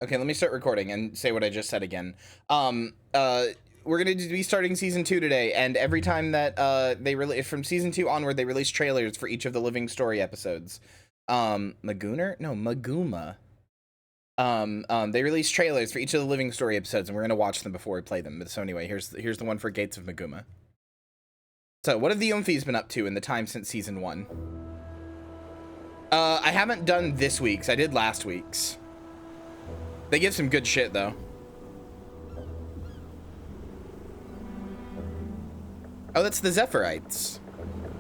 Okay, let me start recording and say what I just said again. We're gonna be starting season 2 today, and every time that from season 2 onward, they release trailers for each of the Living Story episodes. Magooner? No, Maguma. They release trailers for each of the Living Story episodes, and we're gonna watch them before we play them. So anyway, here's the one for Gates of Maguma. So, what have the Umphys been up to in the time since season 1? I haven't done this week's. I did last week's. They give some good shit, though. Oh, that's the Zephyrites.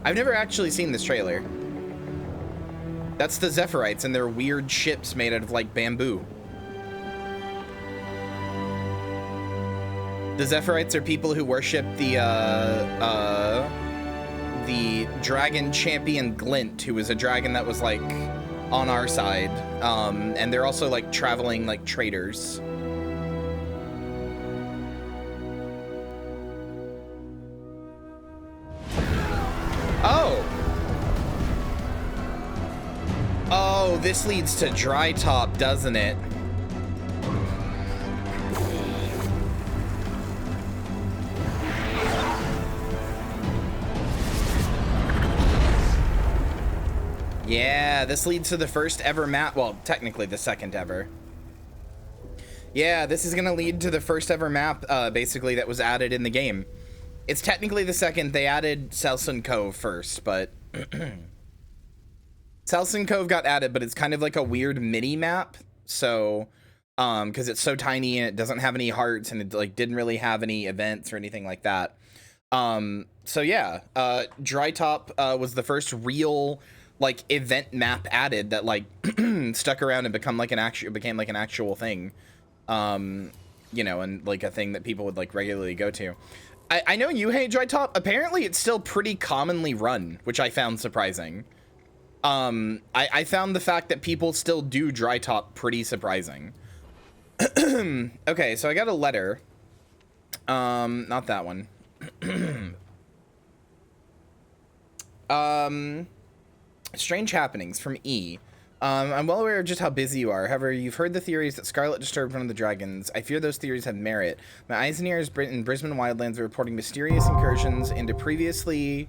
I've never actually seen this trailer. That's the Zephyrites and their weird ships made out of, like, bamboo. The Zephyrites are people who worship the dragon champion Glint, who was a dragon that was, like, on our side. And they're also, like, traveling, like, traders. Oh! Oh, this leads to Dry Top, doesn't it? Yeah, this leads to the first ever map. Well, technically the second ever. Yeah, this is gonna lead to the first ever map, basically, that was added in the game. It's technically the second. They added Selson Cove first, but Selson Cove got added, but it's kind of like a weird mini map. So, because it's so tiny and it doesn't have any hearts and it like didn't really have any events or anything like that. So yeah, Dry Top was the first real like event map added that like stuck around and became like an actual thing. You know, and like a thing that people would like regularly go to. I know you hate Dry Top. Apparently it's still pretty commonly run, which I found surprising. I found the fact that people still do Dry Top pretty surprising. Okay, so I got a letter. Not that one. Strange happenings from E. I'm well aware of just how busy you are. However, you've heard the theories that Scarlet disturbed one of the dragons. I fear those theories have merit. My eyes and ears in Brisbane wildlands are reporting mysterious incursions into previously...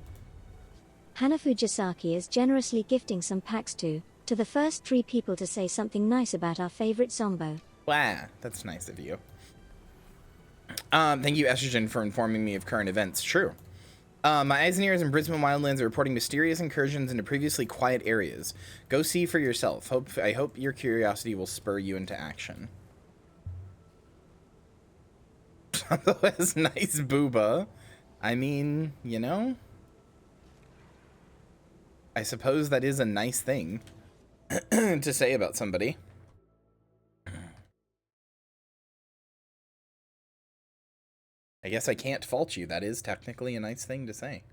Hanafujisaki is generously gifting some packs to the first 3 people to say something nice about our favorite Zombo. Wow, that's nice of you. Thank you, Estrogen, for informing me of current events. True. My eyes and ears in Brisbane wildlands are reporting mysterious incursions into previously quiet areas. Go see for yourself. I hope your curiosity will spur you into action. That's nice, booba. I mean, you know, I suppose that is a nice thing to say about somebody. I guess I can't fault you. That is technically a nice thing to say.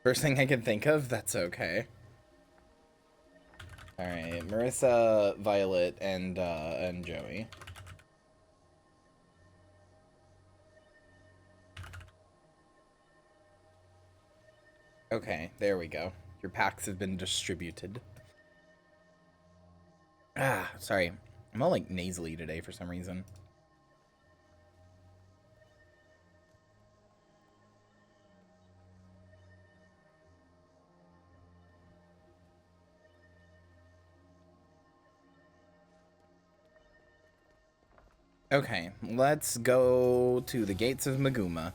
First thing I can think of, that's okay. Alright, Marissa, Violet, and Joey. Okay, there we go. Your packs have been distributed. Ah, sorry. I'm all like nasally today for some reason. Okay, let's go to the Gates of Maguma.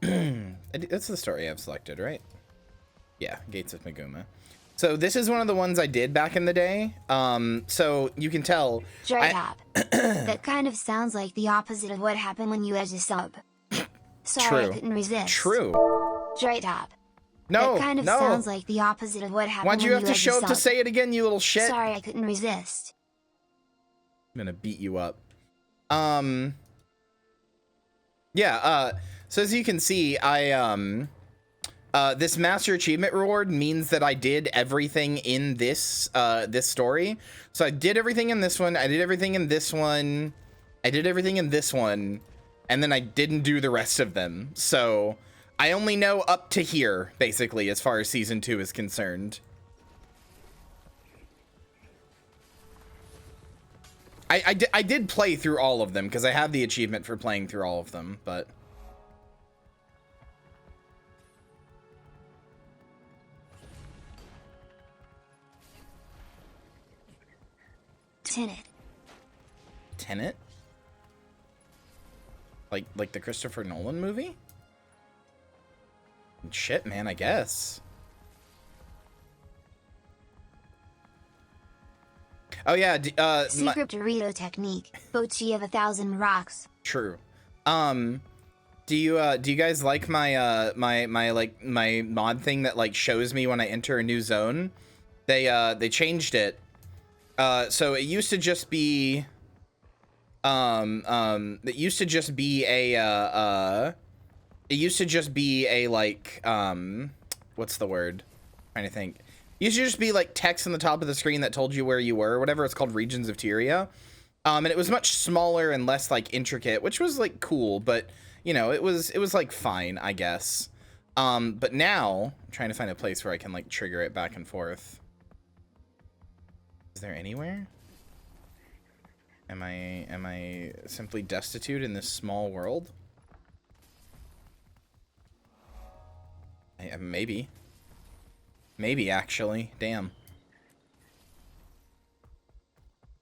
That's the story I've selected, right? Yeah, Gates of Maguma. So this is one of the ones I did back in the day. So you can tell. Dry Top. That kind of sounds like the opposite of what happened when you as a sub. Sorry, True. I couldn't resist. True. Dry Top. No, that kind of no. sounds like the opposite of what happened. Why'd you have to show up to say it again, you little shit? Sorry, I couldn't resist. I'm gonna beat you up. Yeah, so as you can see, I This master achievement reward means that I did everything in this this story. So I did everything in this one, I did everything in this one, I did everything in this one, and then I didn't do the rest of them. So I only know up to here, basically, as far as season 2 is concerned. I did play through all of them because I have the achievement for playing through all of them, but Tenet? Like the Christopher Nolan movie? Shit, man, I guess. Oh yeah, secret Dorito technique. Bochi of 1,000 rocks. True. Do you guys like my my mod thing that like shows me when I enter a new zone? They changed it. So it used to just be it used to just be a like what's the word? I'm trying to think. It used to just be like text on the top of the screen that told you where you were or whatever. It's called Regions of Tyria. And it was much smaller and less like intricate, which was like cool, but you know, it was like fine, I guess. But now I'm trying to find a place where I can like trigger it back and forth. Is there anywhere? Am I simply destitute in this small world? Maybe. Maybe, actually. Damn.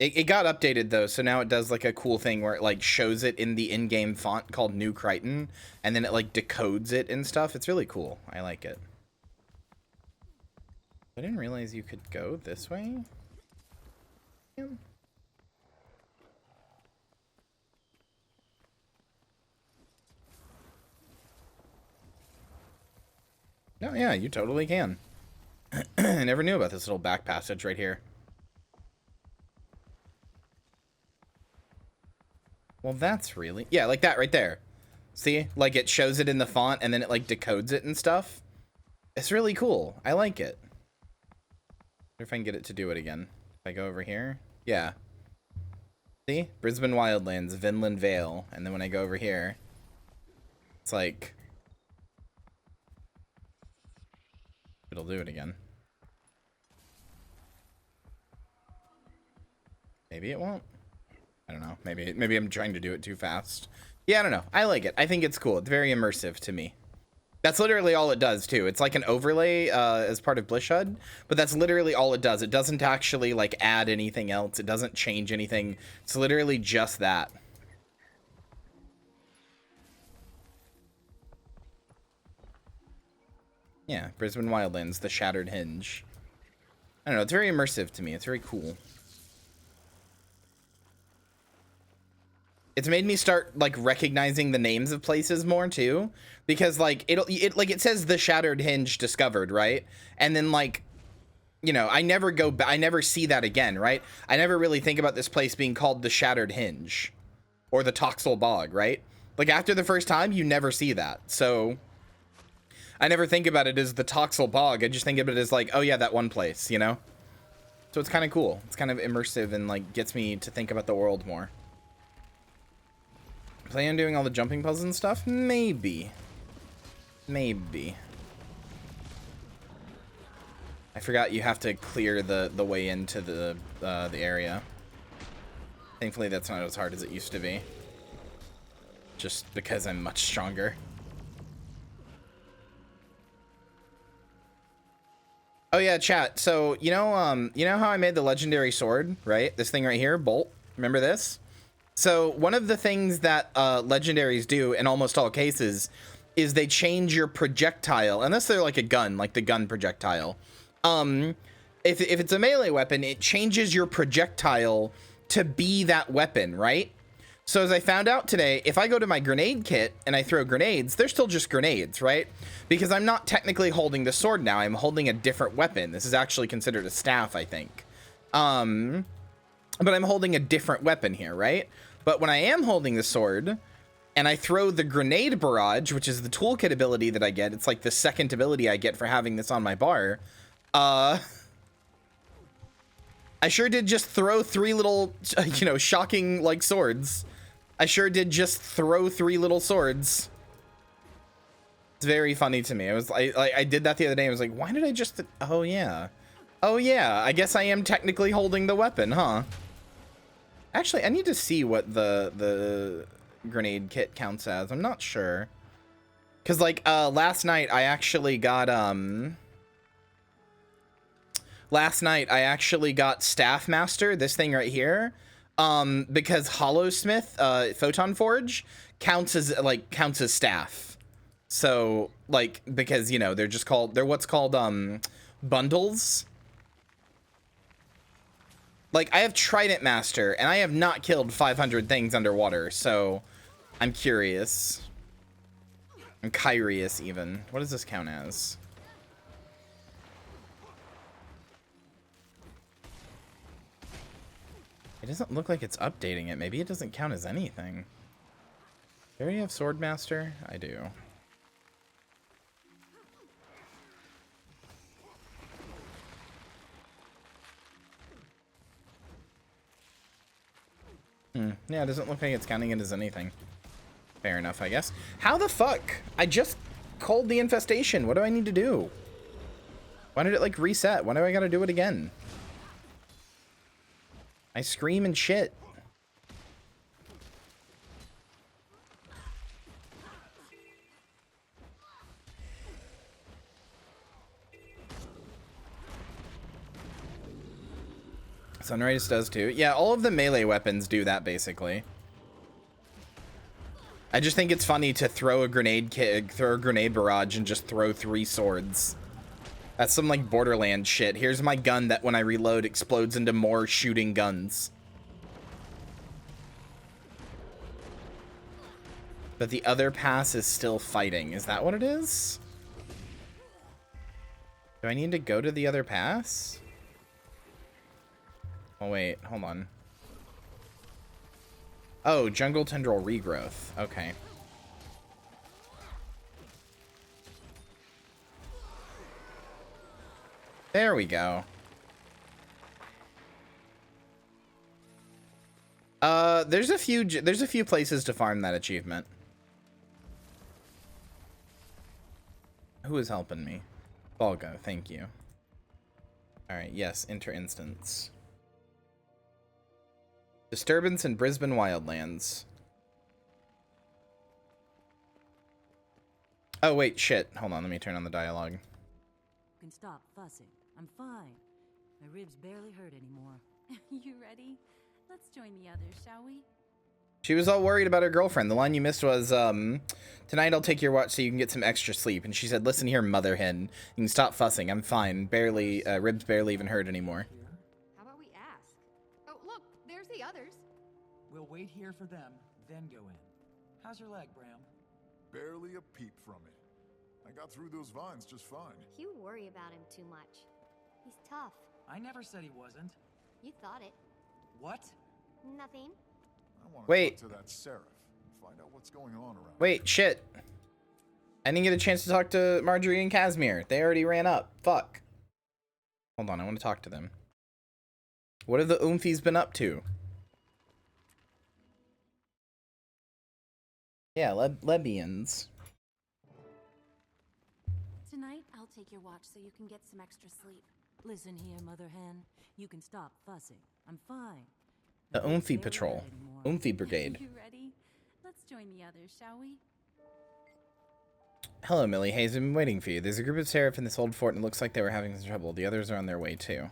It got updated, though, so now it does, like, a cool thing where it, like, shows it in the in-game font called New Crichton, and then it, like, decodes it and stuff. It's really cool. I like it. I didn't realize you could go this way. Damn. Oh, yeah, you totally can. I never knew about this little back passage right here. Well, that's really... Yeah, like that right there. See? Like, it shows it in the font, and then it, like, decodes it and stuff. It's really cool. I like it. Wonder if I can get it to do it again. If I go over here. Yeah. See? Brisbane Wildlands, Vinland Vale. And then when I go over here, it's like... It'll do it again. Maybe it won't. I don't know. Maybe I'm trying to do it too fast. Yeah, I don't know. I like it. I think it's cool. It's very immersive to me. That's literally all it does too. It's like an overlay as part of Bliss HUD, but that's literally all it does. It doesn't actually like add anything else. It doesn't change anything. It's literally just that. Yeah, Brisbane Wildlands, the Shattered Hinge. I don't know. It's very immersive to me. It's very cool. It's made me start like recognizing the names of places more too, because like it says the Shattered Hinge discovered, right? And then like, you know, I never see that again, right? I never really think about this place being called the Shattered Hinge or the Toxel Bog, right? Like after the first time, you never see that. So I never think about it as the Toxel Bog. I just think of it as like, oh yeah, that one place, you know? So it's kind of cool. It's kind of immersive and like gets me to think about the world more. Plan on doing all the jumping puzzles and stuff? Maybe. Maybe. I forgot you have to clear the way into the area. Thankfully, that's not as hard as it used to be. Just because I'm much stronger. Oh yeah, chat. So you know how I made the legendary sword, right? This thing right here, bolt. Remember this? So one of the things that legendaries do in almost all cases is they change your projectile, unless they're like a gun, like the gun projectile. If it's a melee weapon, it changes your projectile to be that weapon, right? So as I found out today, if I go to my grenade kit and I throw grenades, they're still just grenades, right? Because I'm not technically holding the sword now. I'm holding a different weapon. This is actually considered a staff, I think. But I'm holding a different weapon here, right? But when I am holding the sword, and I throw the grenade barrage, which is the toolkit ability that I get. It's like the second ability I get for having this on my bar. I sure did just throw 3 little, you know, shocking like swords. I sure did just throw 3 little swords. It's very funny to me. I did that the other day. I was like, why did I just, oh yeah. Oh yeah, I guess I am technically holding the weapon, huh? Actually, I need to see what the grenade kit counts as. I'm not sure. Cause like last night I actually got Staff Master, this thing right here. Because Hollowsmith, Photon Forge counts as staff. So like, because you know, they're what's called bundles. Like, I have Trident Master, and I have not killed 500 things underwater, so I'm curious. I'm curious, even. What does this count as? It doesn't look like it's updating it. Maybe it doesn't count as anything. Do I already have Sword Master? I do. Yeah, it doesn't look like it's counting it as anything. Fair enough, I guess. How the fuck? I just called the infestation. What do I need to do? Why did it, like, reset? Why do I gotta do it again? I scream and shit. Sunrise does too. Yeah, all of the melee weapons do that basically. I just think it's funny to throw a grenade barrage and just throw 3 swords. That's some like Borderlands shit. Here's my gun that when I reload explodes into more shooting guns. But the other pass is still fighting. Is that what it is? Do I need to go to the other pass? Oh, wait, hold on. Oh, jungle tendril regrowth. Okay. There we go. There's a few places to farm that achievement. Who is helping me? Volgo, thank you. All right, yes, enter instance. Disturbance in Brisbane Wildlands. Oh, wait, shit. Hold on, let me turn on the dialogue. You can stop fussing. I'm fine. My ribs barely hurt anymore. You ready? Let's join the others, shall we? She was all worried about her girlfriend. The line you missed was, tonight I'll take your watch so you can get some extra sleep. And she said, listen here, mother hen. You can stop fussing. I'm fine. Barely, ribs barely even hurt anymore. The others. We'll wait here for them, then go in. How's your leg, Bram? Barely a peep from it. I got through those vines just fine. You worry about him too much. He's tough. I never said he wasn't. You thought it. What? Nothing. I want to talk to that Seraph and find out what's going on around. Wait, shit. I didn't get a chance to talk to Marjorie and Casimir. They already ran up. Fuck. Hold on, I want to talk to them. What have the Oomfies been up to? Yeah, Lebians. Tonight, I'll take your watch so you can get some extra sleep. Listen here, mother hen. You can stop fussing. I'm fine. The Oomphy Patrol. Oomphy Brigade. You ready? Let's join the others, shall we? Hello, Millie. Hayes, I've been waiting for you. There's a group of Seraph in this old fort and it looks like they were having some trouble. The others are on their way, too.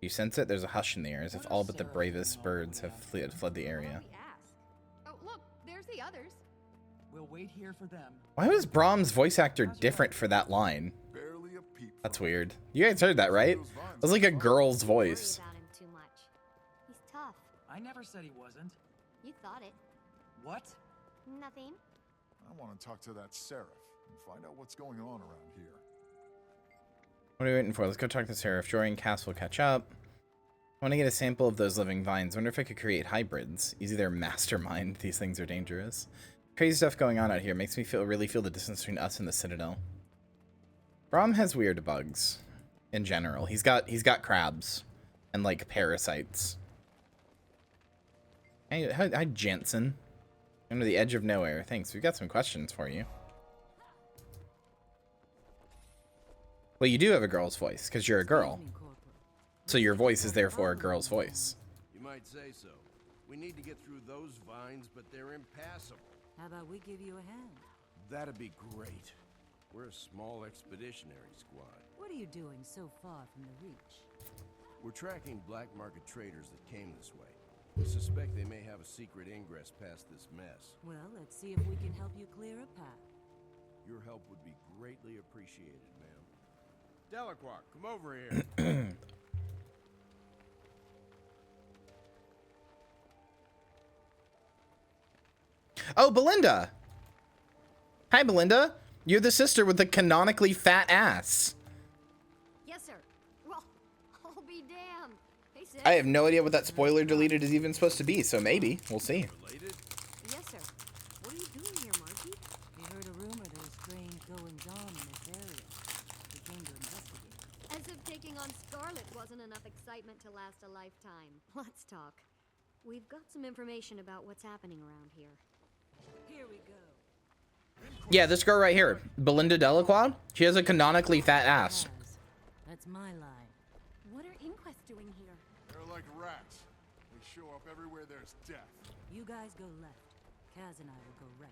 You sense it? There's a hush in the air, as if all but the bravest birds have fled the area. Oh, look, there's the others. We'll wait here for them. Why was Brahms' voice actor different for that line? Barely a peep. That's weird. You guys heard that, right? It was like a girl's voice. Worry about him too much. He's tough. I never said he wasn't. You thought it. What? Nothing. I want to talk to that Seraph and find out what's going on around here. What are we waiting for? Let's go talk to Seraph. Jory and Cass will catch up. I want to get a sample of those living vines. Wonder if I could create hybrids. Easy there, mastermind. These things are dangerous. Crazy stuff going on out here. Makes me really feel the distance between us and the Citadel. Braum has weird bugs in general. He's got crabs and like parasites. Hey, hi Jensen. Under the edge of nowhere. Thanks. We've got some questions for you. Well, you do have a girl's voice because you're a girl. So your voice is therefore a girl's voice. You might say so. We need to get through those vines, but they're impassable. How about we give you a hand? That'd be great. We're a small expeditionary squad. What are you doing so far from the Reach? We're tracking black market traders that came this way. We suspect they may have a secret ingress past this mess. Well, let's see if we can help you clear a path. Your help would be greatly appreciated, ma'am. Delacroix, come over here. Oh, Belinda. Hi, Belinda. You're the sister with the canonically fat ass. Yes, sir. Well, I'll be damned. Hey, sis. I have no idea what that spoiler deleted is even supposed to be, so maybe. We'll see. Related? Yes, sir. What are you doing here, Marky? We heard a rumor there was strange goings-on in this area. We came to investigate. As if taking on Scarlet wasn't enough excitement to last a lifetime. Let's talk. We've got some information about what's happening around here. Here we go. Yeah, this girl right here, Belinda Delacroix. She has a canonically fat ass. That's my line. What are inquests doing here? They're like rats. They show up everywhere there's death. You guys go left. Kaz and I will go right.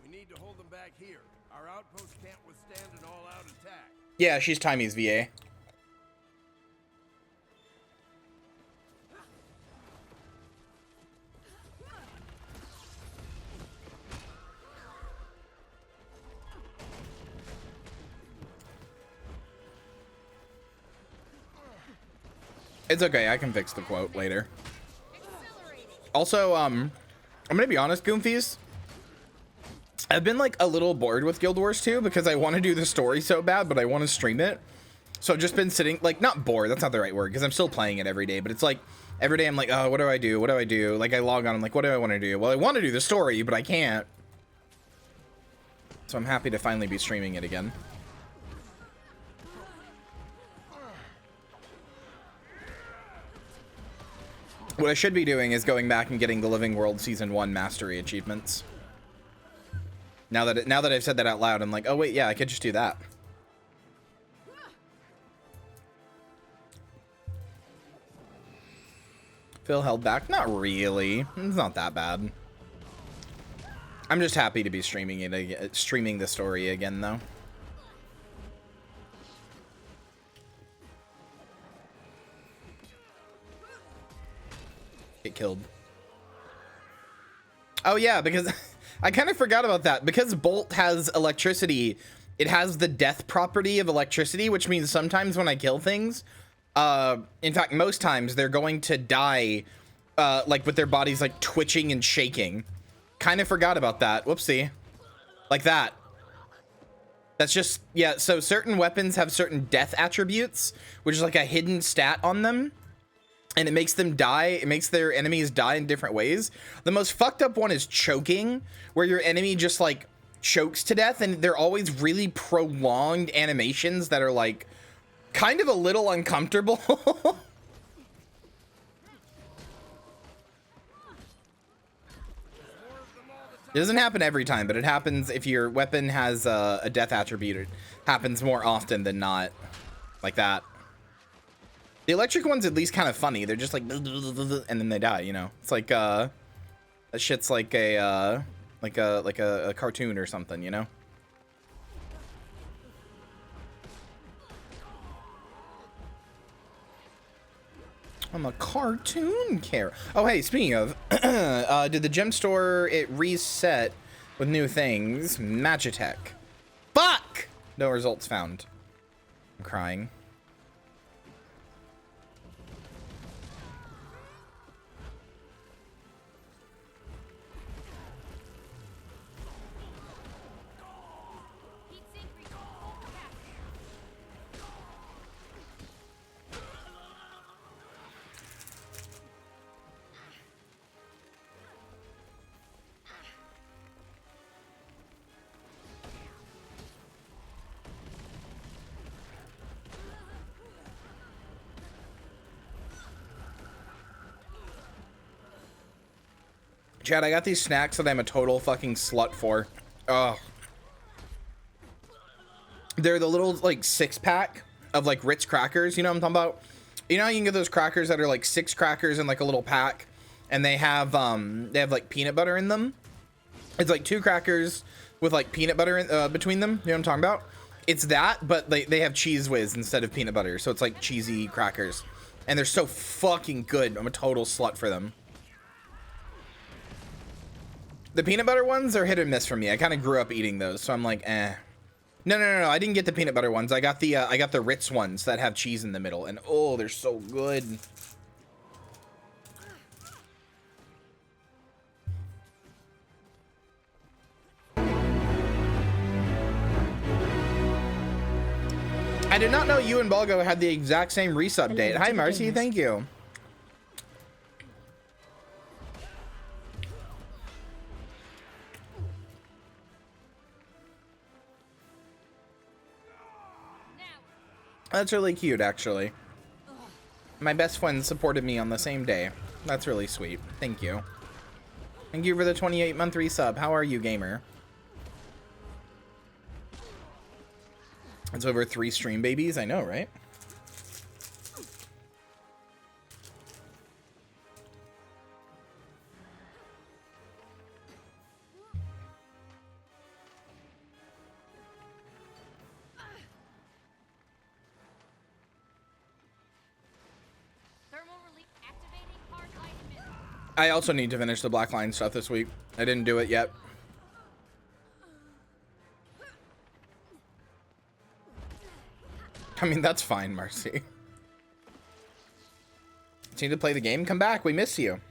We need to hold them back here. Our outpost can't withstand an all-out attack. Yeah, she's Timmy's VA. It's okay, I can fix the quote later. Also, I'm gonna be honest, Goomfies. I've been like a little bored with Guild Wars 2 because I want to do the story so bad, but I want to stream it. So I've just been sitting, like, not bored, that's not the right word, because I'm still playing it every day, but it's like, every day I'm like, oh, what do I do? What do I do? Like, I log on, I'm like, what do I want to do? Well, I want to do the story, but I can't. So I'm happy to finally be streaming it again. What I should be doing is going back and getting the Living World Season 1 Mastery achievements. Now that I've said that out loud, I'm like, oh wait, yeah, I could just do that. Phil held back? Not really. It's not that bad. I'm just happy to be streaming it, streaming the story again, though. Get killed. Oh yeah, because I kind of forgot about that. Because Bolt has electricity, it has the death property of electricity, which means sometimes when I kill things, in fact, most times they're going to die, like with their bodies like twitching and shaking. Kind of forgot about that. Whoopsie. Like that. That's just, yeah, so certain weapons have certain death attributes, which is like a hidden stat on them. And it makes them die. It makes their enemies die in different ways. The most fucked up one is choking, where your enemy just like chokes to death, and they're always really prolonged animations that are like kind of a little uncomfortable. It doesn't happen every time, but it happens if your weapon has a death attribute. It happens more often than not, like that. The electric one's at least kind of funny. They're just like, and then they die, you know. It's like that shit's like a cartoon or something, you know. I'm a cartoon character. Oh, hey, speaking of, did the gem store it reset with new things? Magitech. Fuck! No results found. I'm crying. Chad, I got these snacks that I'm a total fucking slut for. Oh. They're the little like 6-pack of like Ritz crackers. You know what I'm talking about? You know how you can get those crackers that are like 6 crackers in like a little pack, and they have like peanut butter in them. It's like 2 crackers with like peanut butter in, between them. You know what I'm talking about? It's that, but they have Cheese Whiz instead of peanut butter, so it's like cheesy crackers, and they're so fucking good. I'm a total slut for them. The peanut butter ones are hit or miss for me. I kind of grew up eating those, so I'm like, eh. No. I didn't get the peanut butter ones. I got the Ritz ones that have cheese in the middle, and oh, they're so good. I did not know you and Balgo had the exact same resub date. Hi, Marcy. Thank you. That's really cute, actually. My best friend supported me on the same day. That's really sweet. Thank you. Thank you for the 28-month resub. How are you, gamer? It's over 3 stream babies. I know, right? I also need to finish the Black Line stuff this week. I didn't do it yet. I mean, that's fine, Marcy. You need to play the game? Come back. We miss you.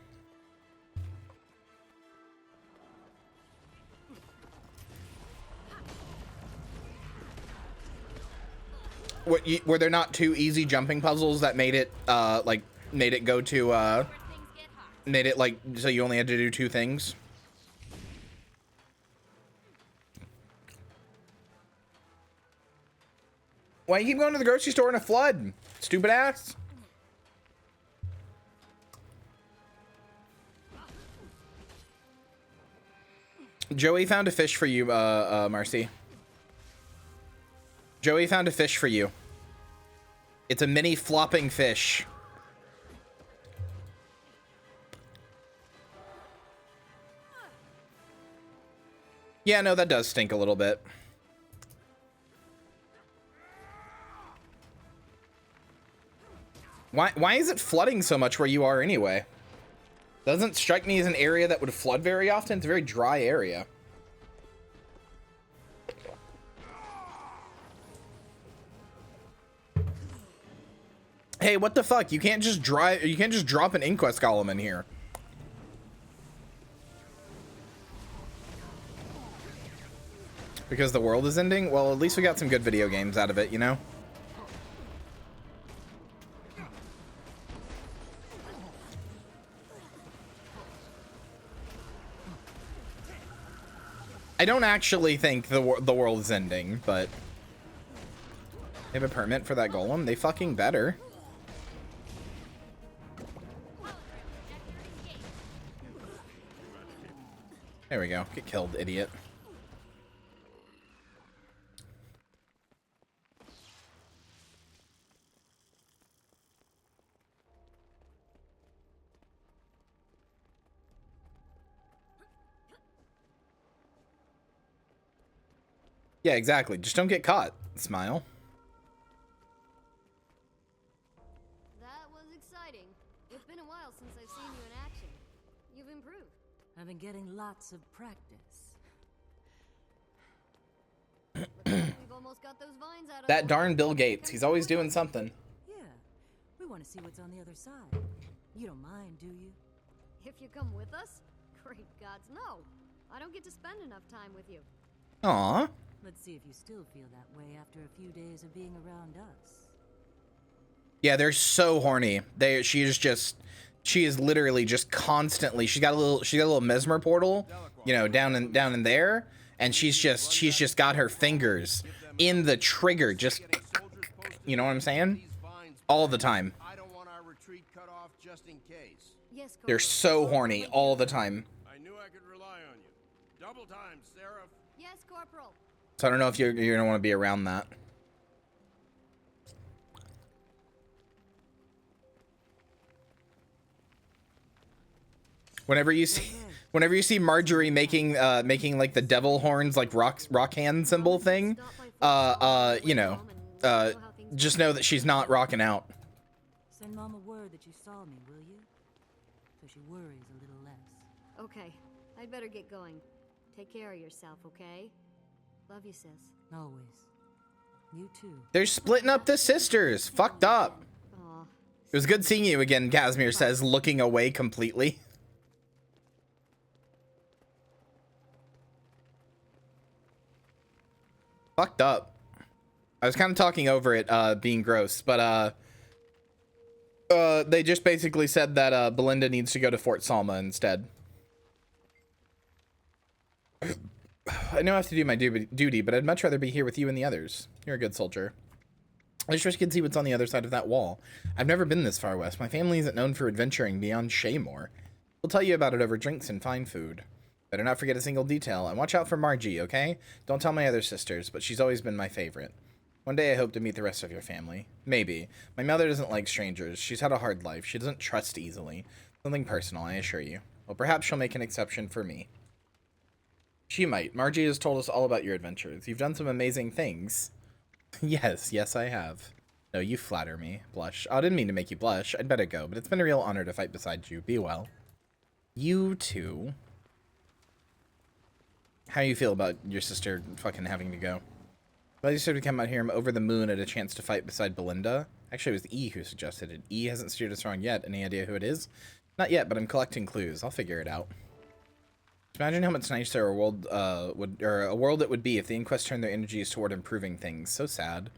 Were there not 2 easy jumping puzzles that made it, made it go to, made it, like, so you only had to do 2 things? Why you keep going to the grocery store in a flood? Stupid ass. Joey found a fish for you, Marcy. Joey found a fish for you. It's a mini flopping fish. Yeah, no, that does stink a little bit. Why is it flooding so much where you are anyway? Doesn't strike me as an area that would flood very often. It's a very dry area. Hey, what the fuck? You can't just drop an Inquest Golem in here. Because the world is ending? Well, at least we got some good video games out of it, you know? I don't actually think the world is ending, but... They have a permit for that golem? They fucking better. There we go. Get killed, idiot. Yeah, exactly. Just don't get caught. Smile. That was exciting. It's been a while since I've seen you in action. You've improved. I've been getting lots of practice. We've almost got those vines out of That darn Bill Gates. He's always doing something. Yeah, we want to see what's on the other side. You don't mind, do you? If you come with us? Great gods, no. I don't get to spend enough time with you. Aw. Let's see if you still feel that way after a few days of being around us. Yeah, they're so horny. She is literally just constantly. She's got a little mesmer portal, you know, down in there, and she's just got her fingers in the trigger, just, you know what I'm saying? All the time. I don't want our retreat cut off just in case. Yes, They're so horny all the time. I knew I could rely on you. Double time, Seraph. Yes, Corporal. So I don't know if you're gonna want to be around that. Whenever you see Marjorie making like the devil horns, like rock hand symbol thing, you know, just know that she's not rocking out. Send Mama word that you saw me, will you? So she worries a little less. Okay, I'd better get going. Take care of yourself, okay? Love you, sis. Always. You too. They're splitting up the sisters. Fucked up. Aw. It was good seeing you again, Casimir says, looking away completely. Fucked up. I was kind of talking over it being gross, but they just basically said that Belinda needs to go to Fort Salma instead. I know I have to do my duty, but I'd much rather be here with you and the others. You're a good soldier. I just wish I could see what's on the other side of that wall. I've never been this far west. My family isn't known for adventuring beyond Shaymore. We'll tell you about it over drinks and fine food. Better not forget a single detail, and watch out for Margie, okay? Don't tell my other sisters, but she's always been my favorite. One day I hope to meet the rest of your family. Maybe. My mother doesn't like strangers. She's had a hard life. She doesn't trust easily. Something personal, I assure you. Well, perhaps she'll make an exception for me. She might. Margie has told us all about your adventures. You've done some amazing things. Yes, I have. No, you flatter me. Blush. Oh, I didn't mean to make you blush. I'd better go, but it's been a real honor to fight beside you. Be well. You too. How do you feel about your sister fucking having to go? Well, you said we come out here, I'm over the moon at a chance to fight beside Belinda. Actually, it was E who suggested it. E hasn't steered us wrong yet. Any idea who it is? Not yet, but I'm collecting clues. I'll figure it out. Imagine how much nicer a world it would be if the Inquest turned their energies toward improving things. So sad.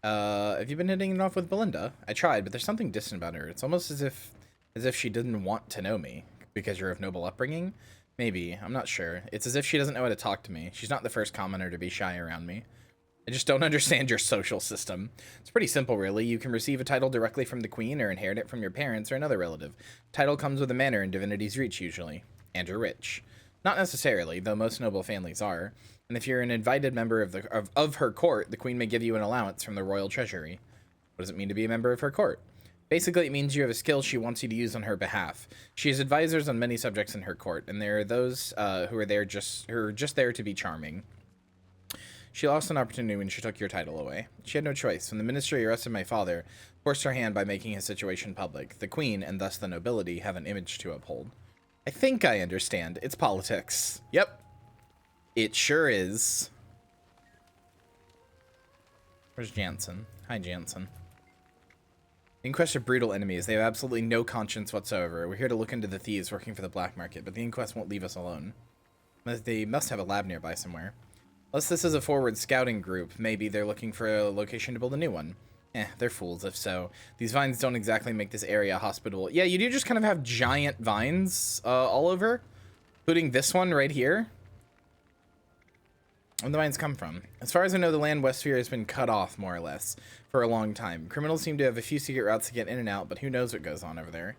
Have you been hitting it off with Belinda? I tried, but there's something distant about her. It's almost as if she didn't want to know me because you're of noble upbringing. Maybe. I'm not sure. It's as if she doesn't know how to talk to me. She's not the first commoner to be shy around me. I just don't understand your social system. It's pretty simple, really. You can receive a title directly from the queen or inherit it from your parents or another relative. Title comes with a manor in Divinity's Reach, usually. And you're rich. Not necessarily, though most noble families are. And if you're an invited member of her court, the queen may give you an allowance from the royal treasury. What does it mean to be a member of her court? Basically, it means you have a skill she wants you to use on her behalf. She has advisors on many subjects in her court, and there are those who are just there to be charming. She lost an opportunity when she took your title away. She had no choice. When the ministry arrested my father, forced her hand by making his situation public. The queen, and thus the nobility, have an image to uphold. I think I understand. It's politics. Yep. It sure is. Where's Jansen? Hi, Jansen. The Inquest are brutal enemies. They have absolutely no conscience whatsoever. We're here to look into the thieves working for the black market, but the Inquest won't leave us alone. They must have a lab nearby somewhere. Unless this is a forward scouting group, maybe they're looking for a location to build a new one. They're fools if so. These vines don't exactly make this area hospitable. Yeah, you do just kind of have giant vines all over, including this one right here. Where the vines come from? As far as I know, the land Westsphere has been cut off, more or less, for a long time. Criminals seem to have a few secret routes to get in and out, but who knows what goes on over there.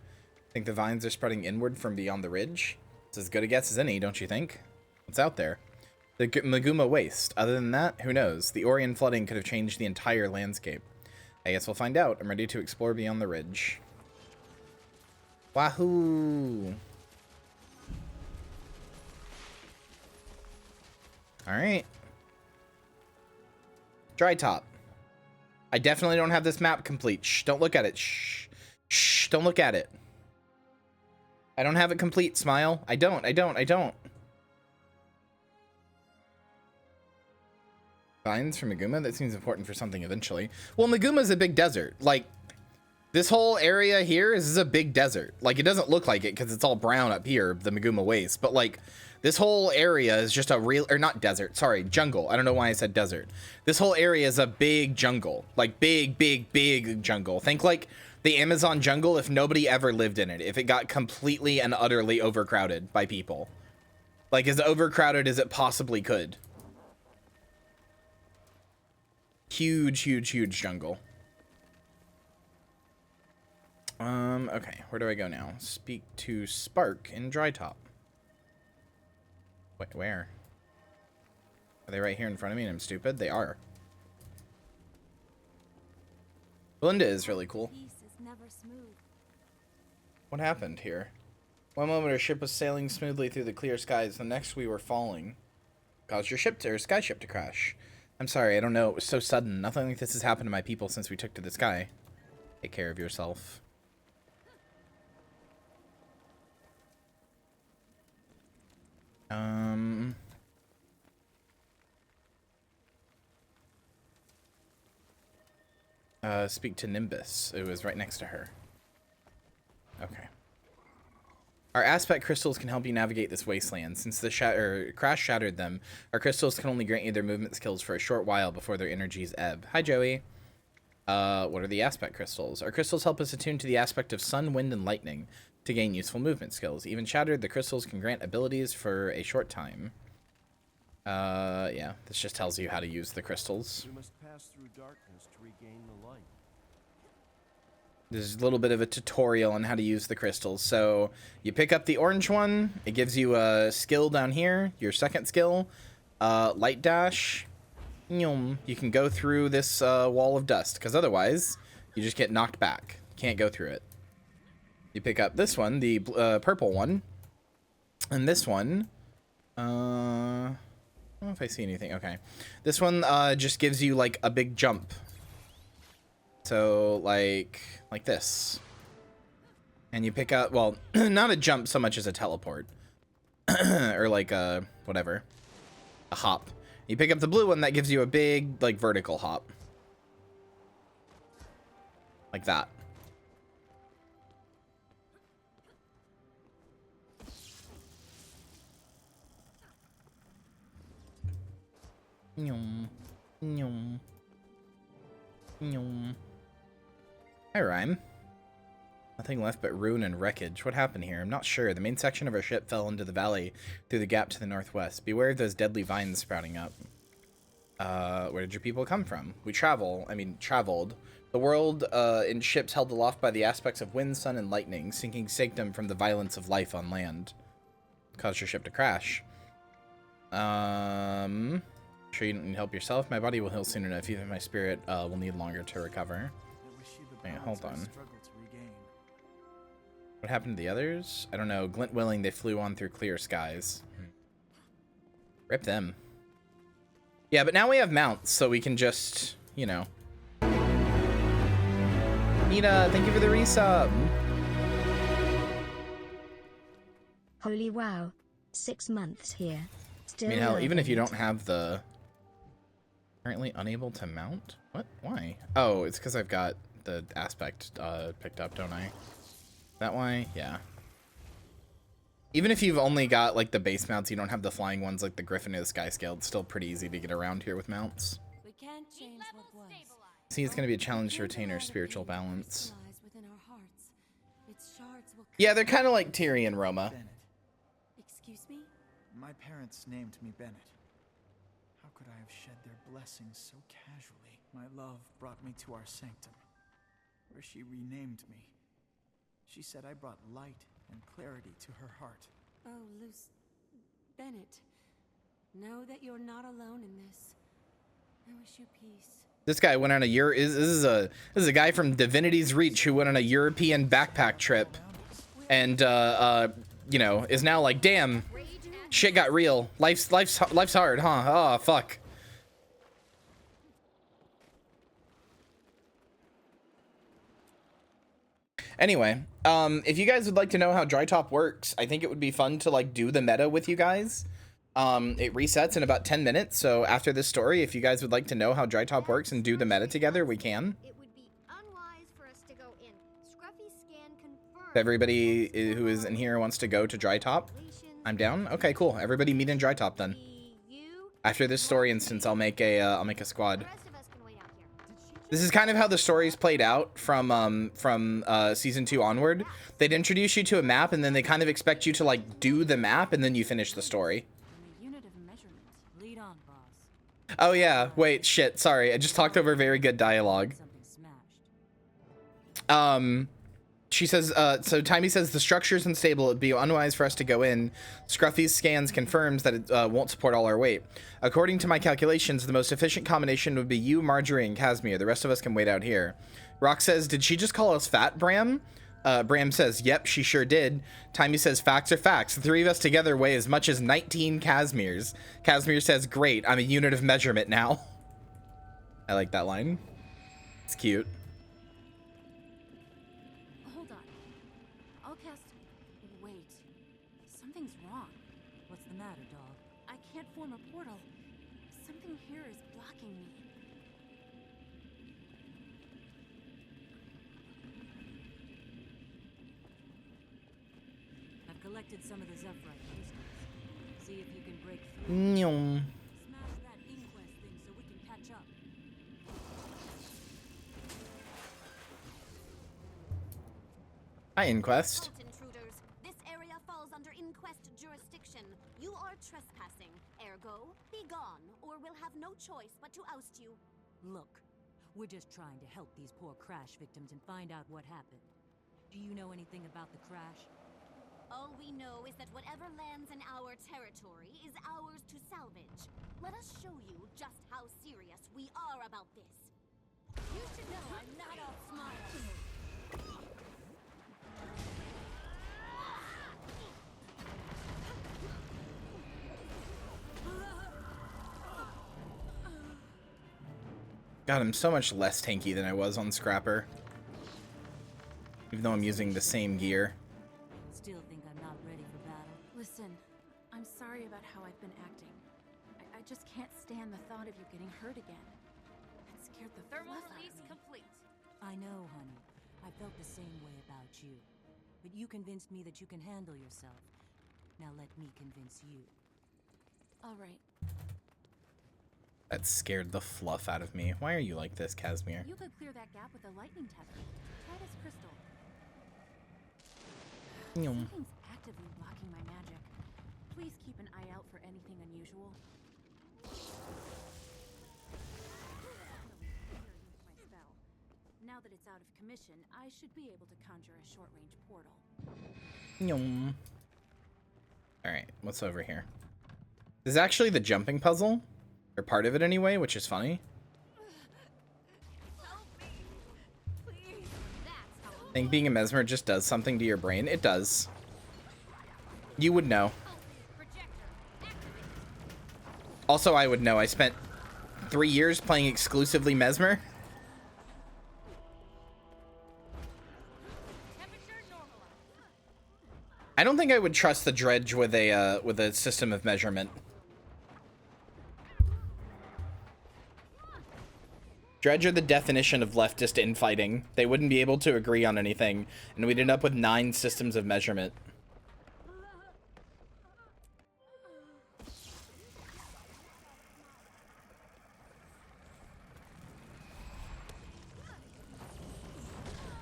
I think the vines are spreading inward from beyond the ridge. It's as good a guess as any, don't you think? What's out there? The Maguma Waste. Other than that, who knows? The Orion flooding could have changed the entire landscape. I guess we'll find out. I'm ready to explore beyond the ridge. Wahoo! Alright. Dry top. I definitely don't have this map complete. Shh, don't look at it. Shh. Shh, don't look at it. I don't have it complete, Smile. I don't. Vines from Maguma? That seems important for something eventually. Well, Maguma's a big desert. Like, this whole area here is a big desert. Like, it doesn't look like it because it's all brown up here, the Maguma Waste. But, like, this whole area is just a real... Or not desert. Sorry, jungle. I don't know why I said desert. This whole area is a big jungle. Like, big jungle. Think, like, the Amazon jungle if nobody ever lived in it. If it got completely and utterly overcrowded by people. Like, as overcrowded as it possibly could. Huge jungle. Okay, where do I go now? Speak to Spark in Dry Top. Wait, where? Are they right here in front of me and I'm stupid? They are. Belinda is really cool. Peace is never smooth. What happened here? One moment our ship was sailing smoothly through the clear skies, the next we were falling. Caused your ship or sky ship to crash. I'm sorry, I don't know, it was so sudden. Nothing like this has happened to my people since we took to the sky. Take care of yourself. Speak to Nimbus. It was right next to her. Okay. Our aspect crystals can help you navigate this wasteland. Since the crash shattered them, our crystals can only grant you their movement skills for a short while before their energies ebb. Hi, Joey. What are the aspect crystals? Our crystals help us attune to the aspect of sun, wind, and lightning to gain useful movement skills. Even shattered, the crystals can grant abilities for a short time. Yeah, this just tells you how to use the crystals. We must pass through darkness to regain the light. There's a little bit of a tutorial on how to use the crystals. So you pick up the orange one. It gives you a skill down here, your second skill, light dash. You can go through this wall of dust, because otherwise you just get knocked back. Can't go through it. You pick up this one, the purple one, and this one. I don't know if I see anything. Okay, this one just gives you like a big jump. So like this, and you pick up, well, not a jump so much as a teleport, or like a whatever, a hop. You pick up the blue one that gives you a big like vertical hop, like that. Nyum, nyum, nyum. Hi, Rhyme. Nothing left but ruin and wreckage. What happened here? I'm not sure. The main section of our ship fell into the valley through the gap to the northwest. Beware of those deadly vines sprouting up. Where did your people come from? We traveled. The world in ships held aloft by the aspects of wind, sun, and lightning, sinking sanctum from the violence of life on land. Caused your ship to crash. Sure you don't need help yourself? My body will heal soon enough. Even my spirit will need longer to recover. Wait, hold on. What happened to the others? I don't know. Glint willing, they flew on through clear skies. Rip them. Yeah, but now we have mounts, so we can just, you know. Nita, thank you for the resub. Holy wow. 6 months here. Still I mean, hell, even if you relevant. don't have the... Currently unable to mount? What? Why? Oh, it's because I've got the aspect picked up, don't I? That why? Yeah. Even if you've only got like the base mounts, you don't have the flying ones like the Griffin or the Sky Scale, it's still pretty easy to get around here with mounts. We can't change what was. See, it's going to be a challenge to retain our spiritual balance. Within our hearts. Its shards will Yeah, they're kind of like Tyrion and Roma. Bennett. Excuse me? My parents named me Bennett. How could I have shed their blessings so casually? My love brought me to our sanctum, where she renamed me. She said I brought light and clarity to her heart. Oh, Luce... Bennett. Know that you're not alone in this. I wish you peace. This guy went on a this is a guy from Divinity's Reach who went on a European backpack trip, and you know, is now like, damn, shit got real. Life's hard, huh? Oh fuck. Anyway, if you guys would like to know how dry top works, I think it would be fun to like do the meta with you guys. It resets in about 10 minutes, so after this story, if you guys would like to know how dry top works and do the meta together, we can. It would be unwise for us to go in. Scruffy scan confirmed. If everybody who is in here wants to go to dry top, I'm down. Okay, cool. Everybody meet in dry top then. After this story instance, I'll make a squad. The rest of us can wait out here. This is kind of how the story's played out from season 2 onward. They'd introduce you to a map, and then they kind of expect you to like do the map, and then you finish the story. I'm a unit of measurement. Lead on, boss. Oh yeah, wait, shit, sorry. I just talked over very good dialogue. Something smashed. She says, so Timey says the structure's unstable. It'd be unwise for us to go in. Scruffy's scans confirms that it won't support all our weight. According to my calculations, the most efficient combination would be you, Marjorie, and Casimir. The rest of us can wait out here. Rock says, did she just call us fat, Bram? Bram says, yep, she sure did. Timey says, facts are facts. The three of us together weigh as much as 19 Casimirs. Casimir says, great, I'm a unit of measurement now. I like that line. It's cute. Hold on. I'll cast... Wait. Something's wrong. What's the matter, dog? I can't form a portal. Something here is blocking me. I've collected some of the Zephyrite crystals. See if you can break through. Nyum. Smash that inquest thing so we can catch up. Hi, Inquest. Intruders. This area falls under inquest jurisdiction. You are trespassing. Ergo, be gone, or we'll have no choice but to oust you. Look, we're just trying to help these poor crash victims and find out what happened. Do you know anything about the crash? All we know is that whatever lands in our territory is ours to salvage. Let us show you just how serious we are about this. You should know I'm not all smiles. God, I'm so much less tanky than I was on Scrapper. Even though I'm using the same gear. Still think I'm not ready for battle? Listen, I'm sorry about how I've been acting. I just can't stand the thought of you getting hurt again. It scared the Thermal fluff out of release me. complete. I know, honey. I felt the same way about you. But you convinced me that you can handle yourself. Now let me convince you. All right. That scared the fluff out of me. Why are you like this, Casimir? You could clear that gap with a lightning tether. Try this crystal. Nyum. Something's actively blocking my magic. Please keep an eye out for anything unusual. My spell. Now that it's out of commission, I should be able to conjure a short-range portal. Nyum. Alright, what's over here? This is actually the jumping puzzle. Or part of it anyway, which is funny. I think being a mesmer just does something to your brain. It does. You would know. Also, I would know. I spent 3 years playing exclusively mesmer. I don't think I would trust the dredge with a system of measurement. Dredge are the definition of leftist infighting. They wouldn't be able to agree on anything, and we'd end up with 9 systems of measurement.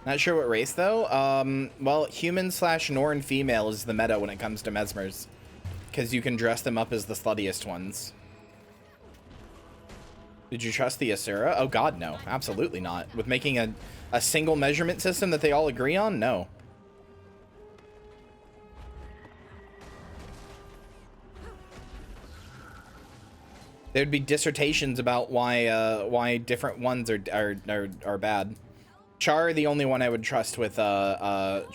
Not sure what race, though. Well, human / Norn female is the meta when it comes to mesmers. Because you can dress them up as the sluttiest ones. Did you trust the Asura? Oh god, no. Absolutely not. With making a single measurement system that they all agree on? No. There'd be dissertations about why different ones are bad. Char the only one I would trust with a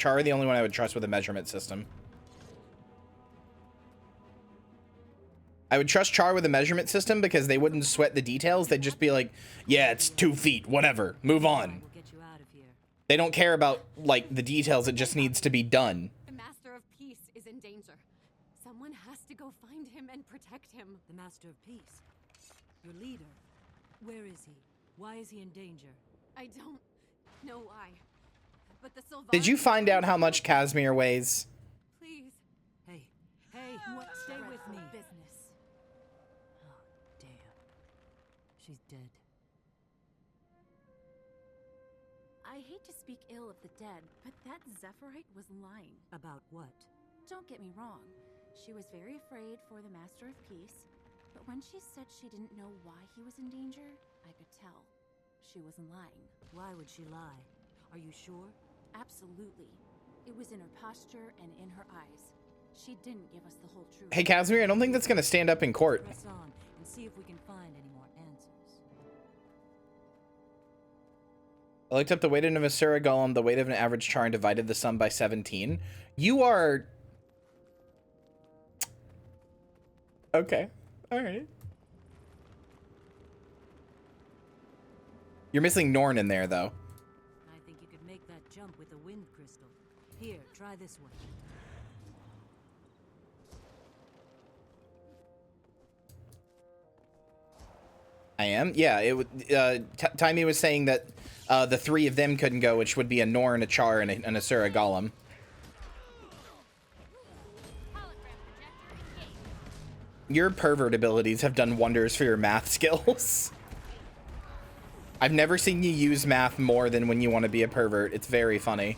measurement system. I would trust Char with a measurement system because they wouldn't sweat the details. They'd just be like, yeah, it's 2 feet, whatever, move on. They don't care about, like, the details. It just needs to be done. The Master of Peace is in danger. Someone has to go find him and protect him. The Master of Peace? Your leader? Where is he? Why is he in danger? I don't know why. But the Sylvanas... Did you find out how much Casimir weighs? Please. Hey, what? Stay with me. Business. Oh, damn. She's dead. I hate to speak ill of the dead, but that Zephyrite was lying. About what? Don't get me wrong. She was very afraid for the Master of Peace, but when she said she didn't know why he was in danger, I could tell. She wasn't lying. Why would she lie? Are you sure? Absolutely. It was in her posture and in her eyes. She didn't give us the whole truth. Hey, Casimir, I don't think that's gonna stand up in court. Press on and see if we can find any more answers. I looked up the weight of a Asura golem, the weight of an average char, and divided the sum by 17. You are... Okay. Alright. You're missing Norn in there, though. I think you could make that jump with a wind crystal. Here, try this one. I am? Yeah, it would... Timey was saying that the three of them couldn't go, which would be a Norn, a Char, and an Asura golem. Your pervert abilities have done wonders for your math skills. I've never seen you use math more than when you want to be a pervert. It's very funny.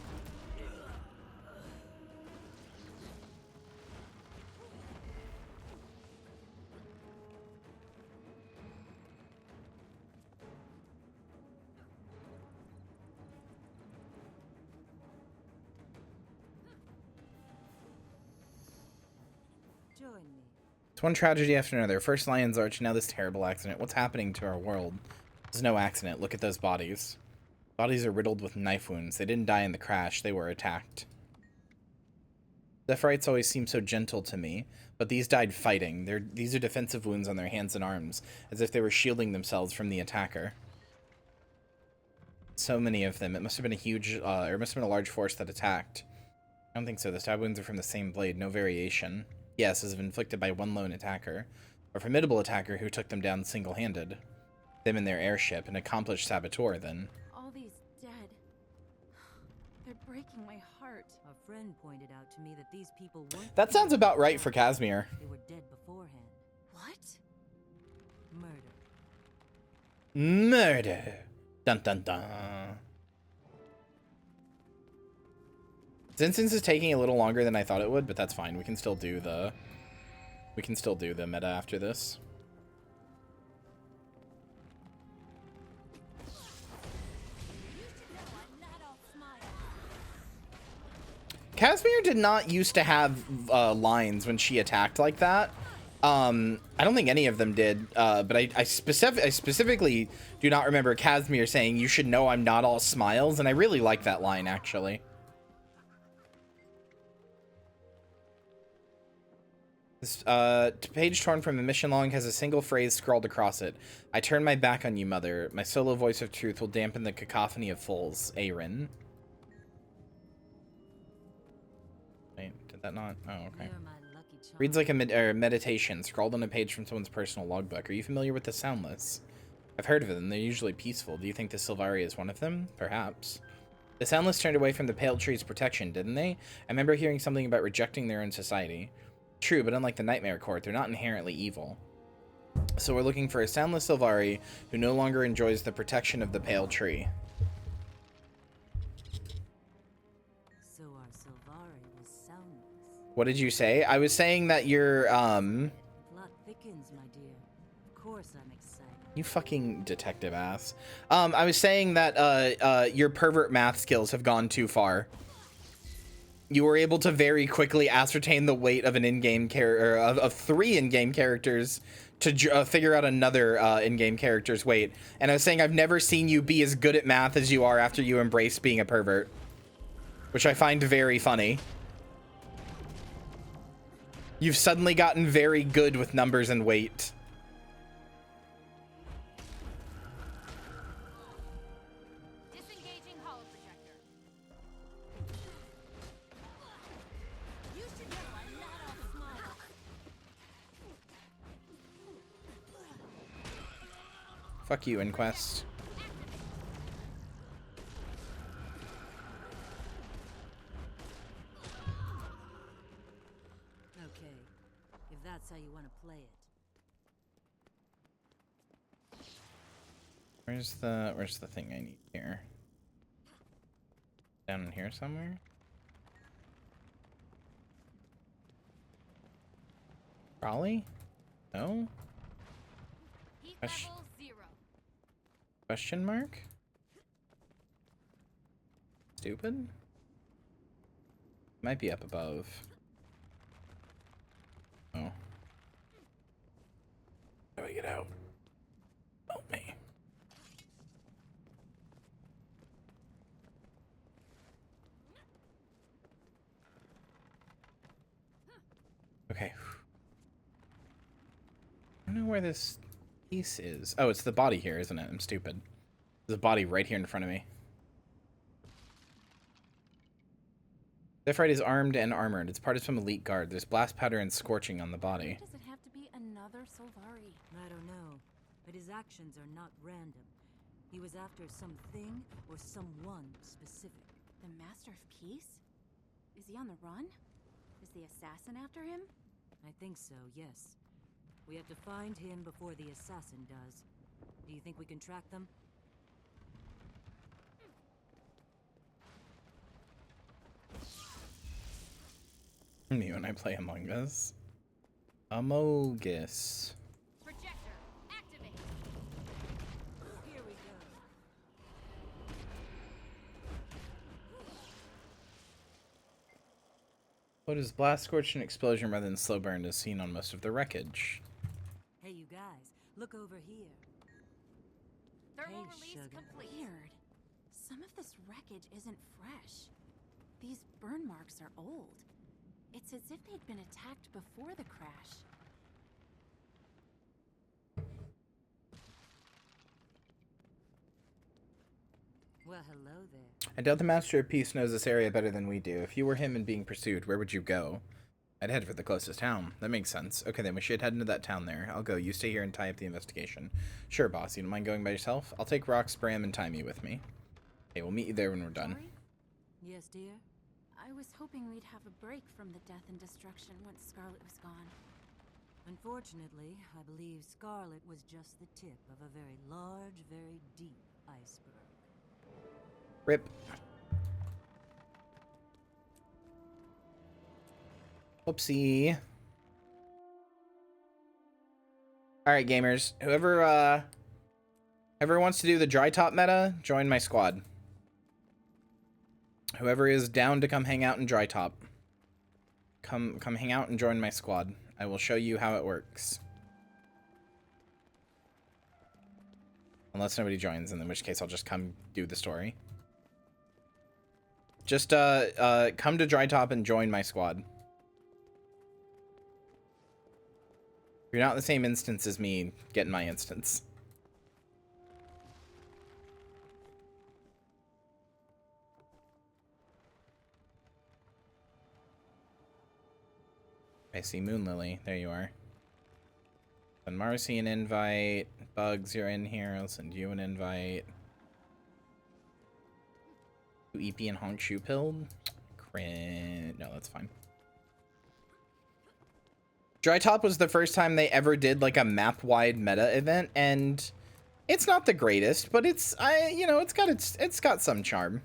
Join me. It's one tragedy after another. First Lion's Arch, now this terrible accident. What's happening to our world? There's no accident. Look at those bodies. Bodies are riddled with knife wounds. They didn't die in the crash. They were attacked. Zephyrites always seem so gentle to me, but these died fighting. These are defensive wounds on their hands and arms, as if they were shielding themselves from the attacker. So many of them. It must have been a huge, or it must have been a large force that attacked. I don't think so. The stab wounds are from the same blade. No variation. Yes, as if inflicted by one lone attacker. A formidable attacker who took them down single-handed. Them in their airship. An accomplished saboteur, then. All these dead. They're breaking my heart. A friend pointed out to me that these people weren't... That sounds about right for Casimir. They were dead beforehand. What? Murder. Murder. Dun dun dun. This instance is taking a little longer than I thought it would, but that's fine. We can still do the... meta after this. Casimir did not used to have lines when she attacked like that. I don't think any of them did, but I specifically do not remember Casimir saying, "You should know I'm not all smiles," and I really like that line, actually. This page torn from a mission log has a single phrase scrawled across it. "I turn my back on you, mother. My solo voice of truth will dampen the cacophony of fools. Aaron." Wait, did that not? Oh, okay. Reads like a meditation scrawled on a page from someone's personal logbook. Are you familiar with the Soundless? I've heard of them. They're usually peaceful. Do you think the Sylvari is one of them? Perhaps. The Soundless turned away from the Pale Tree's protection, didn't they? I remember hearing something about rejecting their own society. True, but unlike the Nightmare Court, they're not inherently evil. So we're looking for a Soundless Sylvari who no longer enjoys the protection of the Pale Tree. So our Sylvari was soundless. What did you say? I was saying that you're, The plot thickens, my dear. Of course I'm excited. You fucking detective ass. I was saying that, your pervert math skills have gone too far. You were able to very quickly ascertain the weight of an in-game character, of 3 in-game characters, to figure out another in-game character's weight. And I was saying I've never seen you be as good at math as you are after you embrace being a pervert. Which I find very funny. You've suddenly gotten very good with numbers and weight. Disengaging hollow projector. You should know I'm not all smile. Fuck you, Inquest. Okay, if that's how you want to play it. Where's the thing I need here? Down in here somewhere? Raleigh? No? Heat Question- level 0. Question mark? Stupid? Might be up above. Oh. How do I get out? Help me. Okay. I don't know where this piece is. Oh, it's the body here, isn't it? I'm stupid. There's a body right here in front of me. Zephyrite is armed and armored. It's part of some elite guard. There's blast powder and scorching on the body. Why does it have to be another Solvari? I don't know, but his actions are not random. He was after something or someone specific. The Master of Peace? Is he on the run? Is the assassin after him? I think so, yes. We have to find him before the assassin does. Do you think we can track them? Me when I play Among Us. Amogus. Projector, activate. Here we go. What is blast, scorch, and explosion rather than slow burn is seen on most of the wreckage. Hey, you guys, look over here. Thermal Hey, release sugar. complete. Weird. Some of this wreckage isn't fresh. These burn marks are old. It's as if they'd been attacked before the crash. Well, hello there. I doubt the Master of Peace knows this area better than we do. If you were him and being pursued, where would you go? I'd head for the closest town. That makes sense. Okay, then we should head into that town there. I'll go. You stay here and tie up the investigation. Sure, boss. You don't mind going by yourself? I'll take Rock, Spram, and Timey with me. Okay, we'll meet you there when we're done. Sorry? Yes, dear? I was hoping we'd have a break from the death and destruction once Scarlet was gone. Unfortunately, I believe Scarlet was just the tip of a very large, very deep iceberg. Rip. Whoopsie. Alright, gamers. Whoever wants to do the dry top meta, join my squad. Whoever is down to come hang out in dry top, come hang out and join my squad. I will show you how it works. Unless nobody joins, in which case I'll just come do the story. Just come to dry top and join my squad. If you're not in the same instance as me, get in my instance. I see Moon Lily. There you are. Send Marcy an invite. Bugs, you're in here. I'll send you an invite. EP and Honk Shoe Pilled? Crit. No, that's fine. Dry Top was the first time they ever did like a map-wide meta event, and it's not the greatest, but it's it's got some charm.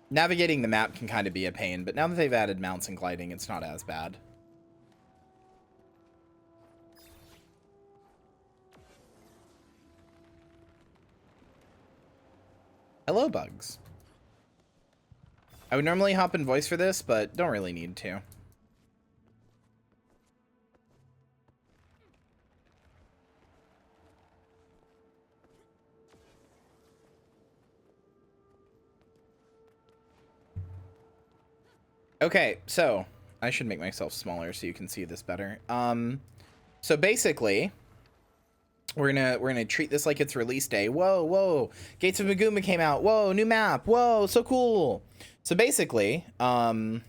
Navigating the map can kind of be a pain, but now that they've added mounts and gliding, it's not as bad. Hello, Bugs. I would normally hop in voice for this, but don't really need to. Okay, so I should make myself smaller so you can see this better. So basically, we're gonna treat this like it's release day. Whoa, whoa! Gates of Maguma came out. Whoa, new map. Whoa, so cool. So basically, let me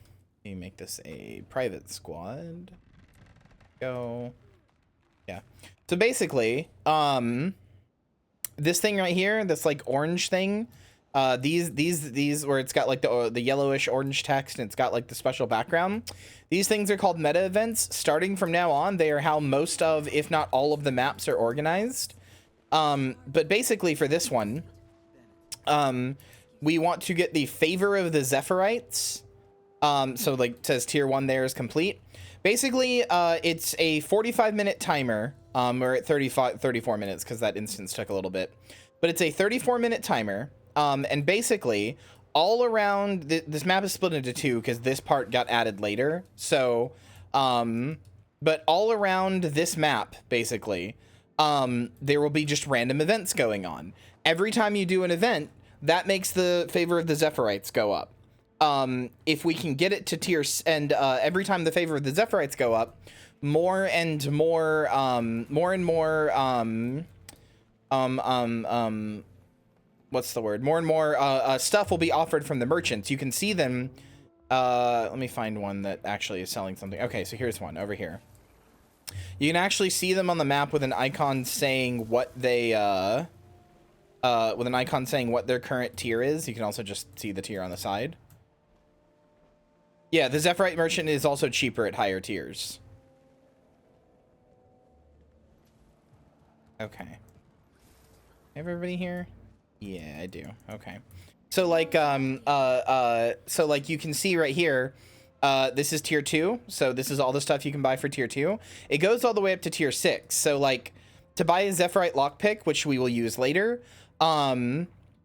make this a private squad. Go. Yeah. So basically, this thing right here, this like orange thing. These where it's got like the yellowish orange text and it's got like the special background. These things are called meta events. Starting from now on, they are how most of, if not all of the maps are organized. But basically for this one, we want to get the favor of the Zephyrite. So like it says tier 1 there is complete. Basically, it's a 45-minute timer. We're at 34 minutes because that instance took a little bit. But it's a 34-minute timer. And basically, all around this map is split into two because this part got added later. So, but all around this map, basically, there will be just random events going on. Every time you do an event, that makes the favor of the Zephyrite go up. If we can get it to tier, and every time the favor of the Zephyrite go up, more and more, what's the word? More and more stuff will be offered from the merchants. You can see them. Let me find one that actually is selling something. Okay, so here's one over here. You can actually see them on the map with an icon saying what they, with an icon saying what their current tier is. You can also just see the tier on the side. Yeah, the Zephyrite merchant is also cheaper at higher tiers. Okay. Everybody here? Yeah, I do. Okay. So like so like you can see right here, this is tier 2. So this is all the stuff you can buy for tier 2. It goes all the way up to tier 6. So like to buy a Zephyrite lockpick, which we will use later,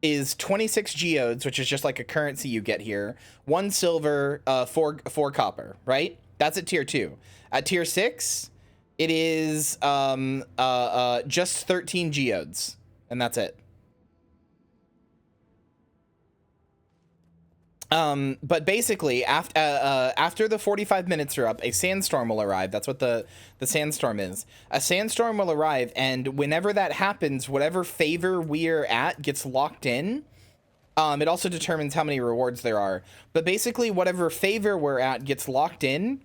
is 26 geodes, which is just like a currency you get here. 1 silver, 4 copper, right? That's at tier 2. At tier 6, it is just 13 geodes, and that's it. But basically, after the 45 minutes are up, a sandstorm will arrive. That's what the sandstorm is. A sandstorm will arrive, and whenever that happens, whatever favor we're at gets locked in. It also determines how many rewards there are. But basically, whatever favor we're at gets locked in.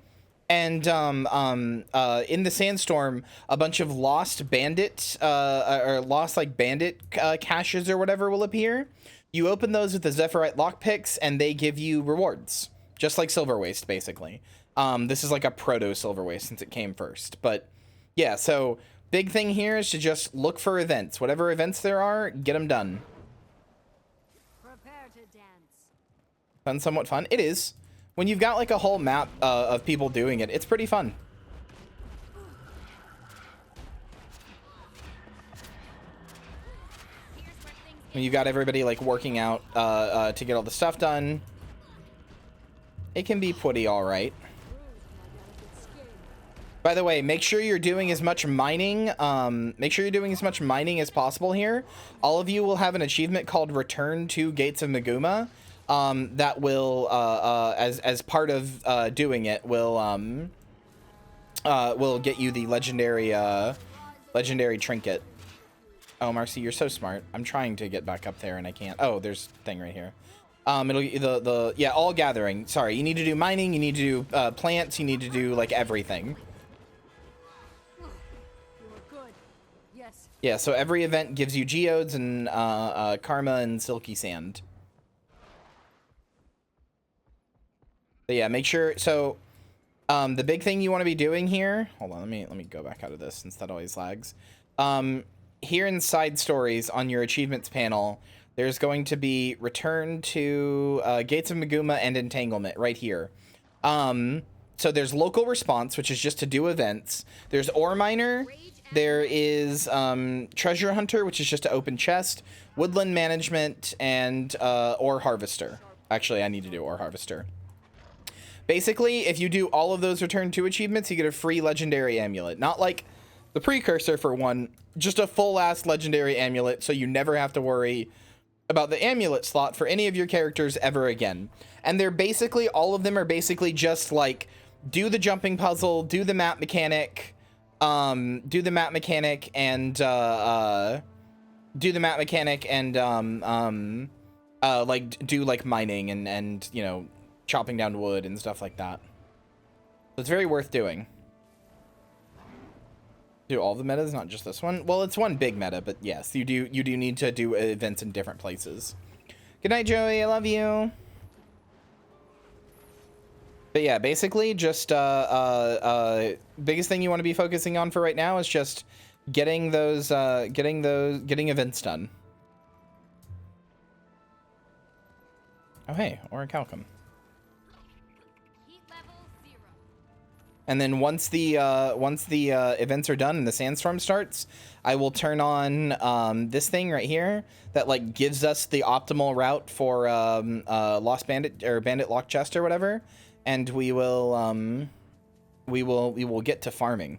And in the sandstorm, a bunch of lost bandit, or lost like bandit caches or whatever will appear. You open those with the Zephyrite lockpicks, and they give you rewards, just like Silver Waste, basically. This is like a proto Silver Waste since it came first. But yeah, so big thing here is to just look for events. Whatever events there are, get them done. Prepare to dance. Fun, somewhat fun. It is. When you've got like a whole map of people doing it, it's pretty fun. When you got everybody like working out to get all the stuff done, it can be pretty all right. By the way, make sure you're doing as much mining. Make sure you're doing as much mining as possible here. All of you will have an achievement called Return to Gates of Maguma. That will, as part of doing it, will get you the legendary trinket. Oh, Marcy, you're so smart. I'm trying to get back up there and I can't. Oh, there's a thing right here. Yeah, all gathering. Sorry, you need to do mining, you need to do plants, you need to do like everything. Yes. Yeah, so every event gives you geodes and karma and silky sand. But yeah, make sure. So the big thing you want to be doing here. Hold on, let me go back out of this since that always lags. Here in side stories on your achievements panel, there's going to be Return to Gates of Maguma and Entanglement right here. So there's local response, which is just to do events. There's ore miner. There is treasure hunter, which is just to open chest. Woodland management and ore harvester. Actually, I need to do ore harvester. Basically, if you do all of those return to achievements, you get a free legendary amulet. Not like the precursor for one, just a full-ass legendary amulet, so you never have to worry about the amulet slot for any of your characters ever again. And they're basically, all of them are basically just like, do the jumping puzzle, do the map mechanic, and do the map mechanic and like do like mining and you know, chopping down wood and stuff like that. So it's very worth doing. Do all the metas, not just this one? Well, it's one big meta, but yes, you do need to do events in different places. Good night, Joey. I love you. But yeah, basically just biggest thing you want to be focusing on for right now is just getting those getting events done. Oh hey, or a Calcum. Heat level 0. And then once the events are done and the sandstorm starts, I will turn on this thing right here that like gives us the optimal route for Lost Bandit or Bandit Lock Chest or whatever, and we will get to farming.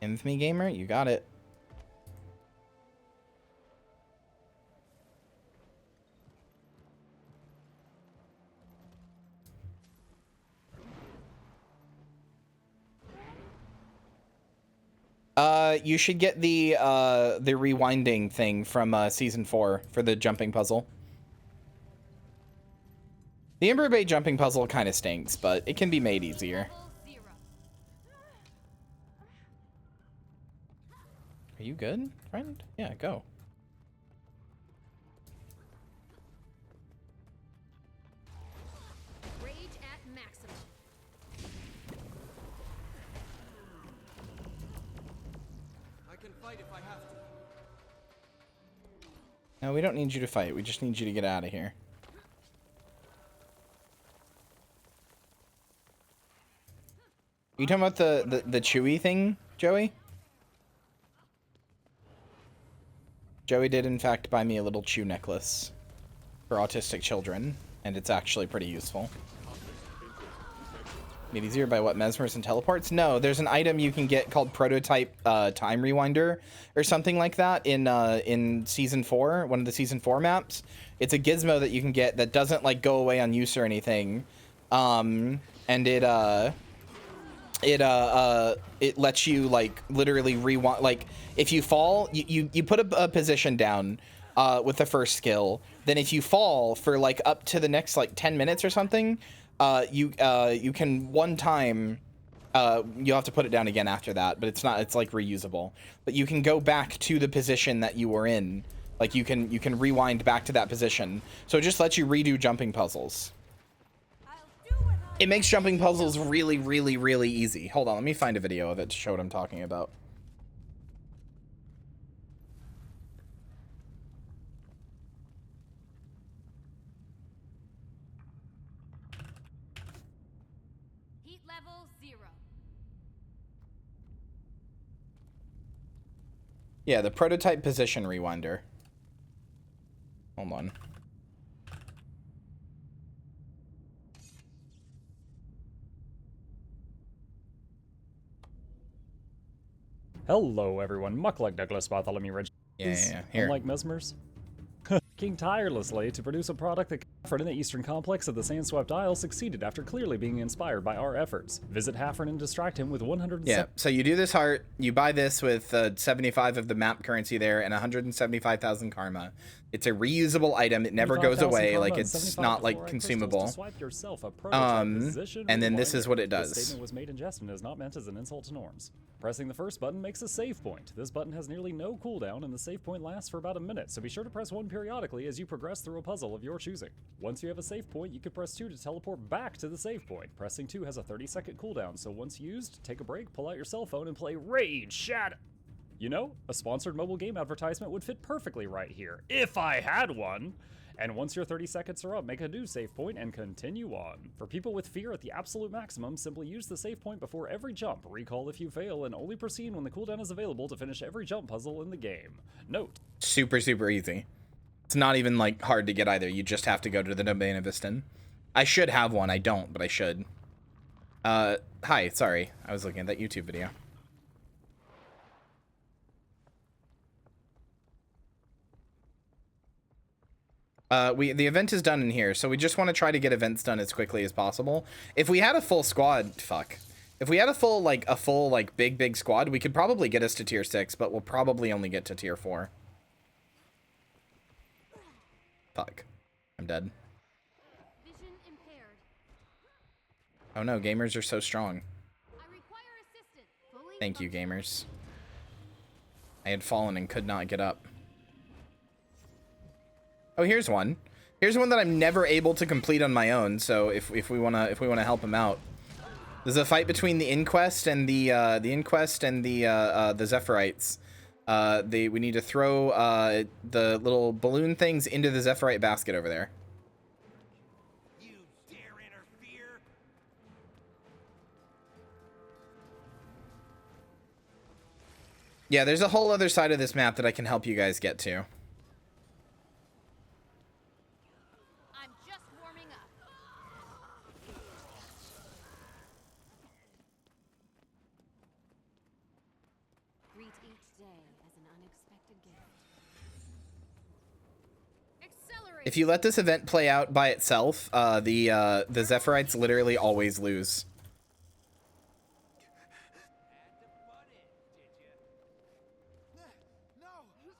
Infamy Gamer, you got it. You should get the rewinding thing from season 4 for the jumping puzzle. The Ember Bay jumping puzzle kind of stinks, but it can be made easier. Are you good, friend? Yeah, go. Rage at maximum. I can fight if I have to. No, we don't need you to fight. We just need you to get out of here. You talking about the chewy thing, Joey? Joey did, in fact, buy me a little chew necklace for autistic children, and it's actually pretty useful. Made easier by what, mesmers and teleports? No, there's an item you can get called Prototype Time Rewinder or something like that in Season 4, one of the Season 4 maps. It's a gizmo that you can get that doesn't, like, go away on use or anything. And it lets you, like, literally rewind. Like, if you fall, you put a position down with the first skill. Then if you fall for, like, up to the next, like, 10 minutes or something, you can one time, you'll have to put it down again after that, but it's like reusable. But you can go back to the position that you were in. Like, you can rewind back to that position. So it just lets you redo jumping puzzles. It makes jumping puzzles really, really, really easy. Hold on, let me find a video of it to show what I'm talking about. Heat level 0. Yeah, the prototype position rewinder. Hold on. Hello, everyone. Muck like Douglas Bartholomew Ridge. Yeah. Here. Unlike mesmers, working tirelessly to produce a product that Hafford in the Eastern Complex of the Sandswept Isle succeeded after clearly being inspired by our efforts. Visit Hafford and distract him with 100. Yeah, so you do this heart, you buy this with 75 of the map currency there and 175,000 karma. It's a reusable item. It never goes away. Like, it's not like consumable. And then this is what it does. This statement was made in jest and is not meant as an insult to norms. Pressing the first button makes a save point. This button has nearly no cooldown and the save point lasts for about a minute, so be sure to press 1 periodically as you progress through a puzzle of your choosing. Once you have a save point, you can press 2 to teleport back to the save point. Pressing 2 has a 30-second cooldown, so once used, take a break, pull out your cell phone, and play Raid Shadow. You know, a sponsored mobile game advertisement would fit perfectly right here, if I had one. And once your 30 seconds are up, make a new save point and continue on. For people with fear at the absolute maximum, simply use the save point before every jump, recall if you fail, and only proceed when the cooldown is available to finish every jump puzzle in the game. Note. Super, super easy. It's not even, like, hard to get either. You just have to go to the domain of Viston. I should have one. I don't, but I should. Hi, sorry. I was looking at that YouTube video. The event is done in here, so we just want to try to get events done as quickly as possible. If we had a full squad, if we had a full big squad, we could probably get us to tier 6, but we'll probably only get to tier 4. Fuck. I'm dead. Vision impaired. Oh no, gamers are so strong. I require assistance. Fully Thank you, gamers. I had fallen and could not get up. Oh, here's one. Here's one that I'm never able to complete on my own. So if we wanna help him out, there's a fight between the Inquest and the Zephyrite. We need to throw the little balloon things into the Zephyrite basket over there. You dare interfere? Yeah, there's a whole other side of this map that I can help you guys get to. I'm just warming up. Greet each day as an unexpected gift. Accelerate. If you let this event play out by itself, the Zephyrites literally always lose.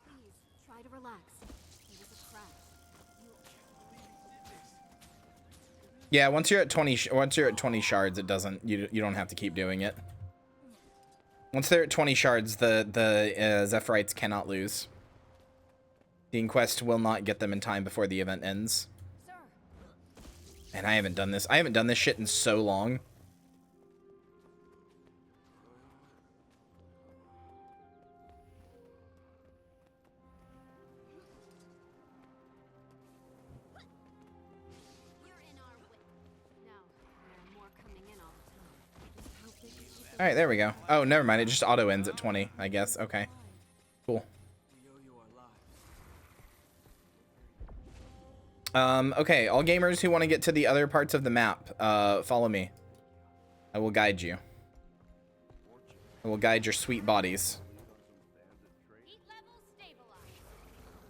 Please, try to relax. It was a crash. Yeah, once you're at 20 shards, it doesn't. You don't have to keep doing it. Once they're at 20 shards, the Zephyrites cannot lose. The Inquest will not get them in time before the event ends. Sir. And I haven't done this. I haven't done this shit in so long. All right, there we go. Oh, never mind. It just auto ends at 20, I guess. Okay. Cool. Okay, all gamers who want to get to the other parts of the map, follow me. I will guide you. I will guide your sweet bodies.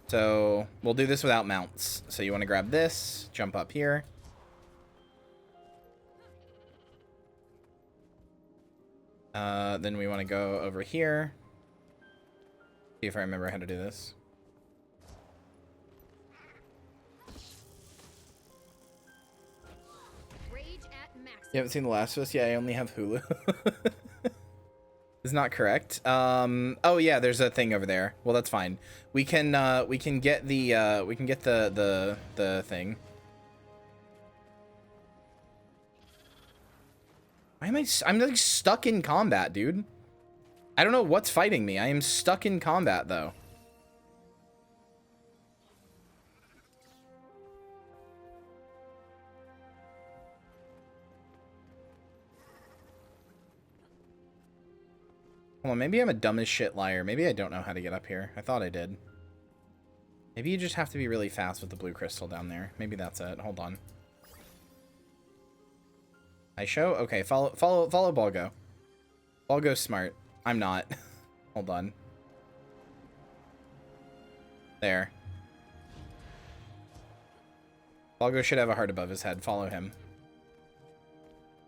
So, we'll do this without mounts. So you want to grab this, jump up here. Then we want to go over here. See if I remember how to do this. You haven't seen The Last of Us? Yeah, I only have Hulu. Is not correct. Oh yeah, there's a thing over there. Well, that's fine. We can get the thing. Why am I'm like stuck in combat, dude. I don't know what's fighting me. I am stuck in combat though. Hold on, maybe I'm a dumb as shit liar. Maybe I don't know how to get up here. I thought I did. Maybe you just have to be really fast with the blue crystal down there. Maybe that's it. Hold on. I show? Okay, follow Balgo. Balgo's smart. I'm not. Hold on. There. Balgo should have a heart above his head. Follow him.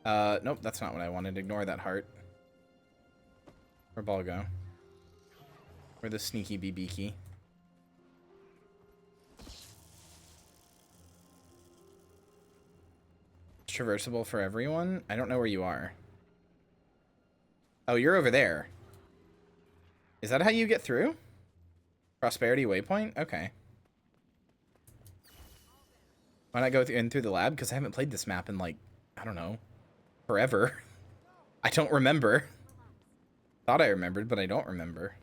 Nope, that's not what I wanted. Ignore that heart. Where'd Ball go? Where the sneaky beaky? It's traversable for everyone? I don't know where you are. Oh, you're over there. Is that how you get through? Prosperity waypoint? Okay. Why not go in through the lab? Because I haven't played this map in like, I don't know, forever. I don't remember. Thought I remembered, but I don't remember.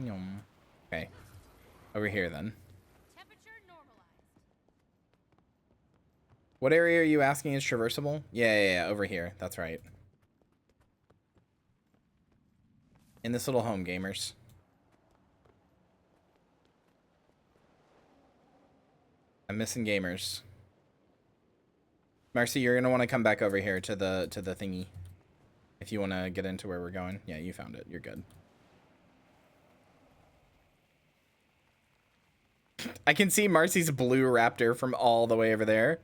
Okay. Over here, then. What area are you asking is traversable? Yeah, over here. That's right. In this little home, gamers. I'm missing gamers. Marcy, you're gonna want to come back over here to the thingy. If you want to get into where we're going. Yeah, you found it. You're good. I can see Marcy's blue raptor from all the way over there.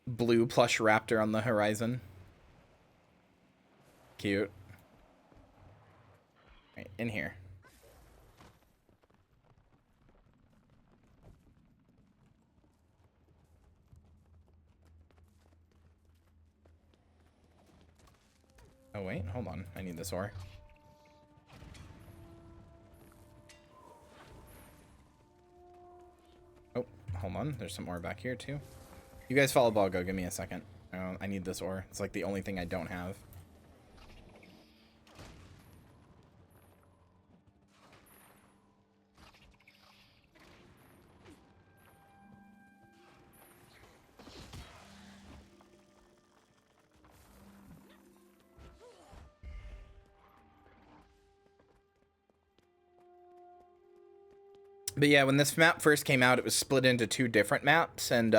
Blue plush raptor on the horizon. Cute. Right, in here. Oh wait, hold on. I need this ore. Oh, hold on. There's some ore back here too. You guys follow Balgo. Give me a second. I need this ore. It's like the only thing I don't have. But yeah, when this map first came out, it was split into 2 different maps, and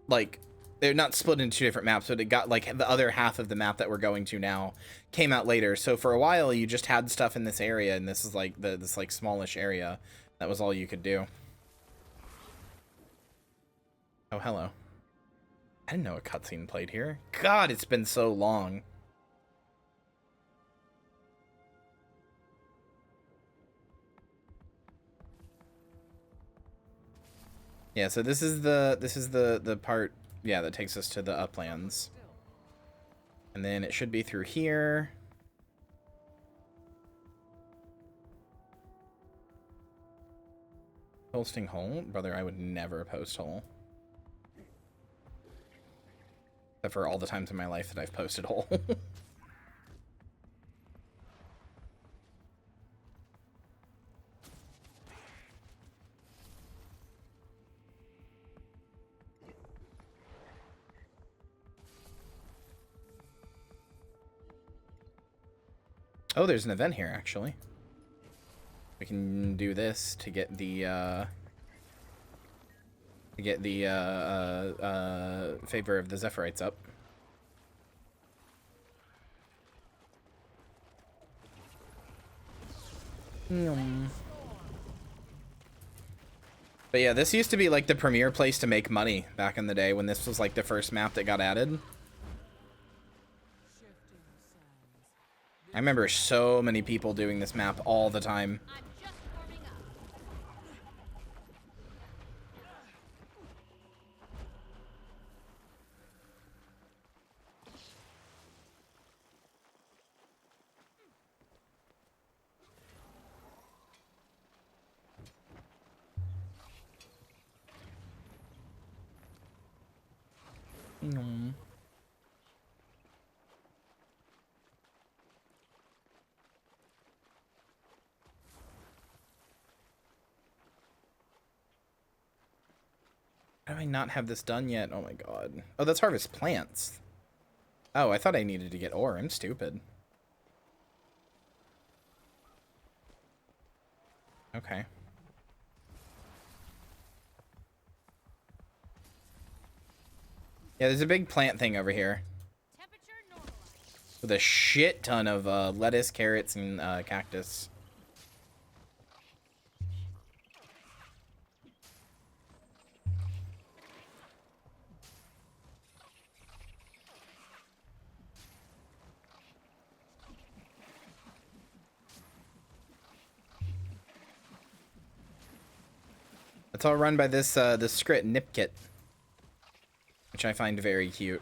like they're not split into 2 different maps, but it got like the other half of the map that we're going to now came out later. So for a while, you just had stuff in this area, and this is like this like smallish area. That was all you could do. Oh, hello. I didn't know a cutscene played here. God, it's been so long. Yeah, so this is the part, yeah, that takes us to the uplands. And then it should be through here. Posting hole? Brother, I would never post hole. Except for all the times in my life that I've posted hole. Oh, there's an event here, actually. We can do this to get the, favor of the Zephyrites up. But yeah, this used to be like the premier place to make money back in the day when this was like the first map that got added. I remember so many people doing this map all the time. How do I not have this done yet? Oh my god. Oh, that's harvest plants. Oh, I thought I needed to get ore. I'm stupid. Okay. Yeah, there's a big plant thing over here. With a shit ton of lettuce, carrots, and cactus. It's all run by this this Skrit Nipkit, which I find very cute.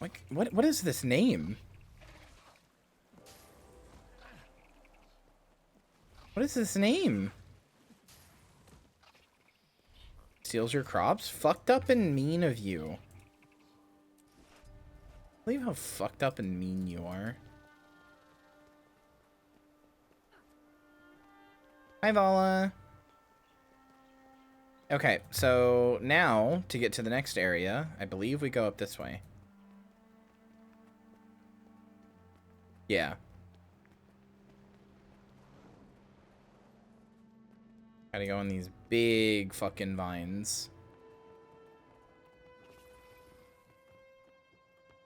Like, what is this name? What is this name? Steals your crops? Fucked up and mean of you. Believe how fucked up and mean you are. Hi, Vala. Okay, so now to get to the next area, I believe we go up this way. Yeah. Gotta go on these big fucking vines.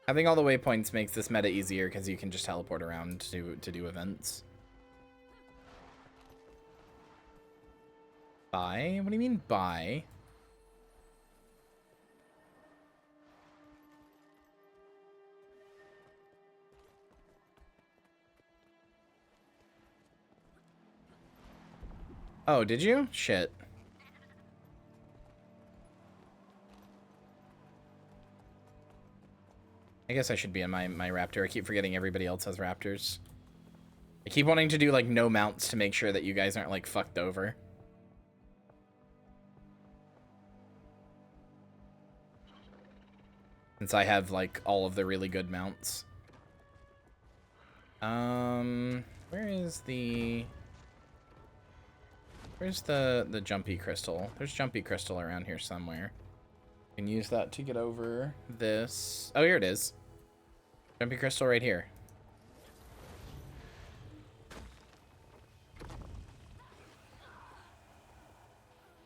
Having all the waypoints makes this meta easier because you can just teleport around to do events. Buy? What do you mean buy? Oh, did you? Shit. I guess I should be in my raptor. I keep forgetting everybody else has raptors. I keep wanting to do like no mounts to make sure that you guys aren't like fucked over. Since I have like all of the really good mounts. Where's the jumpy crystal? There's jumpy crystal around here somewhere. Can use that to get over this. Oh, here it is. Jumpy crystal right here.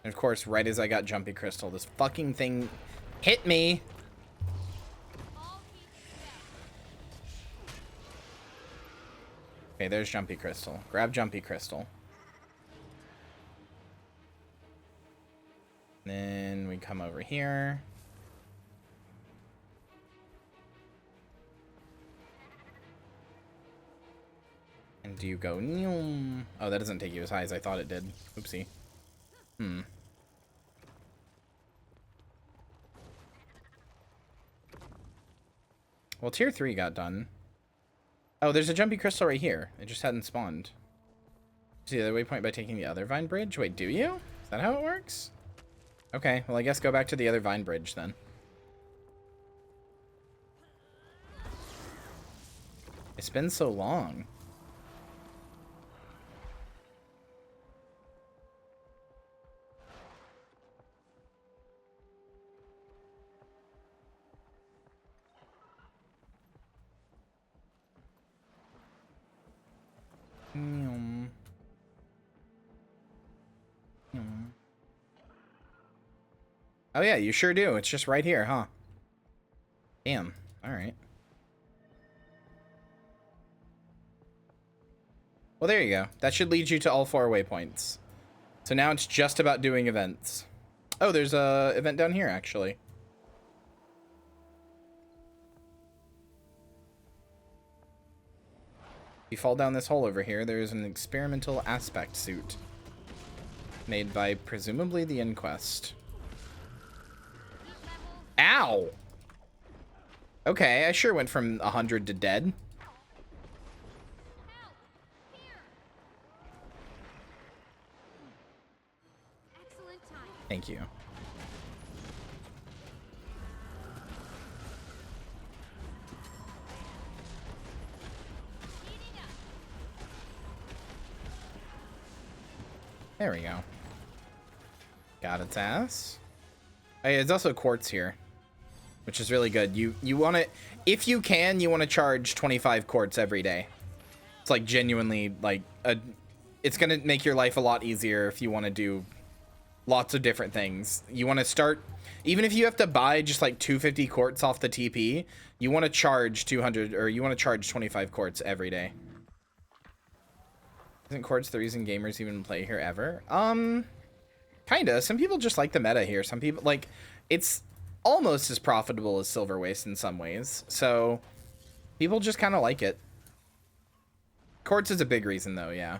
And of course, right as I got jumpy crystal, this fucking thing hit me. Okay, there's jumpy crystal. Grab jumpy crystal. Then we come over here. And do you go... Oh, that doesn't take you as high as I thought it did. Oopsie. Well, tier 3 got done. Oh, there's a jumpy crystal right here. It just hadn't spawned. See the other waypoint by taking the other vine bridge? Wait, do you? Is that how it works? Okay, well, I guess go back to the other vine bridge then. It's been so long. Oh yeah, you sure do. It's just right here, huh? Damn. Alright. Well, there you go. That should lead you to all 4 waypoints. So now it's just about doing events. Oh, there's a event down here, actually. If you fall down this hole over here, there's an experimental aspect suit. Made by, presumably, the Inquest. Ow! Okay, I sure went from 100 to dead. Thank you. There we go. Got its ass. Oh, yeah, there's also quartz here, which is really good. You want to, if you can, you want to charge 25 quartz every day. It's like genuinely like it's gonna make your life a lot easier if you want to do lots of different things. You want to start, even if you have to buy just like 250 quartz off the TP, you want to charge 200, or you want to charge 25 quartz every day. Isn't quartz the reason gamers even play here ever? Kinda. Some people just like the meta here. Some people, like, it's almost as profitable as Silver Waste in some ways. So people just kind of like it. Quartz is a big reason though, yeah.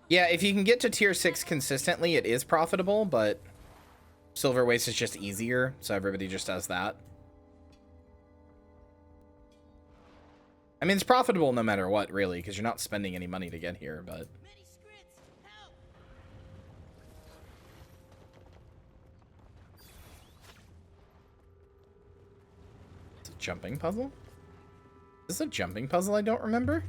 Yeah, if you can get to tier 6 consistently, it is profitable, but Silver Waste is just easier, so everybody just does that. I mean, it's profitable no matter what, really, because you're not spending any money to get here, but... It's a jumping puzzle? Is this a jumping puzzle I don't remember?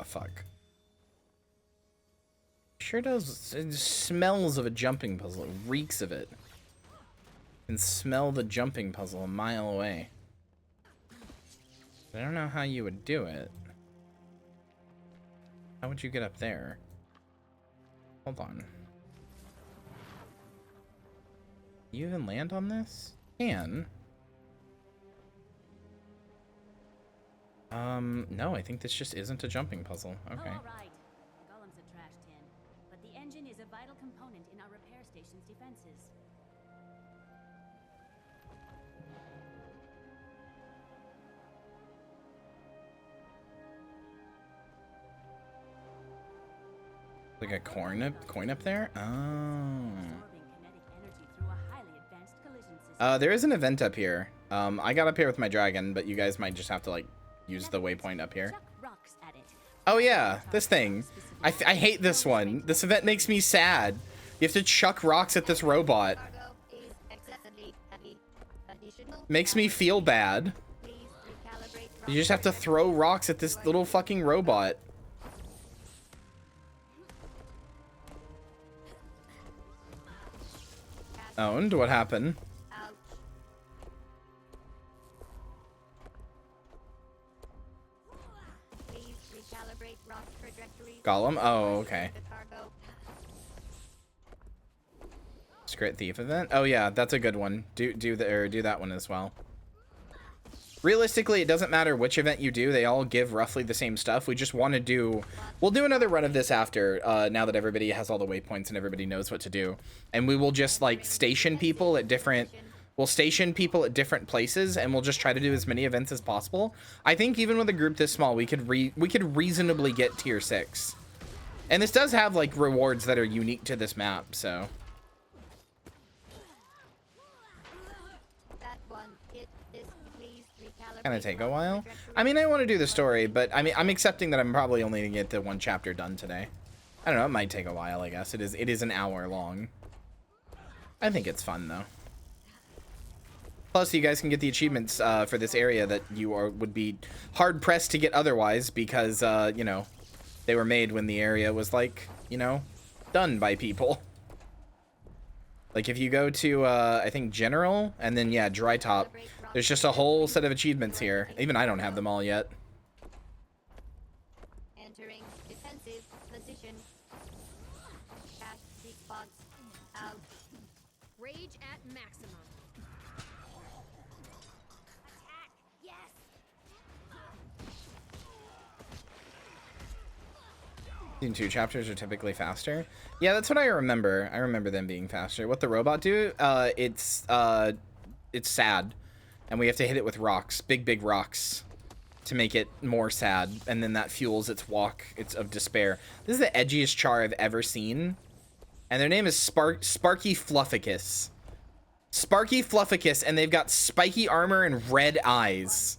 Fuck. Sure does. It smells of a jumping puzzle. It reeks of it. You can smell the jumping puzzle a mile away. I don't know how you would do it. How would you get up there? Hold on. You even land on this? Can. No, I think this just isn't a jumping puzzle. Okay. Oh, all right. The golem's a trash tin, but the engine is a vital component in our repair station's defenses. Like a coin up there? Oh. There is an event up here. I got up here with my dragon, but you guys might just have to like use the waypoint up here. Chuck rock Oh yeah, this thing. I hate this one. This event makes me sad. You have to chuck rocks at this robot. Makes me feel bad. You just have to throw rocks at this little fucking robot. Owned? What happened? Golem? Oh, okay. Secret Thief event? Oh yeah, that's a good one. Do that one as well. Realistically, it doesn't matter which event you do. They all give roughly the same stuff. We just want to do... We'll do another run of this after, now that everybody has all the waypoints and everybody knows what to do. And we will just, like, station people at different... We'll station people at different places, and we'll just try to do as many events as possible. I think even with a group this small, we could reasonably get tier 6. And this does have, like, rewards that are unique to this map, so... Gonna take a while. I mean, I want to do the story, but I mean, I'm accepting that I'm probably only gonna get the one chapter done today. I don't know, it might take a while, I guess. It is an hour long. I think it's fun though. Plus, you guys can get the achievements for this area that you would be hard pressed to get otherwise, because you know, they were made when the area was, like, you know, done by people. Like if you go to I think General and then yeah, Dry Top, there's just a whole set of achievements here. Even I don't have them all yet. Entering defensive position. Cast weak spots out. Rage at maximum. Attack! Yes! Season 2 chapters are typically faster. Yeah, that's what I remember. I remember them being faster. What the robot do? It's sad. And we have to hit it with rocks, big rocks, to make it more sad. And then that fuels its walk. It's of despair. This is the edgiest char I've ever seen. And their name is Sparky Flufficus. Sparky Flufficus, and they've got spiky armor and red eyes.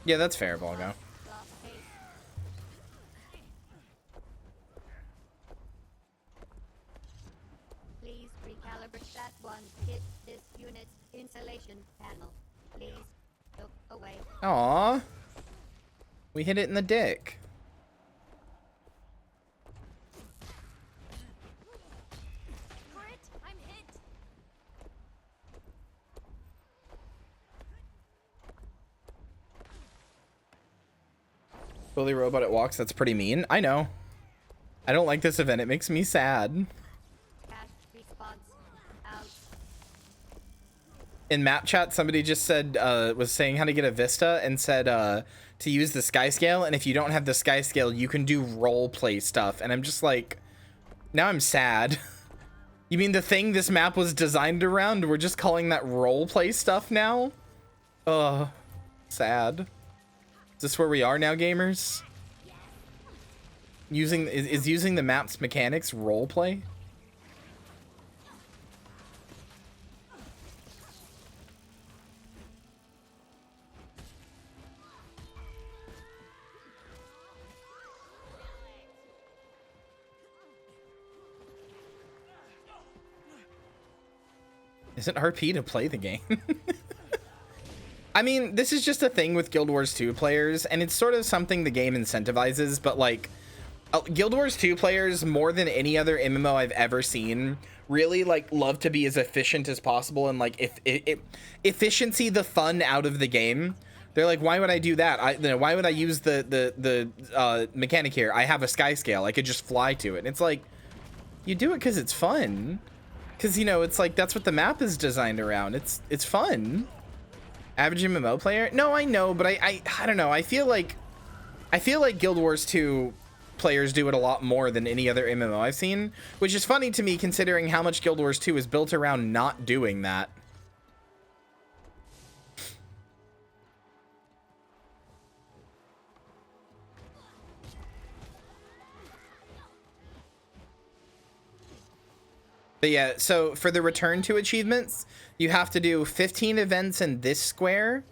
Yeah, that's fair, Volgo. Aww. We hit it in the dick. Bully robot it walks, that's pretty mean. I know. I don't like this event. It makes me sad. In map chat, somebody just said, was saying how to get a Vista and said to use the sky scale. And if you don't have the sky scale, you can do role play stuff. And I'm just like, now I'm sad. You mean the thing this map was designed around? We're just calling that role play stuff now? Ugh, sad. Is this where we are now, gamers? Is using the map's mechanics role play? Is it RP to play the game? I mean, this is just a thing with Guild Wars 2 players, and it's sort of something the game incentivizes, but like, Guild Wars 2 players, more than any other MMO I've ever seen, really like love to be as efficient as possible and like efficiency the fun out of the game. They're like, why would I do that? Why would I use the mechanic here? I have a sky scale. I could just fly to it. And it's like, you do it because it's fun. Because, you know, it's like, that's what the map is designed around. It's fun. Average MMO player? No, I know, but I don't know. I feel like Guild Wars 2 players do it a lot more than any other MMO I've seen, which is funny to me considering how much Guild Wars 2 is built around not doing that. But yeah, so for the return to achievements, you have to do 15 events in this square,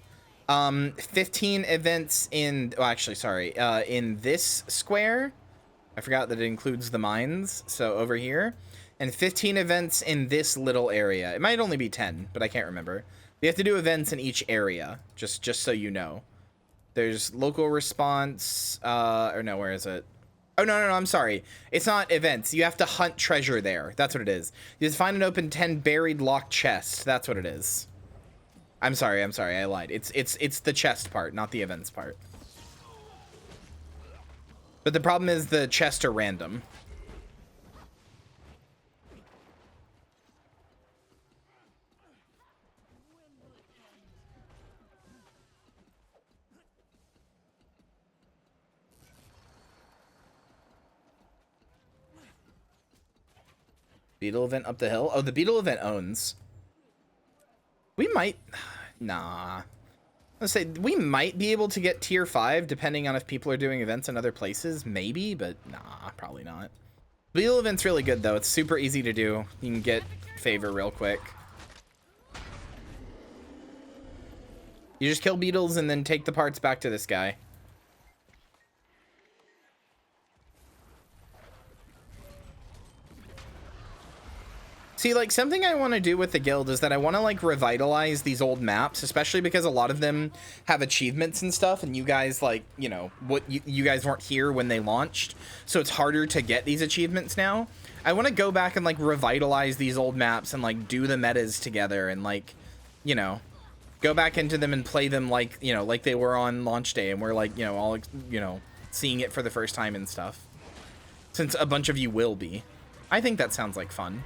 15 events in, well, actually, sorry, in this square. I forgot that it includes the mines, so over here. And 15 events in this little area. It might only be 10, but I can't remember. We have to do events in each area, just so you know. There's local response, or no, where is it? Oh, no, I'm sorry. It's not events. You have to hunt treasure there. That's what it is. You just find and open 10 buried locked chests. That's what it is. I'm sorry, I lied. It's the chest part, not the events part. But the problem is the chests are random. Beetle event up the hill? Oh, the beetle event owns. We might... Nah. Let's say we might be able to get tier 5 depending on if people are doing events in other places. Maybe, but nah, probably not. Beetle event's really good though. It's super easy to do. You can get favor real quick. You just kill beetles and then take the parts back to this guy. See, like, something I want to do with the guild is that I want to, like, revitalize these old maps, especially because a lot of them have achievements and stuff, and you guys, like, you know, you guys weren't here when they launched, so it's harder to get these achievements now. I want to go back and, like, revitalize these old maps and, like, do the metas together and, like, you know, go back into them and play them like, you know, like they were on launch day, and we're, like, you know, all, you know, seeing it for the first time and stuff. Since a bunch of you will be. I think that sounds like fun.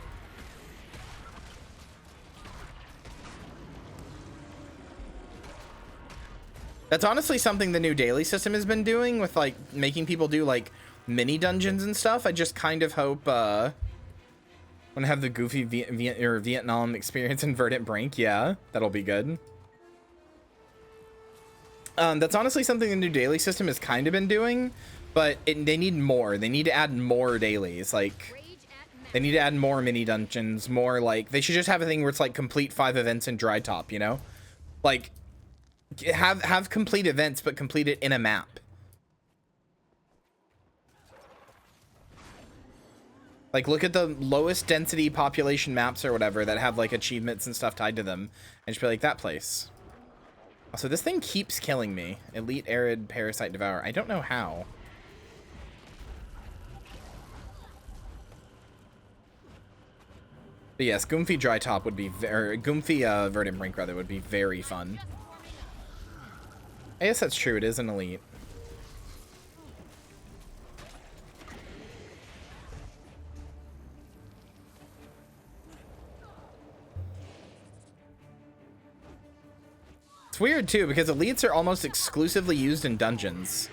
That's honestly something the new daily system has been doing with, like, making people do, like, mini dungeons and stuff. I just kind of hope, when I have the goofy Vietnam experience in Verdant Brink, yeah, that'll be good. That's honestly something the new daily system has kind of been doing, but they need more. They need to add more dailies, like, they need to add more mini dungeons, more, like, they should just have a thing where it's, like, complete 5 events in Dry Top, you know? Like, have complete events, but complete it in a map. Like, look at the lowest density population maps or whatever that have, like, achievements and stuff tied to them, and just be like, that place. Also, this thing keeps killing me. Elite Arid Parasite Devour. I don't know how. But yes, Goomfy Dry Top would be very... Goomfy Verdant Brink, rather, would be very fun. I guess that's true. It is an elite. It's weird, too, because elites are almost exclusively used in dungeons.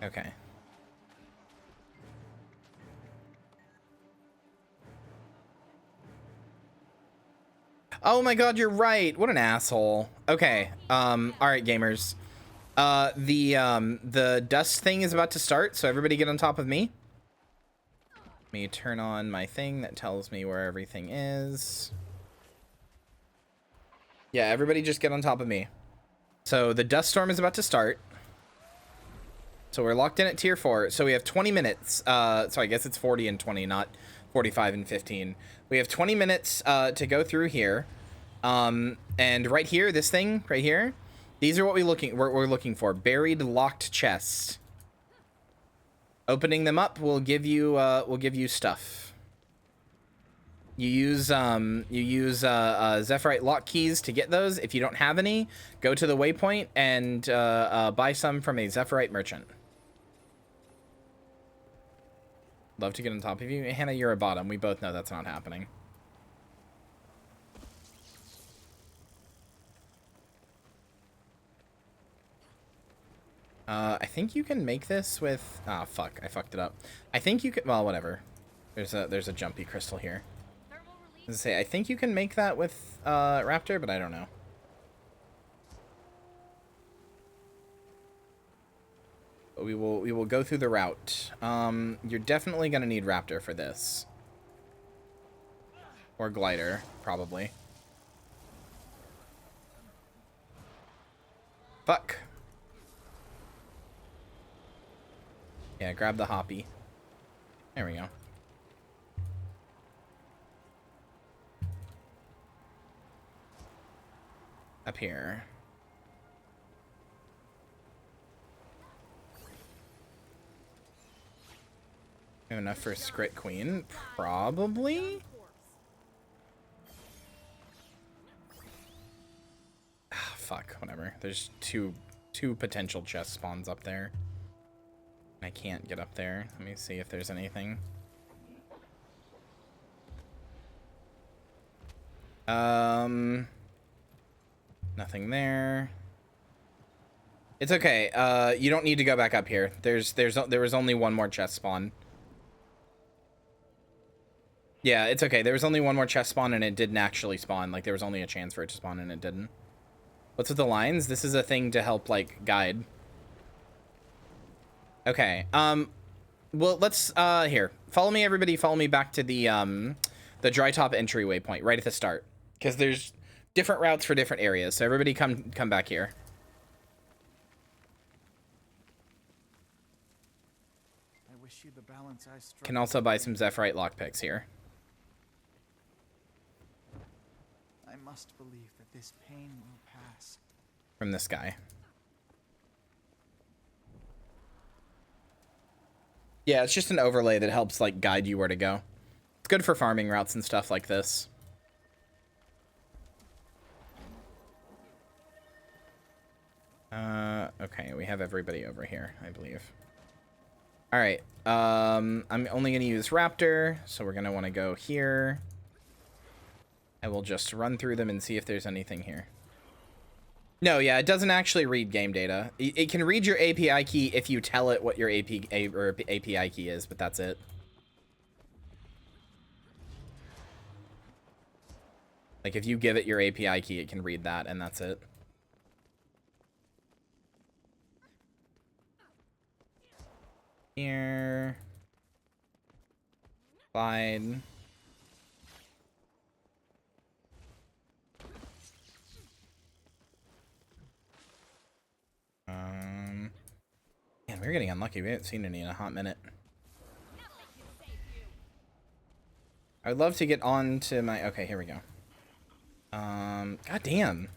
Okay. Oh my god, you're right. What an asshole. Okay. All right, gamers. The dust thing is about to start, so everybody get on top of me. Let me turn on my thing that tells me where everything is. Yeah, everybody just get on top of me. So the dust storm is about to start. So we're locked in at tier 4. So we have 20 minutes. So I guess it's 40 and 20, not 45 and 15. We have 20 minutes to go through here. And right here, this thing right here, these are what we're looking for. Buried locked chests. Opening them up will give you stuff. You use Zephyrite lock keys to get those. If you don't have any, go to the waypoint and buy some from a Zephyrite merchant. Love to get on top of you. Hannah, you're a bottom. We both know that's not happening. I think you can make this with... Ah, fuck. I fucked it up. I think you can... Well, whatever. There's a jumpy crystal here. I was gonna say, I think you can make that with Raptor, but I don't know. We will go through the route. You're definitely gonna need Raptor for this. Or glider, probably. Fuck. Yeah, grab the hoppy. There we go. Up here. We have enough for Scrit Queen? Probably? Ah, fuck, whatever. There's two potential chest spawns up there. I can't get up there. Let me see if there's anything. Nothing there. It's okay. You don't need to go back up here. There was only one more chest spawn. Yeah, it's okay. There was only one more chest spawn and it didn't actually spawn. Like, there was only a chance for it to spawn and it didn't. What's with the lines? This is a thing to help, like, guide. Okay. Well, let's, here. Follow me, everybody. Follow me back to the dry top entryway point right at the start. Because there's different routes for different areas. So everybody come back here. I wish you the balance I struck. Can also buy some Zephyrite lockpicks here. I must believe that this pain will pass. From this guy. Yeah, it's just an overlay that helps, like, guide you where to go. It's good for farming routes and stuff like this. Okay, we have everybody over here, I believe. All right, I'm only going to use Raptor, so we're going to want to go here. I will just run through them and see if there's anything here. No, yeah, it doesn't actually read game data. It can read your API key if you tell it what your API key is, but that's it. Like, if you give it your API key, it can read that, and that's it. Here. Slide. Man, we're getting unlucky. We haven't seen any in a hot minute. I'd love to get on to my... Okay, here we go. God damn.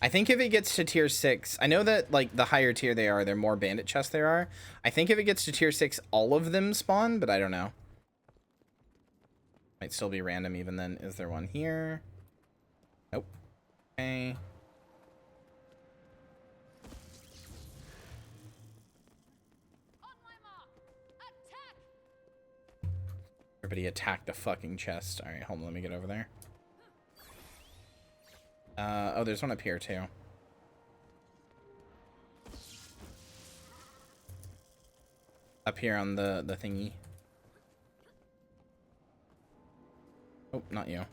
I think if it gets to tier 6... I know that, like, the higher tier they are, the more bandit chests there are. I think if it gets to tier 6, all of them spawn, but I don't know. Might still be random even then. Is there one here? Nope. Okay. Everybody attack the fucking chest. All right, hold on. Let me get over there. Oh, there's one up here too. Up here on the thingy. Oh, not you.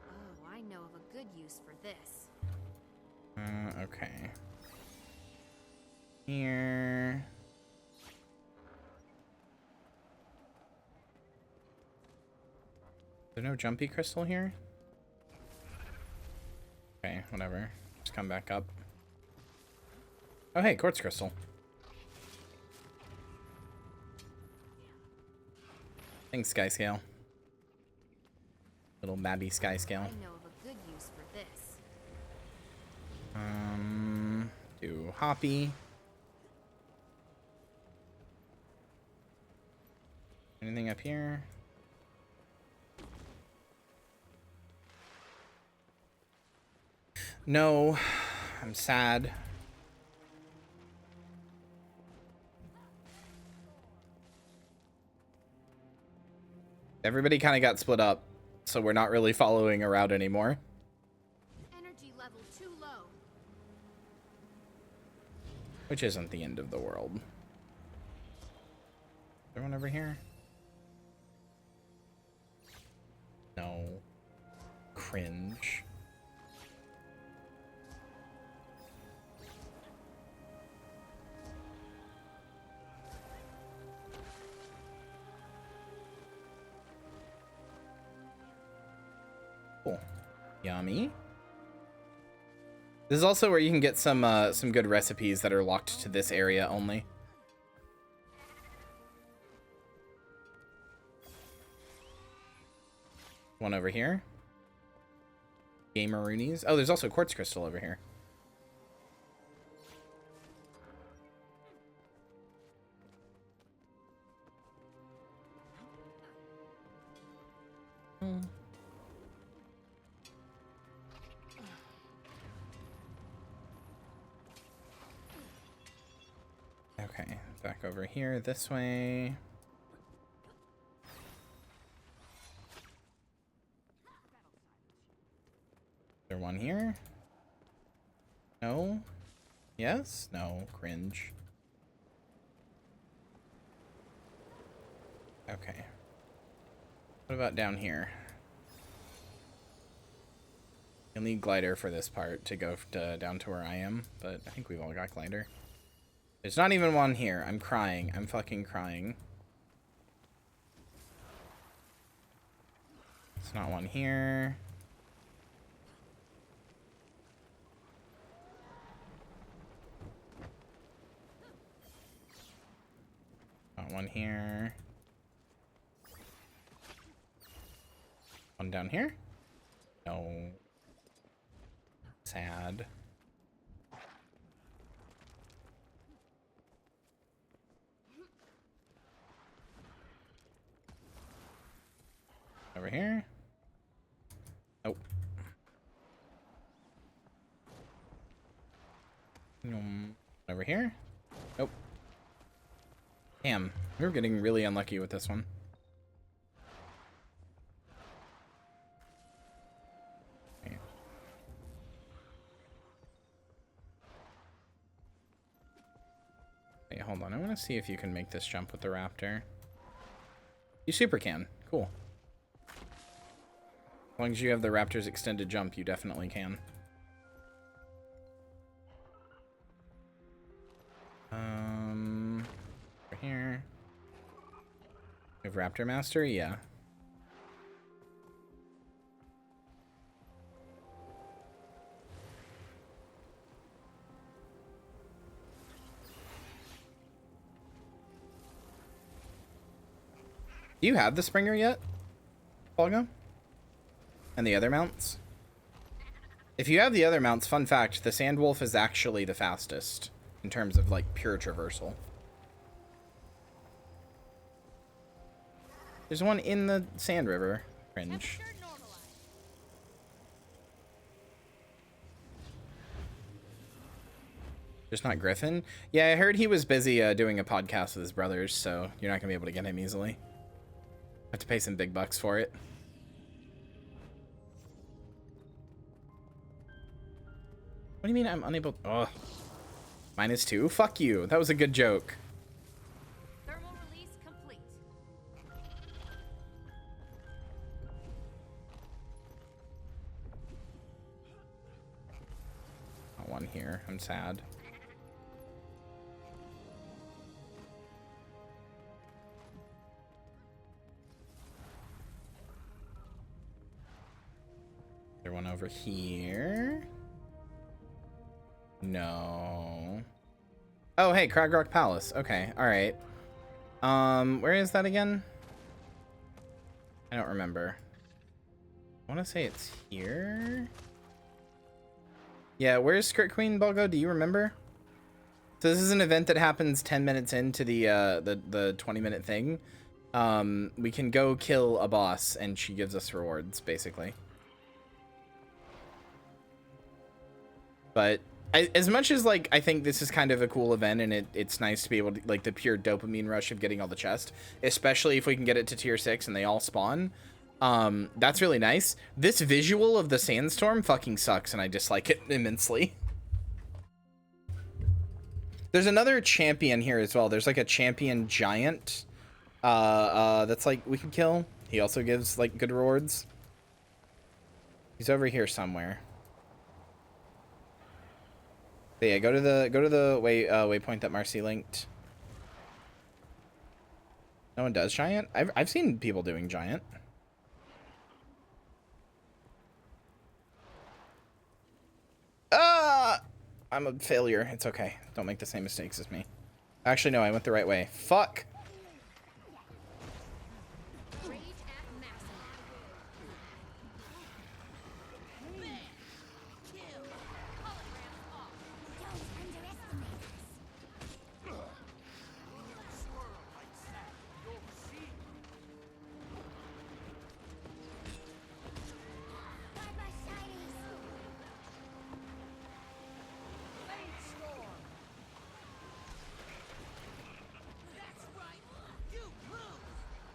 Oh, I know of a good use for this. Okay. Here. Is there no jumpy crystal here? Okay, whatever. Just come back up. Oh, hey, quartz crystal. Thanks, Skyscale. Little Babby Skyscale. I know of a good use for this. Do Hoppy. Anything up here? No, I'm sad. Everybody kind of got split up, so we're not really following a route anymore. Energy level too low. Which isn't the end of the world. Is there one over here? No. Cringe. Yummy. This is also where you can get some good recipes that are locked to this area only. One over here. Gameroonies. Oh, there's also quartz crystal over here. Okay, back over here this way. Is there one here? No? Yes? No. Cringe. Okay. What about down here? You'll need glider for this part to go down to where I am, but I think we've all got glider. There's not even one here. I'm crying. I'm fucking crying. It's not one here. Not one here. One down here? No. Sad. Over here? Nope. Over here? Nope. Damn, we're getting really unlucky with this one. Okay. Wait, hold on. I want to see if you can make this jump with the raptor. You super can. Cool. As long as you have the raptor's extended jump, you definitely can. Over here. We have Raptor Master? Yeah. Do you have the Springer yet, Polgo? And the other mounts? If you have the other mounts, fun fact, the Sandwolf is actually the fastest in terms of like pure traversal. There's one in the Sand River. Cringe. Just not Griffin? Yeah, I heard he was busy doing a podcast with his brothers, so you're not gonna be able to get him easily. Have to pay some big bucks for it. What do you mean I'm unable? Oh, -2? Fuck you. That was a good joke. Thermal release complete. Not one here. I'm sad. There one over here. No. Oh, hey, Cragrock Palace. Okay, all right. Where is that again? I don't remember. I want to say it's here. Yeah, where's Skirt Queen, Bulgo? Do you remember? So this is an event that happens 10 minutes into the 20-minute thing. We can go kill a boss, and she gives us rewards, basically. But as much as like I think this is kind of a cool event, and it's nice to be able to like the pure dopamine rush of getting all the chests, especially if we can get it to tier 6 and they all spawn. That's really nice. This visual of the sandstorm fucking sucks, and I dislike it immensely. There's another champion here as well. There's like a champion giant that's like we could kill. He also gives like good rewards. He's over here somewhere. But yeah, go to the waypoint that Marcy linked. No one does giant? I've seen people doing giant. I'm a failure. It's okay. Don't make the same mistakes as me. Actually, no, I went the right way. Fuck.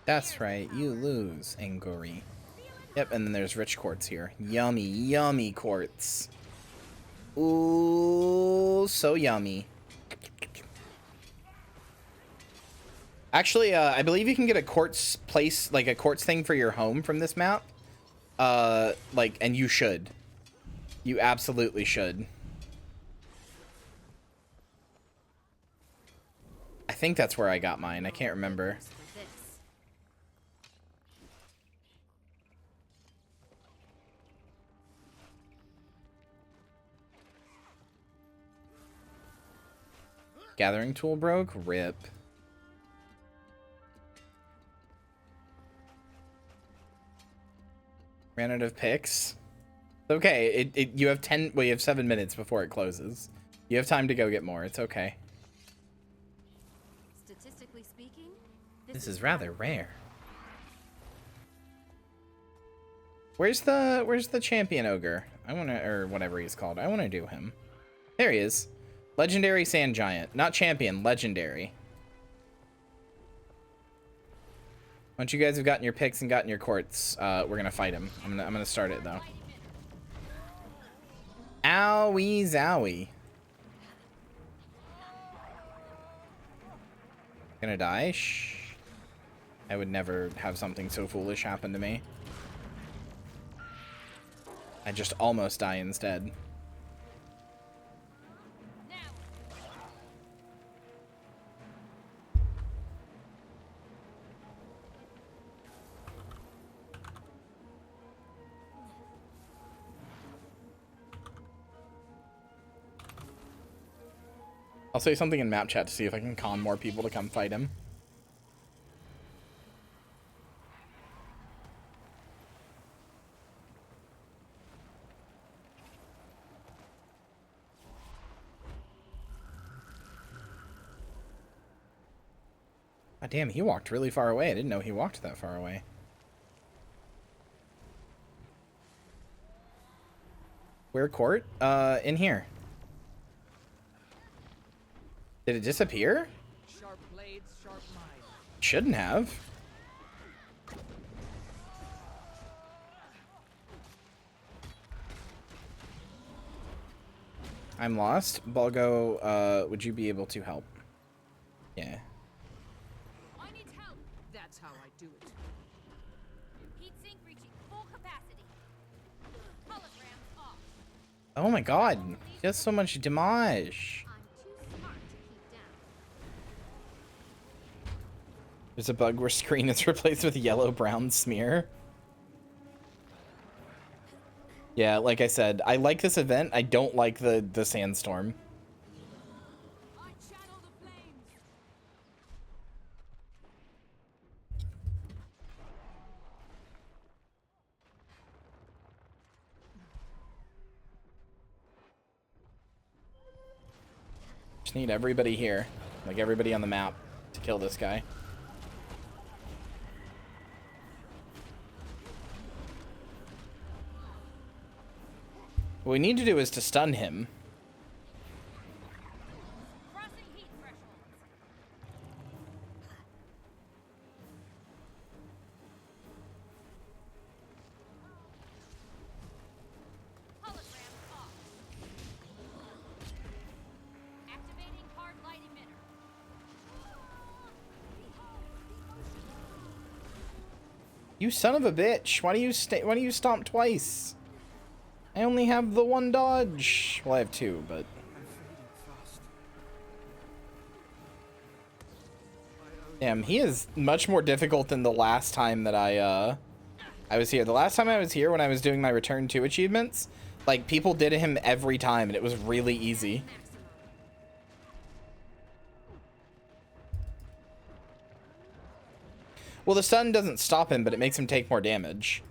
That's right, you lose, Angori. Yep, and then there's rich quartz here. Yummy, yummy quartz. Ooh, so yummy. Actually, I believe you can get a quartz place, like a quartz thing for your home from this map. And you should. You absolutely should. I think that's where I got mine. I can't remember. Gathering tool broke? Rip. Ran out of picks. Okay, you have 10, well, you have 7 minutes before it closes. You have time to go get more. It's okay. Statistically speaking, this is rather rare. Where's the champion ogre? I wanna, or whatever he's called. I wanna do him. There he is. Legendary sand giant. Not champion, legendary. Once you guys have gotten your picks and gotten your quartz, we're gonna fight him. I'm gonna start it though. Owie zowie. Gonna die? Shh. I would never have something so foolish happen to me. I just almost die instead. I'll say something in map chat to see if I can con more people to come fight him. God damn, he walked really far away. I didn't know he walked that far away. Where court? In here. Did it disappear? Sharp blades, sharp mind. Shouldn't have. I'm lost. Balgo, would you be able to help? Yeah. I need help. That's how I do it. Heat sink reaching full capacity. Holograms off. Oh my god. He has so much damage. There's a bug where screen is replaced with yellow-brown smear. Yeah, like I said, I like this event. I don't like the sandstorm. Just need everybody here, like everybody on the map, to kill this guy. What we need to do is to stun him. Crossing heat thresholds. Holograms off. Activating hard light emitter. You son of a bitch! Why do you stomp twice? I only have the one dodge. Well, I have two, but damn, he is much more difficult than the last time that I was here. The last time I was here, when I was doing my return to achievements, Like, people did him every time, and it was really easy. Well, the stun doesn't stop him, but it makes him take more damage.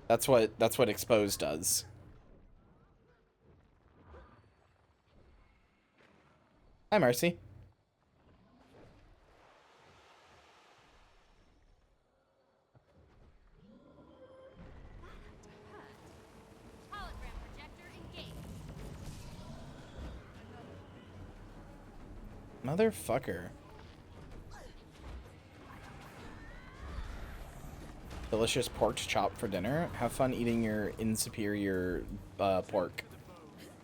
That's what Expose does. Hi, Marcy. Motherfucker. Delicious pork chop for dinner. Have fun eating your insuperior pork.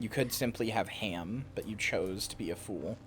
You could simply have ham, but you chose to be a fool.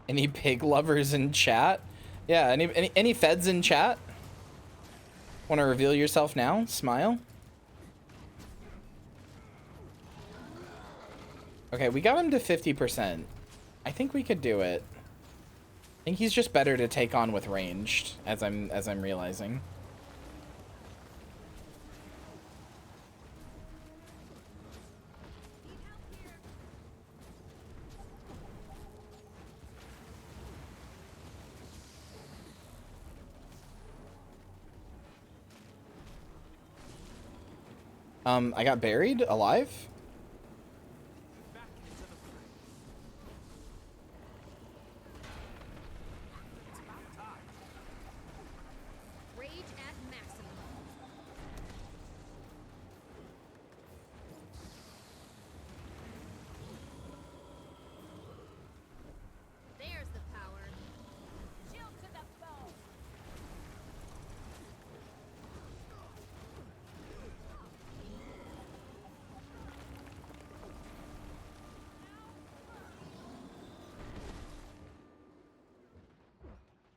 Any pig lovers in chat? Yeah, any feds in chat? Want to reveal yourself now? Smile. Okay, we got him to 50%. I think we could do it. I think he's just better to take on with ranged, as I'm realizing. I got buried alive.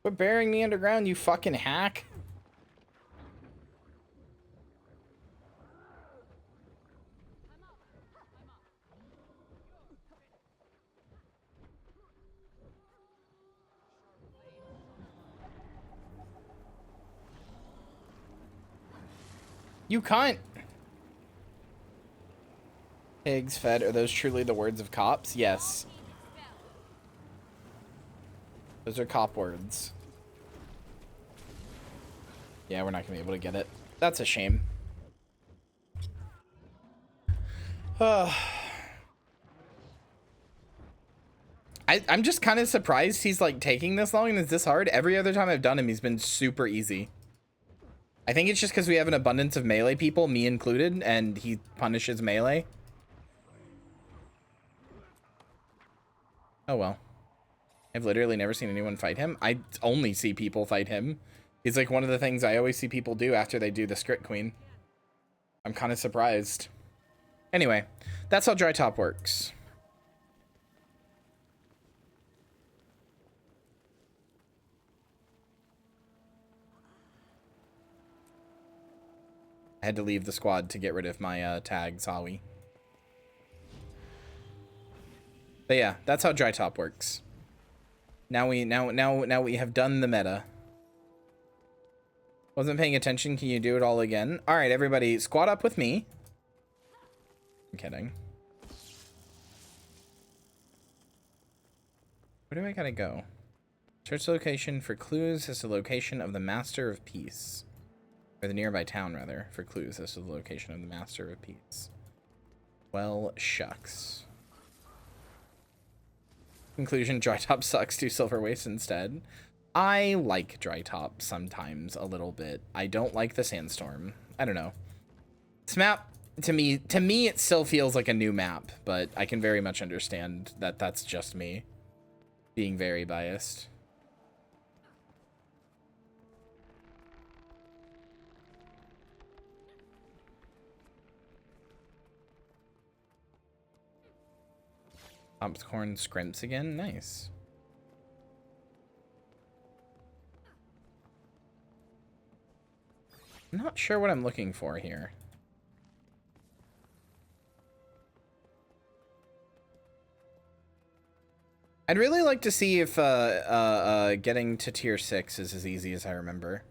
Quit burying me underground, you fucking hack. You cunt. Pigs fed, are those truly the words of cops? Yes. Those are cop words. Yeah, we're not gonna be able to get it. That's a shame. I'm just kind of surprised he's like taking this long and it's this hard. Every other time I've done him, he's been super easy. I think it's just because we have an abundance of melee people, me included, and he punishes melee. Oh well. I've literally never seen anyone fight him. I only see people fight him. He's like one of the things I always see people do after they do the Script Queen. I'm kind of surprised. Anyway, that's how dry top works. I had to leave the squad to get rid of my tag, Sawi. But yeah, that's how dry top works. Now we have done the meta. Wasn't paying attention. Can you do it all again? All right, everybody, squad up with me. I'm kidding. Where do I gotta go? Search location for clues as to the location of the Master of Peace. Or the nearby town, rather, for clues as to the location of the Master of Peace. Well, shucks. Conclusion, dry top sucks, do silver waste instead. I like dry top sometimes a little bit. I don't like the sandstorm. I don't know. This map to me, it still feels like a new map, but I can very much understand that that's just me being very biased. Popcorn scrimps again, nice. I'm not sure what I'm looking for here. I'd really like to see if getting to tier 6 is as easy as I remember.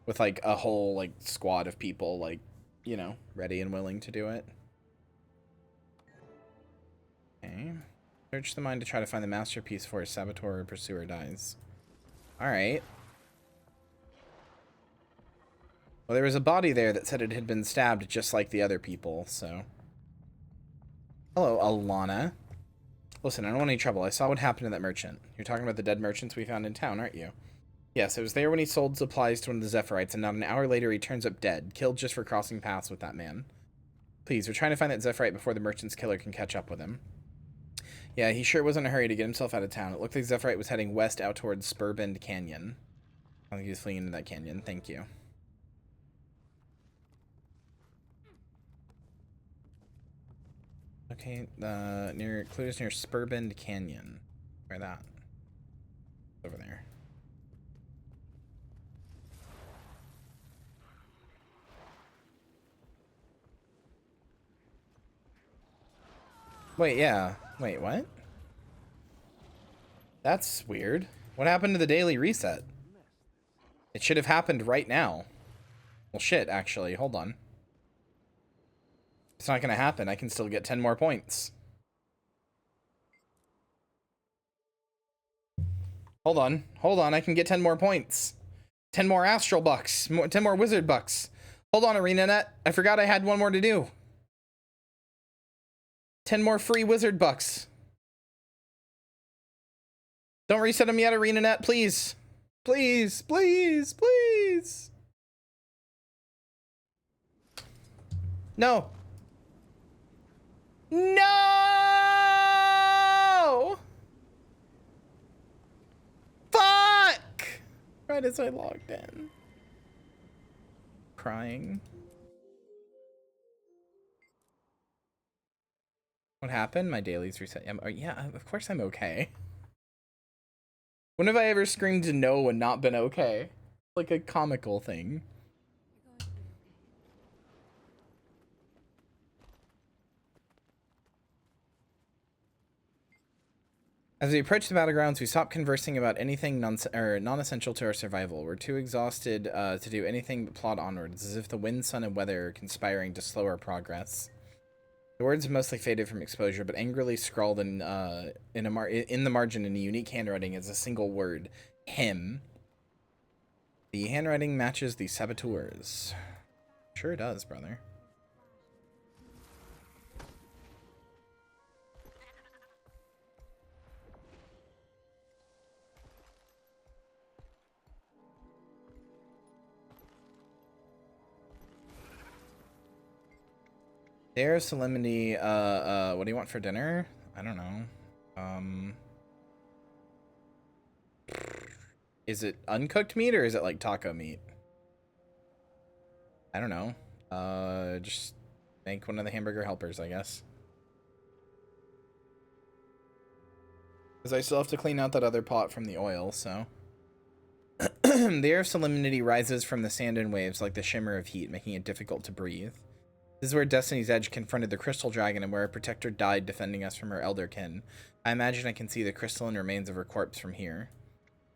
With like a whole like squad of people like, you know, ready and willing to do it. Okay. Search the mine to try to find the masterpiece before a saboteur or pursuer dies. Alright. Well, there was a body there that said it had been stabbed just like the other people, so. Hello, Alana. Listen, I don't want any trouble. I saw what happened to that merchant. You're talking about the dead merchants we found in town, aren't you? Yes, I was there when he sold supplies to one of the Zephyrites, and not an hour later he turns up dead, killed just for crossing paths with that man. Please, we're trying to find that Zephyrite before the merchant's killer can catch up with him. Yeah, he sure was in a hurry to get himself out of town. It looked like Zephyrite was heading west out towards Spurbend Canyon. I think he was fleeing into that canyon. Thank you. Okay, clues near Spurbend Canyon. Where that? Over there. Wait, yeah. Wait, what? That's weird. What happened to the daily reset? It should have happened right now. Well, shit, actually. Hold on. It's not gonna happen. I can still get 10 more points. Hold on. Hold on. I can get 10 more points. 10 more astral bucks. 10 more wizard bucks. Hold on, ArenaNet. I forgot I had one more to do. 10 more free wizard bucks. Don't reset them yet, ArenaNet, please. Please, please, please. No. No! Fuck! Right as I logged in. Crying. What happened? My daily's reset. Yeah, of course I'm okay. When have I ever screamed no and not been okay? Like a comical thing. As we approach the battlegrounds, we stop conversing about anything non-essential to our survival. We're too exhausted to do anything but plod onwards, as if the wind, sun, and weather are conspiring to slow our progress. The words have mostly faded from exposure, but angrily scrawled in the margin in a unique handwriting is a single word: him. The handwriting matches the saboteurs. Sure it does, brother. There's Solemnity. What do you want for dinner? I don't know. Is it uncooked meat or is it like taco meat? I don't know. Just make one of the hamburger helpers, I guess. Because I still have to clean out that other pot from the oil, so. The air of solemnity rises from the sand and waves like the shimmer of heat, making it difficult to breathe. This is where Destiny's Edge confronted the Crystal Dragon and where our protector died defending us from her elderkin. I imagine I can see the crystalline remains of her corpse from here.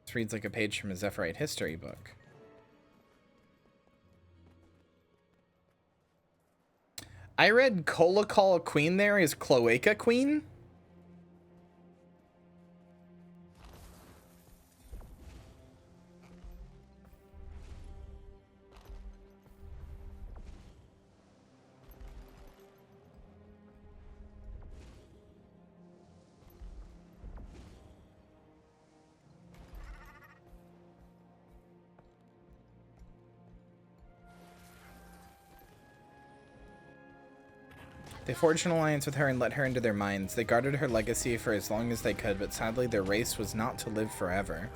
This reads like a page from a Zephyrite history book. I read Colacol Queen there is Cloaca Queen? They forged an alliance with her and let her into their minds. They guarded her legacy for as long as they could, but sadly their race was not to live forever.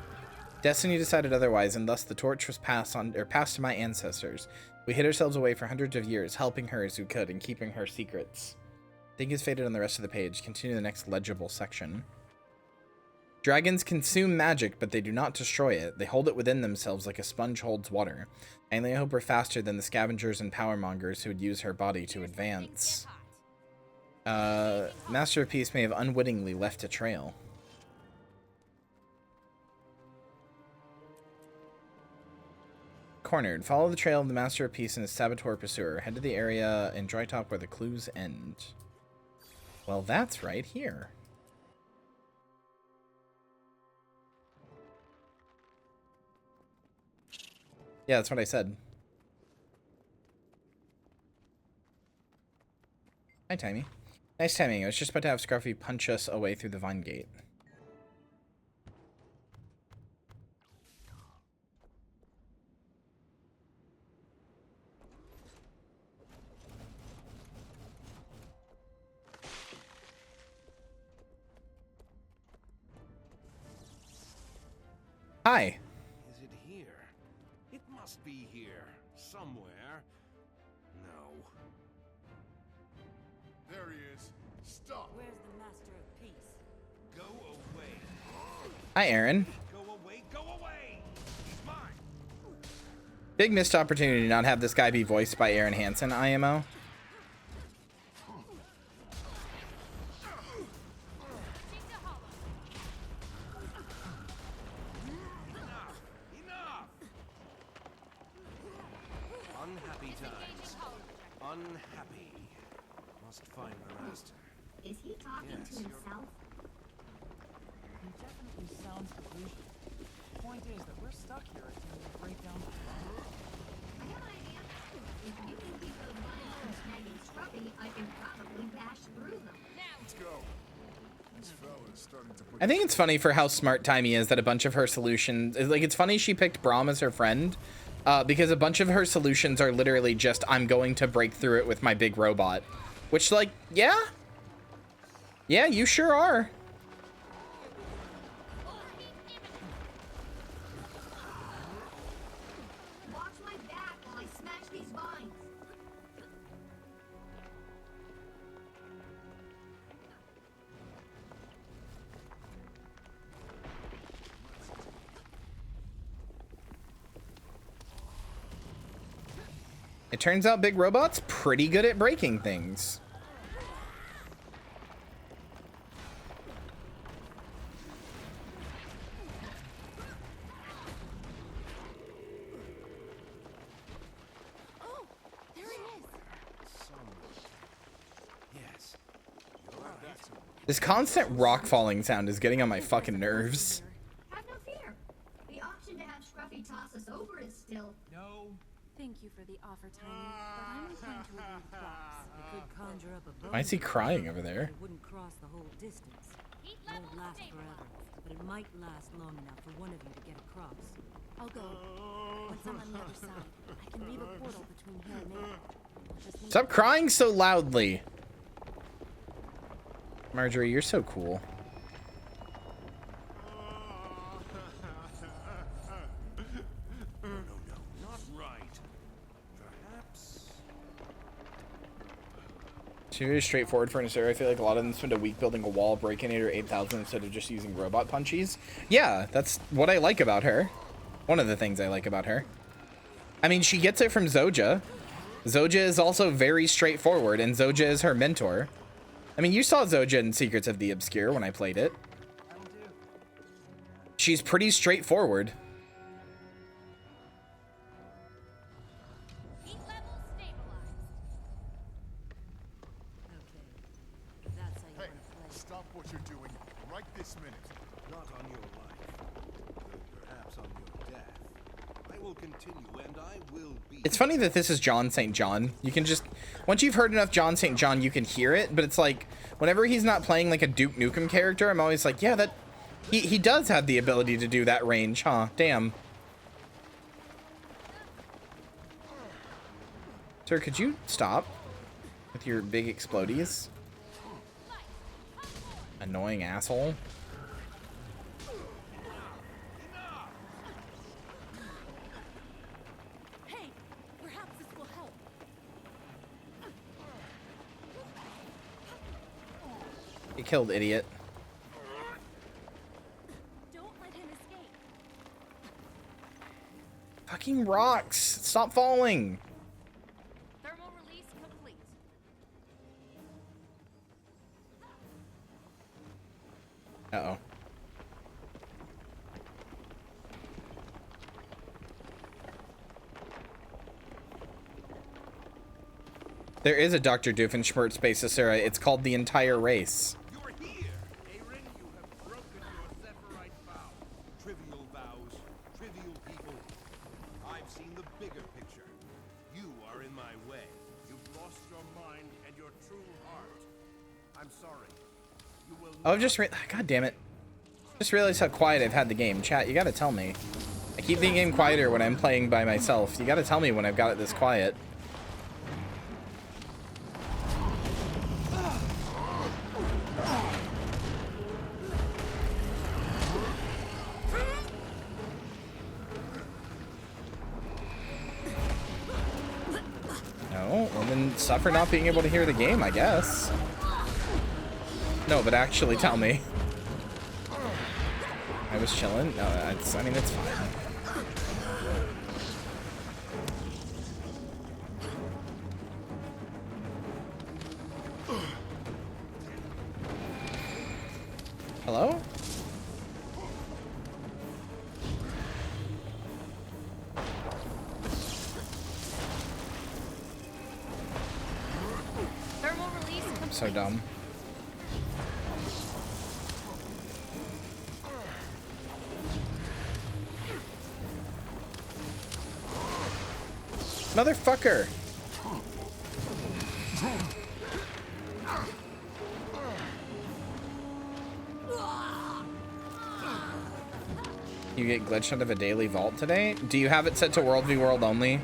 Destiny decided otherwise, and thus the torch was passed to my ancestors. We hid ourselves away for hundreds of years, helping her as we could and keeping her secrets. Thing is faded on the rest of the page. Continue the next legible section. Dragons consume magic, but they do not destroy it. They hold it within themselves like a sponge holds water. I only hope we're faster than the scavengers and powermongers who would use her body to advance. Master of Peace may have unwittingly left a trail. Cornered. Follow the trail of the Master of Peace and his saboteur pursuer. Head to the area in Drytop where the clues end. Well, that's right here. Yeah, that's what I said. Hi, Timey. Nice timing. I was just about to have Scruffy punch us away through the vine gate. Hi. Is it here? It must be here. Somewhere. No. There he is. Stop. Where's the Master of Peace? Go away. Hi, Aaron. Go away. Go away. He's mine. Big missed opportunity to not have this guy be voiced by Aaron Hansen, IMO. Unhappy times. Unhappy. Must find the master. Is he talking to himself? He definitely sounds delusional. The point is that we're stuck here until we break down the wall. I have an idea. If you can keep those vines from snagging Scruffy, I can probably bash through them. Let's go. This fella is starting to put I think it's funny for how smart Timey is that a bunch of her solutions... Like, it's funny she picked Braum as her friend. Because a bunch of her solutions are literally just, I'm going to break through it with my big robot. Which, like, yeah. Yeah, you sure are. Watch my back while I smash these vines. It turns out Big Robot's pretty good at breaking things. Oh, there he is. Yes. This constant rock falling sound is getting on my fucking nerves. Have no fear. The option to have Scruffy toss us over is still... No. Thank you for the offer, Tiny, but I'm inclined to agree with Props. You could conjure up a boat. Why is he crying over there? It wouldn't cross the whole distance. It won't last forever, but it might last long enough for one of you to get across. I'll go. Once I'm on the other side, I can leave a portal between here and there. Just need Stop crying so loudly. Marjorie, you're so cool. Not right. Perhaps. It's very straightforward for an Asura. I feel like a lot of them spend a week building a wall, breaking it, or 8,000 instead of just using robot punchies. Yeah, that's what I like about her. One of the things I like about her. I mean, she gets it from Zoja. Zoja is also very straightforward, and Zoja is her mentor. I mean, you saw Zoja in Secrets of the Obscure when I played it. She's pretty straightforward. Heat level stabilized. Okay. That's how you Hey, want to play. stop what you're doing right this minute. Not on your life. Though perhaps on your death. I will continue and I will be. It's funny that this is John St. John. You can just, once you've heard enough John St. John, you can hear it, but it's like, whenever he's not playing like a Duke Nukem character, I'm always like, yeah, that, he does have the ability to do that range, huh? Damn. Sir, could you stop? With your big explodies. Annoying asshole. Hey, perhaps this will help. You killed, idiot. Don't let him escape. Fucking rocks! Stop falling! Thermal release complete. Uh-oh. There is a Dr. Doofenshmirtz Spacesura. It's called The Entire Race. You're here! Aaron, you have broken your Zephyrite vow. Trivial vows, trivial people. I've seen the bigger picture. You are in my way. You've lost your mind and your true heart. I'm sorry. You will Oh, God damn it. Just realized how quiet I've had the game. Chat, you gotta tell me. I keep the game quieter when I'm playing by myself. You gotta tell me when I've got it this quiet. No, well then suffer not being able to hear the game, I guess. No, but actually tell me. I was chilling. No, I mean, it's fine. Hello? Thermal release complete. So dumb. Motherfucker! You get glitched out of a daily vault today? Do you have it set to World v World only?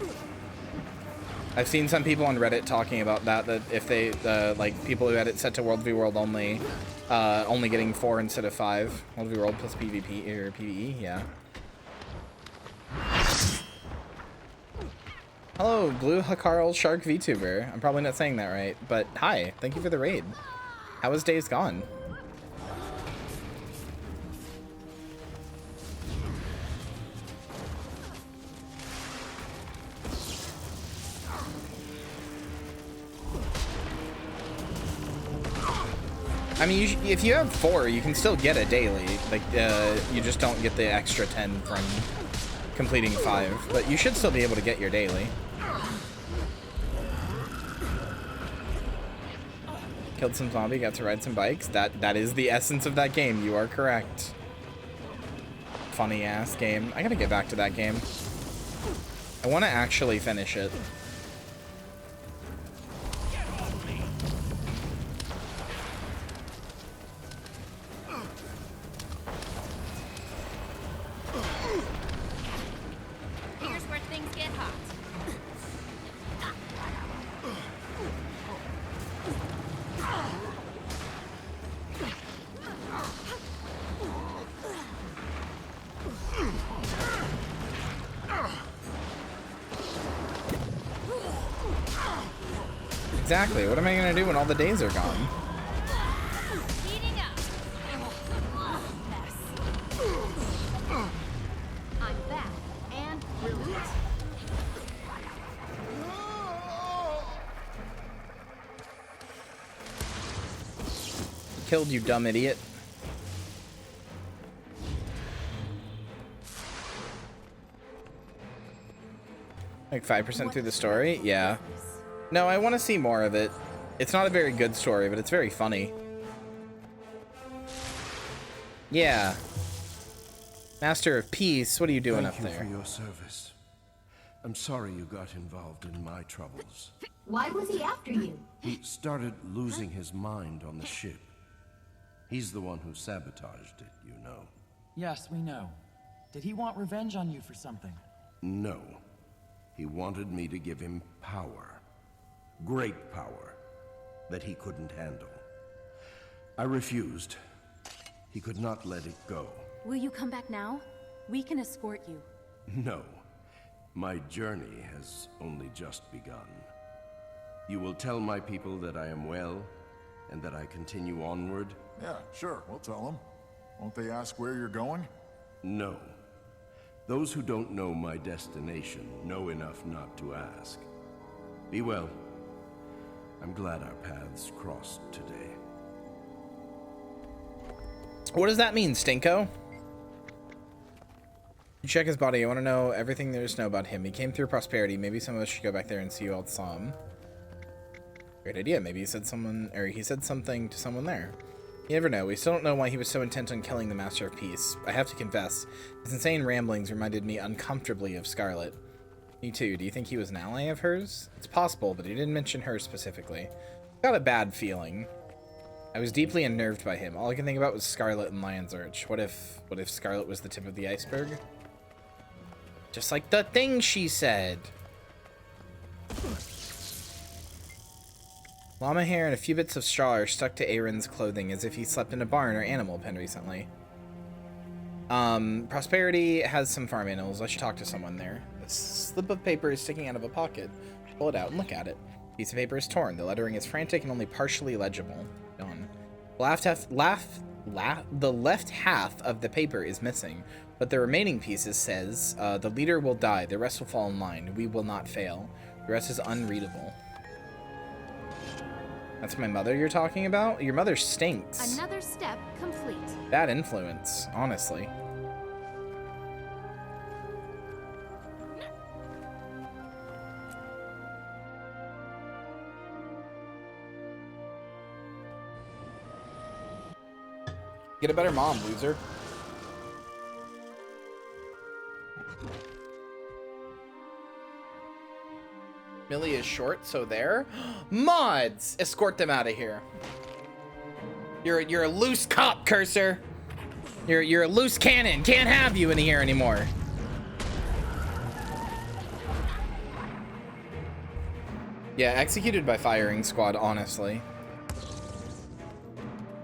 I've seen some people on Reddit talking about that if they, like, people who had it set to World v World only, only getting 4 instead of 5. World v World plus PvP, or PvE, yeah. Hello, Blue Hakarl Shark VTuber. I'm probably not saying that right, but hi, thank you for the raid. How was Days Gone? I mean, if you have 4, you can still get a daily. Like, you just don't get the extra 10 from completing 5, but you should still be able to get your daily. Killed some zombie, got to ride some bikes. That is the essence of that game. You are correct. Funny ass game. I gotta get back to that game. I want to actually finish it. Here's where things get hot. Exactly. What am I gonna do when all the days are gone? Heating up. I'm back and brilliant. Killed you, dumb idiot. Like 5% through the story? Yeah. No, I want to see more of it. It's not a very good story, but it's very funny. Yeah. Master of Peace, what are you doing up there? Thank you for your service. I'm sorry you got involved in my troubles. Why was he after you? He started losing his mind on the ship. He's the one who sabotaged it, you know. Yes, we know. Did he want revenge on you for something? No. He wanted me to give him power. Great power. that he couldn't handle. I refused. He could not let it go. Will you come back now? We can escort you. No. My journey has only just begun. You will tell my people that I am well, and that I continue onward? Yeah, sure, we'll tell them. Won't they ask where you're going? No. Those who don't know my destination know enough not to ask. Be well. I'm glad our paths crossed today. What does that mean, Stinko? You check his body. I want to know everything there is to know about him. He came through prosperity. Maybe some of us should go back there and see who else saw him. Great idea. Maybe he said something to someone there. You never know. We still don't know why he was so intent on killing the Master of Peace. I have to confess, his insane ramblings reminded me uncomfortably of Scarlet. Me too. Do you think he was an ally of hers? It's possible, but he didn't mention her specifically. Got a bad feeling. I was deeply unnerved by him. All I could think about was Scarlet and Lion's Arch. What if Scarlet was the tip of the iceberg? Just like the thing she said. Llama hair and a few bits of straw are stuck to Aaron's clothing as if he slept in a barn or animal pen recently. Prosperity has some farm animals. I should talk to someone there. A slip of paper is sticking out of a pocket. Pull it out and look at it. The piece of paper is torn. The lettering is frantic and only partially legible. Done. The left half of the paper is missing, but the remaining pieces says, the leader will die. The rest will fall in line. We will not fail. The rest is unreadable. That's my mother you're talking about? Your mother stinks. Another step complete. Bad influence, honestly. Get a better mom, loser. Millie is short, so there. Mods! Escort them out of here. You're a loose cop, Cursor. You're a loose cannon. Can't have you in here anymore. Yeah, executed by firing squad, honestly.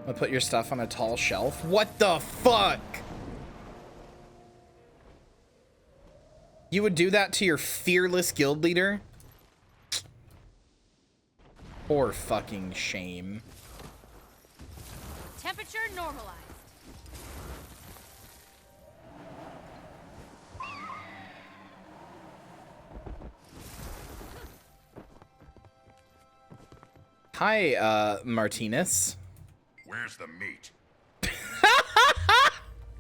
I'll put your stuff on a tall shelf. What the fuck? You would do that to your fearless guild leader? Poor fucking shame. Temperature normalized. Hi, Martinez. Where's the meat?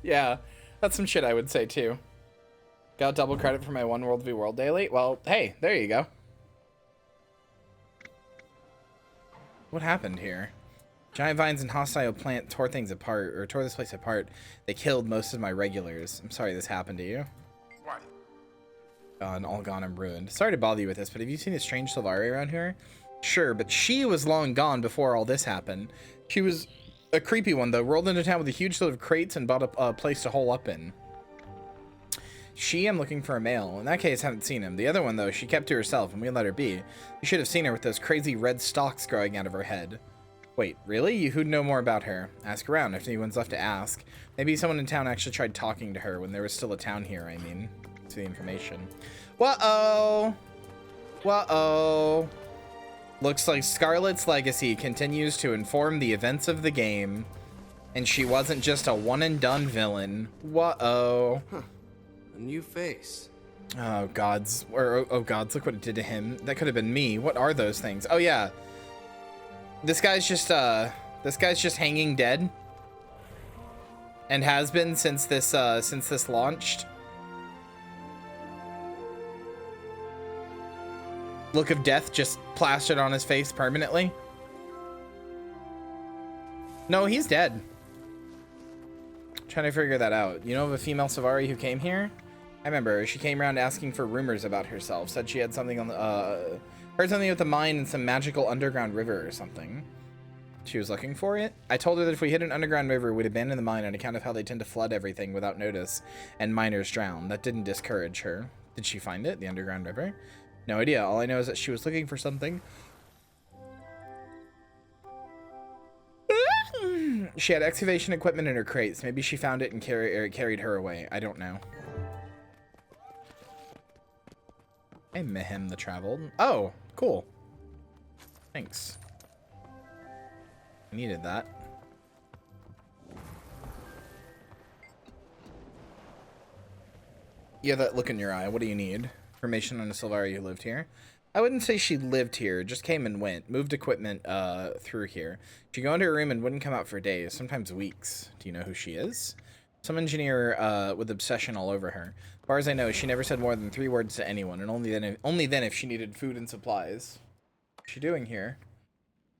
Yeah, that's some shit I would say too. Got double credit for my One World v World daily. Well, hey, there you go. What happened here? Giant vines and hostile plant tore things apart, or tore this place apart. They killed most of my regulars. I'm sorry this happened to you. What? Gone, all gone and ruined. Sorry to bother you with this, but have you seen a strange Sylvari around here? Sure, but she was long gone before all this happened. She was a creepy one, though. Rolled into town with a huge load of crates and bought a place to hole up in. I'm looking for a male. In that case, haven't seen him. The other one, though, she kept to herself, and we let her be. You should have seen her with those crazy red stalks growing out of her head. Wait, really? You who'd know more about her? Ask around if anyone's left to ask. Maybe someone in town actually tried talking to her when there was still a town here, I mean. To the information. Whoa-oh! Whoa-oh! Looks like Scarlet's legacy continues to inform the events of the game. And she wasn't just a one-and-done villain. Whoa-oh. Huh. A new face. Oh gods, oh gods, look what it did to him. That could have been me. What are those things? Oh yeah. This guy's just hanging dead. And has been since this launched. Look of death just plastered on his face permanently. No, he's dead. Trying to figure that out. You know of a female Sylvari who came here? I remember her. She came around asking for rumors about herself. Said she had something on the, heard something with the mine and some magical underground river or something. She was looking for it. I told her that if we hit an underground river, we'd abandon the mine on account of how they tend to flood everything without notice, and miners drown. That didn't discourage her. Did she find it, the underground river? No idea. All I know is that she was looking for something. She had excavation equipment in her crates. Maybe she found it and carried her away. I don't know. Hey, Mehem the Traveled. Oh, cool. Thanks. I needed that. You have that look in your eye. What do you need? Information on a Sylvari who lived here? I wouldn't say she lived here, just came and went. Moved equipment through here. She'd go into her room and wouldn't come out for days, sometimes weeks. Do you know who she is? Some engineer with obsession all over her. As far as I know, she never said more than 3 words to anyone, and only then if she needed food and supplies. What's she doing here?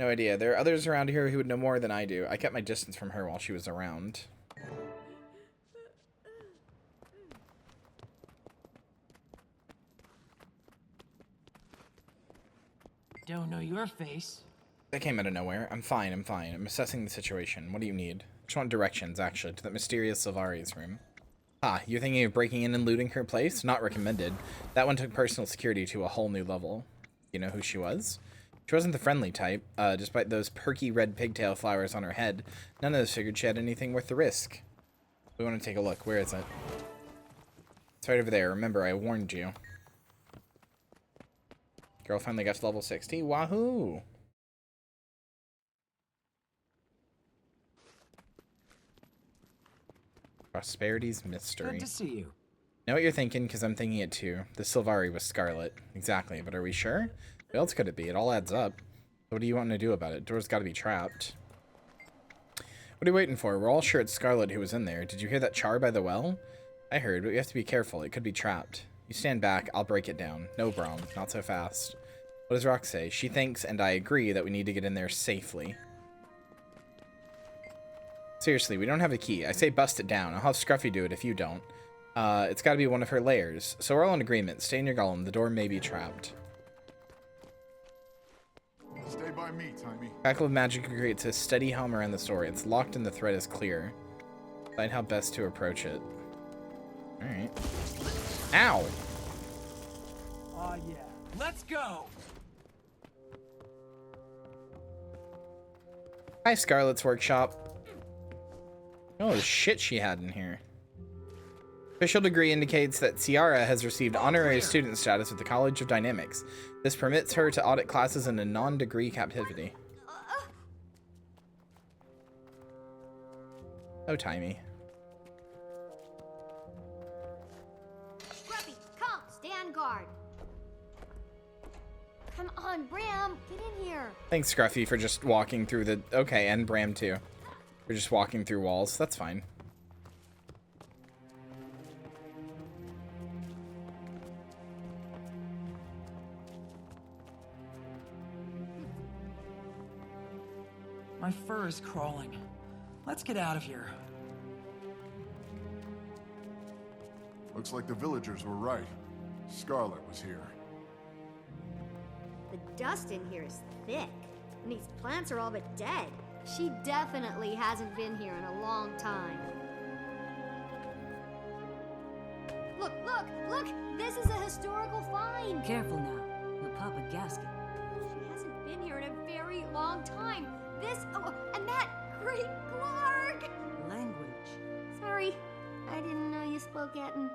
No idea. There are others around here who would know more than I do. I kept my distance from her while she was around. Don't know your face. That came out of nowhere. I'm fine, I'm fine. I'm assessing the situation. What do you need? I just want directions, actually, to that mysterious Sylvari's room. Ah, you're thinking of breaking in and looting her place? Not recommended. That one took personal security to a whole new level. You know who she was? She wasn't the friendly type. Despite those perky red pigtail flowers on her head, none of us figured she had anything worth the risk. We want to take a look. Where is it? It's right over there. Remember, I warned you. Girl finally got to level 60. Wahoo! Prosperity's mystery. Good to see you. Know what you're thinking, because I'm thinking it too. The Sylvari was Scarlet. Exactly, but are we sure? What else could it be? It all adds up. What do you want to do about it? Door's got to be trapped. What are you waiting for? We're all sure it's Scarlet who was in there. Did you hear that char by the well? I heard, but we have to be careful. It could be trapped. You stand back, I'll break it down. No, Brom, not so fast. What does Rock say? She thinks, and I agree, that we need to get in there safely. Seriously, we don't have a key. I say bust it down. I'll have Scruffy do it if you don't. It's got to be one of her layers. So we're all in agreement. Stay in your golem. The door may be trapped. Stay by me, Timey. Crackle of magic creates a steady hum around the story. It's locked and the thread is clear. Find how best to approach it. Alright. Ow! Aw, yeah. Let's go! Hi, Scarlet's workshop. Oh, the shit she had in here. Official degree indicates that Ciara has received honorary student status at the College of Dynamics. This permits her to audit classes in a non-degree captivity. Oh, Timey. Scruffy, come, stand guard. Come on, Bram, get in here. Thanks, Scruffy, for just walking through the... Okay, and Bram, too. For just walking through walls. That's fine. My fur is crawling. Let's get out of here. Looks like the villagers were right. Scarlet was here. The dust in here is thick, and these plants are all but dead. She definitely hasn't been here in a long time. Look, look, look! This is a historical find! Careful now. You'll pop a gasket. She hasn't been here in a very long time. This, oh, and that, great Clark! Language. Sorry, I didn't know you spoke Eton.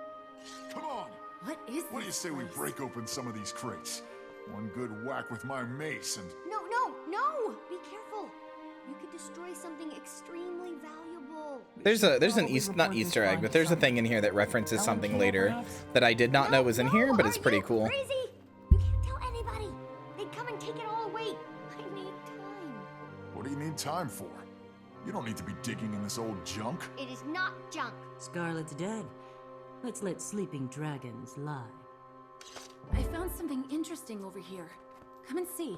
Come on! What is What do you say we break open some of these crates? One good whack with my mace and... No, no, no! Be careful. You could destroy something extremely valuable. There's an not Easter egg, but there's a thing in here that references something later that I did not know was in here, but it's pretty cool. Crazy? You can't tell anybody. They'd come and take it all away. I need time. What do you need time for? You don't need to be digging in this old junk. It is not junk. Scarlet's dead. Let's let sleeping dragons lie. I found something interesting over here. Come and see.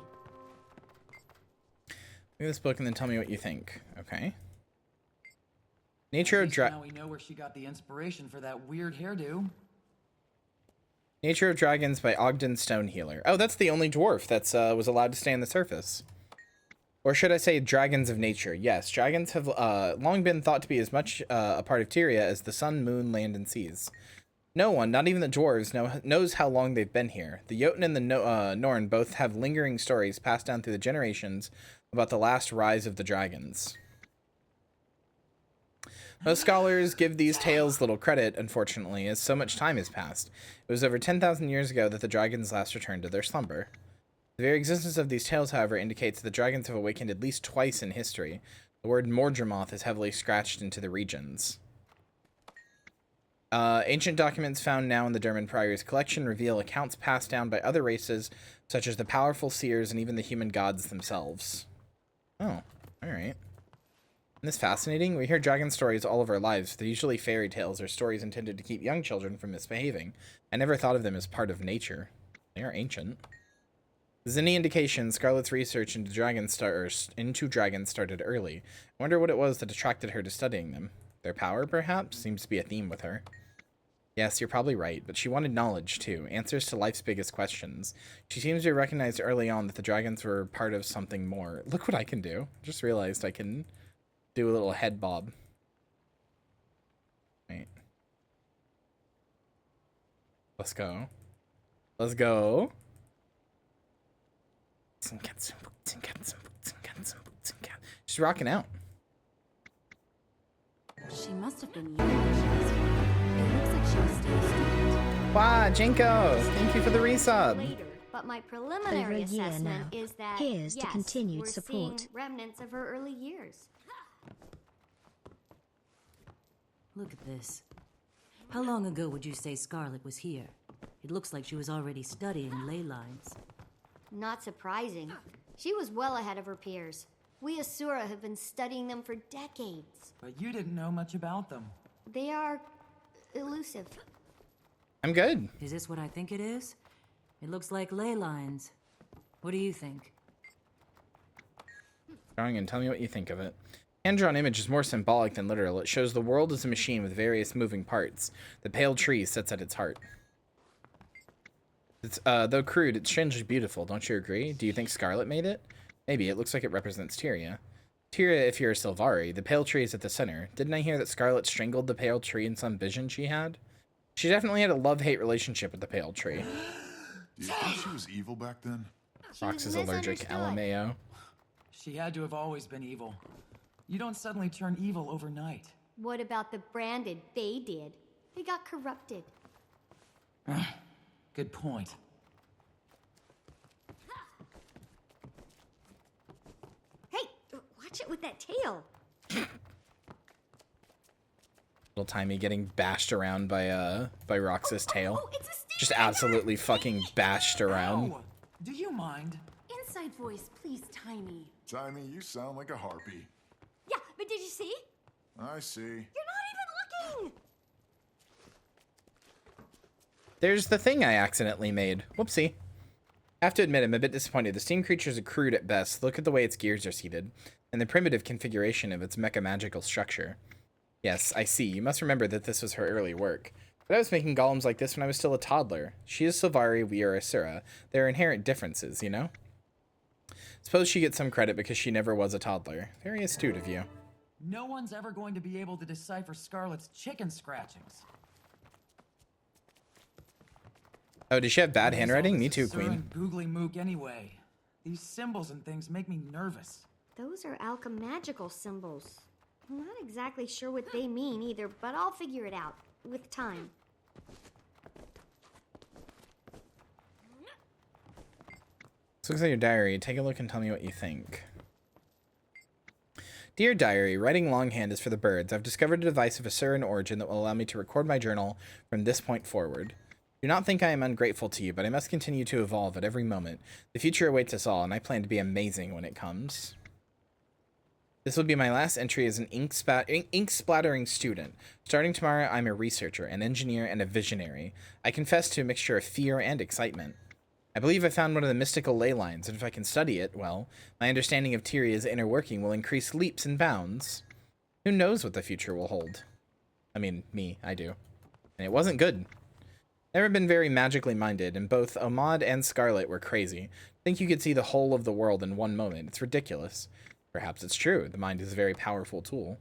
Read this book and then tell me what you think. Okay. Nature of Now we know where she got the inspiration for that weird hairdo. Nature of Dragons by Ogden Stonehealer. Oh, that's the only dwarf that's was allowed to stay on the surface. Or should I say dragons of nature? Yes, dragons have long been thought to be as much a part of Tyria as the sun, moon, land, and seas. No one, not even the dwarves, knows how long they've been here. The Jotun and the Norn both have lingering stories passed down through the generations about the last rise of the dragons. Most scholars give these tales little credit, unfortunately, as so much time has passed. It was over 10,000 years ago that the dragons last returned to their slumber. The very existence of these tales, however, indicates that the dragons have awakened at least twice in history. The word Mordremoth is heavily scratched into the regions. Ancient documents found now in the Derman Priory's collection reveal accounts passed down by other races, such as the powerful seers and even the human gods themselves. Oh, alright. Isn't this fascinating? We hear dragon stories all of our lives. They're usually fairy tales or stories intended to keep young children from misbehaving. I never thought of them as part of nature. They are ancient. Is any indication Scarlet's research into dragons started early? I wonder what it was that attracted her to studying them. Their power, perhaps? Seems to be a theme with her. Yes, you're probably right, but she wanted knowledge, too. Answers to life's biggest questions. She seems to have recognized early on that the dragons were part of something more. Look what I can do. Just realized I can do a little head bob. Right. Let's go. Let's go. She's rocking out. She must have been young when she was young. It looks like she was still a student. Wow, Jinko! Thank you for the resub. Later, but my preliminary Over a year assessment now. is that Here's to yes, continued we're support. seeing remnants of her early years. Look at this. How long ago would you say Scarlet was here? It looks like she was already studying ley lines. Not surprising. She was well ahead of her peers. We Asura have been studying them for decades. But you didn't know much about them. They are elusive. I'm good. Is this what I think it is? It looks like ley lines. What do you think? Drawing and tell me what you think of it. Hand-drawn image is more symbolic than literal. It shows the world as a machine with various moving parts. The pale tree sits at its heart. It's, though crude, it's strangely beautiful. Don't you agree? Do you think Scarlet made it? Maybe. It looks like it represents Tyria. Tyria, if you're a Sylvari, the pale tree is at the center. Didn't I hear that Scarlet strangled the pale tree in some vision she had? She definitely had a love-hate relationship with the pale tree. Do you think she was evil back then? Rox is allergic. LMAO. She had to have always been evil. You don't suddenly turn evil overnight. What about the branded? They did. They got corrupted. Good point. Hey, watch it with that tail. Little Timey getting bashed around by Rox's tail. Oh, it's a stick. Just absolutely fucking bashed around. Oh, do you mind? Inside voice, please, Tiny. Tiny, you sound like a harpy. Yeah, but did you see? I see. You're not even looking. There's the thing I accidentally made. Whoopsie. I have to admit, I'm a bit disappointed. The steam creatures are crude at best. Look at the way its gears are seated, and the primitive configuration of its mecha-magical structure. Yes, I see. You must remember that this was her early work. But I was making golems like this when I was still a toddler. She is Sylvari, we are Asura. There are inherent differences, you know? Suppose she gets some credit because she never was a toddler. Very astute of you. No one's ever going to be able to decipher Scarlet's chicken scratchings. Oh, does she have bad handwriting? Me too, Asura Queen. and googly mook anyway. These symbols and things make me nervous. Those are alchemagical symbols. I'm not exactly sure what they mean either, but I'll figure it out with time. This looks like your diary. Take a look and tell me what you think. Dear Diary, writing longhand is for the birds. I've discovered a device of Asuran origin that will allow me to record my journal from this point forward. Do not think I am ungrateful to you, but I must continue to evolve at every moment. The future awaits us all, and I plan to be amazing when it comes. This will be my last entry as an ink-splattering student. Starting tomorrow, I'm a researcher, an engineer, and a visionary. I confess to a mixture of fear and excitement. I believe I found one of the mystical ley lines, and if I can study it, well, my understanding of Tyria's inner working will increase leaps and bounds. Who knows what the future will hold? I mean, me, I do. And it wasn't good. Never been very magically minded, and both Ahmad and Scarlet were crazy. Think you could see the whole of the world in one moment. It's ridiculous. Perhaps it's true. The mind is a very powerful tool.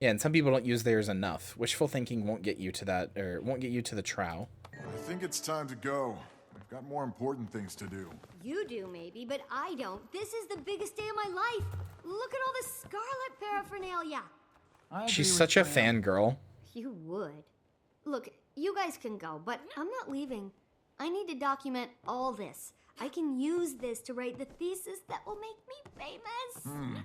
Yeah, and some people don't use theirs enough. Wishful thinking won't get you to that, or won't get you to the trow. I think it's time to go. I've got more important things to do. You do maybe, but I don't. This is the biggest day of my life. Look at all this Scarlet paraphernalia. I agree She's with such a Freya. fangirl. You would. Look, you guys can go, but I'm not leaving. I need to document all this. I can use this to write the thesis that will make me famous.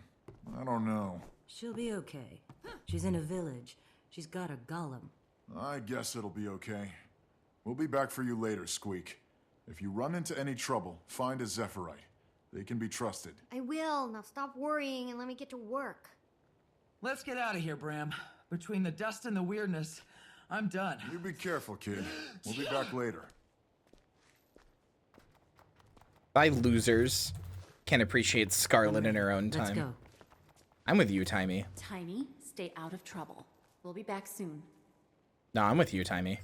I don't know. She'll be okay. She's in a village. She's got a golem. I guess it'll be okay. We'll be back for you later, Squeak. If you run into any trouble, find a Zephyrite. They can be trusted. I will. Now stop worrying and let me get to work. Let's get out of here, Bram. Between the dust and the weirdness, I'm done. You be careful, kid. We'll be back later. Bye, losers. Can't appreciate Scarlet in her own time. Let's go. I'm with you, Timey. Tiny, stay out of trouble. We'll be back soon. No, I'm with you, Timey.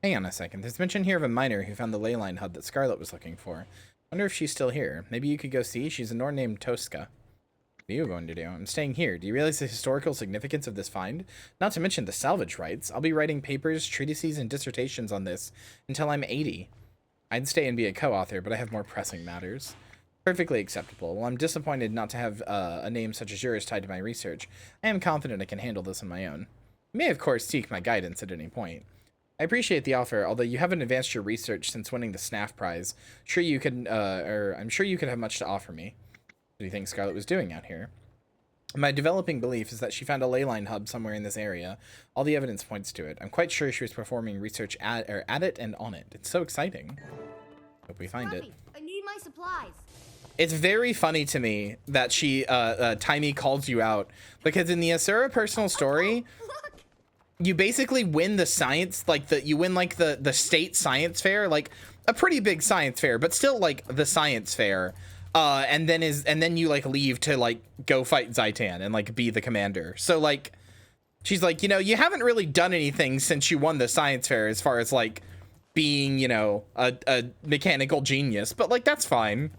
Hang on a second. There's mention here of a miner who found the ley line hub that Scarlet was looking for. Wonder if she's still here. Maybe you could go see. She's a Nord named Tosca. What are you going to do? I'm staying here. Do you realize the historical significance of this find? Not to mention the salvage rights. I'll be writing papers, treatises, and dissertations on this until I'm 80. I'd stay and be a co-author, but I have more pressing matters. Perfectly acceptable. While I'm disappointed not to have a name such as yours tied to my research, I am confident I can handle this on my own. You may, of course, seek my guidance at any point. I appreciate the offer, although you haven't advanced your research since winning the SNAF prize. I'm sure you could have much to offer me. What do you think Scarlet was doing out here? My developing belief is that she found a ley line hub somewhere in this area. All the evidence points to it. I'm quite sure she was performing research at it and on it. It's so exciting. Hope we find it. I need my supplies. It's very funny to me that she, Timey calls you out, because in the Asura personal story, you basically win the science, you win the state science fair, like a pretty big science fair, but still like the science fair. And then you leave to go fight Zaitan and be the commander. So she's like, you haven't really done anything since you won the science fair as far as being, a mechanical genius, but that's fine.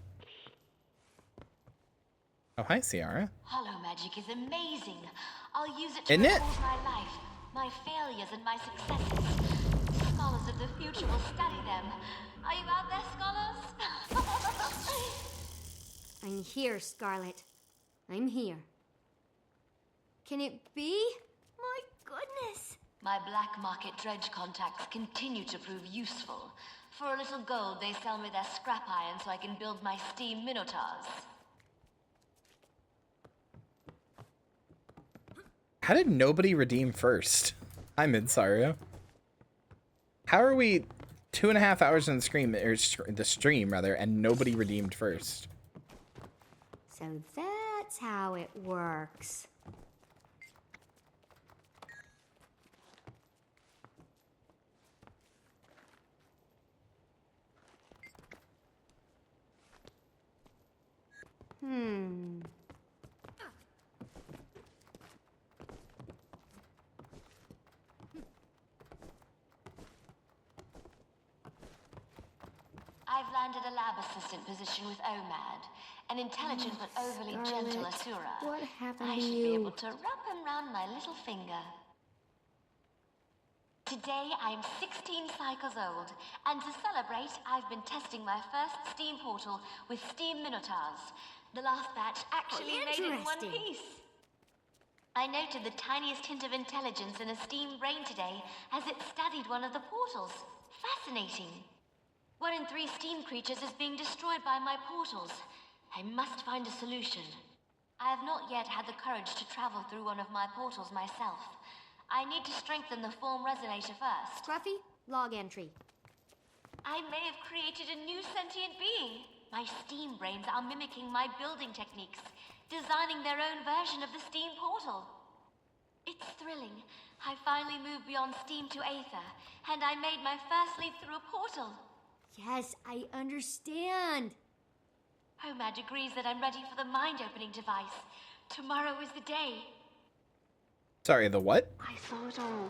Oh, hi, Ciara. Hollow magic is amazing. I'll use it to Isn't it? record my life, my failures and my successes. Scholars of the future will study them. Are you out there, scholars? I'm here, Scarlet. I'm here. Can it be? My goodness. My black market dredge contacts continue to prove useful. For a little gold, they sell me their scrap iron so I can build my steam minotaurs. How did nobody redeem first? I'm Midsario. How are we 2.5 hours in the stream, and nobody redeemed first? So that's how it works. I've landed a lab assistant position with OMAD, an intelligent but overly gentle Asura. What happened I to should you? be able to wrap him round my little finger. Today I am 16 cycles old, and to celebrate, I've been testing my first steam portal with steam minotaurs. The last batch actually made it in one interesting. piece. I noted the tiniest hint of intelligence in a steam brain today as it studied one of the portals. Fascinating. 1 in 3 steam creatures is being destroyed by my portals. I must find a solution. I have not yet had the courage to travel through one of my portals myself. I need to strengthen the form resonator first. Scruffy, log entry. I may have created a new sentient being. My steam brains are mimicking my building techniques, designing their own version of the steam portal. It's thrilling. I finally moved beyond steam to aether, and I made my first leap through a portal. Yes, I understand. OMAD agrees that I'm ready for the mind-opening device. Tomorrow is the day. Sorry, the what? I saw it all.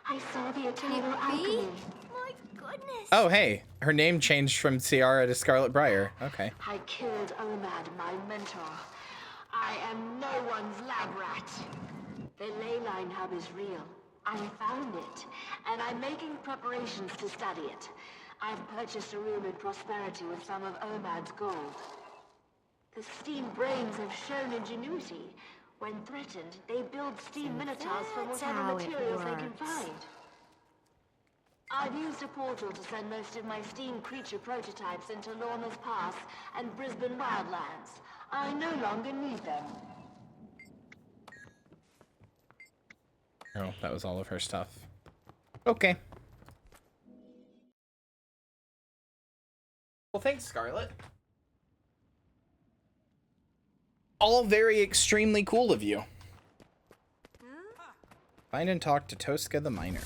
I saw the Can it eternal be? alchemy. My goodness. Oh, hey. Her name changed from Ciara to Scarlet Briar. Okay. I killed Omad, my mentor. I am no one's lab rat. The ley line hub is real. I found it, and I'm making preparations to study it. I've purchased a room in Prosperity with some of Omad's gold. The steam brains have shown ingenuity. When threatened, they build steam minotaurs from that's whatever how it materials they can works. find. I've used a portal to send most of my steam creature prototypes into Lorna's Pass and Brisbane Wildlands. I no longer need them. Oh, that was all of her stuff. Okay. Well, thanks, Scarlet. All very extremely cool of you. Find and talk to Tosca the Miner.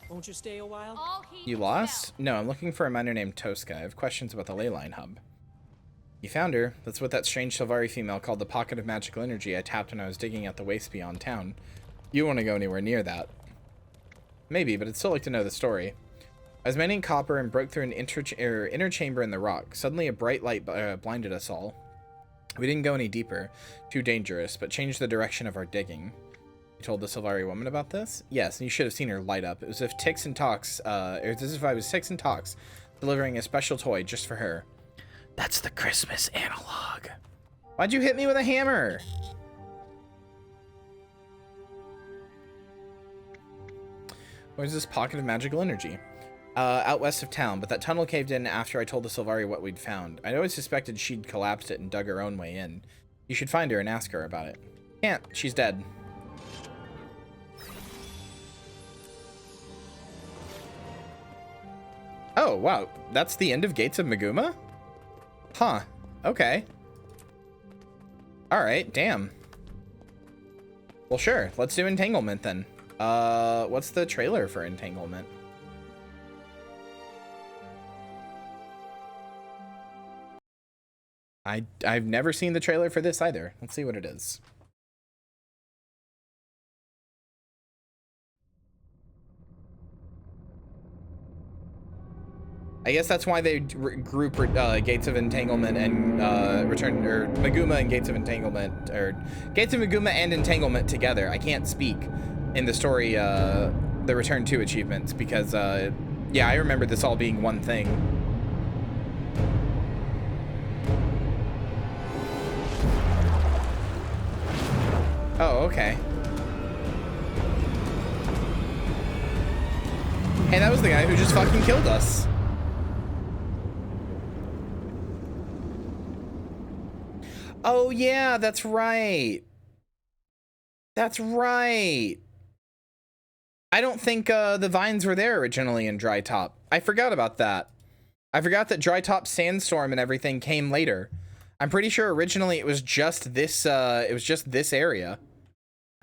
Won't you stay a while? You lost? No, I'm looking for a miner named Tosca. I have questions about the leyline hub. You found her. That's what that strange Sylvari female called the pocket of magical energy I tapped when I was digging at the waste beyond town. You won't want to go anywhere near that. Maybe, but I'd still like to know the story. I was mining copper and broke through an inner chamber in the rock. Suddenly a bright light blinded us all. We didn't go any deeper. Too dangerous, but changed the direction of our digging. You told the Sylvari woman about this? Yes, and you should have seen her light up. It was as if Tix and Tox, as if I was Tix and Tox, delivering a special toy just for her. That's the Christmas analog. Why'd you hit me with a hammer? Where's this pocket of magical energy? Out west of town, but that tunnel caved in after I told the Sylvari what we'd found. I'd always suspected she'd collapsed it and dug her own way in. You should find her and ask her about it. Can't. She's dead. Oh, wow. That's the end of Gates of Maguma? Huh. Okay. Alright, damn. Well, sure. Let's do Entanglement then. What's the trailer for Entanglement? I've never seen the trailer for this either. Let's see what it is. I guess that's why they group Gates of Entanglement and Maguma and Gates of Entanglement, or Gates of Maguma and Entanglement together. I can't speak in the story, the Return to achievements, because yeah, I remember this all being one thing. Oh, okay. Hey, that was the guy who just fucking killed us. Oh, yeah, that's right. That's right. I don't think the vines were there originally in Dry Top. I forgot about that. I forgot that Dry Top Sandstorm and everything came later. I'm pretty sure originally it was just this area.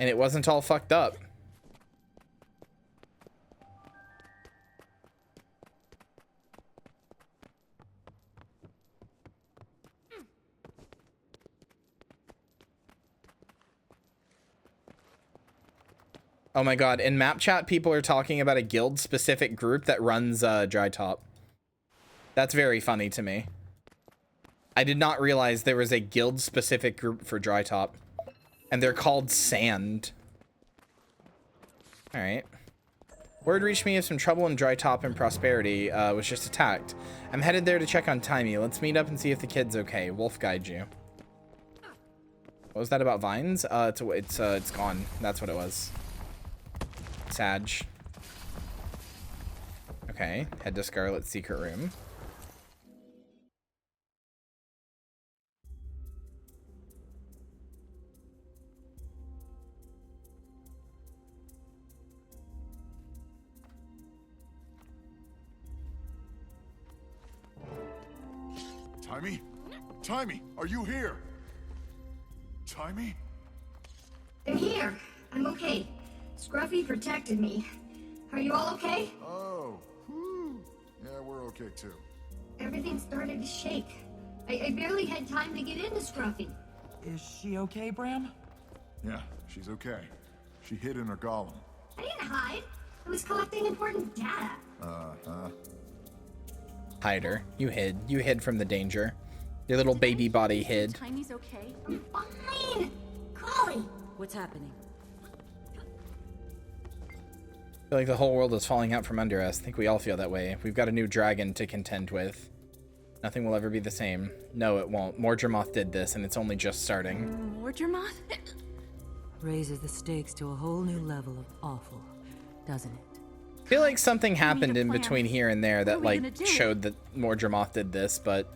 And it wasn't all fucked up. Oh my god, in map chat, people are talking about a guild-specific group that runs Dry Top. That's very funny to me. I did not realize there was a guild-specific group for Dry Top. And they're called Sand. Alright. Word reached me of some trouble in Dry Top and Prosperity was just attacked. I'm headed there to check on Timey. Let's meet up and see if the kid's okay. Wolf guide you. What was that about vines? It's gone. That's what it was. Sag. Okay, head to Scarlet's secret room. Timey? Timey, are you here? Timey? I'm here. I'm okay. Scruffy protected me. Are you all okay? Oh, whew. Yeah, we're okay too. Everything started to shake. I barely had time to get into Scruffy. Is she okay, Bram? Yeah, she's okay. She hid in her golem. I didn't hide. I was collecting important data. Uh-huh. Hide her. You hid. You hid from the danger. Your little baby body hid. Timey's okay. I'm fine. Collie. What's happening? I feel like the whole world is falling out from under us. I think we all feel that way. We've got a new dragon to contend with. Nothing will ever be the same. No, it won't. Mordremoth did this, and it's only just starting. Mordremoth? Raises the stakes to a whole new level of awful, doesn't it? I feel like something happened in plan. between here and there that, we like, gonna do? showed that Mordremoth did this, but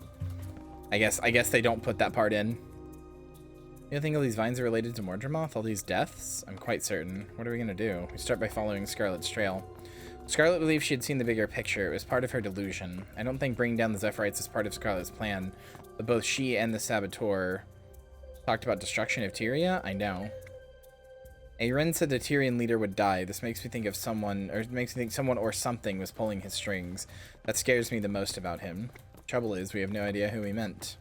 I guess they don't put that part in. You think all these vines are related to Mordremoth? All these deaths? I'm quite certain. What are we gonna do? We start by following Scarlet's trail. Scarlet believed she had seen the bigger picture. It was part of her delusion. I don't think bringing down the Zephyrite is part of Scarlet's plan, but both she and the Saboteur talked about destruction of Tyria? I know. Aren said the Tyrian leader would die. This makes me think of someone, or it makes me think someone or something was pulling his strings. That scares me the most about him. Trouble is, we have no idea who he meant.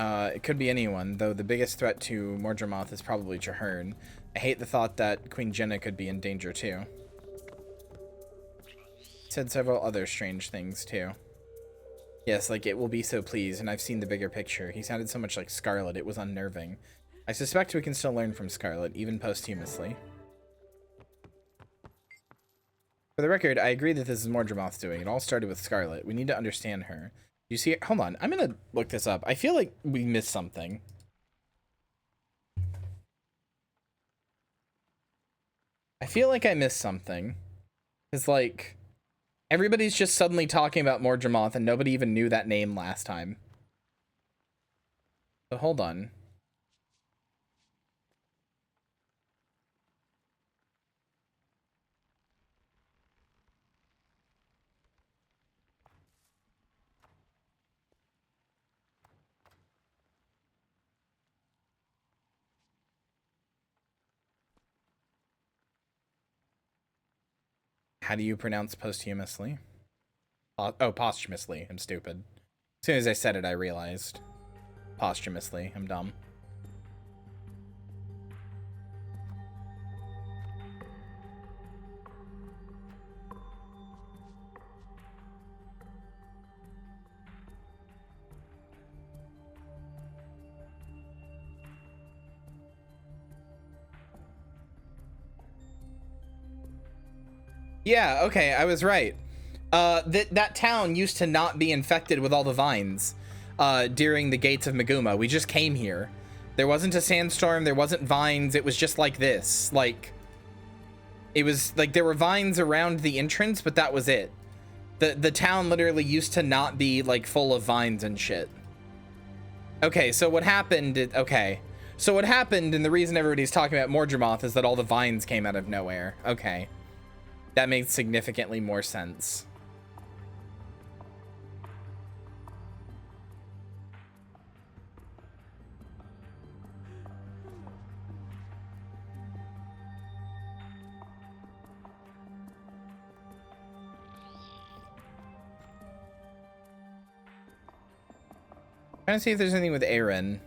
It could be anyone, though the biggest threat to Mordremoth is probably Traherne. I hate the thought that Queen Jenna could be in danger too. He said several other strange things too. Yes, like it will be so pleased, and I've seen the bigger picture. He sounded so much like Scarlet, it was unnerving. I suspect we can still learn from Scarlet, even posthumously. For the record, I agree that this is Mordremoth's doing. It all started with Scarlet. We need to understand her. You see, hold on, I'm gonna look this up. I feel like we missed something. I feel like I missed something. It's like, everybody's just suddenly talking about Mordremoth and nobody even knew that name last time. So hold on. How do you pronounce posthumously? Oh, posthumously. I'm stupid. As soon as I said it, I realized. Posthumously. I'm dumb. Yeah, okay, I was right. That town used to not be infected with all the vines during the gates of Meguma. We just came here. There wasn't a sandstorm, there wasn't vines, it was just like this. Like, it was like there were vines around the entrance, but that was it. The town literally used to not be like full of vines and shit. Okay, so what happened, so what happened, and the reason everybody's talking about Mordremoth is that all the vines came out of nowhere. Okay. That makes significantly more sense. Trying to see if there's anything with Aren.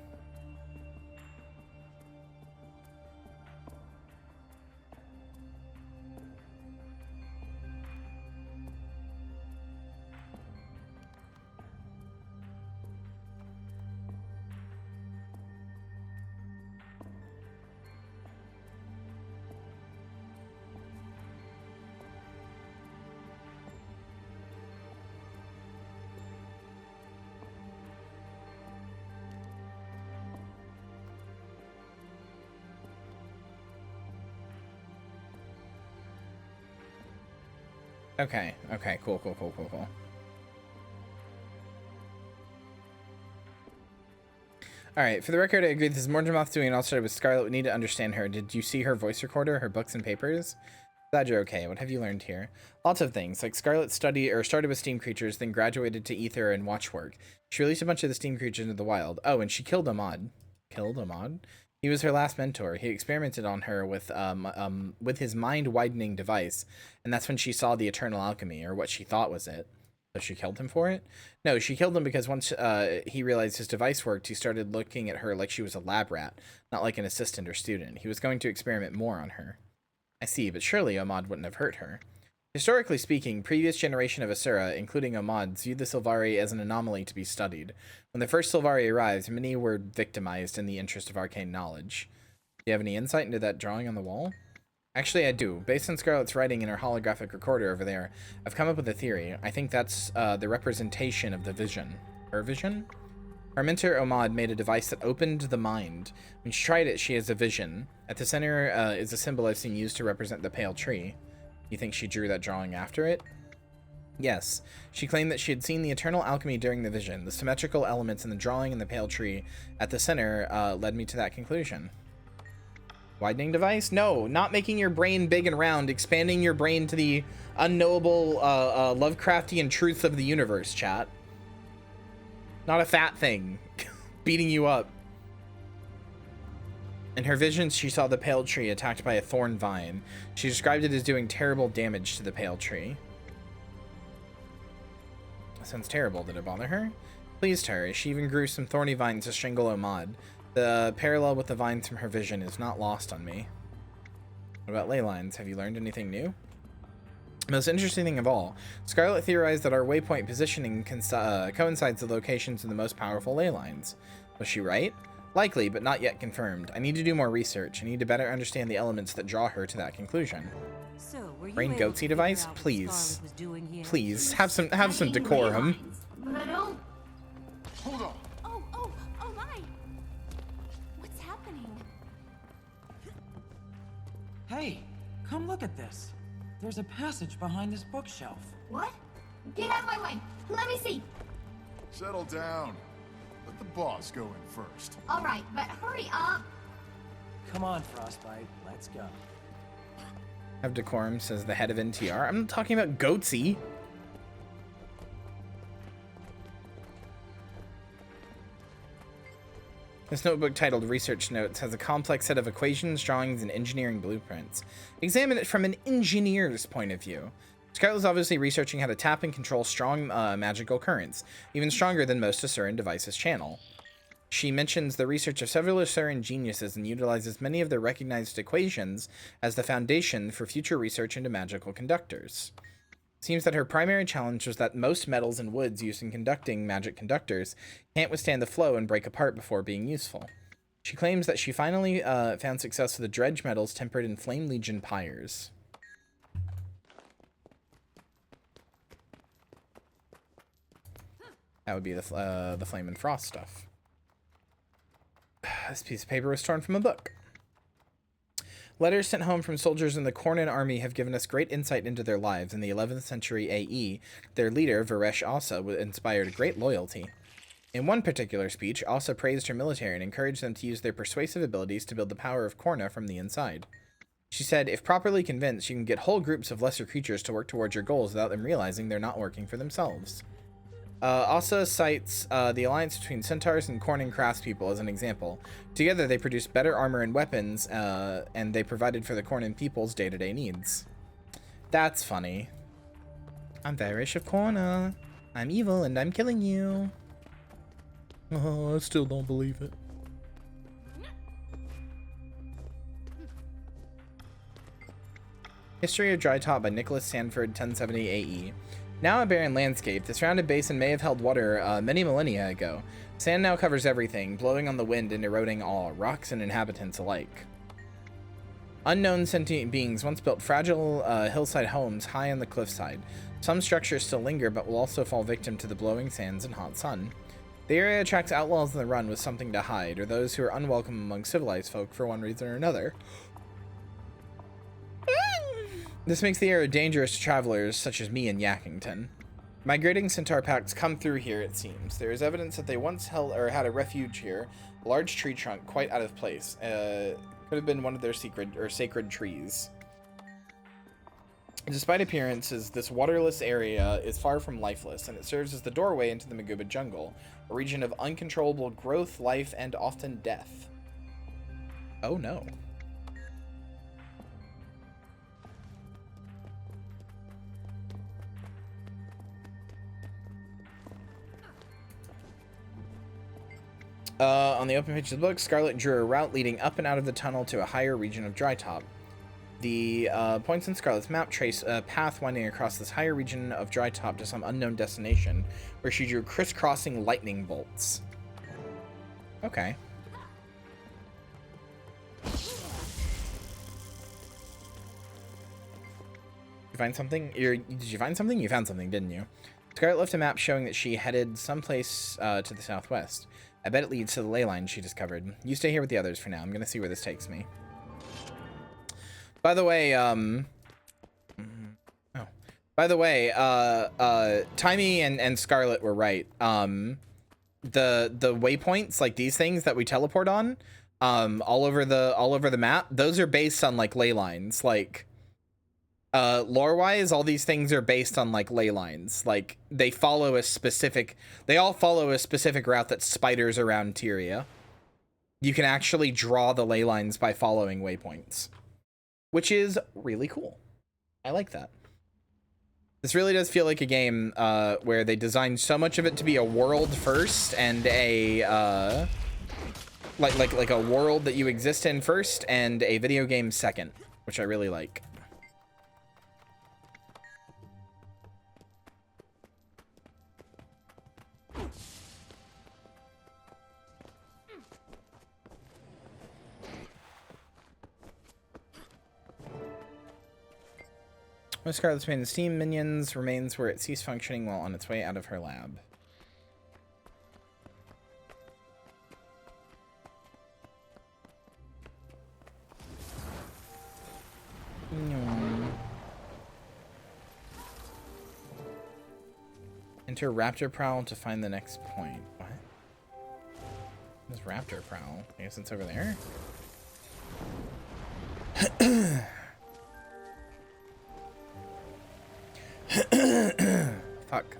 Okay, cool. Alright, for the record, I agree this is Mordremoth doing it all started with Scarlet. We need to understand her. Did you see her voice recorder, her books and papers? Glad you're okay. What have you learned here? Lots of things, like Scarlet started with steam creatures, then graduated to ether and watchwork. She released a bunch of the steam creatures into the wild. Oh, and she killed Ahmad. Killed Ahmad? He was her last mentor. He experimented on her with his mind-widening device, and that's when she saw the eternal alchemy, or what she thought was it. So she killed him for it? No, she killed him because once he realized his device worked, he started looking at her like she was a lab rat, not like an assistant or student. He was going to experiment more on her. I see, but surely Ahmad wouldn't have hurt her. Historically speaking, previous generation of Asura, including Ahmad's, viewed the Sylvari as an anomaly to be studied. When the first Sylvari arrived, many were victimized in the interest of arcane knowledge. Do you have any insight into that drawing on the wall? Actually, I do. Based on Scarlett's writing in her holographic recorder over there, I've come up with a theory. I think that's the representation of the vision. Her vision? Her mentor, Omad, made a device that opened the mind. When she tried it, she has a vision. At the center is a symbol I've seen used to represent the pale tree. You think she drew that drawing after it? Yes. She claimed that she had seen the eternal alchemy during the vision. The symmetrical elements in the drawing and the pale tree at the center led me to that conclusion. Widening device? No, not making your brain big and round, expanding your brain to the unknowable Lovecraftian truths of the universe, chat. Not a fat thing beating you up. In her visions, she saw the pale tree attacked by a thorn vine. She described it as doing terrible damage to the pale tree. That sounds terrible. Did it bother her? Pleased her. She even grew some thorny vines to strangle Omad. The parallel with the vines from her vision is not lost on me. What about ley lines? Have you learned anything new? Most interesting thing of all, Scarlet theorized that our waypoint positioning coincides with locations of the most powerful ley lines. Was she right? Likely, but not yet confirmed. I need to do more research. I need to better understand the elements that draw her to that conclusion. So, were you Brain able goatsy to device? figure out what Please. Scarlet was doing here? Please, have some decorum. But I don't. Hold on. Oh my! What's happening? Hey, come look at this. There's a passage behind this bookshelf. What? Get out of my way. Let me see. Settle down. Let the boss go in first. All right, but hurry up. Come on, Frostbite. Let's go. Have decorum, says the head of NTR. I'm not talking about goatsy. This notebook titled Research Notes has a complex set of equations, drawings, and engineering blueprints. Examine it from an engineer's point of view. Scarlet is obviously researching how to tap and control strong magical currents, even stronger than most Asuran devices channel. She mentions the research of several Asuran geniuses and utilizes many of their recognized equations as the foundation for future research into magical conductors. Seems that her primary challenge was that most metals and woods used in conducting magic conductors can't withstand the flow and break apart before being useful. She claims that she finally found success with the dredge metals tempered in Flame Legion pyres. That would be the Flame and Frost stuff. This piece of paper was torn from a book. Letters sent home from soldiers in the Kornan army have given us great insight into their lives. In the 11th century AE, their leader, Varesh Asa, inspired great loyalty. In one particular speech, Asa praised her military and encouraged them to use their persuasive abilities to build the power of Korna from the inside. She said, if properly convinced, you can get whole groups of lesser creatures to work towards your goals without them realizing they're not working for themselves. Asa cites the alliance between centaurs and Kornan craftspeople as an example. Together, they produced better armor and weapons, and they provided for the Kornan people's day-to-day needs. That's funny. I'm Varish of Korna. I'm evil, and I'm killing you. Oh, I still don't believe it. History of Drytop by Nicholas Sanford, 1070 AE. Now a barren landscape, this rounded basin may have held water many millennia ago. Sand now covers everything, blowing on the wind and eroding all, rocks and inhabitants alike. Unknown sentient beings once built fragile hillside homes high on the cliffside. Some structures still linger, but will also fall victim to the blowing sands and hot sun. The area attracts outlaws on the run with something to hide, or those who are unwelcome among civilized folk for one reason or another. This makes the area dangerous to travelers such as me and Yakington. Migrating centaur packs come through here, it seems. There is evidence that they once held or had a refuge here, a large tree trunk quite out of place. Could have been one of their sacred trees. Despite appearances, this waterless area is far from lifeless, and it serves as the doorway into the Maguba jungle, a region of uncontrollable growth, life, and often death. Oh no. On the open page of the book, Scarlet drew a route leading up and out of the tunnel to a higher region of Drytop. The points in Scarlet's map trace a path winding across this higher region of Drytop to some unknown destination, where she drew crisscrossing lightning bolts. Okay. find something? Did you find something? You found something, didn't you? Scarlet left a map showing that she headed someplace to the southwest. I bet it leads to the ley line she discovered. You stay here with the others for now. I'm gonna see where this takes me. By the way, Timey and Scarlet were right. The waypoints, like these things that we teleport on, all over the map, those are based on like ley lines. Like lore wise, all these things are based on like ley lines. Like they all follow a specific route that spiders around Kyria. You can actually draw the ley lines by following waypoints, which is really cool. I like that. This really does feel like a game where they designed so much of it to be a world first and a like a world that you exist in first and a video game second, which I really like. When Scarlet's main steam minions remains where it ceased functioning while on its way out of her lab. Enter Raptor Prowl to find the next point. What? What is Raptor Prowl? I guess it's over there. Fuck.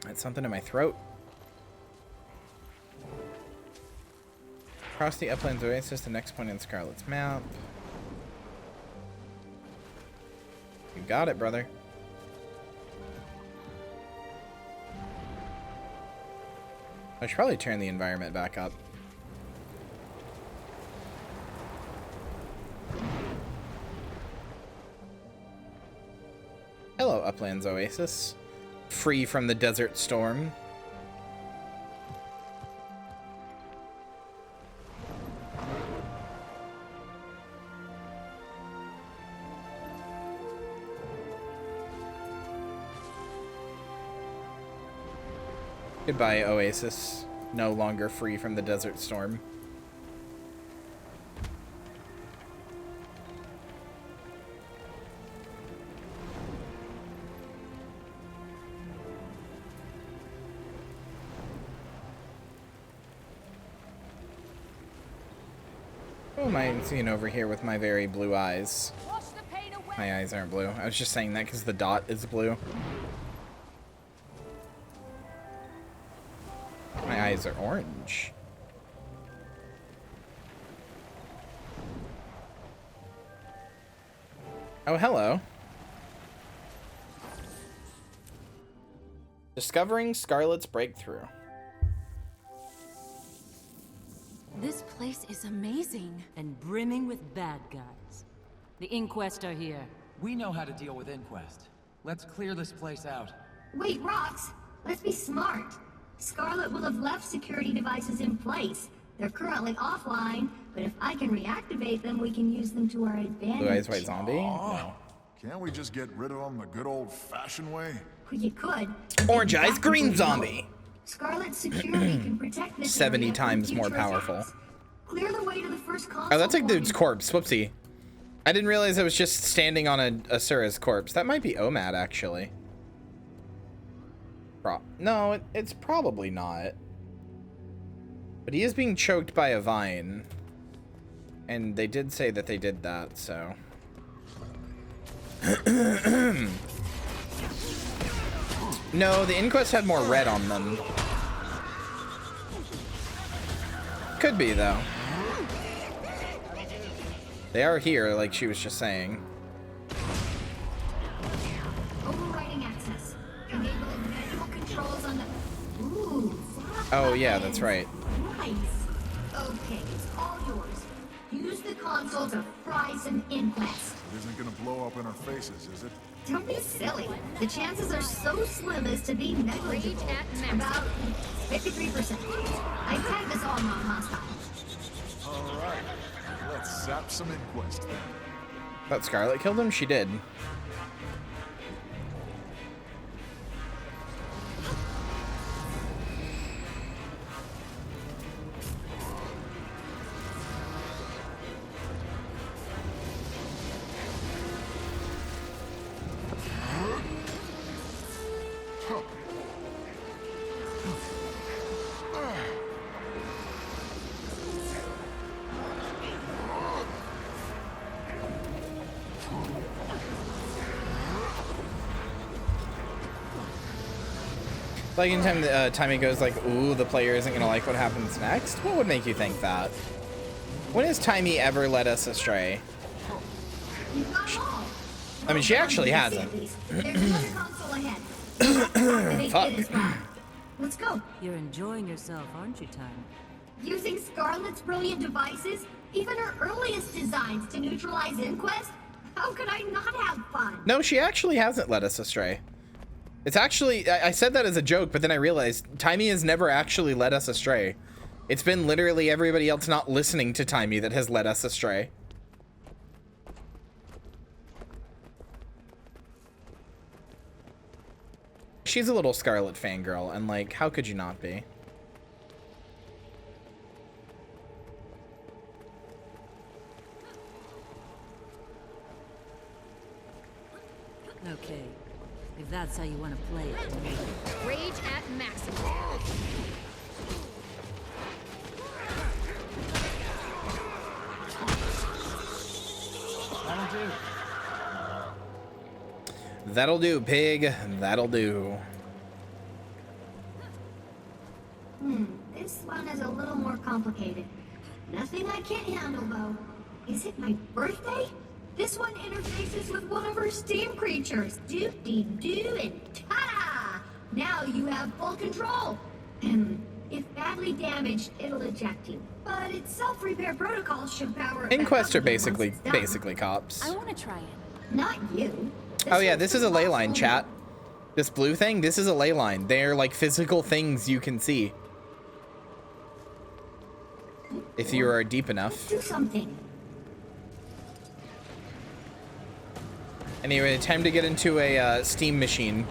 That's something in my throat. Cross the Uplands Oasis, the next point in Scarlet's map. You got it, brother. I should probably turn the environment back up. Hello, Uplands Oasis. Free from the desert storm. Goodbye, Oasis. No longer free from the desert storm. Who am I seeing over here with my very blue eyes? My eyes aren't blue. I was just saying that because the dot is blue. My eyes are orange. Oh, hello. Discovering Scarlet's breakthrough. This place is amazing. And brimming with bad guys. The Inquest are here. We know how to deal with Inquest. Let's clear this place out. Wait, Rox! Let's be smart. Scarlet will have left security devices in place. They're currently offline, but if I can reactivate them, we can use them to our advantage. Blue Eyes White Zombie? No. Can't we just get rid of them the good old-fashioned way? Well, you could. Orange Eyes Green Zombie! Scarlet's security can protect this 70 area times from more future powerful. attacks. Clear the way to the first console. Oh, that's like point. dude's corpse. Whoopsie. I didn't realize I was just standing on a Asura's corpse. That might be Omad, actually. No, it's probably not. But he is being choked by a vine. And they did say that they did that, so... No, the Inquest had more red on them. Could be, though. They are here, like she was just saying. Overriding access. Enabling manual controls on the... Ooh. Oh, yeah, that's right. Nice. Okay, it's all yours. Use the console to fry some Inquest. It isn't gonna blow up in our faces, is it? Don't be silly. The chances are so slim as to be negligible. About 53%. I tagged us all non-hostile. All right, let's zap some inquest then. Thought Scarlet killed him? She did. Like anytime the timing goes like, ooh, the player isn't gonna like what happens next? What would make you think that? When has Timey ever led us astray? I mean, she actually hasn't. Fuck. Let's go. You're enjoying yourself, aren't you, Time? Using Scarlet's brilliant devices, even her earliest designs to neutralize Inquest? How could I not have fun? No, she actually hasn't led us astray. It's actually, I said that as a joke, but then I realized Timey has never actually led us astray. It's been literally everybody else not listening to Timey that has led us astray. She's a little Scarlet fangirl, and like, how could you not be? Okay. If that's how you want to play it. Rage at maximum. That'll do. That'll do, pig. That'll do. This one is a little more complicated. Nothing I can't handle, though. Is it my birthday? This one interfaces with one of her steam creatures. Doop-dee-doo and ta-da! Now you have full control. If badly damaged, it'll eject you. But its self-repair protocol should power it back Inquest up are again once basically it's done. cops. I want to try it. Not you. Oh yeah, this is a ley line, chat. This blue thing, this is a ley line. They're like physical things you can see. If you are deep enough. Do something. Anyway, time to get into a Steam machine.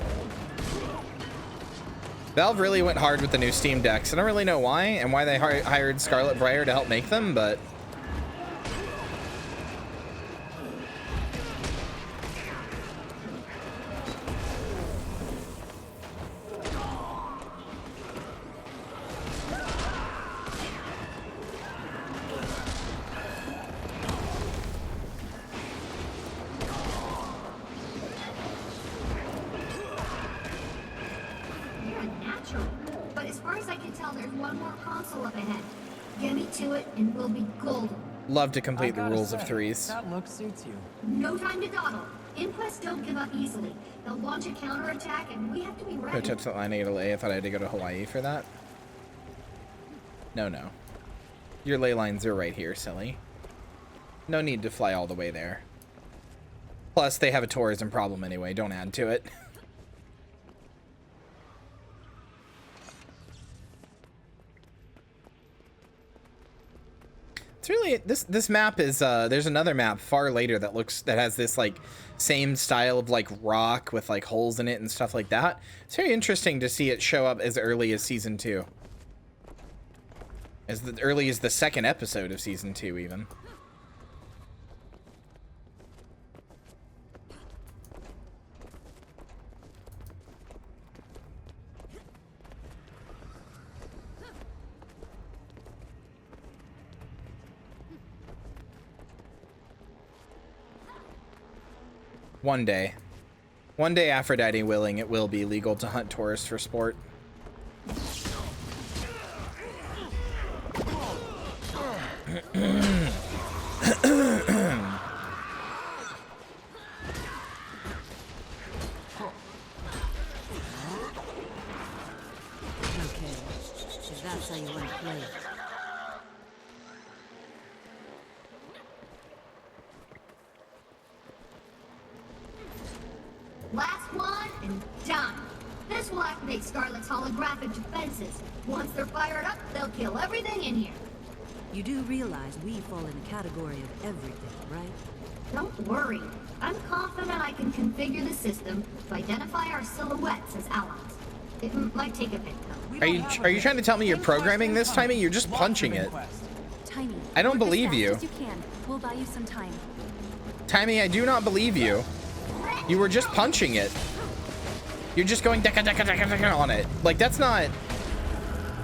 Valve really went hard with the new Steam decks. I don't really know why and why they hired Scarlet Briar to help make them, but... You're a natural. But as far as I can tell, there's one more console up ahead. Get me to it and we'll be golden. Love to complete the gotta rules of say, threes. That look suits you. No time to dawdle. Inquests don't give up easily. They'll launch a counterattack and we have to be Go ready. touch that line to get a lay. I thought I had to go to Hawaii for that. No, no. Your ley lines are right here, silly. No need to fly all the way there. Plus, they have a tourism problem anyway. Don't add to it. It's really this map is there's another map far later that has this like same style of like rock with like holes in it and stuff like that. It's very interesting to see it show up as early as season 2. As early as the second episode of season 2 even. One day, Aphrodite willing, it will be legal to hunt tourists for sport. Okay. If that's how you want to play it. Last one and done. This will activate Scarlet's holographic defenses. Once they're fired up, they'll kill everything in here. You do realize we fall in a category of everything, right? Don't worry. I'm confident I can configure the system to identify our silhouettes as allies. It might take a bit, though. Are you trying to tell me you're programming this, Timmy? You're just punching it. Tiny. I don't work believe as fast you. as you can. We'll buy you some time. Timmy, I do not believe you. You were just punching it. You're just going deka deka deka deka on it. Like that's not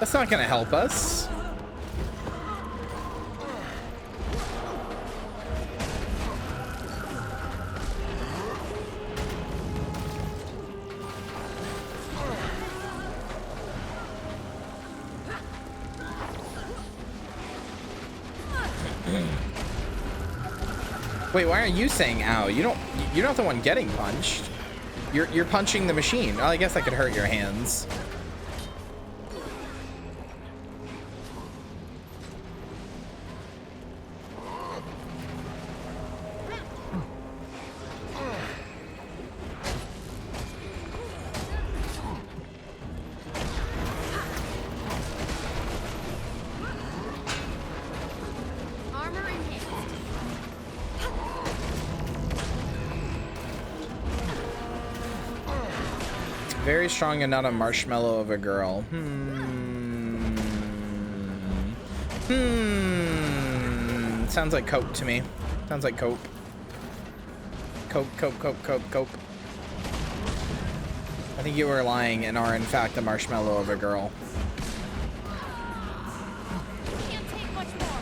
gonna help us. Wait, why are you saying ow? You're not the one getting punched. You're punching the machine. Oh, I guess that could hurt your hands. Armor enhanced. Very strong and not a marshmallow of a girl. Sounds like cope to me. Sounds like cope. Cope. I think you were lying and are in fact a marshmallow of a girl. Can't take much more.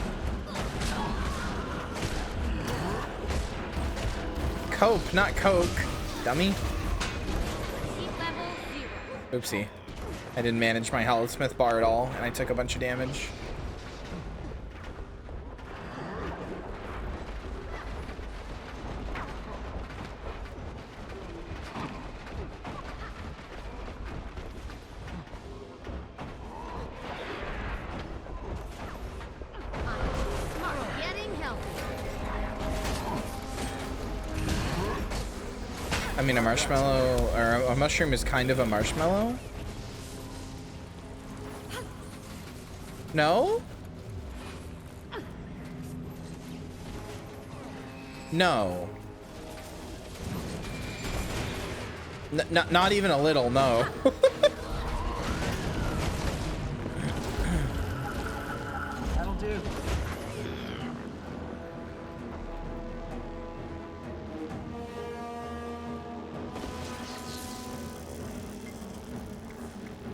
Cope, not coke, dummy. Heat level 0. Oopsie. I didn't manage my Hollow-Smith bar at all, and I took a bunch of damage. Smart. Getting healthy. I mean, a marshmallow, or a mushroom is kind of a marshmallow? No? No. Not even a little, no. That'll do.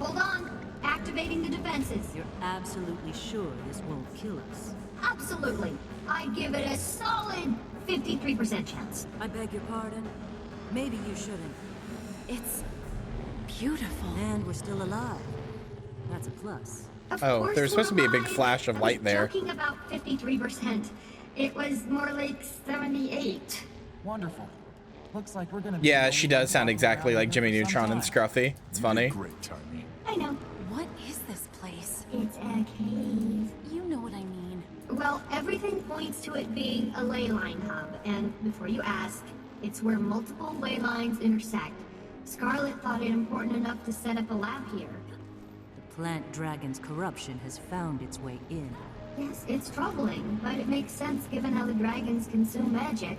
Hold on. Activating the defenses. You're absolutely sure this won't kill us? Absolutely. I give it a solid 53% chance. I beg your pardon? Maybe you shouldn't. It's beautiful. And we're still alive. That's a plus. Oh, there's supposed to be a big flash of light there. Joking about 53%. It was more like 78. Wonderful. Looks like we're gonna be Yeah, she does sound exactly like Jimmy Neutron and Scruffy. It's funny. Great, Tiny. I know. What is this place? It's a cave. You know what I mean. Well, everything points to it being a ley line hub, and before you ask, it's where multiple ley lines intersect. Scarlet thought it important enough to set up a lab here. The plant dragon's corruption has found its way in. Yes, it's troubling, but it makes sense given how the dragons consume magic.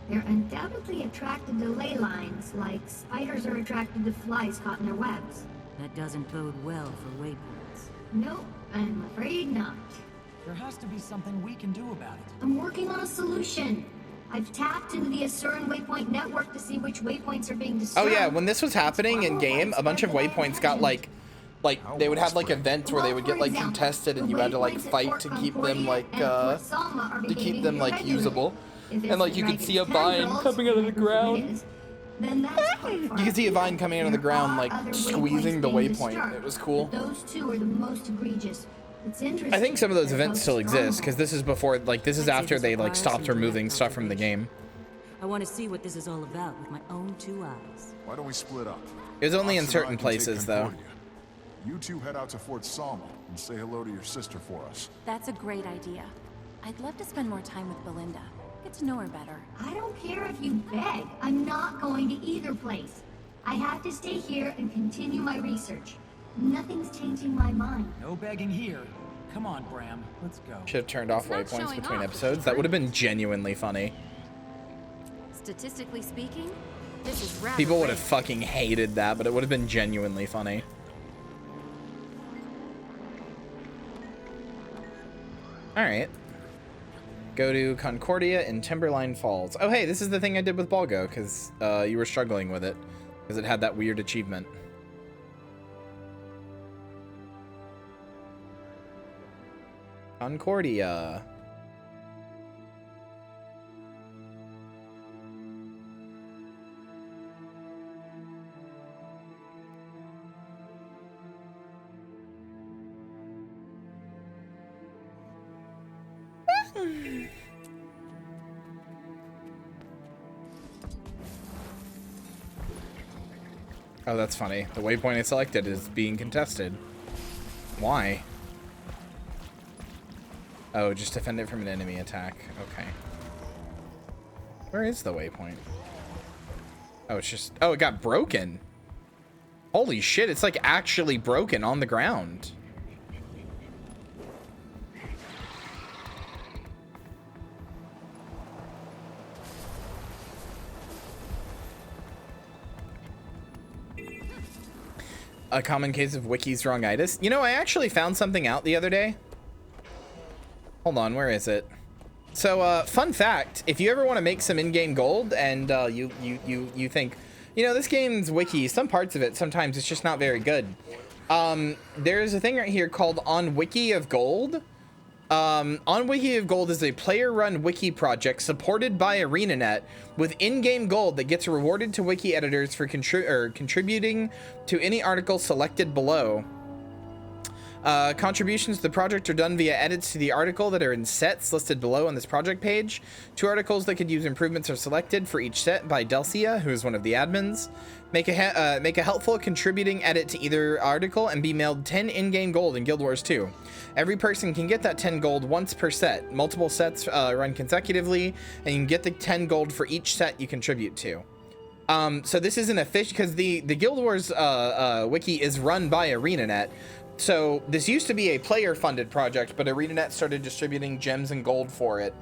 They're undoubtedly attracted to ley lines, like spiders are attracted to flies caught in their webs. That doesn't bode well for waypoints. Nope, I'm afraid not. There has to be something we can do about it. I'm working on a solution. I've tapped into the Asuran Waypoint network to see which waypoints are being disturbed. Oh yeah, when this was happening in game, a bunch of waypoints got like they would have like events where they would get like contested, and you had to like fight to keep them like usable. And like you could see a vine coming out of the ground. You could see a vine coming out of the ground, like squeezing the waypoint. It was cool. Those two are the most egregious. It's interesting. I think some of those events still exist because this is before, like, this is after they like stopped removing stuff from the game. I want to see what this is all about with my own two eyes. Why don't we split up? It was only in Ox and I certain can take places, though. Concordia. You two head out to Fort Salma and say hello to your sister for us. That's a great idea. I'd love to spend more time with Belinda. Get to know her better. I don't care if you beg. I'm not going to either place. I have to stay here and continue my research. Nothing's changing my mind. No begging here. Come on, Bram. Let's go. Should have turned off not waypoints showing between off, episodes. That would have been genuinely funny. Statistically speaking, this is rather People would have rare. fucking hated that, but it would have been genuinely funny. Alright. Go to Concordia in Timberline Falls. Oh, hey, this is the thing I did with Balgo, because you were struggling with it. Because it had that weird achievement. Concordia. Oh, that's funny. The waypoint I selected is being contested. Why? Oh, just defend it from an enemy attack. Okay. Where is the waypoint? Oh, it's just... Oh, it got broken. Holy shit, it's like actually broken on the ground. A common case of wiki's wrongitis. You know, I actually found something out the other day. Hold on, where is it? So, fun fact, if you ever want to make some in-game gold and you think, you know, this game's wiki, some parts of it, sometimes it's just not very good. There's a thing right here called On Wiki of Gold. On Wiki of Gold is a player-run wiki project supported by ArenaNet with in-game gold that gets rewarded to wiki editors for contributing to any article selected below. Contributions to the project are done via edits to the article that are in sets listed below on this project page. 2 articles that could use improvements are selected for each set by Delcia, who is one of the admins. Make a helpful contributing edit to either article and be mailed 10 in-game gold in Guild Wars 2. Every person can get that 10 gold once per set. Multiple sets run consecutively, and you can get the 10 gold for each set you contribute to. So this isn't official, because the Guild Wars wiki is run by ArenaNet. So this used to be a player-funded project, but ArenaNet started distributing gems and gold for it.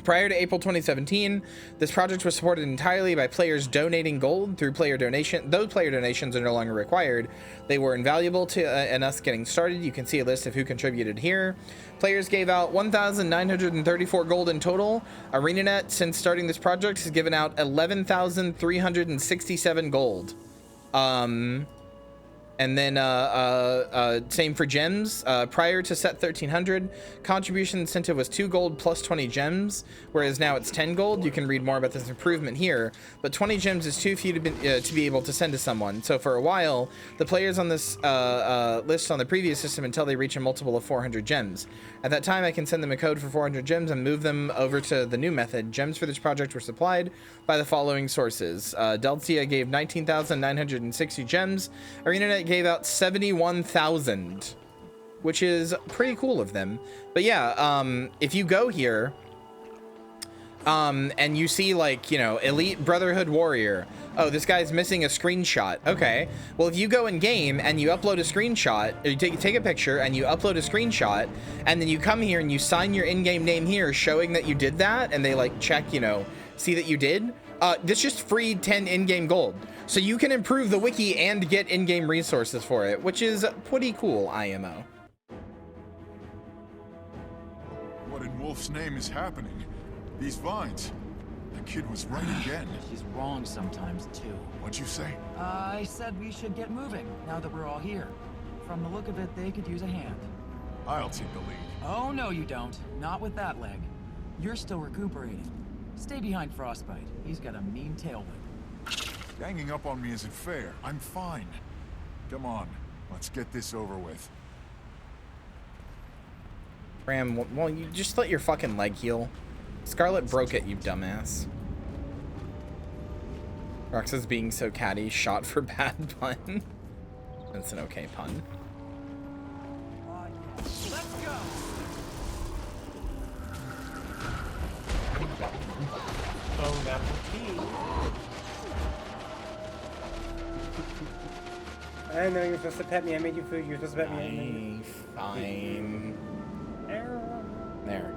Prior to April 2017, this project was supported entirely by players donating gold through player donation. Those player donations are no longer required. They were invaluable to in us getting started. You can see a list of who contributed here. Players gave out 1,934 gold in total. ArenaNet, since starting this project, has given out 11,367 gold. And then same for gems. Prior to set 1300, contribution incentive was 2 gold plus 20 gems, whereas now it's 10 gold. You can read more about this improvement here, but 20 gems is too few to be able to send to someone. So for a while, the players on this list on the previous system until they reach a multiple of 400 gems. At that time, I can send them a code for 400 gems and move them over to the new method. Gems for this project were supplied by the following sources. Delcia gave 19,960 gems. ArenaNet gave out 71,000, which is pretty cool of them. But yeah, if you go here, and you see, like, you know, Elite Brotherhood Warrior. Oh, this guy's missing a screenshot. Okay. Well, if you go in game and you upload a screenshot, or you take a picture and you upload a screenshot, and then you come here and you sign your in-game name here showing that you did that, and they like check, you know, see that you did, this just freed 10 in-game gold. So you can improve the wiki and get in-game resources for it, which is pretty cool, IMO. What in Wolf's name is happening? These vines. The kid was right again. He's wrong sometimes, too. What'd you say? I said we should get moving, now that we're all here. From the look of it, they could use a hand. I'll take the lead. Oh, no you don't. Not with that leg. You're still recuperating. Stay behind Frostbite. He's got a mean tailwind. Ganging up on me isn't fair. I'm fine. Come on, let's get this over with. Ram, well, you just let your fucking leg heal. Scarlet broke it, you dumbass. Roxas being so catty, shot for bad pun. That's an okay pun. Let's go! Oh, apple tea. I know you're supposed to pet me. I made you food. You're supposed to pet me. Fine. There.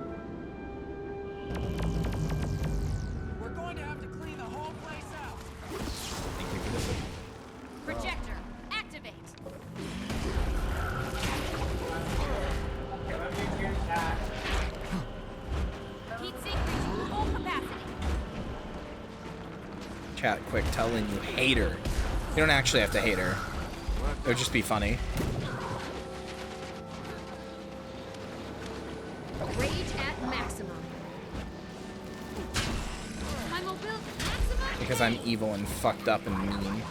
We're going to have to clean the whole place out. Thank you for this. Projector, activate. Heat sink reaching full capacity. Chat quick, tell Lynn you hate her. You don't actually have to hate her. It would just be funny. Rage at maximum. My mobility maximum. Because I'm evil and fucked up and mean.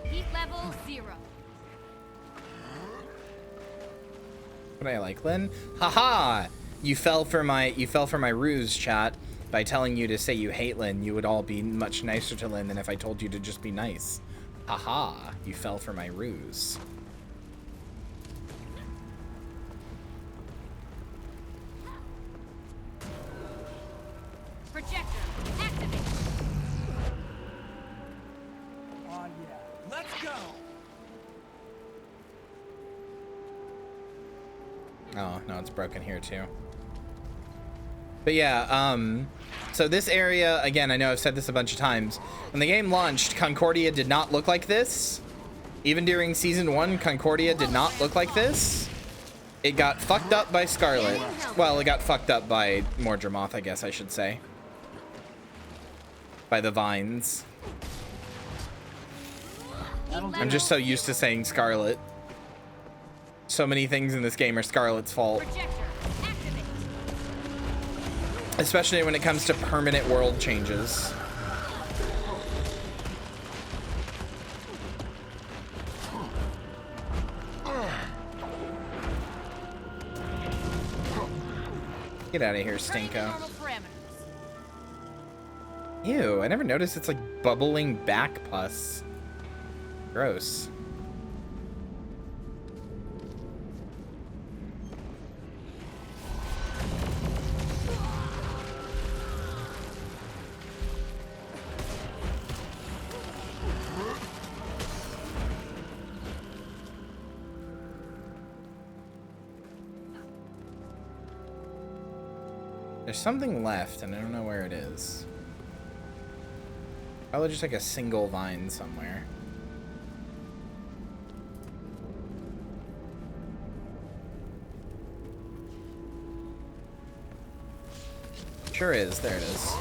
Heat level 0. What I like, Lynn? Haha! You fell for my ruse, chat, by telling you to say you hate Lynn. You would all be much nicer to Lynn than if I told you to just be nice. Haha! You fell for my ruse. Projector, activate. Oh yeah, let's go. Oh, no, it's broken here too. But yeah, so this area, again, I know I've said this a bunch of times. When the game launched, Concordia did not look like this. Even during Season 1, Concordia did not look like this. It got fucked up by Scarlet. Well, it got fucked up by Mordramoth, I guess I should say. By the vines. I'm just so used to saying Scarlet. So many things in this game are Scarlet's fault. Especially when it comes to permanent world changes. Get out of here, Stinko. Ew, I never noticed it's like bubbling back pus. Gross. There's something left, and I don't know where it is. Probably just like a single vine somewhere. Sure is. There it is.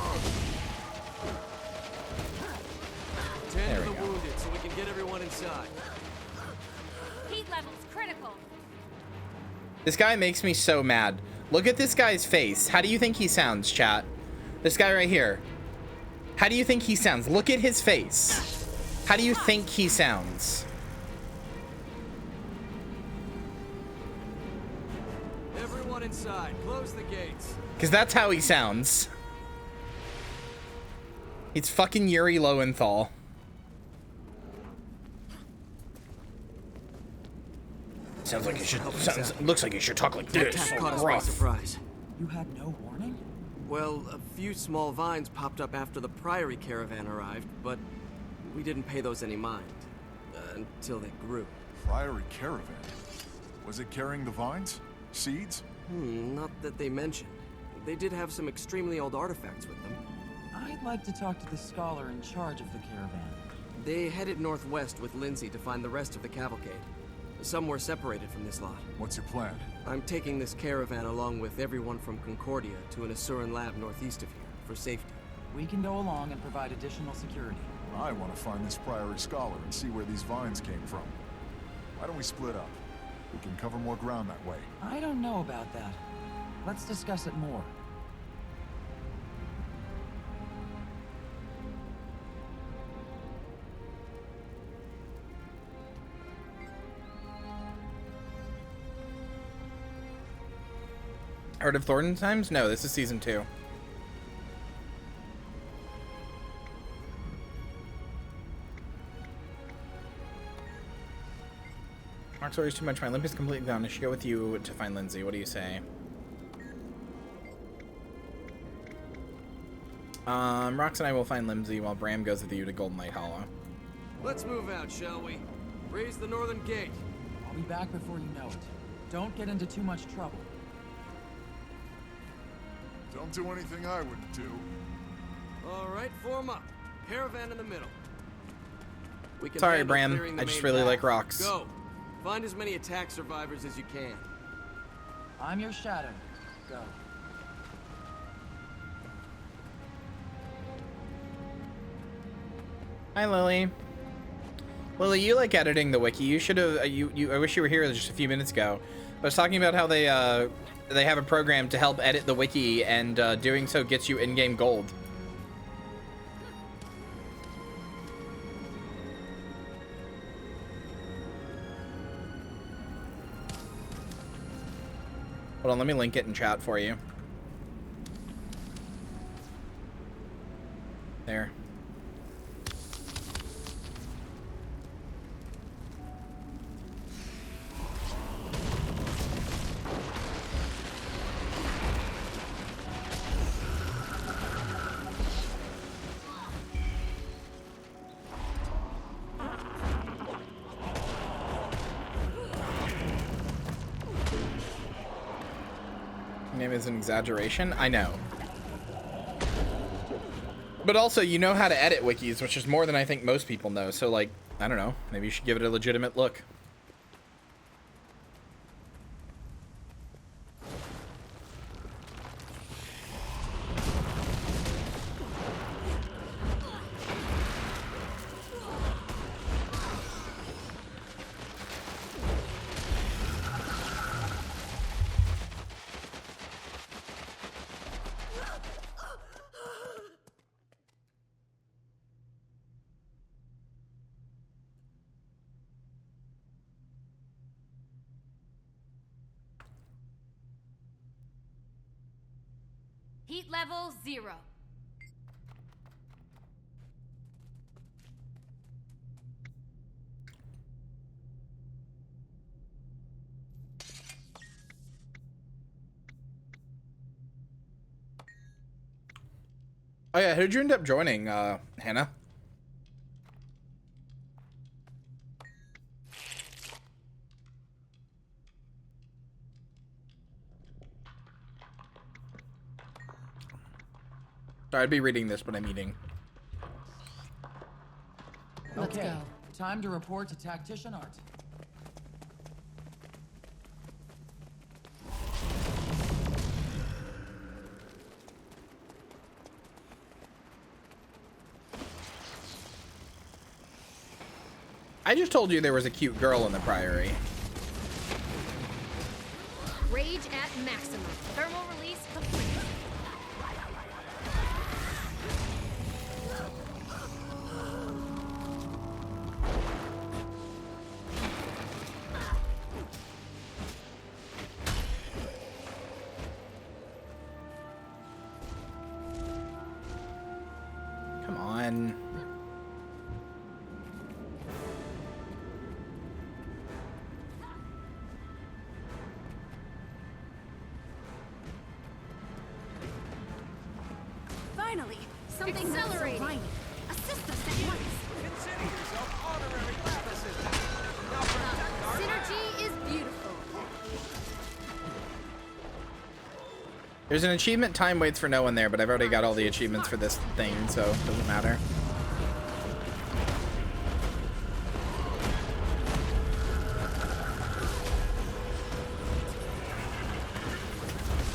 There we go. Wounded so we can get everyone inside. Heat levels critical. This guy makes me so mad. Look at this guy's face. How do you think he sounds, chat? This guy right here. How do you think he sounds? Look at his face. How do you think he sounds? Everyone inside. Close the gates. Because that's how he sounds. It's fucking Yuri Lowenthal. Sounds like you should. Looks like you should talk like this. Attack caught us by surprise. You had no warning? Well, a few small vines popped up after the Priory caravan arrived, but we didn't pay those any mind until they grew. Priory caravan? Was it carrying the vines? Seeds? Not that they mentioned. They did have some extremely old artifacts with them. I'd like to talk to the scholar in charge of the caravan. They headed northwest with Lindsay to find the rest of the cavalcade. Some were separated from this lot. What's your plan? I'm taking this caravan along with everyone from Concordia to an Asuran lab northeast of here, for safety. We can go along and provide additional security. I want to find this Priory scholar and see where these vines came from. Why don't we split up? We can cover more ground that way. I don't know about that. Let's discuss it more. Heart of Thornton Times? No, this is season 2. Mark's always too much. My limp is completely gone. I should go with you to find Lindsay. What do you say? Rox and I will find Limsey while Bram goes with you to Golden Light Hollow. Let's move out, shall we? Raise the northern gate. I'll be back before you know it. Don't get into too much trouble. Don't do anything I wouldn't do. All right, form up. Caravan in the middle. We can Sorry, handle Bram. clearing the I just main really path. like Rox. Go. Find as many attack survivors as you can. I'm your shadow. Go. Hi, Lily. Lily, you like editing the wiki. You should have. I wish you were here just a few minutes ago. I was talking about how they have a program to help edit the wiki, and doing so gets you in-game gold. Hold on, let me link it in chat for you. There. Name is an exaggeration. I know. But also, you know how to edit wikis, which is more than I think most people know. So, like, I don't know. Maybe you should give it a legitimate look. Heat level 0. Oh yeah, who'd you end up joining, Hannah? Sorry, I'd be reading this, but I'm eating. Let's go. Time to report to Tactician Art. I just told you there was a cute girl in the Priory. Rage at maximum. Thermal release complete. Come on. Finally, something accelerating. Assist us at once. Consider yourself honorary lab assistant. Now protect our Synergy is beautiful. There's an achievement, time waits for no one there, but I've already got all the achievements for this thing, so it doesn't matter.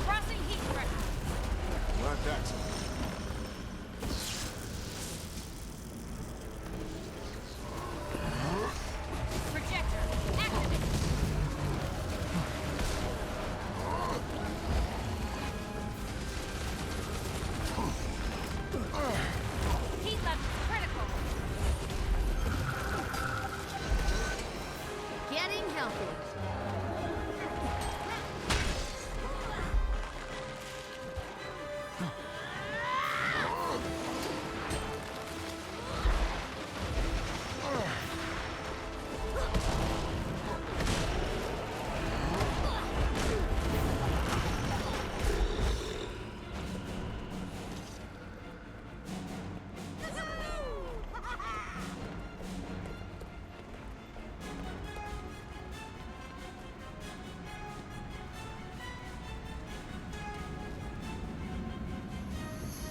Crossing heat threshold. Well, that's excellent. Projector activate. Heat level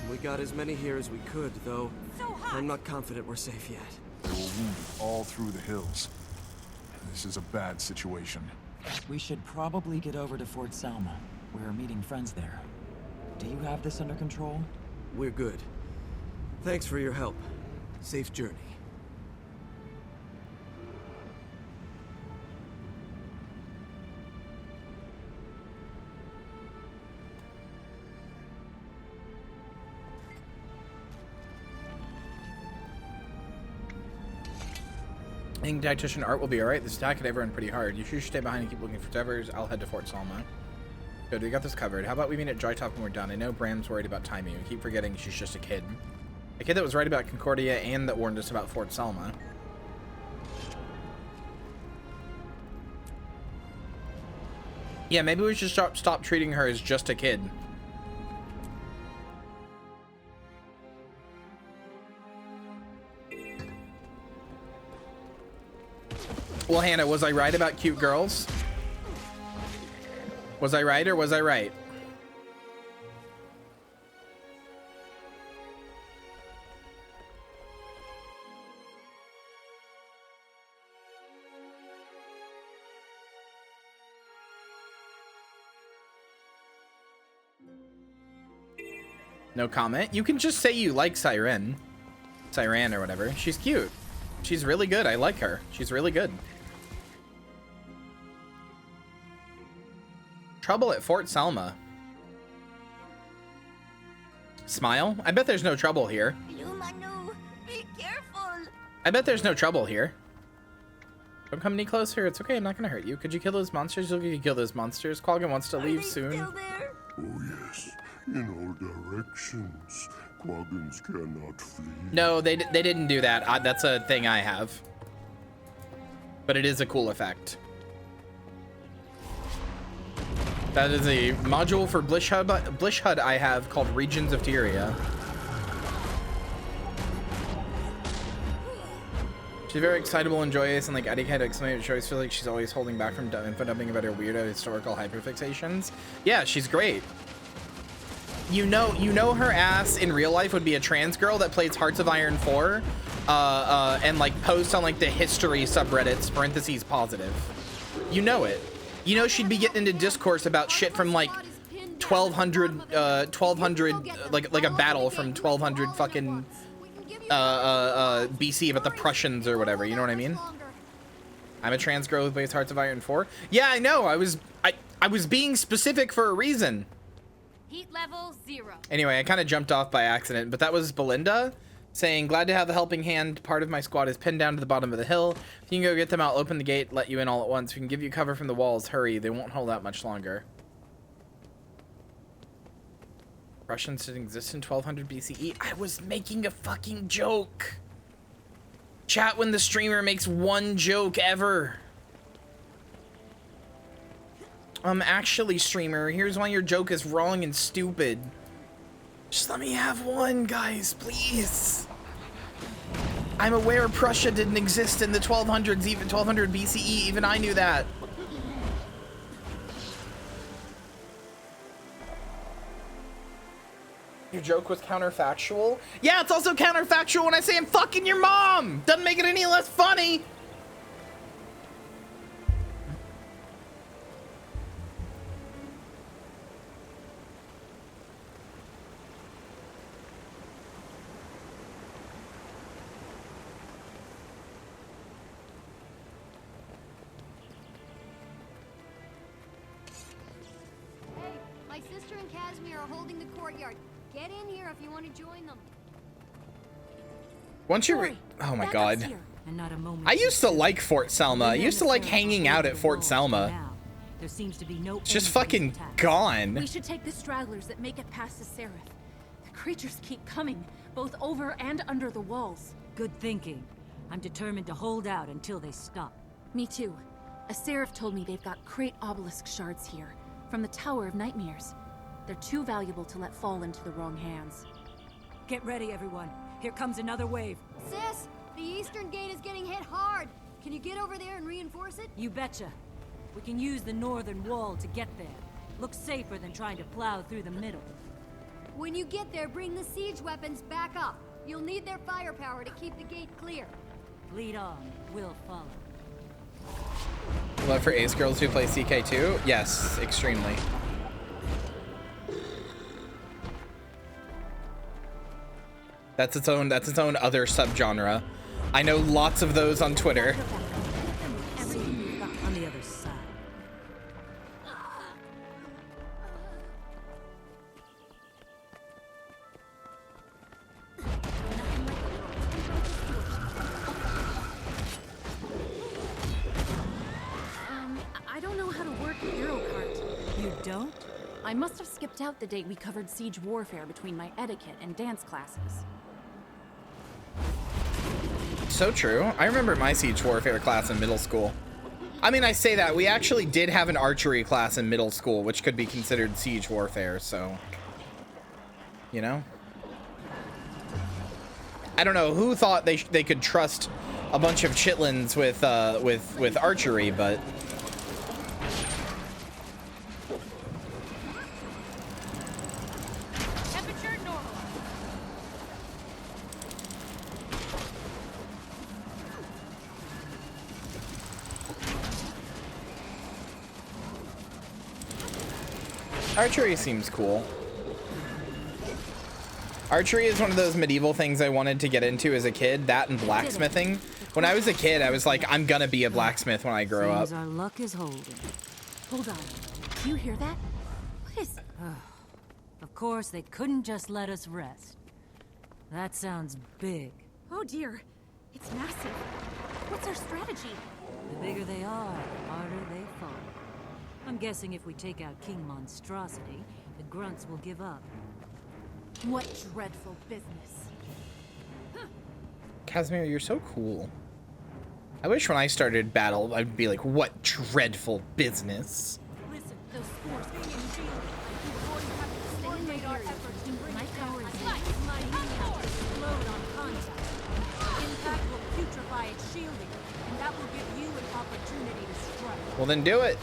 We got as many here as we could, though I'm not confident we're safe yet. They were wounded all through the hills. This is a bad situation. We should probably get over to Fort Selma. We're meeting friends there. Do you have this under control? We're good. Thanks for your help. Safe journey. I think Dietitian Art will be alright. This attack hit everyone pretty hard. You should stay behind and keep looking for Devers. I'll head to Fort Selma. Good, we got this covered. How about we meet at Dry Top when we're done? I know Bram's worried about timing. We keep forgetting she's just a kid. A kid that was right about Concordia and that warned us about Fort Selma. Yeah, maybe we should stop treating her as just a kid. Well, Hannah, was I right about cute girls? Was I right or was I right? No comment. You can just say you like Siren or whatever. She's cute. She's really good. I like her. She's really good. Trouble at Fort Selma. Smile? I bet there's no trouble here. Manu, be careful. I bet there's no trouble here. Don't come any closer. It's okay. I'm not gonna hurt you. Could you kill those monsters? You can kill those monsters. Quaggan wants to leave soon. Oh yes, in all directions. Quaggans cannot flee. No, they didn't do that. That's a thing I have. But it is a cool effect. That is a module for Blish HUD I have called Regions of Tyria. She's very excitable and joyous, and like Eddie kind of explained, she always feels like she's always holding back from info dumping about her weirdo historical hyperfixations. Yeah, she's great. You know her ass in real life would be a trans girl that plays Hearts of Iron 4 and like posts on like the history subreddits parentheses positive. You know it. You know she'd be getting into discourse about shit from like 1200 like a battle from 1200 fucking BC about the Prussians or whatever, you know what I mean? I'm a trans girl who plays Hearts of Iron 4. Yeah, I know. I was being specific for a reason. Heat level 0. Anyway, I kind of jumped off by accident, but that was Belinda saying, glad to have the helping hand. Part of my squad is pinned down to the bottom of the hill. If you can go get them, I'll open the gate, let you in all at once. We can give you cover from the walls. Hurry, they won't hold out much longer. Russians didn't exist in 1200 BCE. I was making a fucking joke. Chat when the streamer makes one joke ever. Actually, streamer, here's why your joke is wrong and stupid. Just let me have one, guys, please. I'm aware Prussia didn't exist in the 1200s, even 1200 BCE, even I knew that. Your joke was counterfactual? Yeah, it's also counterfactual when I say I'm fucking your mom! Doesn't make it any less funny! My sister and Casimir are holding the courtyard. Get in here if you want to join them. Once you oh my god. And not a moment I used to like Fort Selma. I used to like hanging out at Fort Selma. There seems to be no It's just fucking gone. We should take the stragglers that make it past the Seraph. The creatures keep coming, both over and under the walls. Good thinking. I'm determined to hold out until they stop. Me too. A Seraph told me they've got Crate obelisk shards here, from the Tower of Nightmares. They're too valuable to let fall into the wrong hands. Get ready, everyone. Here comes another wave. Sis, the eastern gate is getting hit hard. Can you get over there and reinforce it? You betcha. We can use the northern wall to get there. Looks safer than trying to plow through the middle. When you get there, bring the siege weapons back up. You'll need their firepower to keep the gate clear. Lead on. We'll follow. Love for ace girls who play CK2? Yes, extremely. That's its own other subgenre. I know lots of those on Twitter. On the other side. I don't know how to work a hero cart. You don't? I must have skipped out the date we covered siege warfare between my etiquette and dance classes. So true. I remember my siege warfare class in middle school. I mean, I say that. We actually did have an archery class in middle school, which could be considered siege warfare, so... You know? I don't know who thought they could trust a bunch of chitlins with archery, but... Temperature normal. Archery seems cool. Archery is one of those medieval things I wanted to get into as a kid. That and blacksmithing. When I was a kid, I was like, I'm gonna be a blacksmith when I grow up. Seems our luck is holding. Hold on. Do you hear that? What is... Of course, they couldn't just let us rest. That sounds big. Oh dear. It's massive. What's our strategy? The bigger they are, the harder they fall. I'm guessing if we take out King Monstrosity, the grunts will give up. What dreadful business. Casimir, you're so cool. I wish when I started battle, I'd be like, what dreadful business. Listen, those spores can shield. You're going to have to coordinate our efforts to bring my power is my power explode on contact. Impact will putrefy its shielding, and that will give you an opportunity to strike. Well, then do it.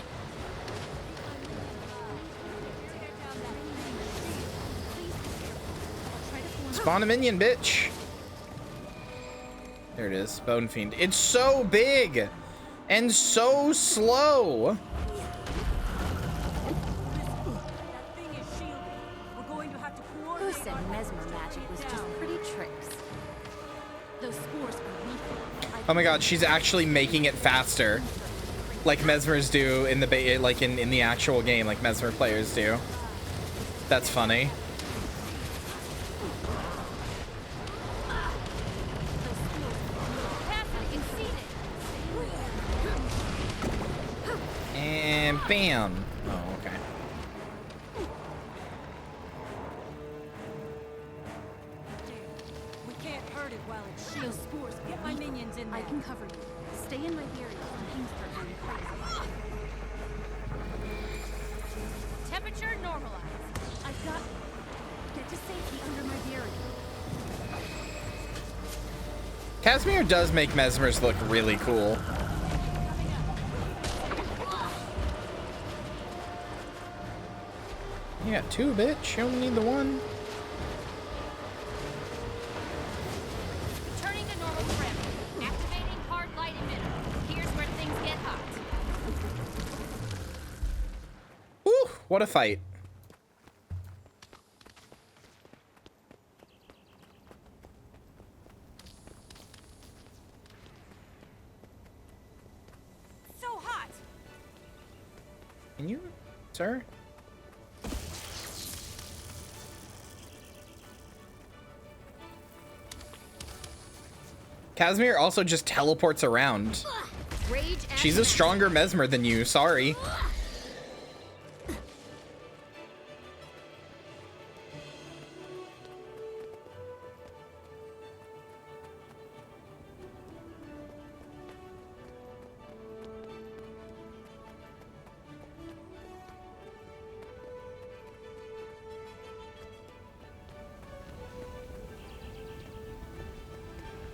Spawn a minion, bitch. There it is, Bone Fiend. It's so big and so slow. Who said mesmer magic was just pretty tricks? Those spores are lethal. Oh my god, she's actually making it faster, like Mesmers do in the in the actual game, like Mesmer players do. That's funny. And bam. Oh, okay. We can't hurt it while it's shield. Spores, get my minions in there. I can cover you. Stay in my area when things start going crazy. Temperature normalized. I've got... Get to safety under my barrier. Casimir does make Mesmers look really cool. You got two, bitch. You only need the one. Returning to normal parameters. Activating hard light emitter. Here's where things get hot. Woo! What a fight. So hot. Can you, sir? Casimir also just teleports around. She's a stronger Mesmer than you, sorry.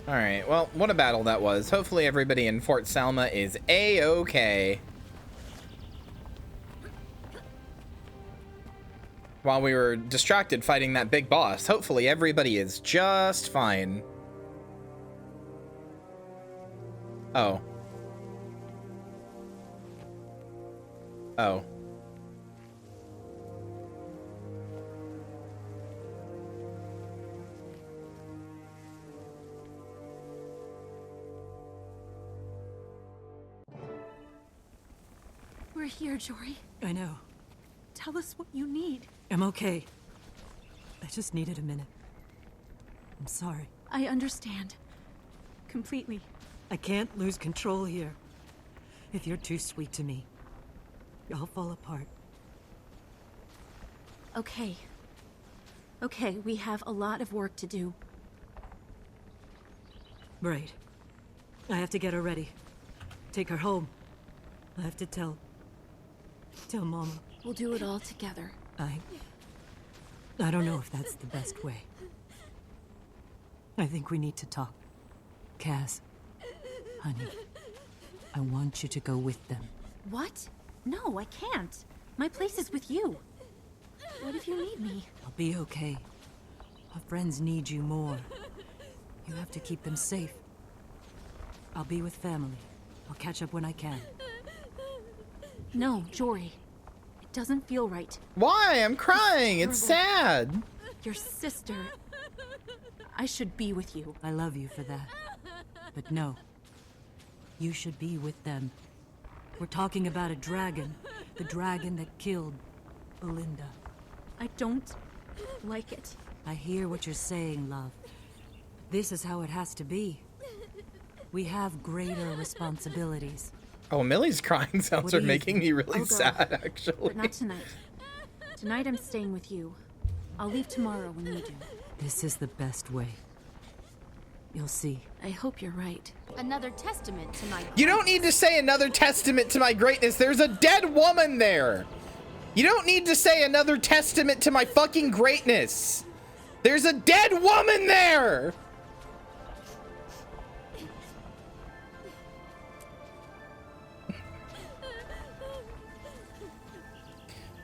Alright, well, what a battle that was. Hopefully everybody in Fort Salma is A-okay. while we were distracted fighting that big boss. Hopefully everybody is just fine. Oh. Oh. We're here, Jory. I know. Tell us what you need. I'm okay. I just needed a minute. I'm sorry. I understand. Completely. I can't lose control here. If you're too sweet to me, I'll fall apart. Okay. Okay, we have a lot of work to do. Right. I have to get her ready. Take her home. I have to tell Mama. We'll do it all together. I don't know if that's the best way. I think we need to talk. Kaz, honey, I want you to go with them. What? No, I can't. My place is with you. What if you need me? I'll be okay. Our friends need you more. You have to keep them safe. I'll be with family. I'll catch up when I can. No, Jory. It doesn't feel right. Why? I'm crying. It's sad. Your sister. I should be with you. I love you for that. But no. You should be with them. We're talking about a dragon. The dragon that killed Belinda. I don't like it. I hear what you're saying, love. This is how it has to be. We have greater responsibilities. Oh, Millie's crying sounds are making me really sad, actually. But not tonight. Tonight I'm staying with you. I'll leave tomorrow when you do. This is the best way. You'll see. I hope you're right. Another testament to my... You don't need to say another testament to my greatness. There's a dead woman there. You don't need to say another testament to my fucking greatness. There's a dead woman there.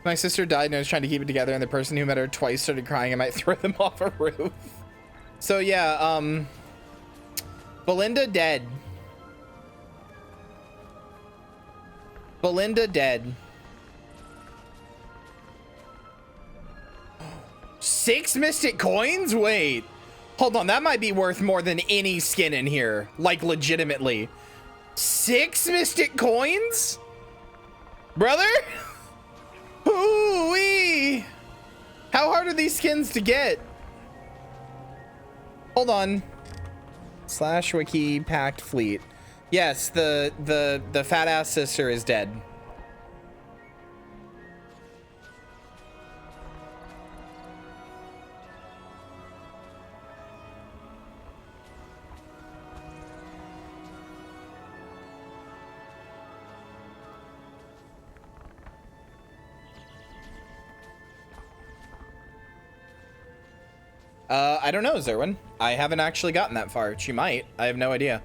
My sister died and I was trying to keep it together, and the person who met her twice started crying. I might throw them off a roof. So yeah, Belinda dead. Belinda dead. 6 mystic coins? Wait. Hold on, that might be worth more than any skin in here. Like, legitimately. 6 mystic coins? Brother? Ooh-wee. How hard are these skins to get? Hold on. /wiki packed fleet. Yes, the fat ass sister is dead. I don't know, Zerwin. I haven't actually gotten that far. She might. I have no idea.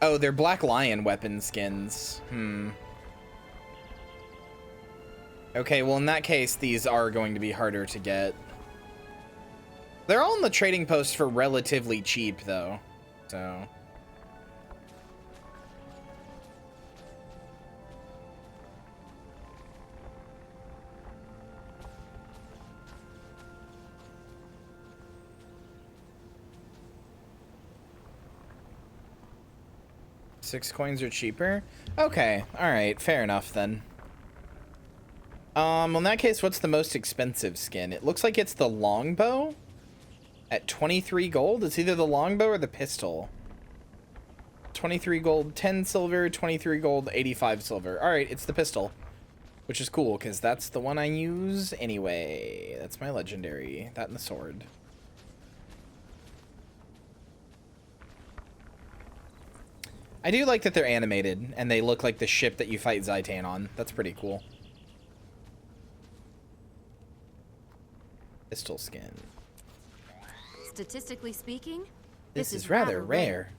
Oh, they're Black Lion weapon skins. Okay, well, in that case, these are going to be harder to get. They're all in the trading post for relatively cheap, though. So... $6 coins are cheaper? Okay, alright, fair enough then. Well, in that case, what's the most expensive skin? It looks like it's the longbow at 23 gold. It's either the longbow or the pistol. 23 gold, 10 silver, 23 gold, 85 silver. Alright, it's the pistol, which is cool because that's the one I use anyway. That's my legendary. That and the sword. I do like that they're animated and they look like the ship that you fight Zaitan on. That's pretty cool. Pistol skin. Statistically speaking, this is rather rare.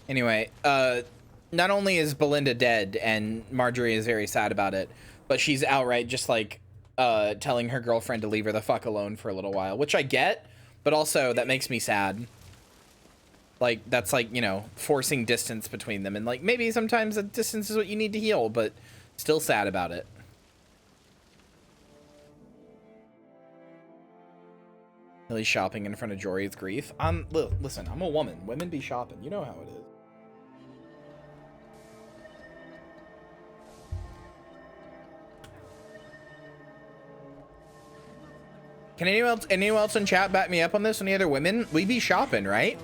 Anyway, not only is Belinda dead and Marjorie is very sad about it, but she's outright just like telling her girlfriend to leave her the fuck alone for a little while, which I get, but also that makes me sad. Like, that's like, you know, forcing distance between them, and like maybe sometimes the distance is what you need to heal, but still sad about it. Really shopping in front of Jory's grief. Listen, I'm a woman. Women be shopping. You know how it is. Can anyone else in chat back me up on this? Any other women? We be shopping, right?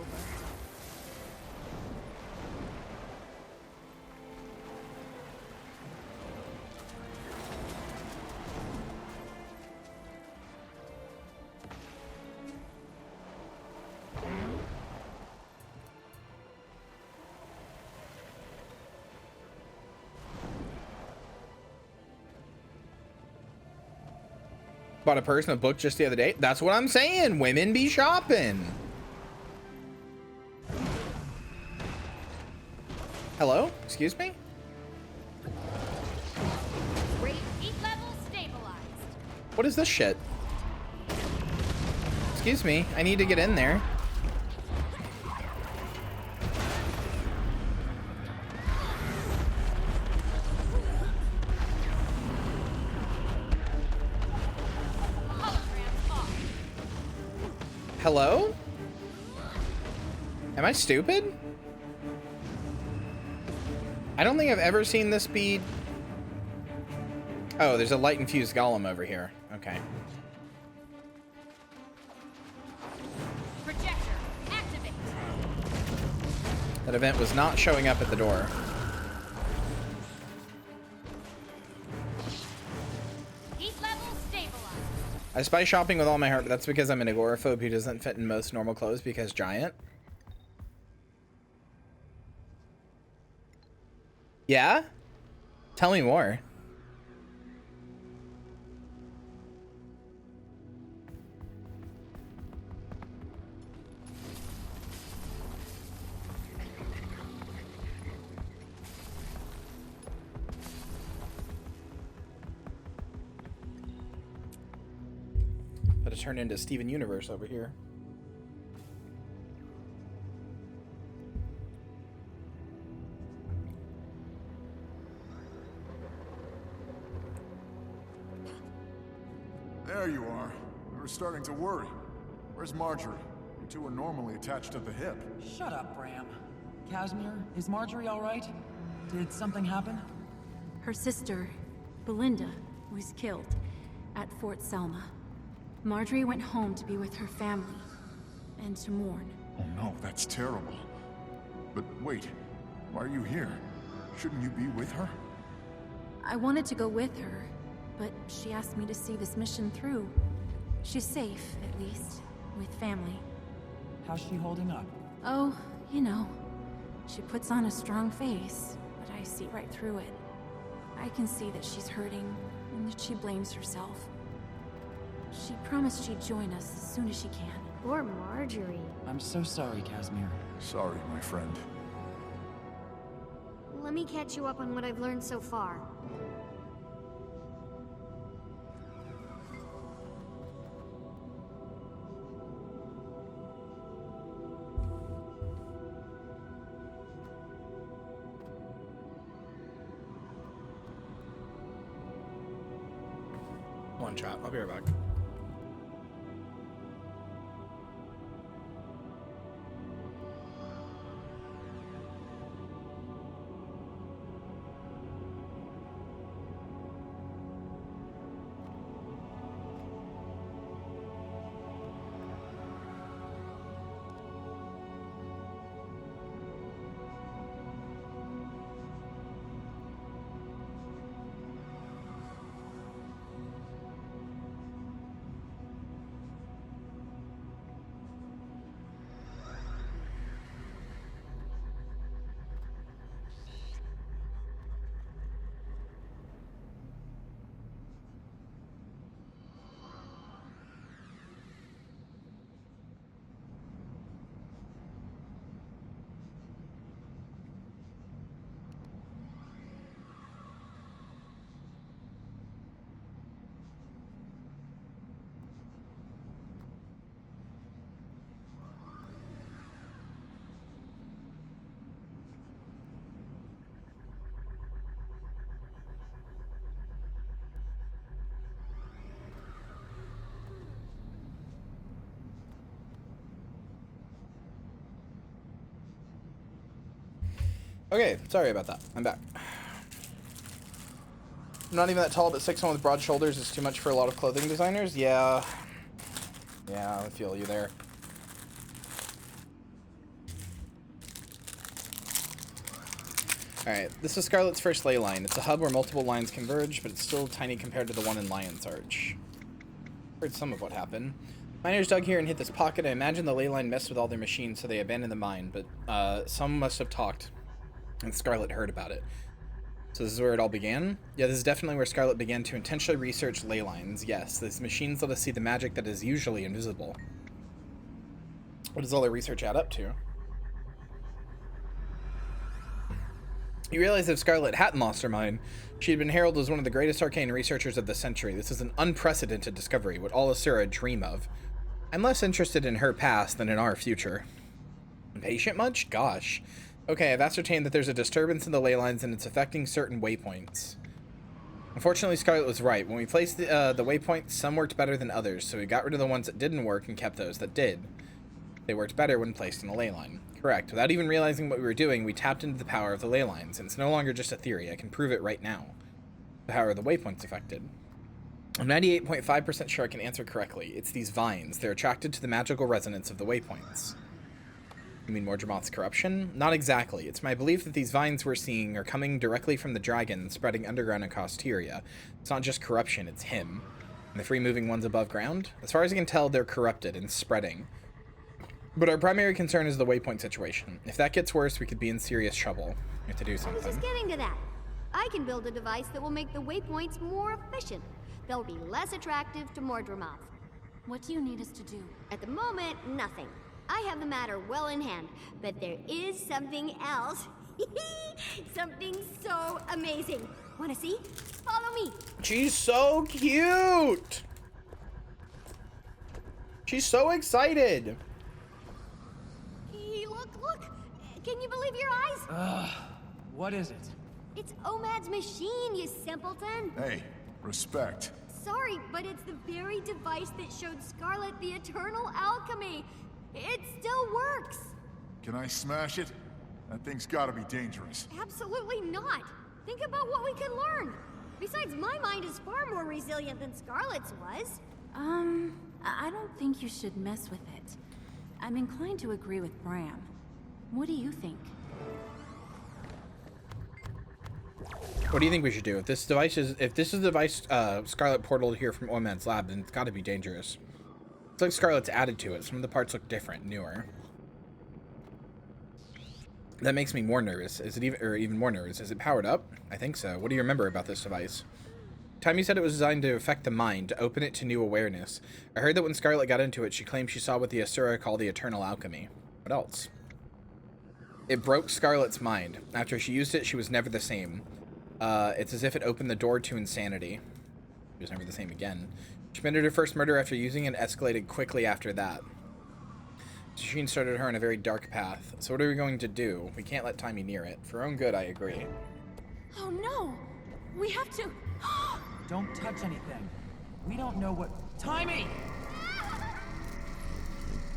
Bought a purse and a book just the other day. That's what I'm saying. Women be shopping. Hello? Excuse me? Heat level stabilized. What is this shit? Excuse me. I need to get in there. Hello? Am I stupid? I don't think I've ever seen this speed. Oh, there's a light infused golem over here. Okay. Projector, activate. That event was not showing up at the door. Heat level stabilized. I spy shopping with all my heart, but that's because I'm an agoraphobe who doesn't fit in most normal clothes because giant. Yeah? Tell me more. But it turned into Steven Universe over here. There you are. We were starting to worry. Where's Marjorie? You two are normally attached at the hip. Shut up, Bram. Casimir, is Marjorie all right? Did something happen? Her sister, Belinda, was killed at Fort Selma. Marjorie went home to be with her family and to mourn. Oh no, that's terrible. But wait, why are you here? Shouldn't you be with her? I wanted to go with her, but she asked me to see this mission through. She's safe, at least, with family. How's she holding up? Oh, you know. She puts on a strong face, but I see right through it. I can see that she's hurting, and that she blames herself. She promised she'd join us as soon as she can. Poor Marjorie. I'm so sorry, Casimir. Sorry, my friend. Let me catch you up on what I've learned so far. One shot. I'll be right back. Okay, sorry about that. I'm back. I'm not even that tall, but 6'1" with broad shoulders is too much for a lot of clothing designers. Yeah. Yeah, I feel you there. Alright, this is Scarlet's first ley line. It's a hub where multiple lines converge, but it's still tiny compared to the one in Lion's Arch. Heard some of what happened. Miners dug here and hit this pocket. I imagine the ley line messed with all their machines, so they abandoned the mine, but some must have talked, and Scarlet heard about it. So this is where it all began? Yeah, this is definitely where Scarlet began to intentionally research ley lines. Yes, these machines let us see the magic that is usually invisible. What does all their research add up to? You realize if Scarlet hadn't lost her mind, she had been heralded as one of the greatest arcane researchers of the century. This is an unprecedented discovery, what all Asura dream of. I'm less interested in her past than in our future. Impatient much? Gosh. Okay, I've ascertained that there's a disturbance in the ley lines and it's affecting certain waypoints. Unfortunately, Scarlet was right. When we placed the waypoints, some worked better than others, so we got rid of the ones that didn't work and kept those that did. They worked better when placed in a ley line. Correct. Without even realizing what we were doing, we tapped into the power of the ley lines, and it's no longer just a theory. I can prove it right now. The power of the waypoints affected. I'm 98.5% sure I can answer correctly. It's these vines. They're attracted to the magical resonance of the waypoints. You mean Mordremoth's corruption? Not exactly. It's my belief that these vines we're seeing are coming directly from the dragon spreading underground across Kyria. It's not just corruption, it's him. And the free moving ones above ground? As far as I can tell, they're corrupted and spreading. But our primary concern is the waypoint situation. If that gets worse, we could be in serious trouble. We have to do something. I was just getting to that. I can build a device that will make the waypoints more efficient. They'll be less attractive to Mordremoth. What do you need us to do? At the moment, nothing. I have the matter well in hand, but there is something else. Something so amazing. Wanna see? Follow me. She's so cute! She's so excited! Hey, look! Can you believe your eyes? What is it? It's Omad's machine, you simpleton! Hey, respect. Sorry, but it's the very device that showed Scarlet the eternal alchemy. It still works! Can I smash it? That thing's gotta be dangerous. Absolutely not! Think about what we can learn! Besides, my mind is far more resilient than Scarlet's was. I don't think you should mess with it. I'm inclined to agree with Bram. What do you think? What do you think we should do? If this is the device Scarlet portaled here from Omad's lab, then it's gotta be dangerous. It's like Scarlet's added to it. Some of the parts look different, newer. That makes me more nervous. Is it even more nervous? Is it powered up? I think so. What do you remember about this device? Time you said it was designed to affect the mind, to open it to new awareness. I heard that when Scarlet got into it, she claimed she saw what the Asura call the eternal alchemy. What else? It broke Scarlet's mind. After she used it, she was never the same. It's as if it opened the door to insanity. She was never the same again. She committed her first murder after using it and escalated quickly after that. The machine started her on a very dark path. So what are we going to do? We can't let Timey near it. For her own good, I agree. Oh no! We have to... Don't touch anything. We don't know what... Timey!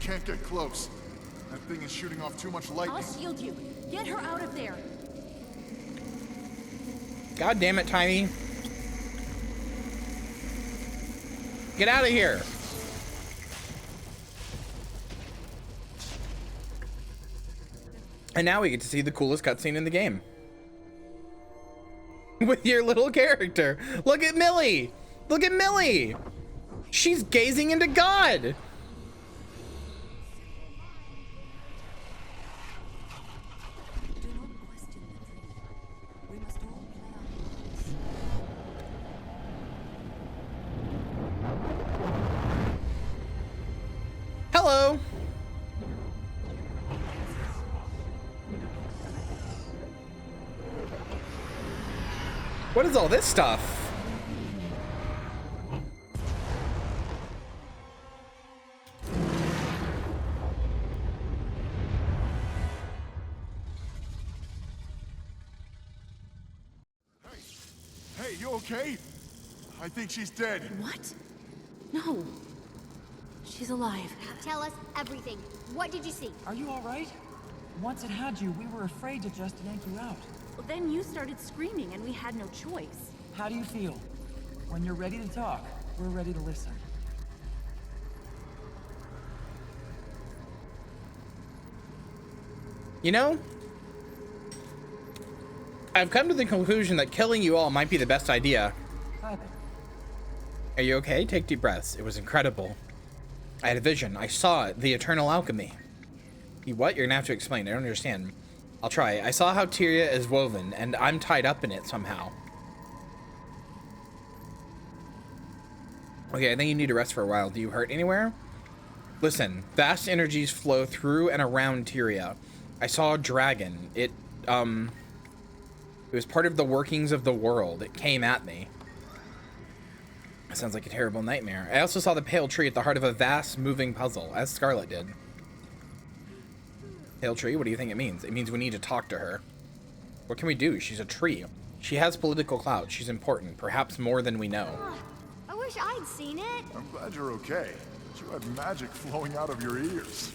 Can't get close. That thing is shooting off too much lightning. I'll shield you. Get her out of there. God damn it, Timey. Get out of here. And now we get to see the coolest cutscene in the game. With your little character. Look at Millie. Look at Millie. She's gazing into God. Hello. What is all this stuff? Hey, you okay? I think she's dead. What? No. She's alive. Tell us everything. What did you see? Are you all right? Once it had you, we were afraid to just yank you out. Well, then you started screaming and we had no choice. How do you feel? When you're ready to talk, we're ready to listen. You know, I've come to the conclusion that killing you all might be the best idea. Hi there. Are you okay? Take deep breaths. It was incredible. I had a vision. I saw it. The eternal alchemy. What? You're gonna have to explain. I don't understand. I'll try. I saw how Kyria is woven, and I'm tied up in it somehow. Okay, I think you need to rest for a while. Do you hurt anywhere? Listen, vast energies flow through and around Kyria. I saw a dragon. It was part of the workings of the world. It came at me. It sounds like a terrible nightmare. I also saw the pale tree at the heart of a vast moving puzzle, as Scarlet did. Pale tree? What do you think it means? It means we need to talk to her. What can we do? She's a tree. She has political clout. She's important, perhaps more than we know. I wish I'd seen it. I'm glad you're okay. But you had magic flowing out of your ears.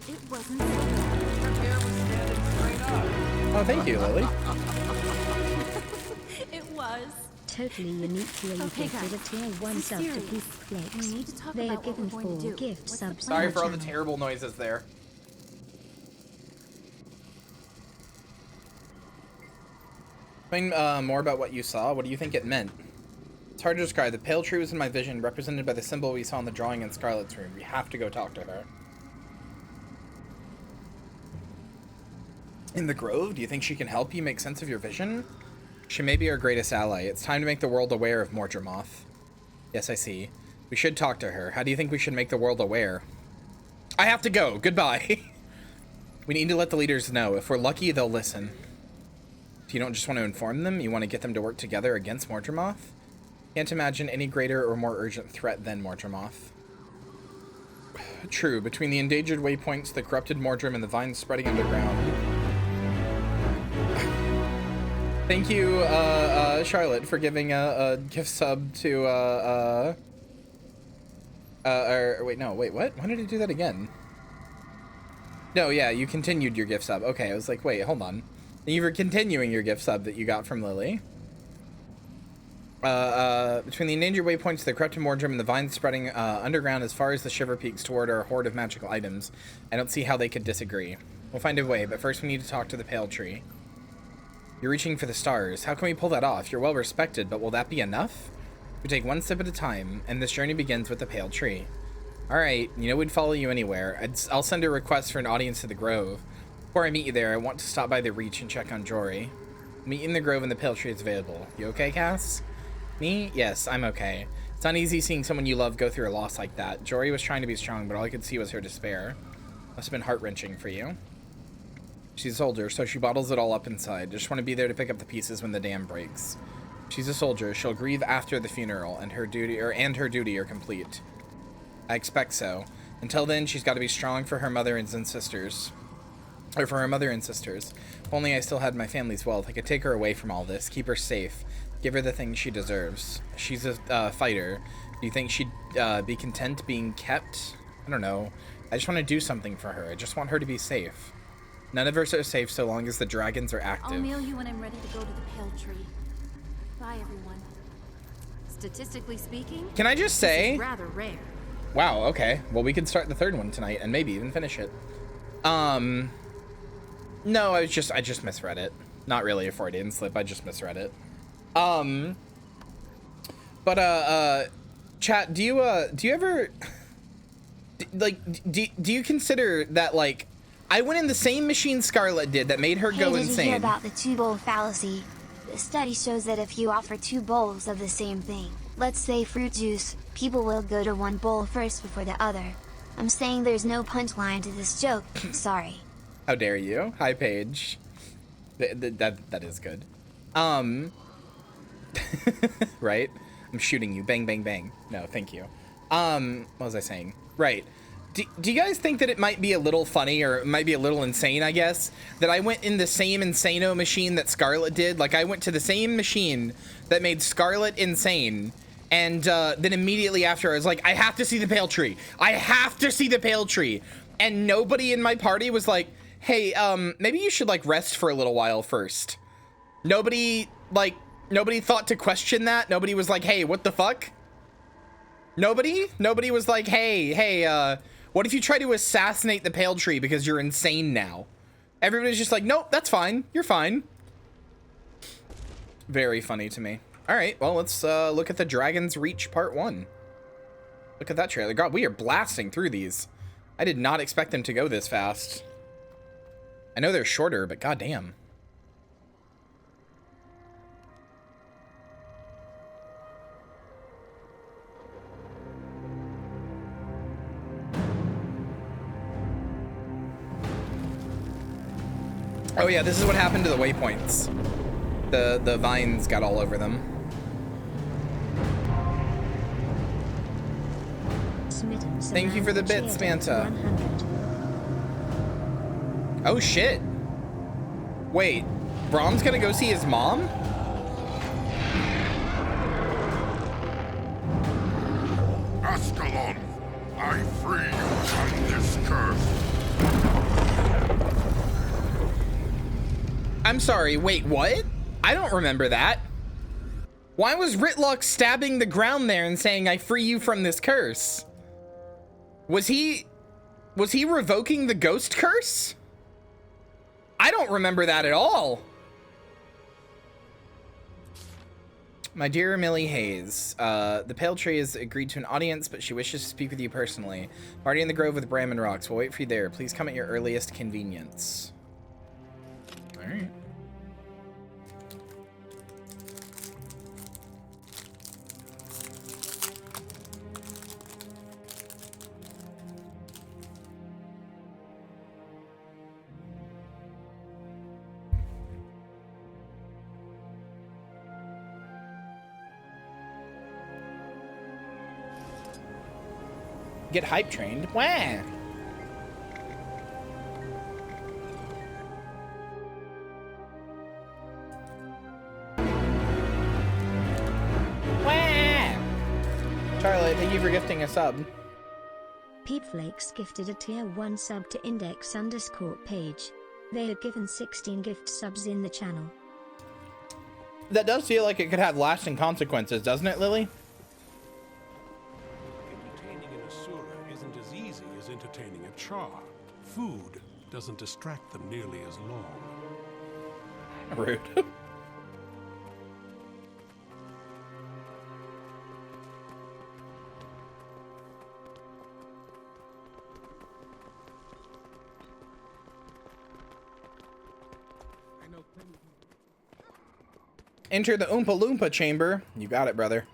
It wasn't so bad. Her hair was standing straight up. Oh, thank you, Lily. It was. Totally unique Lily Okay, gifted a guys, tier 1 this sub is to serious. Geek Flex. We need to talk They are about what given we're going to 4 do. gift What's the subs. Sorry on for all the channel. terrible noises there. Explain more about what you saw. What do you think it meant? It's hard to describe. The pale tree was in my vision, represented by the symbol we saw in the drawing in Scarlet's room. We have to go talk to her. In the Grove? Do you think she can help you make sense of your vision? She may be our greatest ally. It's time to make the world aware of Mordremoth. Yes, I see. We should talk to her. How do you think we should make the world aware? I have to go. Goodbye. We need to let the leaders know. If we're lucky, they'll listen. You don't just want to inform them? You want to get them to work together against Mordremoth? Can't imagine any greater or more urgent threat than Mordremoth. True. Between the endangered waypoints, the corrupted Mordrim, and the vines spreading underground. Thank you, Charlotte, for giving a gift sub to, wait, what? Why did I do that again? No, yeah, you continued your gift sub. Okay, I was like, wait, hold on. You were continuing your gift sub that you got from Lily. Between the endangered waypoints, the corrupted Mordrim, and the vines spreading underground as far as the Shiver Peaks toward our horde of magical items, I don't see how they could disagree. We'll find a way, but first we need to talk to the Pale Tree. You're reaching for the stars. How can we pull that off? You're well respected, but will that be enough? We take one step at a time, and this journey begins with the Pale Tree. Alright, you know we'd follow you anywhere. I'll send a request for an audience to the Grove. Before I meet you there, I want to stop by the Reach and check on Jory. Meet you in the Grove and the Pale Tree is available. You okay, Cass? Me? Yes, I'm okay. It's not easy seeing someone you love go through a loss like that. Jory was trying to be strong, but all I could see was her despair. Must have been heart-wrenching for you. She's a soldier, so she bottles it all up inside. Just want to be there to pick up the pieces when the dam breaks. She's a soldier. She'll grieve after the funeral, and her duty are complete. I expect so. Until then, she's got to be strong for her mother and sisters. Or for her mother and sisters. If only I still had my family's wealth, I could take her away from all this, keep her safe, give her the things she deserves. She's a fighter. Do you think she'd be content being kept? I don't know. I just want to do something for her. I just want her to be safe. None of us are safe so long as the dragons are active. I'll mail you when I'm ready to go to the Pale Tree. Bye, everyone. Statistically speaking, can I just say? This is rather rare. Wow, okay. Well, we could start the third one tonight and maybe even finish it. No, I just misread it. Not really a Freudian slip. I just misread it. Chat, do you ever do you consider that, like, I went in the same machine Scarlet did that made her go Did you hear insane? about the two-bowl fallacy? The study shows that if you offer 2 bowls of the same thing, let's say fruit juice, people will go to one bowl first before the other. I'm saying there's no punchline to this joke. Sorry. How dare you? Hi, Paige. That is good. Right? I'm shooting you. Bang, bang, bang. No, thank you. What was I saying? Right. Do you guys think that it might be a little funny, or it might be a little insane, I guess, that I went in the same Insano machine that Scarlet did? Like, I went to the same machine that made Scarlet insane, and then immediately after I was like, I have to see the Pale Tree. I have to see the Pale Tree. And nobody in my party was like, hey, maybe you should like rest for a little while first. Nobody thought to question that. Nobody was like, hey, what the fuck? Nobody was like, hey, what if you try to assassinate the pale tree because you're insane now? Everybody's just like, nope, that's fine. You're fine. Very funny to me. All right, well, let's look at the Dragon's Reach Part 1. Look at that trailer. God, we are blasting through these. I did not expect them to go this fast. I know they're shorter, but goddamn. Oh yeah, this is what happened to the waypoints. The vines got all over them. Thank you for the bits, Manta. Oh shit. Wait, Brahm's gonna go see his mom? Ascalon, I free you from this curse. I'm sorry, wait, what? I don't remember that. Why was Ritlock stabbing the ground there and saying, I free you from this curse? Was he revoking the ghost curse? I don't remember that at all. My dear Millie Hayes, the Pale Tree has agreed to an audience, but she wishes to speak with you personally. Party in the Grove with Bram and Rocks. We'll wait for you there. Please come at your earliest convenience. All right. Get hype trained. Wah! Wah! Charlotte, thank you for gifting a sub. Pete Flakes gifted a tier 1 sub to index_page. They have given 16 gift subs in the channel. That does feel like it could have lasting consequences, doesn't it, Lily? Entertaining a char. Food doesn't distract them nearly as long. Rude. Enter the Oompa Loompa chamber. You got it, brother.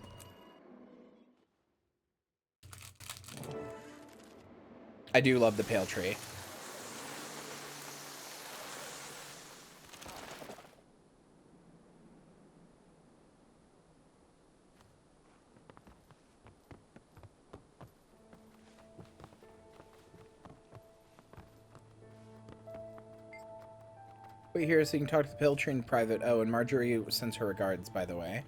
I do love the Pale Tree. Wait here so you can talk to the Pale Tree in private. Oh, and Marjorie sends her regards, by the way.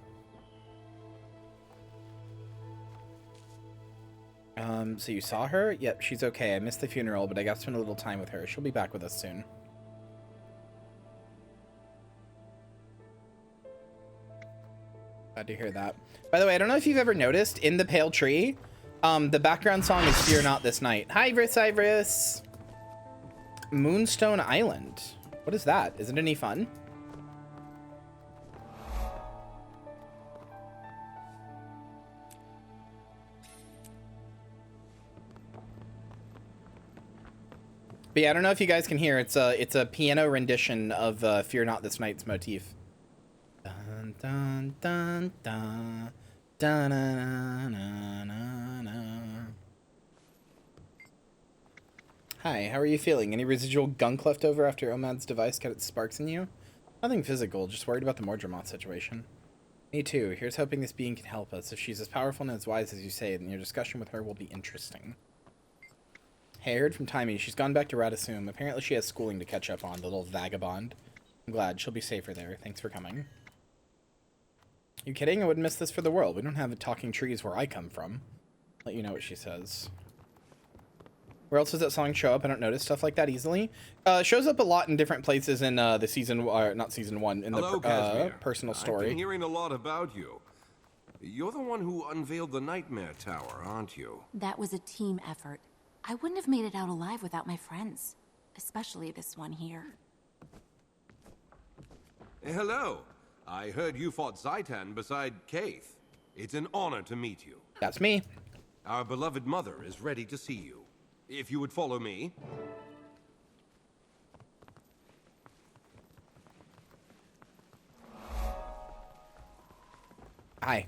So you saw her? Yep, she's okay. I missed the funeral, but I got to spend a little time with her. She'll be back with us soon. Glad to hear that. By the way, I don't know if you've ever noticed, in the Pale Tree, the background song is Fear Not This Night. Hi, Iris. Moonstone Island. What is that? Is it any fun? But yeah, I don't know if you guys can hear. It's a piano rendition of Fear Not This Night's motif. Dun, dun, dun, dun, dun, dun, dun, dun, dun. Hi, how are you feeling? Any residual gunk left over after Omad's device got its sparks in you? Nothing physical, just worried about the Mordremoth situation. Me too. Here's hoping this being can help us. If she's as powerful and as wise as you say, then your discussion with her will be interesting. Hey, I heard from Timmy. She's gone back to Radisum. Apparently she has schooling to catch up on, the little vagabond. I'm glad. She'll be safer there. Thanks for coming. You kidding? I wouldn't miss this for the world. We don't have talking trees where I come from. Let you know what she says. Where else does that song show up? I don't notice stuff like that easily. It shows up a lot in different places in the season, not season 1, in Hello, the Casimir. personal I've story. been hearing a lot about you. You're the one who unveiled the Nightmare Tower, aren't you? That was a team effort. I wouldn't have made it out alive without my friends. Especially this one here. Hello. I heard you fought Zaitan beside Keith. It's an honor to meet you. That's me. Our beloved mother is ready to see you. If you would follow me. Hi.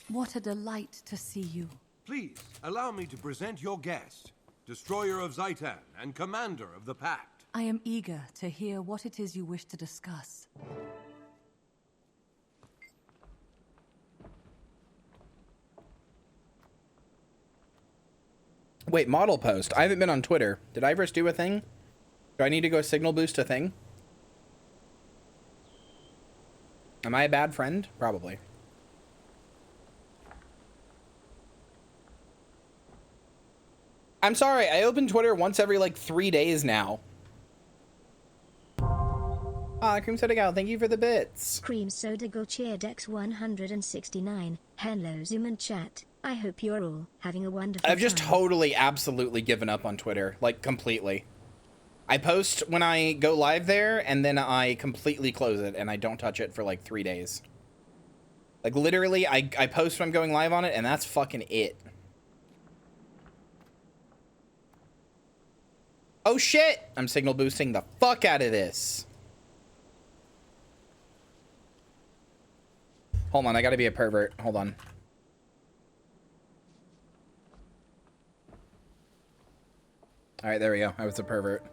What a delight to see you. Please, allow me to present your guest, Destroyer of Zaitan and Commander of the Pact. I am eager to hear what it is you wish to discuss. Wait, model post. I haven't been on Twitter. Did Iris do a thing? Do I need to go signal boost a thing? Am I a bad friend? Probably. I'm sorry, I open Twitter once every like 3 days now. Ah, Cream Soda Gal, thank you for the bits. Cream Soda Gal cheered X169. Hello Zoom and chat. I hope you're all having a wonderful I've just time. totally, absolutely given up on Twitter. Like, completely. I post when I go live there, and then I completely close it, and I don't touch it for like 3 days. Like, literally, I post when I'm going live on it, and that's fucking it. Oh shit! I'm signal boosting the fuck out of this. Hold on, I gotta be a pervert. Hold on. Alright, there we go. I was a pervert.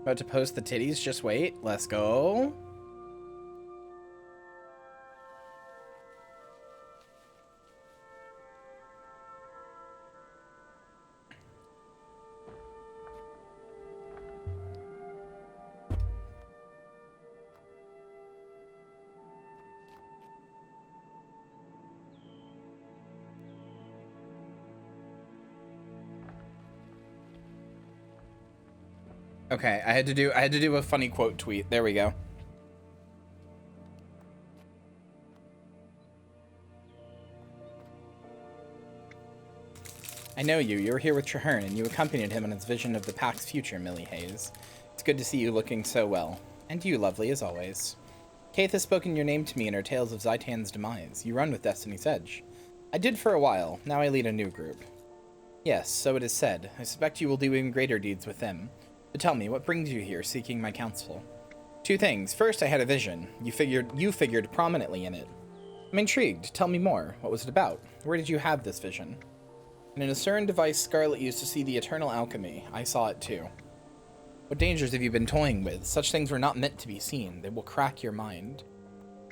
About to post the titties, just wait. Let's go. Okay, I had to do a funny quote tweet. There we go. I know you. You were here with Traherne, and you accompanied him on his vision of the Pact's future, Millie Hayes. It's good to see you looking so well. And you, lovely, as always. Keith has spoken your name to me in her tales of Zaitan's demise. You run with Destiny's Edge. I did for a while. Now I lead a new group. Yes, so it is said. I suspect you will do even greater deeds with them. But tell me, what brings you here, seeking my counsel? 2 things. First, I had a vision. You figured prominently in it. I'm intrigued. Tell me more. What was it about? Where did you have this vision? In an Asuran device Scarlet used to see the eternal alchemy. I saw it too. What dangers have you been toying with? Such things were not meant to be seen. They will crack your mind.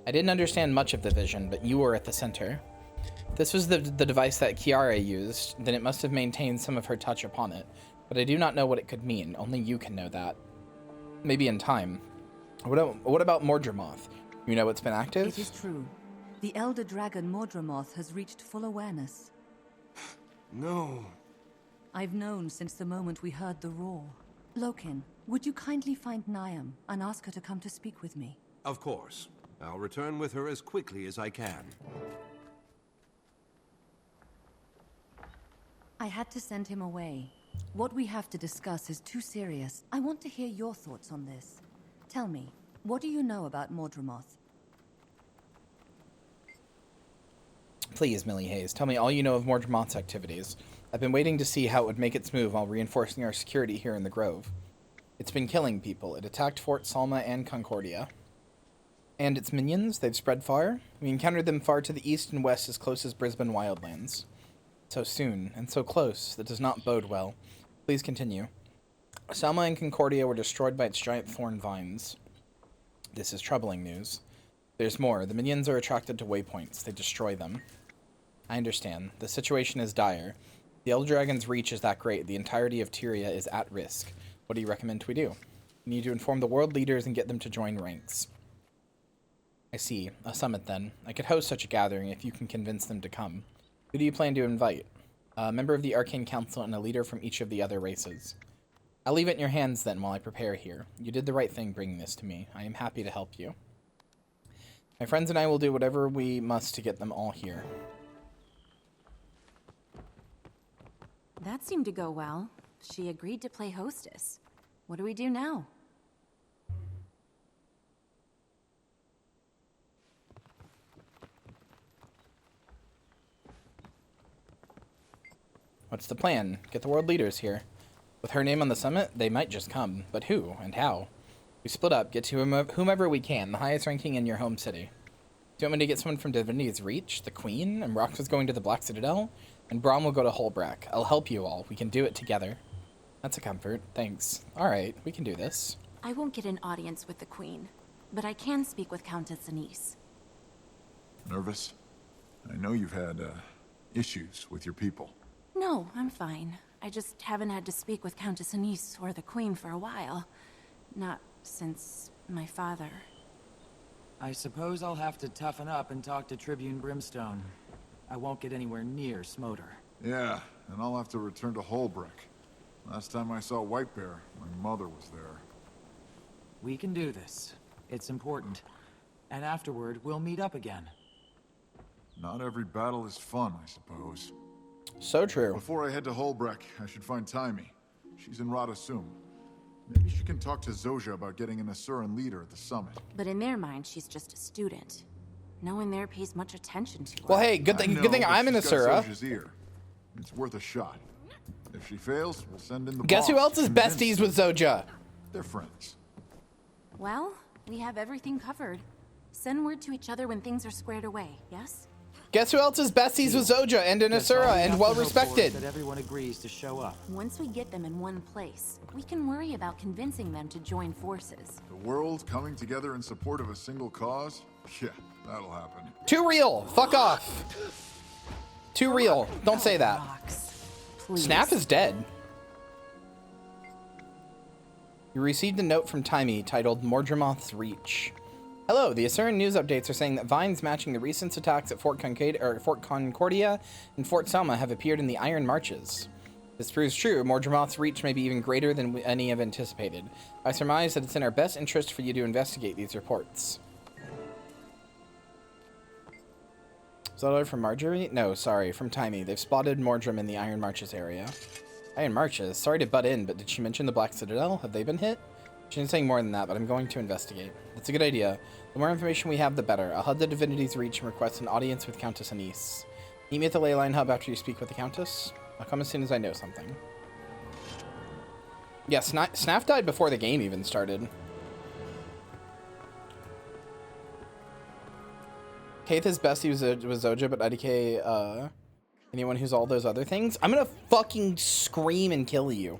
I didn't understand much of the vision, but you were at the center. If this was the device that Kyria used, then it must have maintained some of her touch upon it. But I do not know what it could mean. Only you can know that. Maybe in time. What about Mordramoth? You know it's been active? It is true. The Elder Dragon Mordramoth has reached full awareness. No. I've known since the moment we heard the roar. Loken, would you kindly find Niam and ask her to come to speak with me? Of course. I'll return with her as quickly as I can. I had to send him away. What we have to discuss is too serious. I want to hear your thoughts on this. Tell me, what do you know about Mordramoth? Please, Millie Hayes, tell me all you know of Mordramoth's activities. I've been waiting to see how it would make its move while reinforcing our security here in the Grove. It's been killing people. It attacked Fort Salma and Concordia. And its minions, they've spread far. We encountered them far to the east and west as close as Brisbane Wildlands. So soon, and so close, that does not bode well. Please continue. Salma and Concordia were destroyed by its giant thorn vines. This is troubling news. There's more. The minions are attracted to waypoints. They destroy them. I understand. The situation is dire. The Elder Dragon's reach is that great. The entirety of Tyria is at risk. What do you recommend we do? We need to inform the world leaders and get them to join ranks. I see. A summit, then. I could host such a gathering if you can convince them to come. Who do you plan to invite? A member of the Arcane Council and a leader from each of the other races. I'll leave it in your hands, then, while I prepare here. You did the right thing bringing this to me. I am happy to help you. My friends and I will do whatever we must to get them all here. That seemed to go well. She agreed to play hostess. What do we do now? What's the plan? Get the world leaders here. With her name on the summit, they might just come. But who and how? We split up, get to whomever we can, the highest ranking in your home city. Do you want me to get someone from Divinity's Reach, the Queen, and Rox is going to the Black Citadel, and Braum will go to Holbrack. I'll help you all. We can do it together. That's a comfort. Thanks. Alright, we can do this. I won't get an audience with the Queen, but I can speak with Countess Anise. Nervous? I know you've had, issues with your people. No, I'm fine. I just haven't had to speak with Countess Anise or the Queen for a while. Not since my father. I suppose I'll have to toughen up and talk to Tribune Brimstone. I won't get anywhere near Smoter. Yeah, and I'll have to return to Holbrook. Last time I saw Whitebear, my mother was there. We can do this. It's important. And afterward, we'll meet up again. Not every battle is fun, I suppose. So true. Before I head to Holbrook, I should find Taimi. She's in Radasum. Maybe she can talk to Zojja about getting an Asuran leader at the summit. But in their mind, she's just a student. No one there pays much attention to her. Well, hey, good thing I'm an Asura. It's worth a shot. If she fails, we'll send in the Guess who boss else to is convince besties her. with Zojja? They're friends. Well, we have everything covered. Send word to each other when things are squared away, yes? Guess who else is besties with Zojja and an Asura and well respected? That everyone agrees to show up. Once we get them in one place, we can worry about convincing them to join forces. The world coming together in support of a single cause? Yeah, that'll happen. Too real. Fuck off. Too real. Don't say that. Snap is dead. You received a note from Taimi titled Mordremoth's Reach. Hello, the Asuran news updates are saying that vines matching the recent attacks at Fort Concordia and Fort Selma have appeared in the Iron Marches. If this proves true, Mordremoth's reach may be even greater than any have anticipated. I surmise that it's in our best interest for you to investigate these reports. Is that order from Marjorie? No, sorry, from Taimi. They've spotted Mordrem in the Iron Marches area. Iron Marches? Sorry to butt in, but did she mention the Black Citadel? Have they been hit? She didn't say more than that, but I'm going to investigate. That's a good idea. The more information we have, the better. I'll head to Divinity's Reach and request an audience with Countess Anise. Meet me at the Leyline Hub after you speak with the Countess. I'll come as soon as I know something. Yeah, Snaf died before the game even started. Kaith is bestie with Zojja, but IDK, anyone who's all those other things? I'm gonna fucking scream and kill you.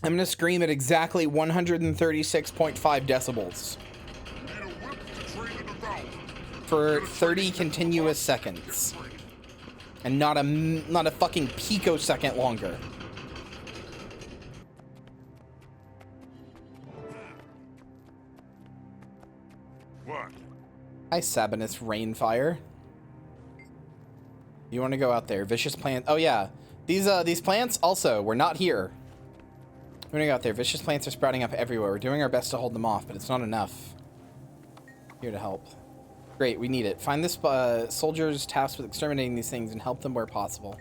I'm gonna scream at exactly 136.5 decibels for 30 continuous seconds, and not a fucking picosecond longer. What? Hi, Sabinus Rainfire. You want to go out there? Vicious plant. Oh yeah, these plants also were not here. We're gonna go out there. Vicious plants are sprouting up everywhere. We're doing our best to hold them off, but it's not enough. Here to help. Great, we need it. Find this soldiers tasked with exterminating these things and help them where possible.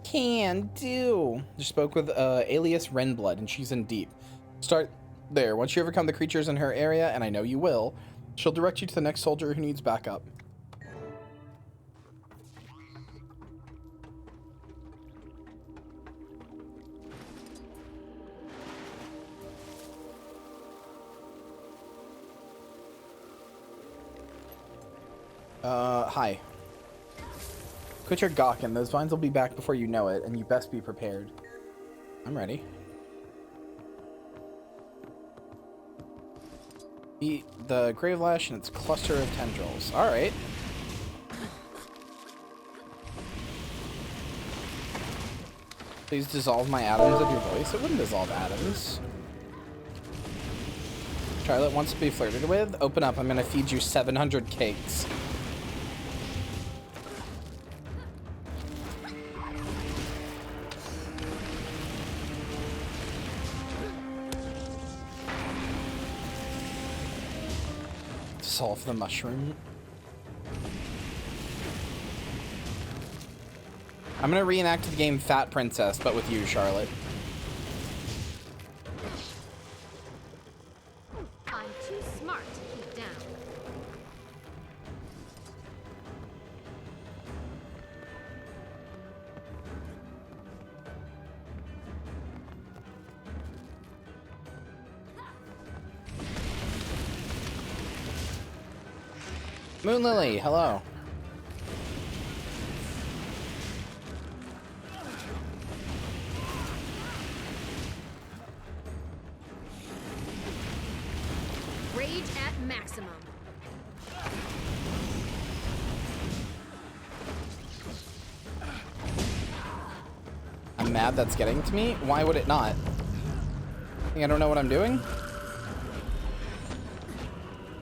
Can do. Just spoke with alias Renblood, and she's in deep. Start there. Once you overcome the creatures in her area, and I know you will, she'll direct you to the next soldier who needs backup. Hi. Quit your gawking. Those vines will be back before you know it, and you best be prepared. I'm ready. Eat the Gravelash and its cluster of tendrils. Alright. Please dissolve my atoms of your voice. It wouldn't dissolve atoms. Charlotte wants to be flirted with. Open up. I'm gonna feed you 700 cakes. Solve the mushroom. I'm gonna reenact the game Fat Princess, but with you, Charlotte. I'm too smart to keep down. Moon Lily, hello. Rage at maximum. I'm mad that's getting to me. Why would it not? Think I don't know what I'm doing?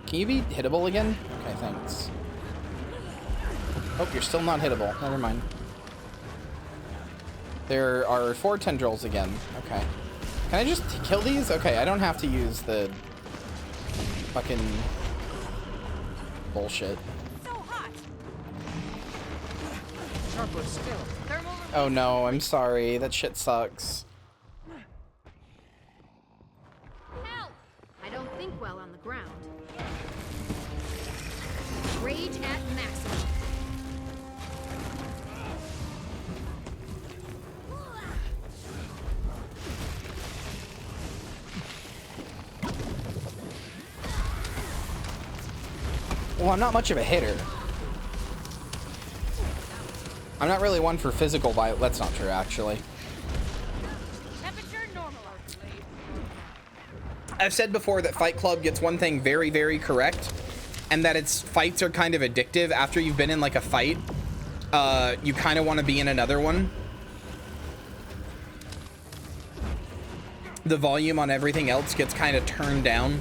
Can you be hittable again? Okay, thanks. Oh, you're still not hittable. Never mind. There are 4 tendrils again. Okay. Can I just kill these? Okay, I don't have to use the fucking bullshit. Oh no, I'm sorry. That shit sucks. Help! I don't think well on the ground. Rage at maximum. Well, I'm not much of a hitter. I'm not really one for physical violence. That's not true, actually. Temperature normal. I've said before that Fight Club gets one thing very, very correct, and that its fights are kind of addictive. After you've been in like a fight, you kind of want to be in another one. The volume on everything else gets kind of turned down.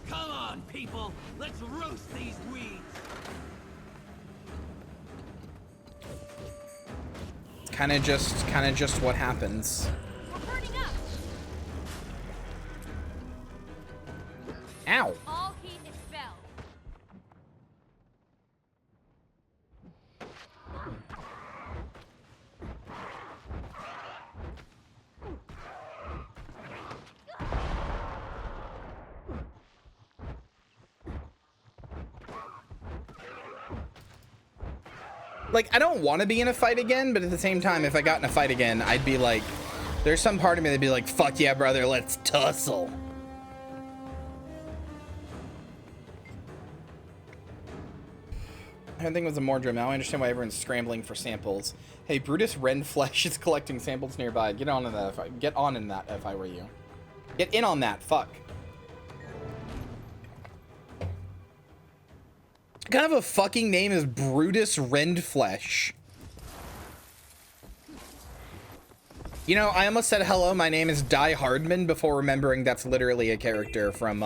Come on, people! Let's roast these weeds! Kind of just what happens. Ow. All heat expelled. Like, I don't want to be in a fight again, but at the same time, if I got in a fight again, I'd be like, there's some part of me that'd be like, fuck yeah, brother, let's tussle. I don't think it was a Mordrum. Now I understand why everyone's scrambling for samples. Hey, Brutus Renflesh is collecting samples nearby. Get on in that if I were you. Get in on that, fuck. What kind of a fucking name is Brutus Rendflesh? You know, I almost said hello, my name is Die Hardman before remembering that's literally a character from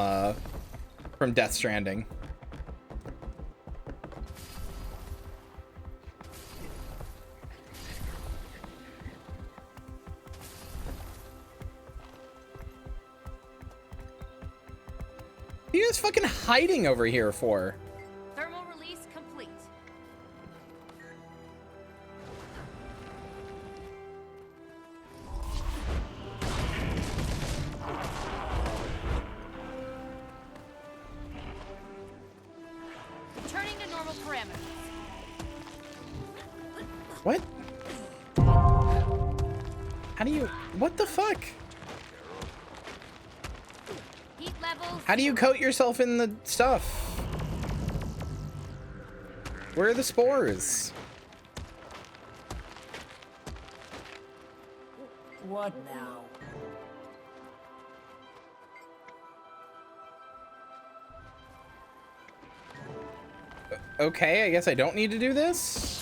Death Stranding. What are you guys fucking hiding over here for? Thermal release complete. Returning to normal parameters. What? How do you... What the fuck? Heat levels. How do you coat yourself in the stuff? Where are the spores? What now? Okay, I guess I don't need to do this.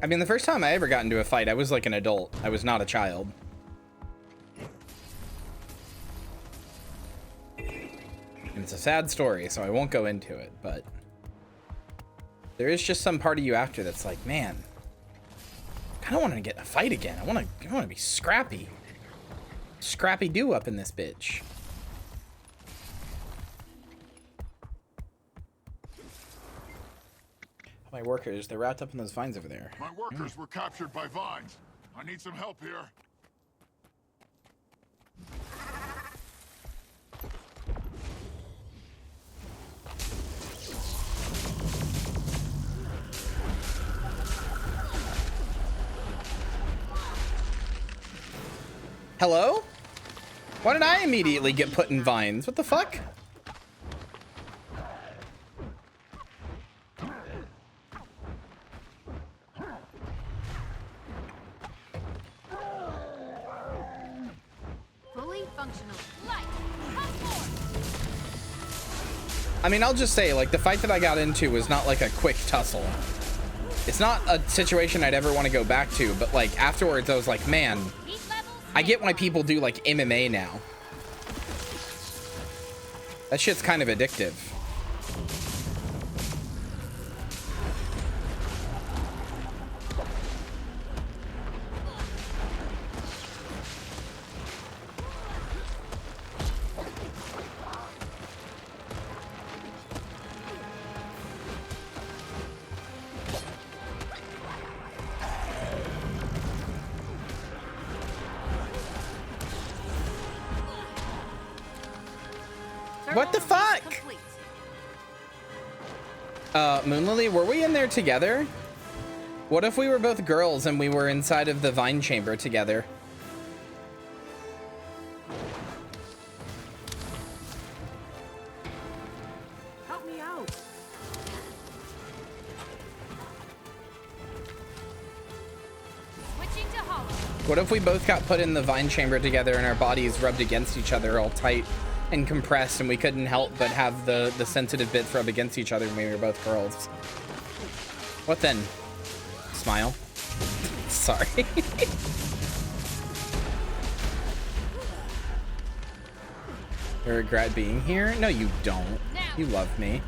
I mean, the first time I ever got into a fight, I was like an adult. I was not a child. And it's a sad story, so I won't go into it, but there is just some part of you after that's like, man, I kind of want to get in a fight again. I want to be scrappy. Scrappy do up in this bitch. My workers, they're wrapped up in those vines over there. My workers were captured by vines. I need some help here. Hello? Why did I immediately get put in vines? What the fuck? I mean, I'll just say, like, the fight that I got into was not like a quick tussle. It's not a situation I'd ever want to go back to, but like afterwards I was like, man, I get why people do like MMA now. That shit's kind of addictive. What the fuck? Moonlily, were we in there together? What if we were both girls and we were inside of the vine chamber together? Help me out. Switching to hollow. What if we both got put in the vine chamber together and our bodies rubbed against each other all tight and compressed, and we couldn't help but have the sensitive bits rub against each other when we were both girls? What then? Smile. Sorry. You regret being here? No, you don't. You love me.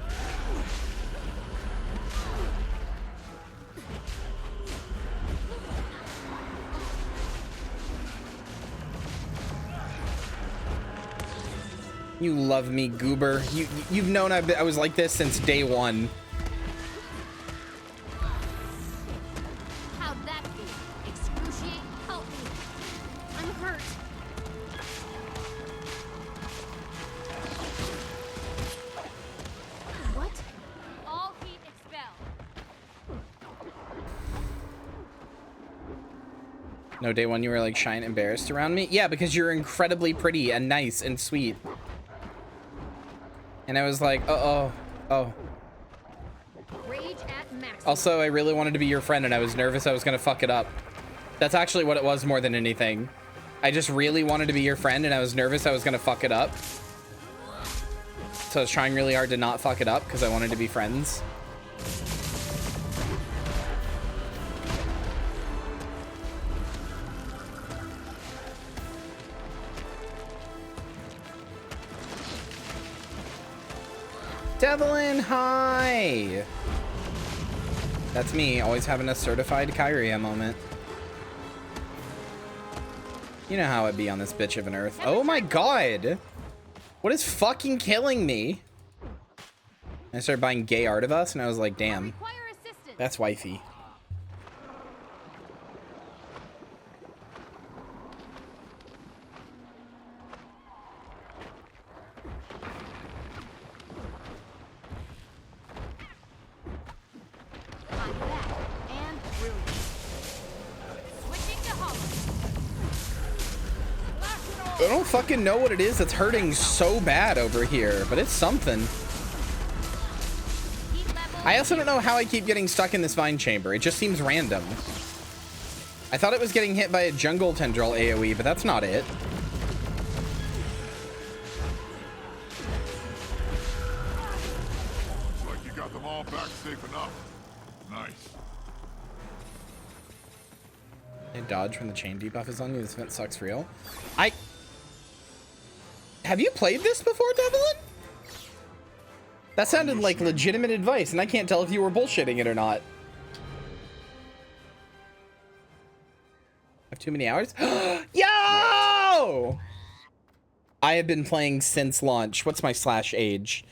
You love me, goober. You've known I was like this since day one. How'd that feel? Excruciating? Help me. I'm hurt. What? All heat expelled. No, day one you were like shy and embarrassed around me? Yeah, because you're incredibly pretty and nice and sweet. And I was like, oh. Rage at max. Also, I really wanted to be your friend and I was nervous I was gonna fuck it up. That's actually what it was more than anything. I just really wanted to be your friend and I was nervous I was gonna fuck it up. So I was trying really hard to not fuck it up because I wanted to be friends. Devlin, hi! That's me, always having a certified Kyria moment. You know how it be on this bitch of an earth. Oh my god! What is fucking killing me? I started buying gay art of us, and I was like, damn. That's wifey. I don't fucking know what it is that's hurting so bad over here, but it's something. I also don't know how I keep getting stuck in this vine chamber. It just seems random. I thought it was getting hit by a jungle tendril AoE, but that's not it. Looks like you got them all back safe enough. Nice. I dodge when the chain debuff is on you. This event sucks for real. Have you played this before, Devlin? That sounded like legitimate advice, and I can't tell if you were bullshitting it or not. I have too many hours? Yo! I have been playing since launch. What's my / age?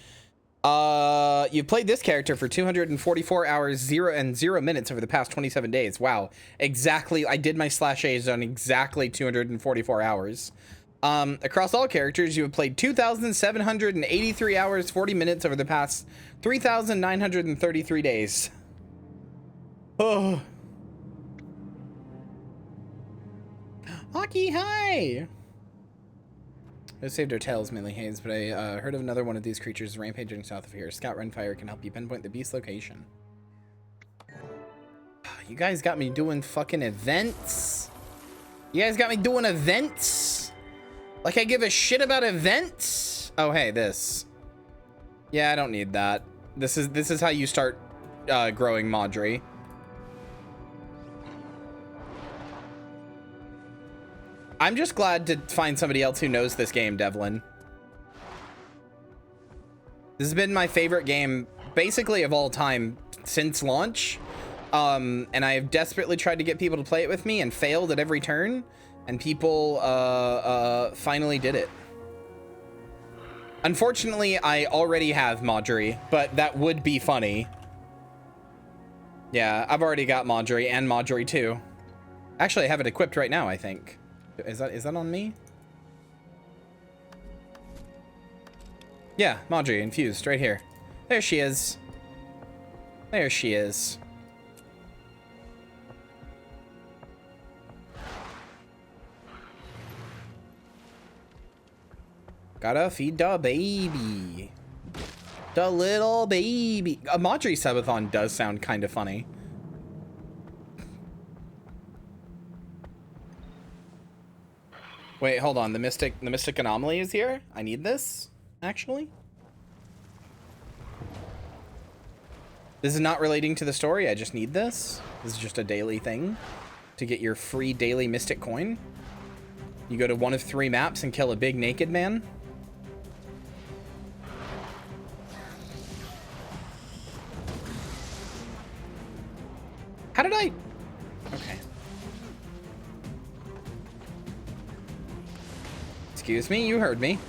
You played this character for 244 hours, 0 minutes over the past 27 days. Wow. Exactly. I did my / age on exactly 244 hours. Across all characters, you have played 2,783 hours, 40 minutes over the past 3,933 days. Oh. Hockey, hi! I saved our tails, mainly Hayes, but I heard of another one of these creatures rampaging south of here. Scout Runfire can help you pinpoint the beast location. You guys got me doing fucking events. You guys got me doing events. Like I give a shit about events. Oh, hey, this. Yeah, I don't need that. This is how you start growing Maudry. I'm just glad to find somebody else who knows this game, Devlin. This has been my favorite game, basically of all time, since launch. And I have desperately tried to get people to play it with me and failed at every turn. And people finally did it. Unfortunately, I already have Maudry, but that would be funny. Yeah, I've already got Maudry and Maudry 2. Actually, I have it equipped right now, I think. Is that on me? Yeah, Maudry infused right here. There she is. There she is. Gotta feed the baby. The little baby. A Maudry subathon does sound kind of funny. Wait, hold on. The mystic anomaly is here. I need this, actually. This is not relating to the story. I just need this. This is just a daily thing to get your free daily mystic coin. You go to one of 3 maps and kill a big naked man. How did I? Okay. Excuse me, you heard me.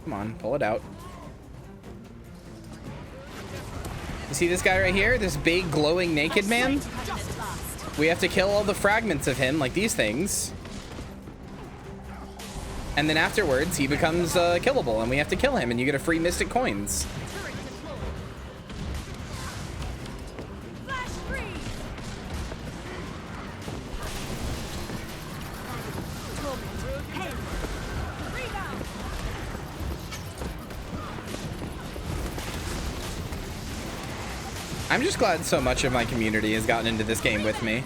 Come on, pull it out. You see this guy right here? This big glowing naked man? We have to kill all the fragments of him, like these things. And then afterwards, he becomes killable, and we have to kill him, and you get a free mystic coins. I'm just glad so much of my community has gotten into this game with me.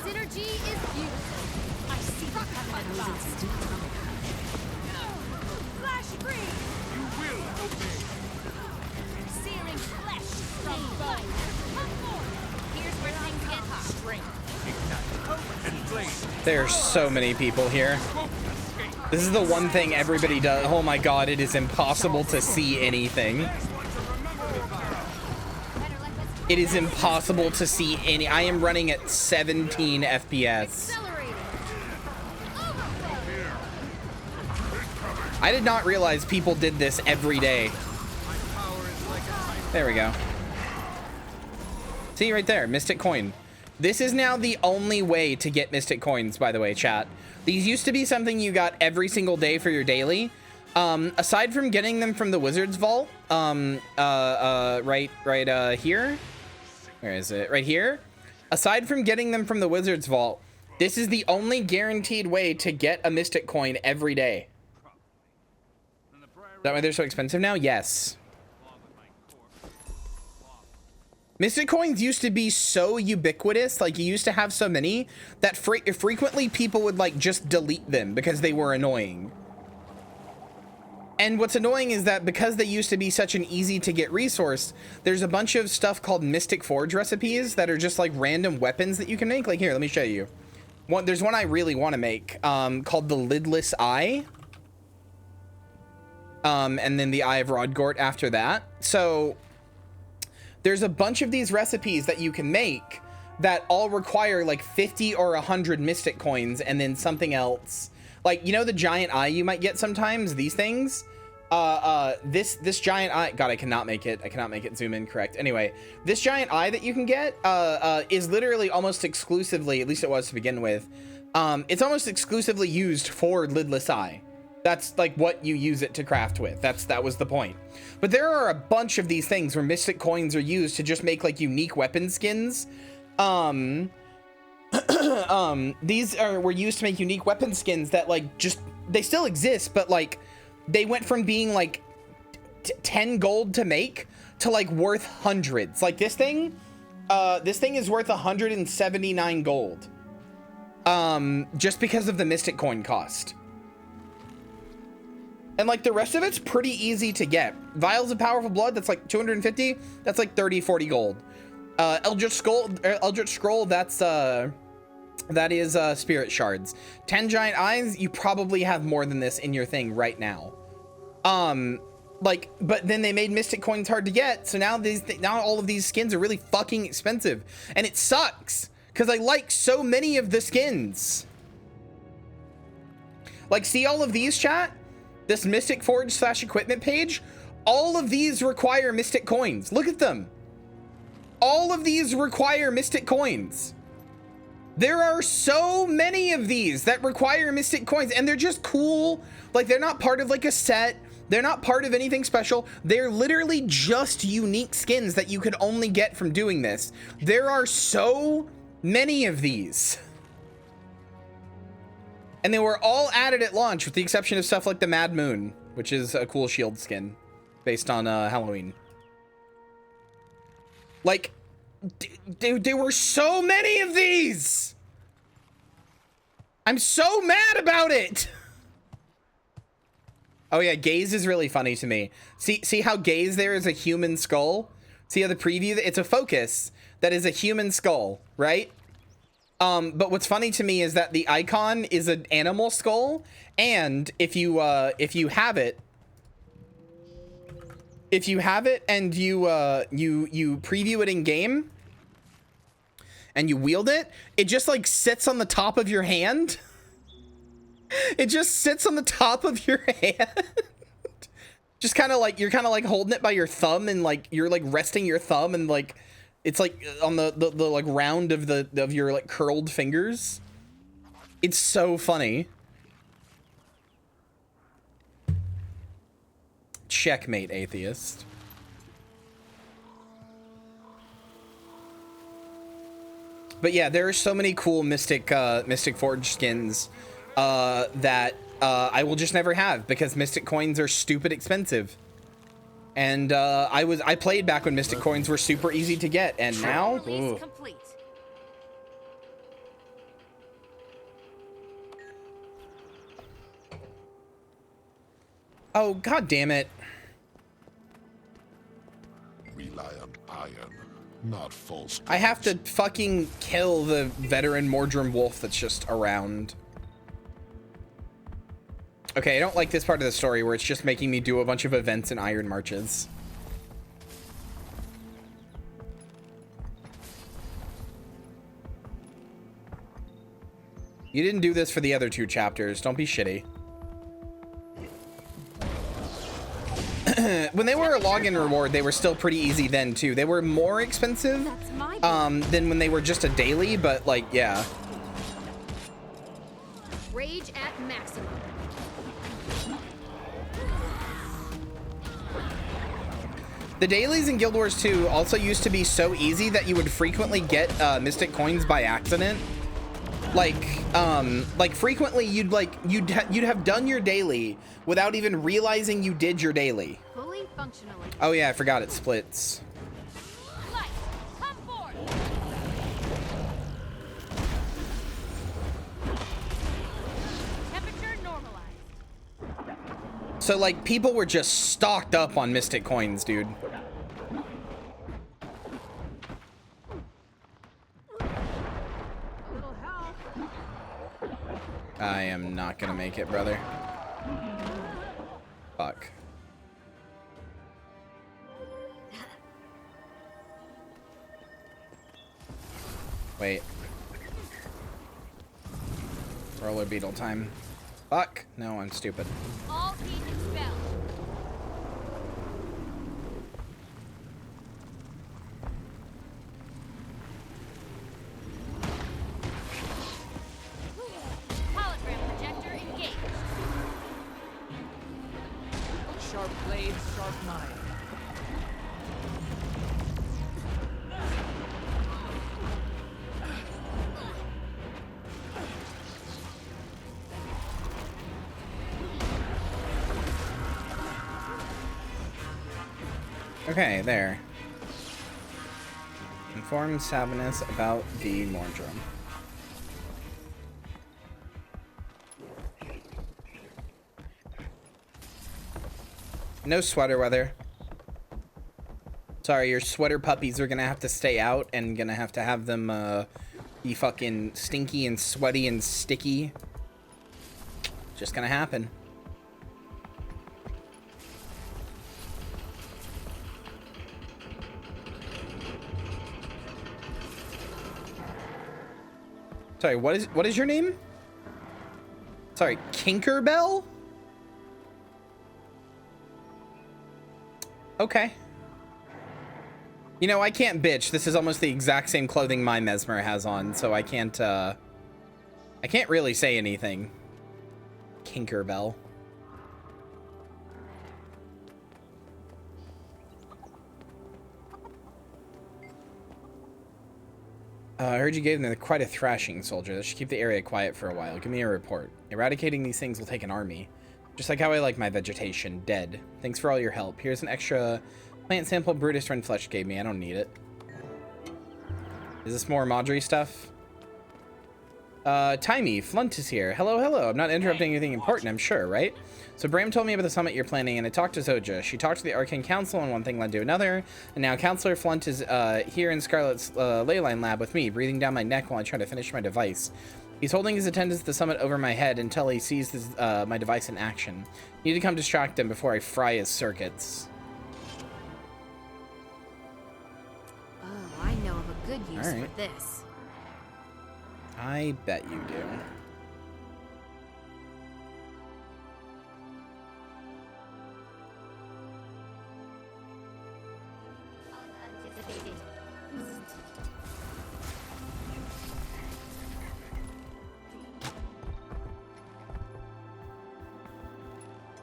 Synergy is beautiful. I see what Flash free. You will obey. Searing flesh from bone. Come forth. Here's where things get hot. Strength. There's so many people here. This is the one thing everybody does. Oh my god, it is impossible to see anything. It is impossible to see any. I am running at 17 FPS. I did not realize people did this every day. There we go. See right there, Mystic Coin. This is now the only way to get Mystic Coins, by the way, chat. These used to be something you got every single day for your daily. Aside from getting them from the Wizard's Vault, right here. Where is it? Right here. Aside from getting them from the Wizard's Vault, this is the only guaranteed way to get a Mystic Coin every day. Is that why they're so expensive now? Yes. Mystic Coins used to be so ubiquitous, like you used to have so many, that frequently people would like just delete them because they were annoying. And what's annoying is that because they used to be such an easy to get resource, there's a bunch of stuff called Mystic Forge recipes that are just like random weapons that you can make. Like here, let me show you. There's one I really want to make called the Lidless Eye. And then the Eye of Rodgort after that. So there's a bunch of these recipes that you can make that all require like 50 or 100 Mystic Coins and then something else. Like, you know, the giant eye you might get sometimes, these things? This giant eye, God, I cannot make it zoom in correct. Anyway, this giant eye that you can get is literally almost exclusively, at least it was to begin with, it's almost exclusively used for Lidless Eye. That's like what you use it to craft with. That was the point. But there are a bunch of these things where Mystic Coins are used to just make like unique weapon skins. These were used to make unique weapon skins that like just, they still exist, but like they went from being like 10 gold to make to like worth hundreds. Like this thing is worth 179 gold. Just because of the Mystic Coin cost. And like the rest of it's pretty easy to get. Vials of Powerful Blood, that's like 250. That's like 30, 40 gold. Eldritch Scroll, that is Spirit Shards. 10 Giant Eyes, you probably have more than this in your thing right now. But then they made Mystic Coins hard to get, so now all of these skins are really fucking expensive. And it sucks, because I like so many of the skins. Like, see all of these, chat? This Mystic Forge / equipment page, all of these require Mystic Coins. Look at them. All of these require Mystic Coins. There are so many of these that require Mystic Coins, and they're just cool. Like, they're not part of like a set. They're not part of anything special. They're literally just unique skins that you could only get from doing this. There are so many of these. And they were all added at launch, with the exception of stuff like the Mad Moon, which is a cool shield skin based on Halloween. Like, there were so many of these. I'm so mad about it. Oh yeah, Gaze is really funny to me. See how Gaze there is a human skull? See how the preview, it's a focus that is a human skull, right? But what's funny to me is that the icon is an animal skull, and if you have it and you preview it in game and you wield it, it just like sits on the top of your hand. It just sits on the top of your hand. Just kind of like, you're kind of like holding it by your thumb, and like you're like resting your thumb, and like it's like on the like round of your like curled fingers. It's so funny. Checkmate, atheist. But yeah, there are so many cool Mystic Forge skins that I will just never have, because Mystic Coins are stupid expensive. And I played back when Mystic Coins were super easy to get, and now Complete. oh god damn it. Rely on iron, not false. I have to fucking kill the veteran Mordrum Wolf that's just around. Okay, I don't like this part of the story where it's just making me do a bunch of events and iron marches. You didn't do this for the other 2 chapters. Don't be shitty. When they were a login reward, they were still pretty easy then too. They were more expensive than when they were just a daily, but like, yeah. Rage at maximum. The dailies in Guild Wars 2 also used to be so easy that you would frequently get Mystic Coins by accident. Like frequently you'd have done your daily without even realizing you did your daily. Fully functionally. Oh yeah, I forgot it splits. Light, come forth. Temperature normalized. So like people were just stocked up on Mystic Coins, dude. I am not gonna make it, brother. Fuck. Wait. Roller beetle time. Fuck. No, I'm stupid. All heat expelled. Hologram projector engaged. Sharp blades, sharp mind. Okay, there. Inform Savinus about the Mordrum. No sweater weather. Sorry, your sweater puppies are gonna have to stay out and gonna have them be fucking stinky and sweaty and sticky. Just gonna happen. Sorry, what is your name? Sorry, Kinkerbell? Okay. You know, I can't bitch. This is almost the exact same clothing my Mesmer has on, so I can't really say anything. Kinkerbell. I heard you gave them quite a thrashing, soldier. That should keep the area quiet for a while. Give me a report. Eradicating these things will take an army. Just like how I like my vegetation. Dead. Thanks for all your help. Here's an extra plant sample Brutus Run Flesh gave me. I don't need it. Is this more Maudry stuff? Timey, Flunt is here. Hello, hello. I'm not interrupting anything important, I'm sure, right? So Bram told me about the summit you're planning, and I talked to Zoja. She talked to the Arcane Council, and one thing led to another. And now Counselor Flunt is here in Scarlet's leyline lab with me, breathing down my neck while I try to finish my device. He's holding his attendants at the summit over my head until he sees this, my device in action. Need to come distract him before I fry his circuits. Oh, I know of a good use All right. for this. I bet you do.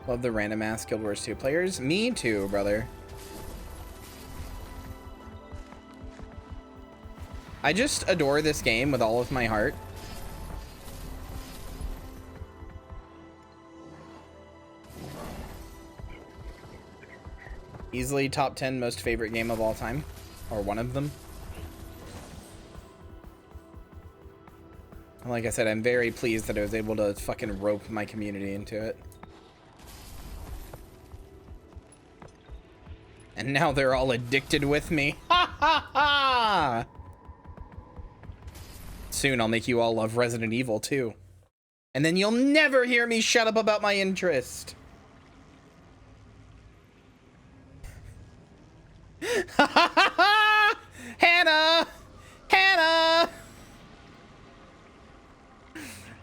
Love the random ass Guild Wars 2 players. Me too, brother. I just adore this game with all of my heart. Easily top 10 most favorite game of all time, or one of them. Like I said, I'm very pleased that I was able to fucking rope my community into it. And now they're all addicted with me. Ha ha ha! Soon I'll make you all love Resident Evil too. And then you'll never hear me shut up about my interest. Hannah! Hannah!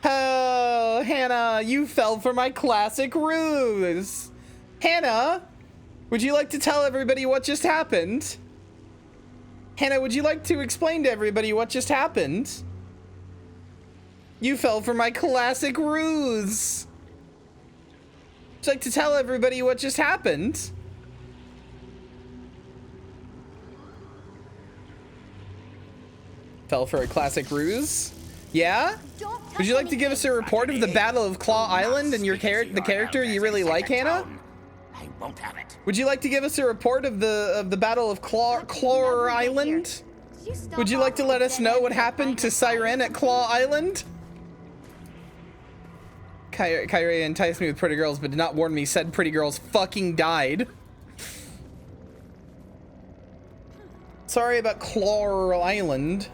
Oh, Hannah, you fell for my classic ruse. Hannah, would you like to tell everybody what just happened? Hannah, would you like to explain to everybody what just happened? You fell for my classic ruse. Would you like to tell everybody what just happened? Fell for a classic ruse? Yeah? Would you like to give us a report of the Battle of Claw Island and the character you really like, Hannah? I won't have it. Would you like to give us a report of the Battle of Claw Island? Would you like to let us know what happened to Siren at Claw Island? Kyria enticed me with pretty girls, but did not warn me said pretty girls fucking died. Sorry about Claw Island.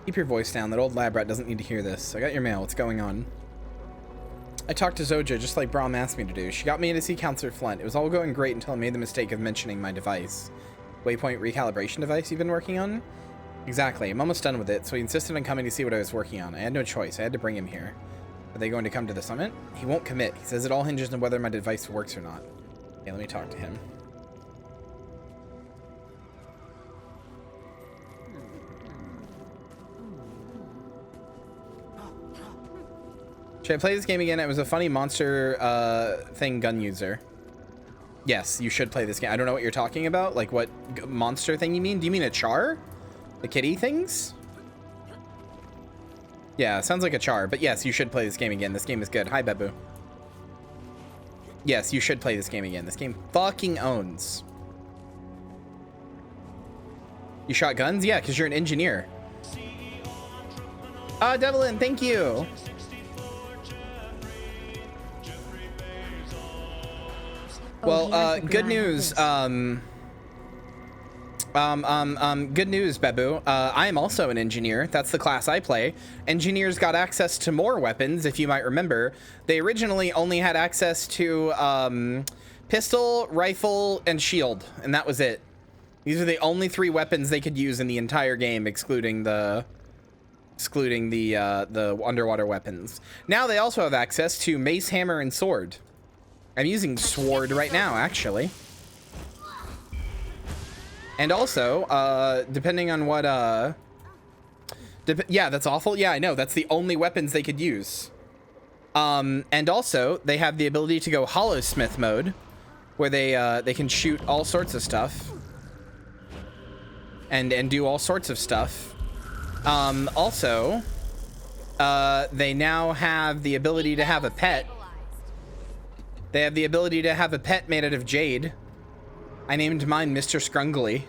Keep your voice down. That old lab rat doesn't need to hear this. I got your mail. What's going on? I talked to Zoja just like Braum asked me to do. She got me in to see Counselor Flint. It was all going great until I made the mistake of mentioning my device. Waypoint recalibration device you've been working on? Exactly. I'm almost done with it, so he insisted on coming to see what I was working on. I had no choice. I had to bring him here. Are they going to come to the summit? He won't commit. He says it all hinges on whether my device works or not. Okay, let me talk to him. Should I play this game again? It was a funny monster thing gun user. Yes, you should play this game. I don't know what you're talking about. Like what monster thing you mean? Do you mean a char? The kitty things? Yeah, sounds like a char. But yes, you should play this game again. This game is good. Hi, Bebu. Yes, you should play this game again. This game fucking owns. You shot guns? Yeah, because you're an engineer. Devlin, thank you. Well, good news. Good news, Bebu. I am also an engineer. That's the class I play. Engineers got access to more weapons, if you might remember. They originally only had access to pistol, rifle, and shield, and that was it. These are the only 3 weapons they could use in the entire game, excluding the underwater weapons. Now they also have access to mace, hammer, and sword. I'm using sword right now, actually. And also, depending on what, yeah, that's awful. Yeah, I know. That's the only weapons they could use. And also, they have the ability to go Hollowsmith mode, where they can shoot all sorts of stuff. And do all sorts of stuff. Also, they now have the ability to have a pet. They have the ability to have a pet made out of jade. I named mine Mr. Scrungly.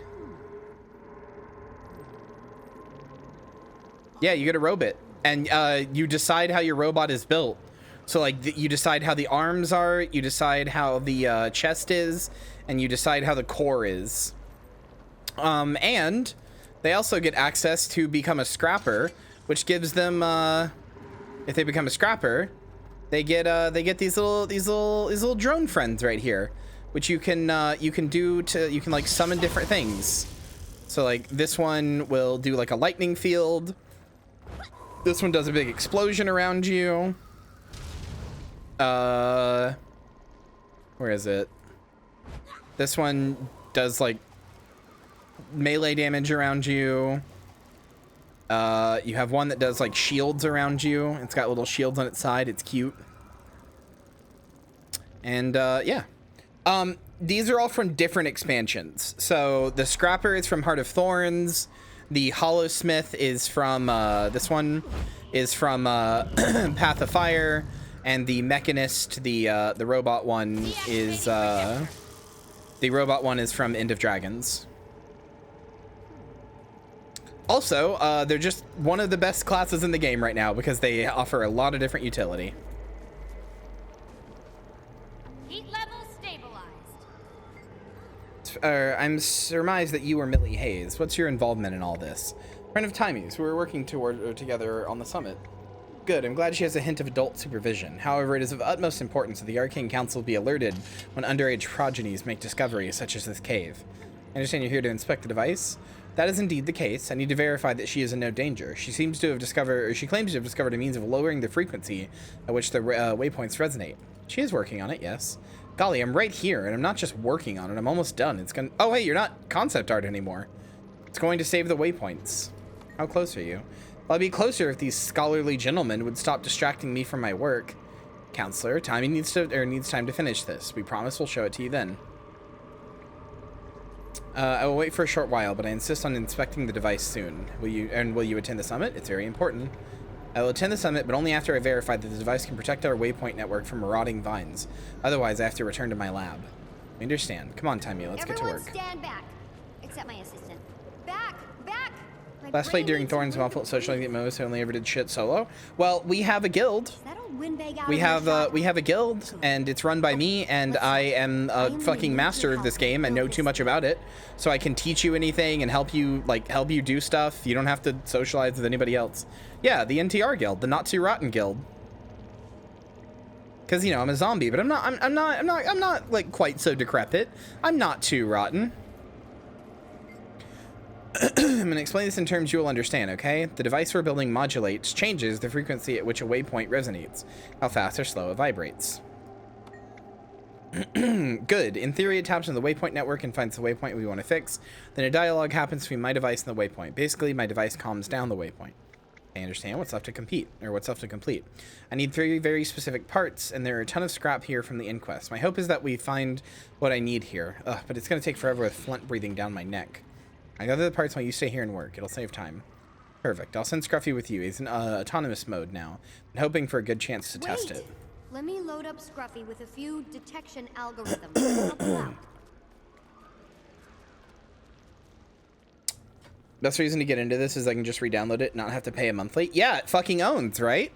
Yeah, you get a robot. And you decide how your robot is built. So, like, you decide how the arms are, you decide how the chest is, and you decide how the core is. And they also get access to become a scrapper, which gives them, if they become a scrapper, they get these little drone friends right here, which you can like summon different things. So like this one will do like a lightning field. This one does a big explosion around you. Where is it? This one does like melee damage around you. You have one that does like shields around you. It's got little shields on its side. It's cute. And yeah. These are all from different expansions. So the Scrapper is from Heart of Thorns. The Hollowsmith is from this one is from Path of Fire, and the Mechanist, the robot one is from End of Dragons. Also, they're just one of the best classes in the game right now because they offer a lot of different utility. Heat level stabilized. I'm surmised that you were Millie Hayes. What's your involvement in all this? Friend of Timy's. We were working together on the summit. Good. I'm glad she has a hint of adult supervision. However, it is of utmost importance that the Arcane Council be alerted when underage progenies make discoveries such as this cave. I understand you're here to inspect the device. That is indeed the case. I need to verify that she is in no danger. She seems to have discovered, or she claims to have discovered a means of lowering the frequency at which the waypoints resonate. She is working on it, yes. Golly, I'm right here, and I'm not just working on it. I'm almost done. It's gonna. Oh, hey, you're not concept art anymore. It's going to save the waypoints. How close are you? Well, I'd be closer if these scholarly gentlemen would stop distracting me from my work. Counselor, Timmy needs time to finish this. We promise we'll show it to you then. I will wait for a short while, but I insist on inspecting the device soon. Will you attend the summit? It's very important. I will attend the summit, but only after I verify that the device can protect our waypoint network from marauding vines. Otherwise, I have to return to my lab. I understand. Come on, Timmy, let's get to work. Stand back, except my assistant. Back! Last played during Thorn's Muffled Socializing at most. I only ever did shit solo. Well, we have a guild. We have a guild, and it's run by me, and I am a fucking master of this game and know too much about it, so I can teach you anything and help you do stuff. You don't have to socialize with anybody else. Yeah, the NTR guild, the Not Too Rotten guild. Because, you know, I'm a zombie, but I'm not like quite so decrepit. I'm not too rotten. I'm gonna explain this in terms you will understand, okay? The device we're building changes the frequency at which a waypoint resonates, how fast or slow it vibrates. Good. In theory, it taps into the waypoint network and finds the waypoint we want to fix. Then a dialogue happens between my device and the waypoint. Basically, my device calms down the waypoint. I understand what's left to complete. I need 3 very specific parts, and there are a ton of scrap here from the inquest. My hope is that we find what I need here. Ugh, but it's gonna take forever with Flint breathing down my neck. I gather the parts while you stay here and work. It'll save time. Perfect. I'll send Scruffy with you. He's in autonomous mode now. I'm hoping for a good chance to test it. Let me load up Scruffy with a few detection algorithms. Best reason to get into this is I can just re-download it, not have to pay a monthly. Yeah, it fucking owns, right?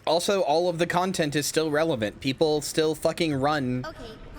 Also, all of the content is still relevant. People still fucking run.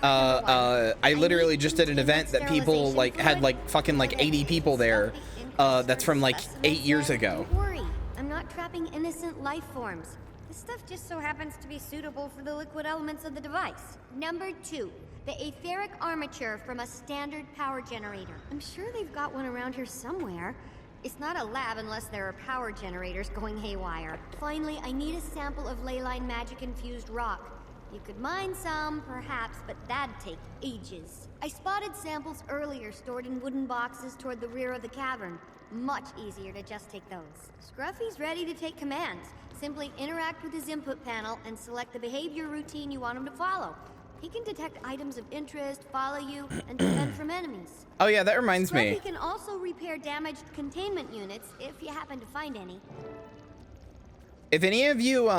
I literally just did an event that people had fucking 80 people there. That's from 8 years ago. Don't worry, I'm not trapping innocent life forms. This stuff just so happens to be suitable for the liquid elements of the device. Number 2, the etheric armature from a standard power generator. I'm sure they've got one around here somewhere. It's not a lab unless there are power generators going haywire. Finally, I need a sample of leyline magic-infused rock. You could mine some, perhaps, but that'd take ages. I spotted samples earlier stored in wooden boxes toward the rear of the cavern. Much easier to just take those. Scruffy's ready to take commands. Simply interact with his input panel and select the behavior routine you want him to follow. He can detect items of interest, follow you, and defend from enemies. Oh yeah, that reminds me. Scruffy can also repair damaged containment units if you happen to find any. If any of you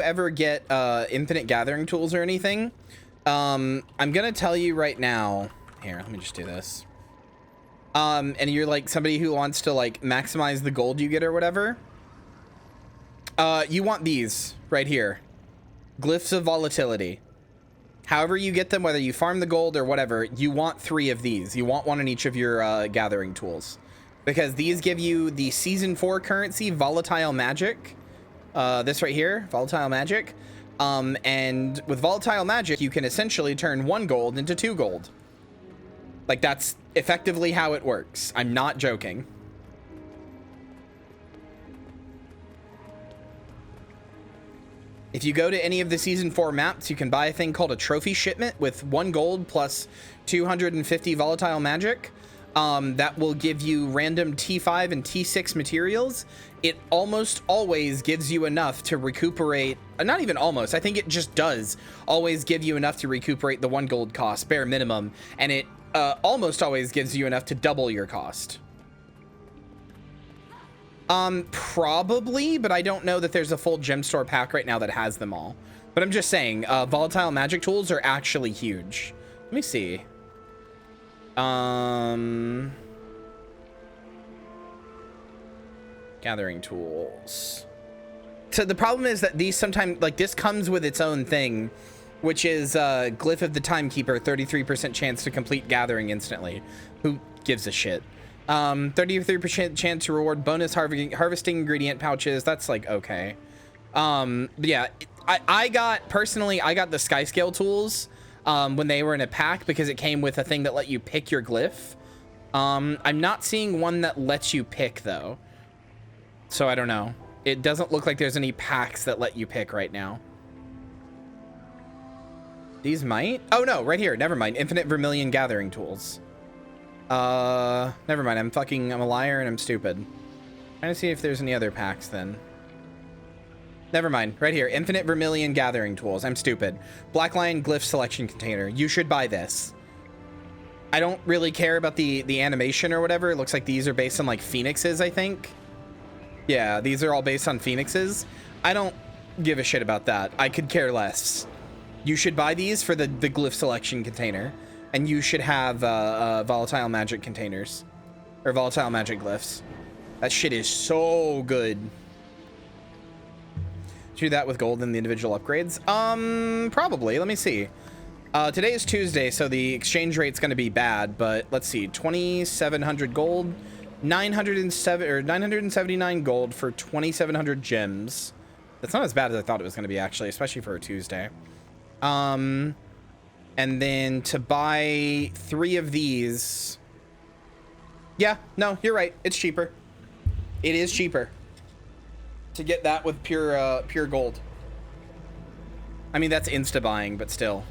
ever get infinite gathering tools or anything, I'm gonna tell you right now. Here, let me just do this. And you're somebody who wants to maximize the gold you get or whatever. You want these right here, glyphs of volatility. However you get them, whether you farm the gold or whatever, you want 3 of these. You want 1 in each of your gathering tools, because these give you the season 4 currency, volatile magic. This right here, volatile magic. And with volatile magic, you can essentially turn 1 gold into 2 gold. That's effectively how it works. I'm not joking. If you go to any of the season 4 maps, you can buy a thing called a trophy shipment with 1 gold plus 250 volatile magic. That will give you random T5 and T6 materials. It almost always gives you enough to recuperate, not even almost, I think it just does always give you enough to recuperate the 1 gold cost, bare minimum, and it almost always gives you enough to double your cost. Probably, but I don't know that there's a full gem store pack right now that has them all. But I'm just saying, volatile magic tools are actually huge. Let me see. Gathering tools. So the problem is that these sometimes, this comes with its own thing which is Glyph of the Timekeeper, 33% chance to complete gathering instantly. Who gives a shit? 33% chance to reward bonus harvesting ingredient pouches. That's like, okay. Yeah, I got the sky scale tools when they were in a pack because it came with a thing that let you pick your glyph. I'm not seeing one that lets you pick though. So I don't know. It doesn't look like there's any packs that let you pick right now. These might? Oh no, right here. Never mind. Infinite Vermilion gathering tools. Never mind. I'm a liar and I'm stupid. Trying to see if there's any other packs then. Never mind. Right here. Infinite Vermilion gathering tools. I'm stupid. Black Lion glyph selection container. You should buy this. I don't really care about the animation or whatever. It looks like these are based on like phoenixes, I think. Yeah, these are all based on phoenixes. I don't give a shit about that. I could care less. You should buy these for the glyph selection container. And you should have volatile magic containers. Or volatile magic glyphs. That shit is so good. Do that with gold in the individual upgrades? Probably. Let me see. Today is Tuesday, so the exchange rate's going to be bad, but let's see. 2,700 gold, 979 gold for 2,700 gems. That's not as bad as I thought it was going to be, actually, especially for a Tuesday. And then to buy 3 of these. Yeah, no, you're right. It's cheaper. It is cheaper to get that with pure gold. I mean, that's insta buying, but still.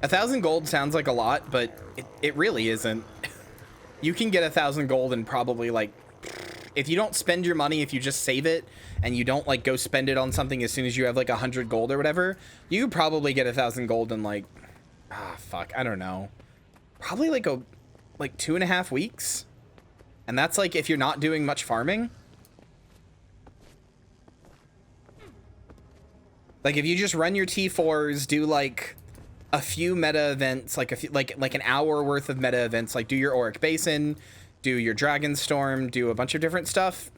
$1,000 gold sounds like a lot, but it really isn't. You can get 1,000 gold and probably like, if you don't spend your money, if you just save it and you don't like go spend it on something as soon as you have like 100 gold or whatever, you could probably get 1,000 gold in like, fuck, I don't know. Probably like 2.5 weeks. And that's like if you're not doing much farming. Like if you just run your T4s, do like a few meta events, like like an hour worth of meta events, like do your Auric Basin, do your Dragon Storm, do a bunch of different stuff,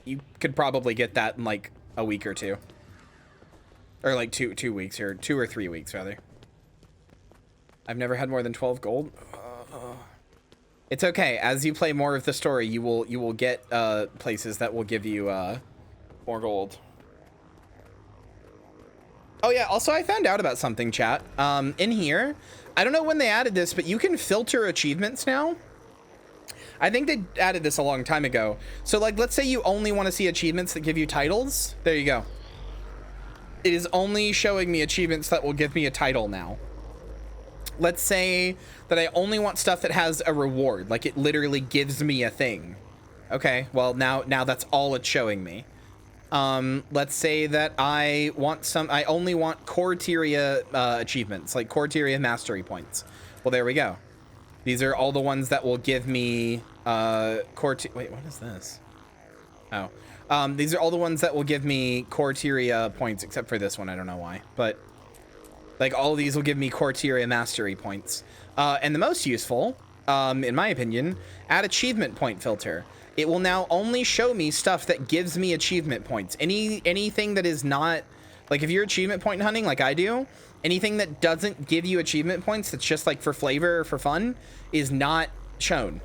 you could probably get that in like a week or two. Or like 2 weeks, or 2 or 3 weeks rather. I've never had more than 12 gold. It's okay. As you play more of the story, you will get places that will give you more gold. Oh yeah, also I found out about something, chat. In here, I don't know when they added this, but you can filter achievements now. I think they added this a long time ago. So like, let's say you only want to see achievements that give you titles. There you go. It is only showing me achievements that will give me a title now. Let's say that I only want stuff that has a reward, like it literally gives me a thing. Okay, well now that's all it's showing me. Let's say that I only want core Tyria achievements, like core Tyria mastery points. Well, there we go. These are all the ones that will give me wait, what is this? Oh, these are all the ones that will give me core Tyria points, except for this one. I don't know why, but like all of these will give me core Tyria mastery points. And the most useful, in my opinion, add achievement point filter. It will now only show me stuff that gives me achievement points. Anything that is not, like if you're achievement point hunting like I do, anything that doesn't give you achievement points, that's just like for flavor or for fun, is not shown.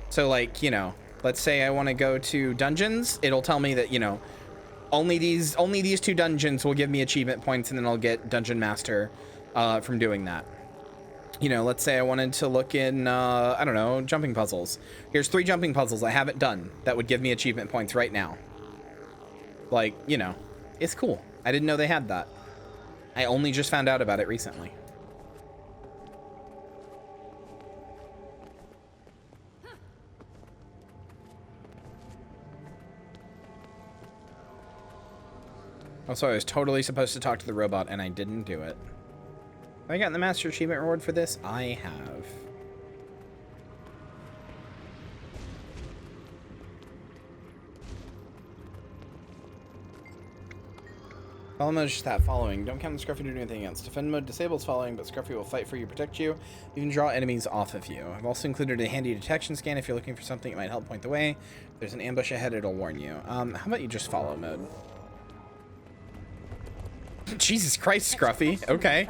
So like, you know, let's say I want to go to dungeons, it'll tell me that, you know, only these 2 dungeons will give me achievement points, and then I'll get Dungeon Master from doing that. You know, let's say I wanted to look in, I don't know, jumping puzzles. Here's 3 jumping puzzles I haven't done that would give me achievement points right now. Like, you know, it's cool. I didn't know they had that. I only just found out about it recently. Also, I was totally supposed to talk to the robot, and I didn't do it. Have I gotten the Master Achievement Reward for this? I have. Follow mode is just that, following. Don't count on Scruffy to do anything else. Defend mode disables following, but Scruffy will fight for you, protect you. You can draw enemies off of you. I've also included a handy detection scan if you're looking for something that might help point the way. If there's an ambush ahead, it'll warn you. How about you just follow mode? Jesus Christ, Scruffy. Okay.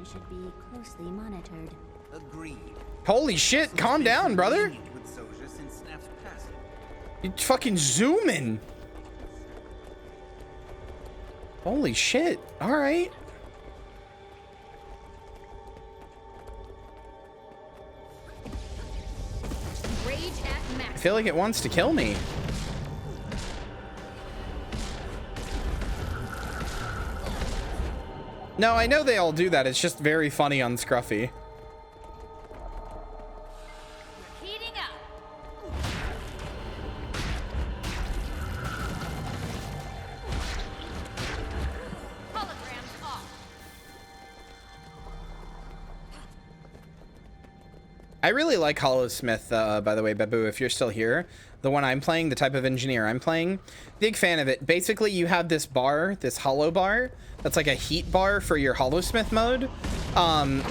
Should be closely monitored. Agreed. Holy shit, calm down, brother. You fucking zooming. Holy shit. All right. Rage at max. I feel like it wants to kill me. No, I know they all do that. It's just very funny on Scruffy. Heating up. Holograms off. I really like Hollowsmith, by the way, Babu, if you're still here. The one I'm playing, the type of engineer I'm playing. Big fan of it. Basically, you have this bar, this hollow bar, that's like a heat bar for your Hollowsmith mode.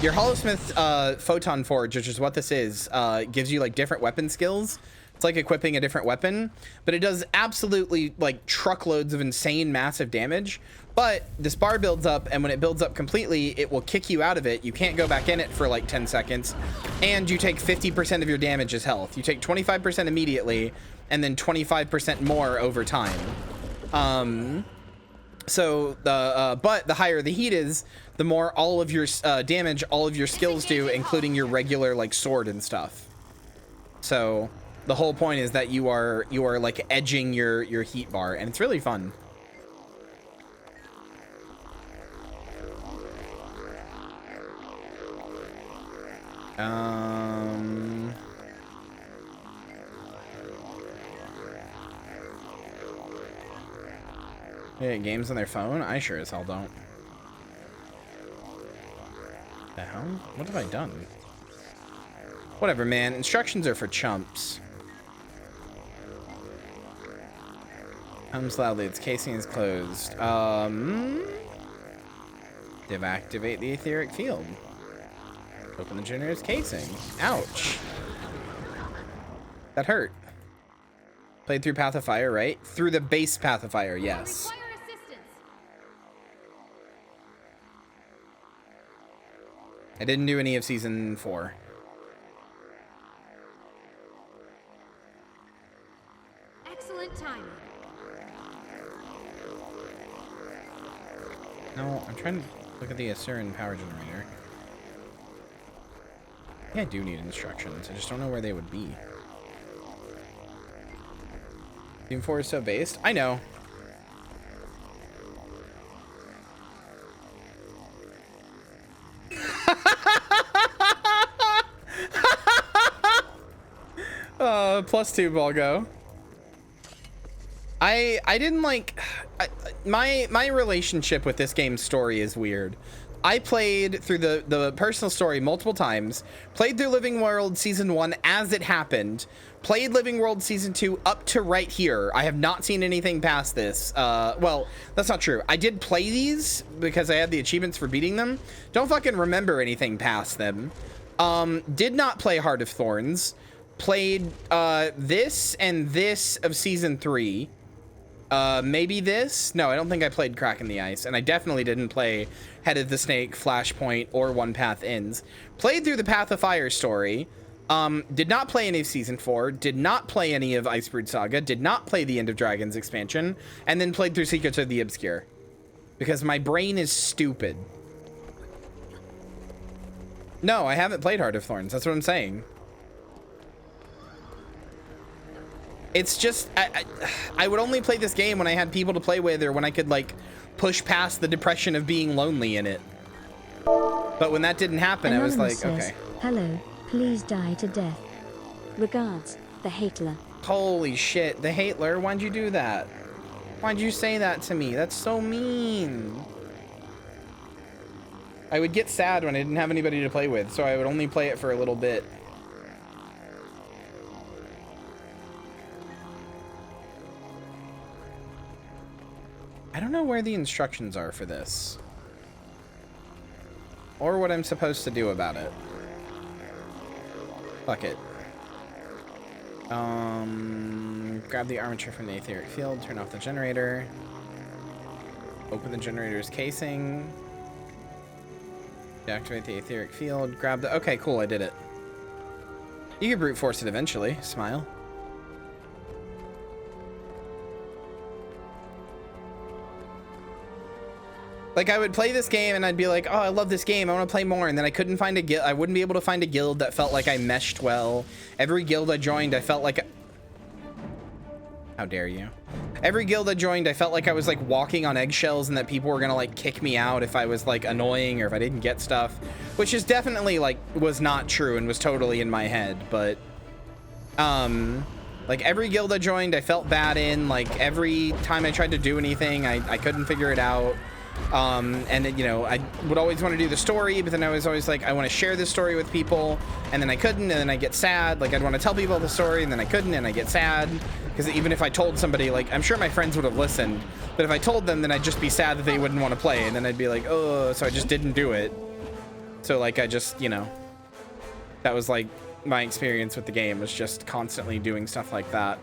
Your Hollowsmith Photon Forge, which is what this is, gives you like different weapon skills. It's like equipping a different weapon, but it does absolutely like truckloads of insane massive damage. But this bar builds up, and when it builds up completely, it will kick you out of it. You can't go back in it for like 10 seconds, and you take 50% of your damage as health. You take 25% immediately, and then 25% more over time. But the higher the heat is, the more all of your damage, all of your skills do, including your regular like sword and stuff. So the whole point is that you are like edging your heat bar, and it's really fun. Yeah, games on their phone? I sure as hell don't. The hell? What have I done? Whatever, man. Instructions are for chumps. Hums loudly. Its casing is closed. Deactivate the etheric field. Open the generator's casing. Ouch. That hurt. Played through Path of Fire, right? Through the base Path of Fire, yes. I didn't do any of Season 4. Excellent timing. No, I'm trying to look at the Asuran power generator. I think I do need instructions. I just don't know where they would be. Team 4 is so based. I know. +2 Balgo. I didn't like my relationship with this game's story is weird. I played through the personal story multiple times, played through Living World Season 1 as it happened, played Living World Season 2 up to right here. I have not seen anything past this. Well, that's not true. I did play these because I had the achievements for beating them. Don't fucking remember anything past them. Did not play Heart of Thorns. Played this and this of Season 3. Maybe this? No, I don't think I played Crack in the Ice, and I definitely didn't play Head of the Snake, Flashpoint, or One Path Ends. Played through the Path of Fire story. Did not play any of Season 4, did not play any of Icebrood Saga, did not play the End of Dragons expansion, and then played through Secrets of the Obscure. Because my brain is stupid. No, I haven't played Heart of Thorns, that's what I'm saying. It's just, I would only play this game when I had people to play with, or when I could, like, push past the depression of being lonely in it. But when that didn't happen, I was like, says, okay. Hello, please die to death. Regards, the Hatler. Holy shit, the Hatler, why'd you do that? Why'd you say that to me? That's so mean. I would get sad when I didn't have anybody to play with, so I would only play it for a little bit. I don't know where the instructions are for this. Or what I'm supposed to do about it. Fuck it. Grab the armature from the etheric field, turn off the generator. Open the generator's casing. Deactivate the etheric field, grab the... Okay, cool, I did it. You can brute force it eventually. Smile. Like, I would play this game and I'd be like, oh, I love this game, I want to play more. And then I couldn't find a guild. I wouldn't be able to find a guild that felt like I meshed well. Every guild I joined, I felt like... How dare you? Every guild I joined, I felt like I was like walking on eggshells and that people were gonna like kick me out if I was like annoying or if I didn't get stuff. Which is definitely like, was not true and was totally in my head. But, like every guild I joined, I felt bad in. Like every time I tried to do anything, I couldn't figure it out. And then, you know, I would always want to do the story, but then I was always like, I want to share this story with people, and then I couldn't, and then I get sad. Like, I'd want to tell people the story, and then I couldn't, and I get sad. Because even if I told somebody, like, I'm sure my friends would have listened, but if I told them, then I'd just be sad that they wouldn't want to play, and then I'd be like, oh, so I just didn't do it. So, like, I just, you know, that was, like, my experience with the game, was just constantly doing stuff like that.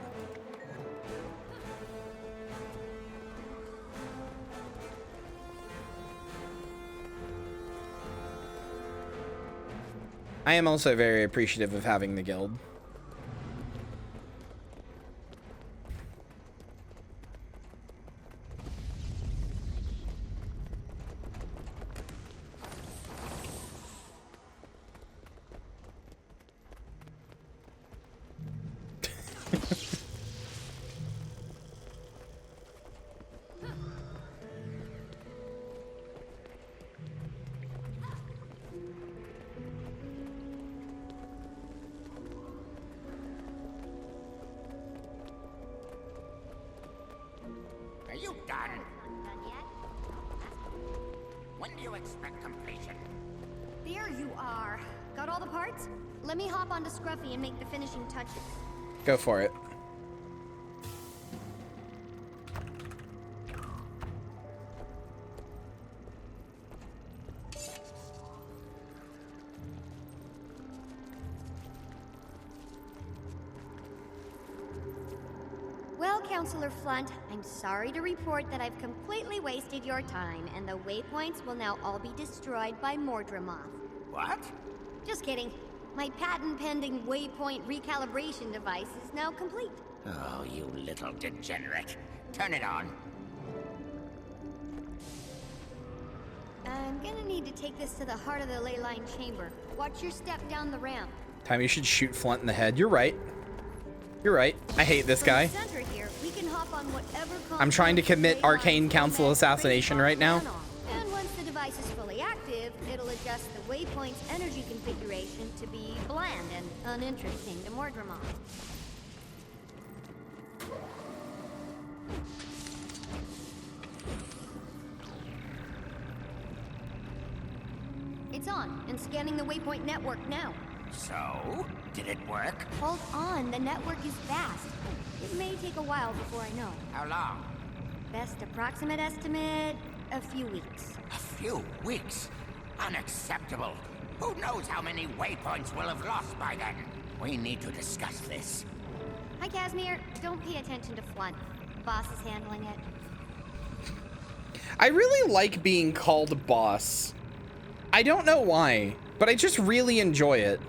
I am also very appreciative of having the guild. Are you done? When do you expect completion? There you are. Got all the parts? Let me hop onto Scruffy and make the finishing touches. Go for it. Well, Counselor Flunt, I'm sorry to report that I've completely wasted your time, and the waypoints will now all be destroyed by Mordremoth. What? Just kidding. My patent-pending waypoint recalibration device is now complete. Oh, you little degenerate. Turn it on. I'm gonna need to take this to the heart of the ley line chamber. Watch your step down the ramp. Time you should shoot Flunt in the head. You're right. You're right. I hate this guy. Here, we can hop on whatever I'm trying to commit Arcane Council assassination right now. And once the device is fully active, it'll adjust the waypoint's energy configuration to be bland and uninteresting to Mordremoth. It's on and scanning the waypoint network now. So, did it work? Hold on, the network is vast. It may take a while before I know. How long? Best approximate estimate, a few weeks. A few weeks? Unacceptable. Who knows how many waypoints we'll have lost by then? We need to discuss this. Hi, Casimir. Don't pay attention to Flunt. Boss is handling it. I really like being called boss. I don't know why, but I just really enjoy it.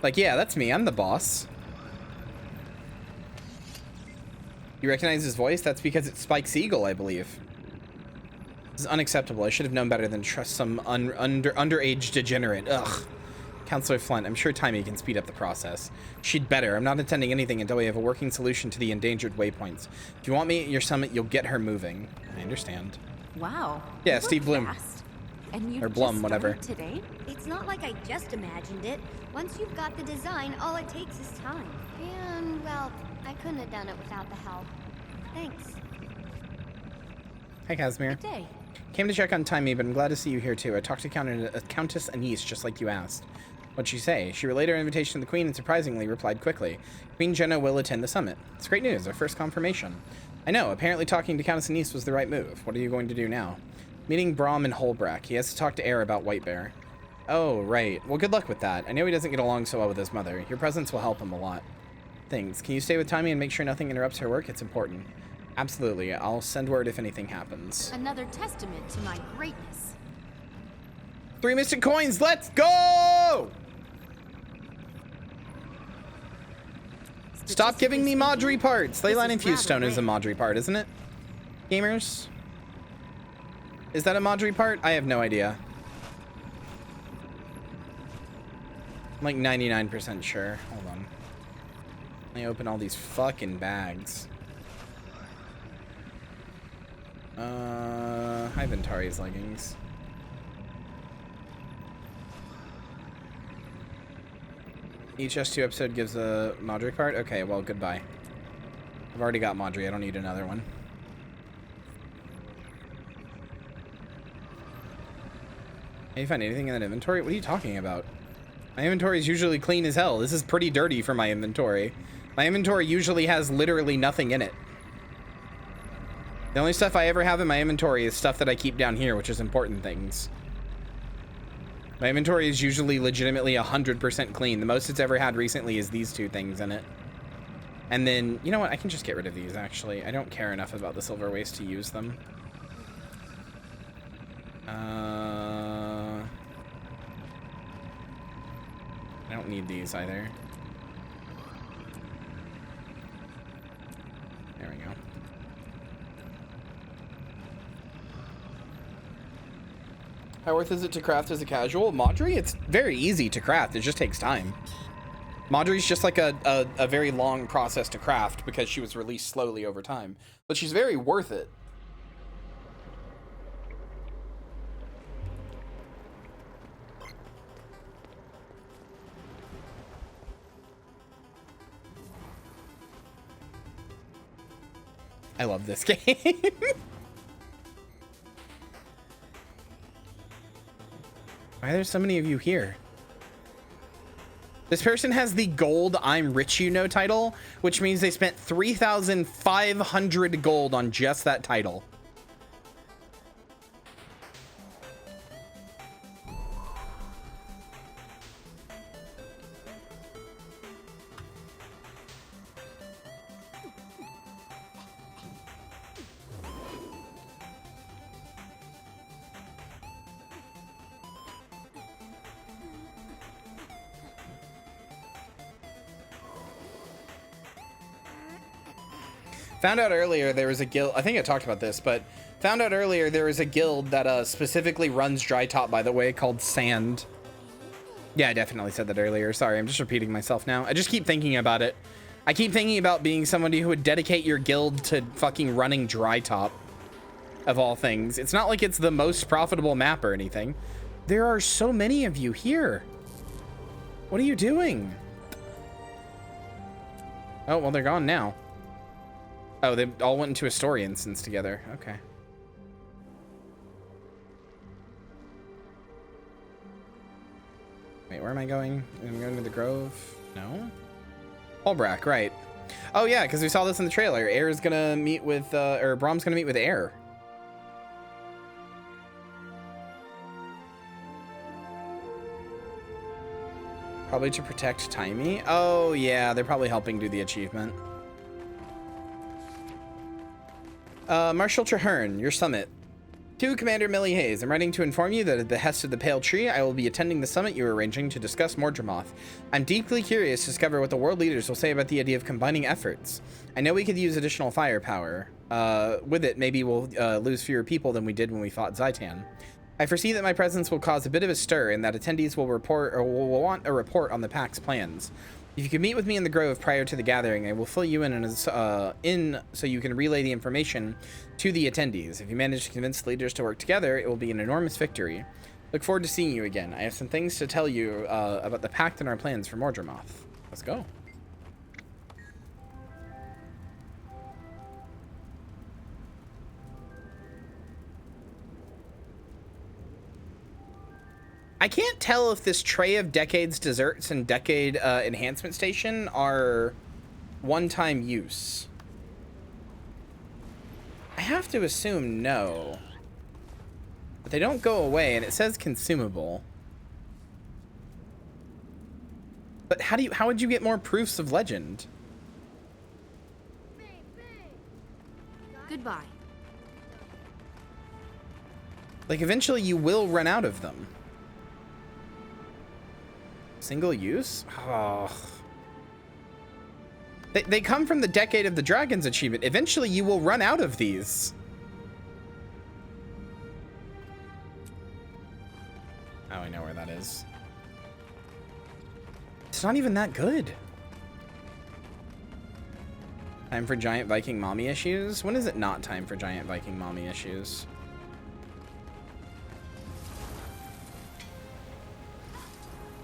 Like, yeah, that's me. I'm the boss. You recognize his voice? That's because it's Spike Siegel, I believe. This is unacceptable. I should have known better than trust some underage degenerate. Ugh. Counselor Flunt, I'm sure Timmy can speed up the process. She'd better. I'm not intending anything until we have a working solution to the endangered waypoints. If you want me at your summit, you'll get her moving. I understand. Wow. Yeah, Steve Bloom. And you or Blum, whatever. Today? It's not like I just imagined it. Once you've got the design, all it takes is time. And, well, I couldn't have done it without the help. Thanks. Hi, Casimir. Good day. Came to check on Timmy, but I'm glad to see you here too. I talked to Countess Anise, just like you asked. What'd she say? She relayed her invitation to the Queen and surprisingly replied quickly. Queen Jenna will attend the summit. It's great news, our first confirmation. I know, apparently talking to Countess Anise was the right move. What are you going to do now? Meeting Braum and Holbrack. He has to talk to Air about White Bear. Oh, right. Well, good luck with that. I know he doesn't get along so well with his mother. Your presence will help him a lot. Thanks. Can you stay with Timmy and make sure nothing interrupts her work? It's important. Absolutely. I'll send word if anything happens. Another testament to my greatness. 3 mystic coins. Let's go! Stop giving me Madri parts. Leyline Infused Stone is a Madri part, isn't it? Gamers? Is that a Madri part? I have no idea. I'm like 99% sure. Hold on. Let me open all these fucking bags. Hi, Ventari's leggings. Each S2 episode gives a Madri part? Okay, well, goodbye. I've already got Madri. I don't need another one. Can you find anything in that inventory? What are you talking about? My inventory is usually clean as hell. This is pretty dirty for my inventory. My inventory usually has literally nothing in it. The only stuff I ever have in my inventory is stuff that I keep down here, which is important things. My inventory is usually legitimately 100% clean. The most it's ever had recently is these 2 things in it. And then, you know what? I can just get rid of these, actually. I don't care enough about the silver waste to use them. I don't need these either. There we go. How worth is it to craft as a casual? Madri? It's very easy to craft. It just takes time. Madri's just like a very long process to craft because she was released slowly over time. But she's very worth it. I love this game. Why are there so many of you here? This person has the gold I'm rich you know title, which means they spent 3,500 gold on just that title. Found out earlier there was a guild, I think I talked about this, but found out earlier there was a guild that specifically runs dry top, by the way, called Sand. Yeah, I definitely said that earlier. Sorry, I'm just repeating myself now. I just keep thinking about it. I keep thinking about being somebody who would dedicate your guild to fucking running dry top, of all things. It's not like it's the most profitable map or anything. There are so many of you here. What are you doing? Oh, well, they're gone now. Oh, they all went into a story instance together. Okay. Wait, where am I going? I'm going to the Grove? No? Holbrack, right. Oh, yeah, because we saw this in the trailer. Air is going to meet with, or Braum's going to meet with Air. Probably to protect Timey. Oh, yeah, they're probably helping do the achievement. Marshal Traherne, your summit. To Commander Millie Hayes, I'm writing to inform you that at the behest of the Pale Tree, I will be attending the summit you are arranging to discuss Mordremoth. I'm deeply curious to discover what the world leaders will say about the idea of combining efforts. I know we could use additional firepower. With it, maybe we'll lose fewer people than we did when we fought Zaitan. I foresee that my presence will cause a bit of a stir and that attendees will report or will want a report on the Pack's plans. If you can meet with me in the Grove prior to the gathering, I will fill you in so you can relay the information to the attendees. If you manage to convince the leaders to work together, it will be an enormous victory. Look forward to seeing you again. I have some things to tell you about the Pact and our plans for Mordremoth. Let's go. I can't tell if this tray of Decade's desserts and Decade enhancement station are one-time use. have to assume no. But they don't go away, and it says consumable. But how would you get more proofs of legend? Goodbye. Like, eventually you will run out of them. Single use? Oh. They come from the Decade of the Dragons achievement. Eventually you will run out of these. Oh, I know where that is. It's not even that good. Time for giant Viking mommy issues? When is it not time for giant Viking mommy issues?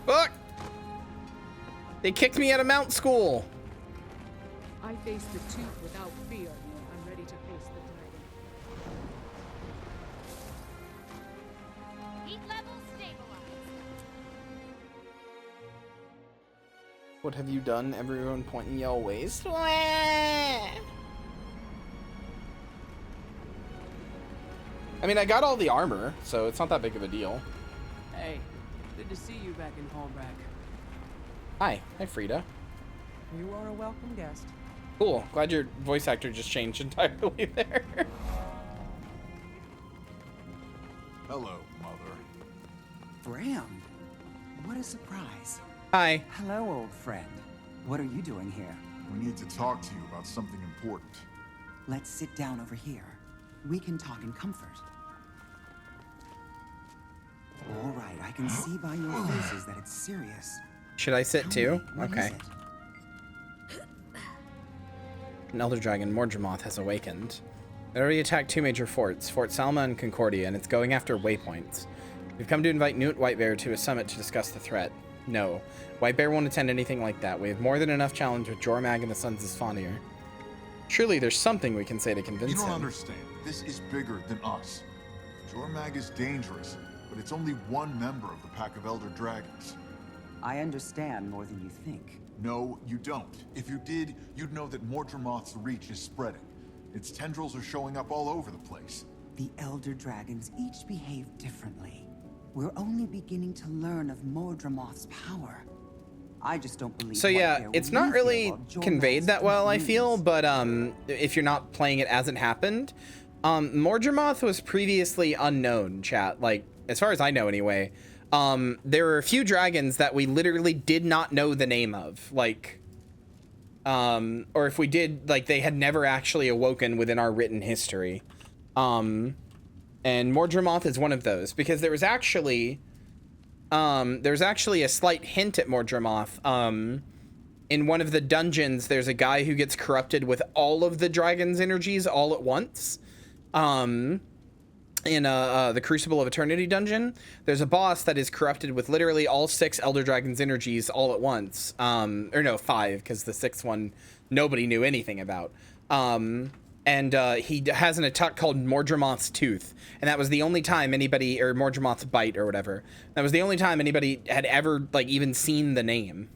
Fuck! They kicked me out of mount school. I face the tooth without fear. I'm ready to face the dragon. Heat level stabilized. What have you done? Everyone pointing y'all ways. I mean, I got all the armor, so it's not that big of a deal. Hey, good to see you back in Holbrack. Hi. Hi, Frida. You are a welcome guest. Cool. Glad your voice actor just changed entirely there. Hello, Mother. Graham, what a surprise. Hi. Hello, old friend. What are you doing here? We need to talk to you about something important. Let's sit down over here. We can talk in comfort. All right, I can see by your faces that it's serious. Should I sit too? What Okay. is it? An elder dragon, Mordremoth, has awakened. It already attacked two major forts, Fort Salma and Concordia, and it's going after waypoints. We've come to invite Newt Whitebear to a summit to discuss the threat. No, Whitebear won't attend anything like that. We have more than enough challenge with Jormag and the Sons of Svanir. Surely there's something we can say to convince You don't him. understand. This is bigger than us. Jormag is dangerous, but it's only one member of the pack of Elder Dragons. I understand more than you think. No, you don't. If you did, you'd know that Mordremoth's reach is spreading. Its tendrils are showing up all over the place. The Elder Dragons each behave differently. We're only beginning to learn of Mordremoth's power. I just don't believe. So yeah, it's not really conveyed that well, I feel, but if you're not playing it as it happened, Mordremoth was previously unknown, chat. Like, as far as I know anyway. There were a few dragons that we literally did not know the name of, like, or if we did, like, they had never actually awoken within our written history. And Mordremoth is one of those, because there was actually a slight hint at Mordremoth. In one of the dungeons, there's a guy who gets corrupted with all of the dragon's energies all at once. In the Crucible of Eternity dungeon, there's a boss that is corrupted with literally all 6 Elder Dragon's energies all at once. Or no, 5, because the 6th one nobody knew anything about. And he has an attack called Mordremoth's Tooth, and that was the only time anybody, or Mordremoth's Bite or whatever, that was the only time anybody had ever, like, even seen the name.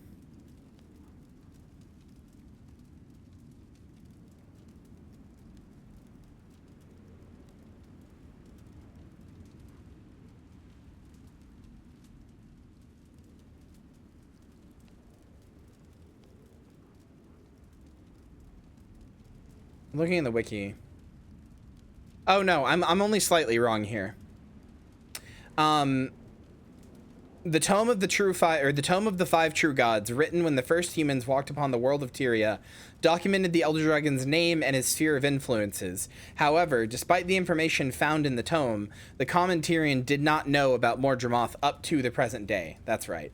Looking in the wiki. Oh no, I'm only slightly wrong here. The Tome of the the Tome of the Five True Gods, written when the first humans walked upon the world of Tyria, documented the Elder Dragon's name and his sphere of influences. However, despite the information found in the tome, the common Tyrian did not know about Mordremoth up to the present day. That's right.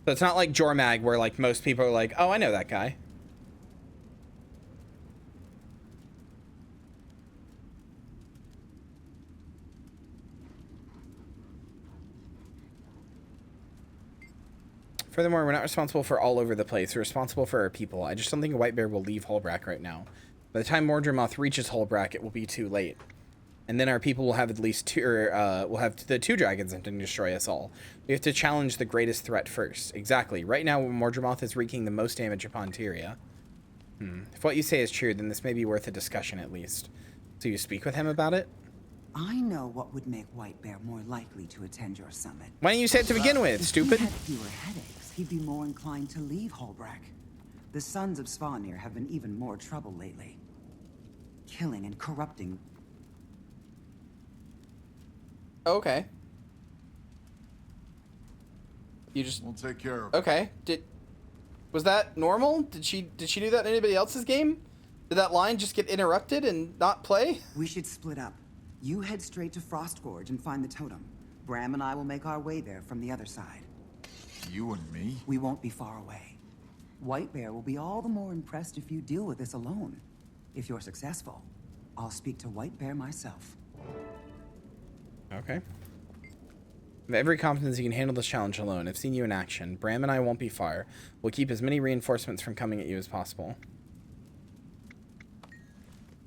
So it's not like Jormag, where like most people are like, oh, I know that guy. Furthermore, we're not responsible for all over the place. We're responsible for our people. I just don't think a Whitebear will leave Holbrack right now. By the time Mordremoth reaches Holbrack, it will be too late. And then our people will have at least two, or we'll have the 2 dragons that can destroy us all. We have to challenge the greatest threat first. Exactly. Right now, Mordremoth is wreaking the most damage upon Tyria. If what you say is true, then this may be worth a discussion at least. So you speak with him about it? I know what would make White Bear more likely to attend your summit. Why didn't you say it to begin with, stupid? If he had fewer headaches, he'd be more inclined to leave Holbrook. The Sons of Svanir have been even more trouble lately. Killing and corrupting. Okay. You just... We'll take care of it. Okay. Was that normal? Did she do that in anybody else's game? Did that line just get interrupted and not play? We should split up. You head straight to Frostgorge and find the totem. Bram and I will make our way there from the other side. You and me? We won't be far away. White Bear will be all the more impressed if you deal with this alone. If you're successful, I'll speak to White Bear myself. Okay. With every confidence you can handle this challenge alone. I've seen you in action. Bram and I won't be far. We'll keep as many reinforcements from coming at you as possible.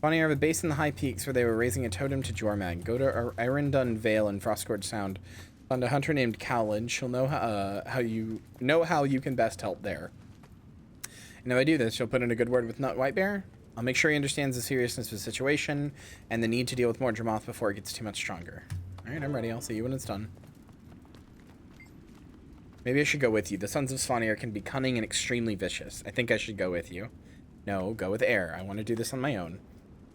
Svanir have a base in the high peaks where they were raising a totem to Jormag. Go to Arendun Vale and Frostgorge Sound. Find a hunter named Cowlin. She'll know how you can best help there. And if I do this, she'll put in a good word with Nut Whitebear. I'll make sure he understands the seriousness of the situation and the need to deal with more Dramoth before it gets too much stronger. Alright, I'm ready. I'll see you when it's done. Maybe I should go with you. The Sons of Svanir can be cunning and extremely vicious. I think I should go with you. No, go with Air. I want to do this on my own.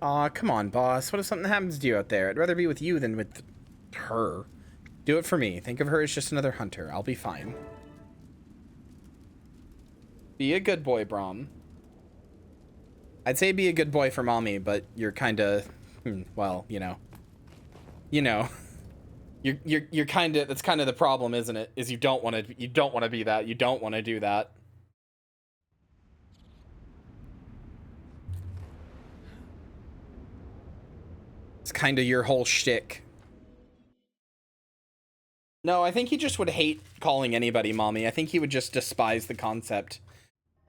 Aw, come on, boss. What if something happens to you out there? I'd rather be with you than with her. Do it for me. Think of her as just another hunter. I'll be fine. Be a good boy, Braum. I'd say be a good boy for mommy, but you're kind of, well, you know. You're kind of, that's kind of the problem, isn't it? Is you don't want to be that. You don't want to do that. It's kind of your whole shtick. No, I think he just would hate calling anybody mommy. I think he would just despise the concept.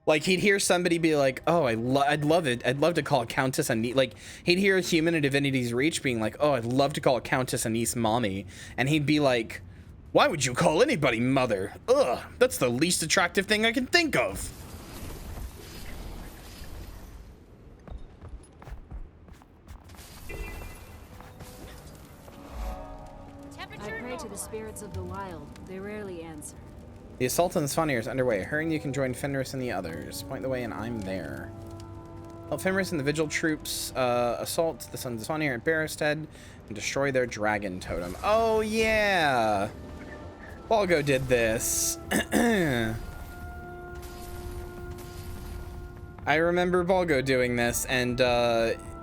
Like, he'd hear somebody be like, oh, I'd love it. I'd love to call a Countess Anise. Like, he'd hear a human in Divinity's Reach being like, oh, I'd love to call a Countess Anise mommy. And he'd be like, why would you call anybody mother? Ugh, that's the least attractive thing I can think of. I pray to the spirits of the wild. They rarely answer. The assault on the Svanir is underway. Hurrying, you can join Fenris and the others. Point the way and I'm there. Help Fenris and the Vigil troops assault the Sons of Svanir at Barristed and destroy their dragon totem. Oh, yeah! Balgo did this. I remember Balgo doing this, and,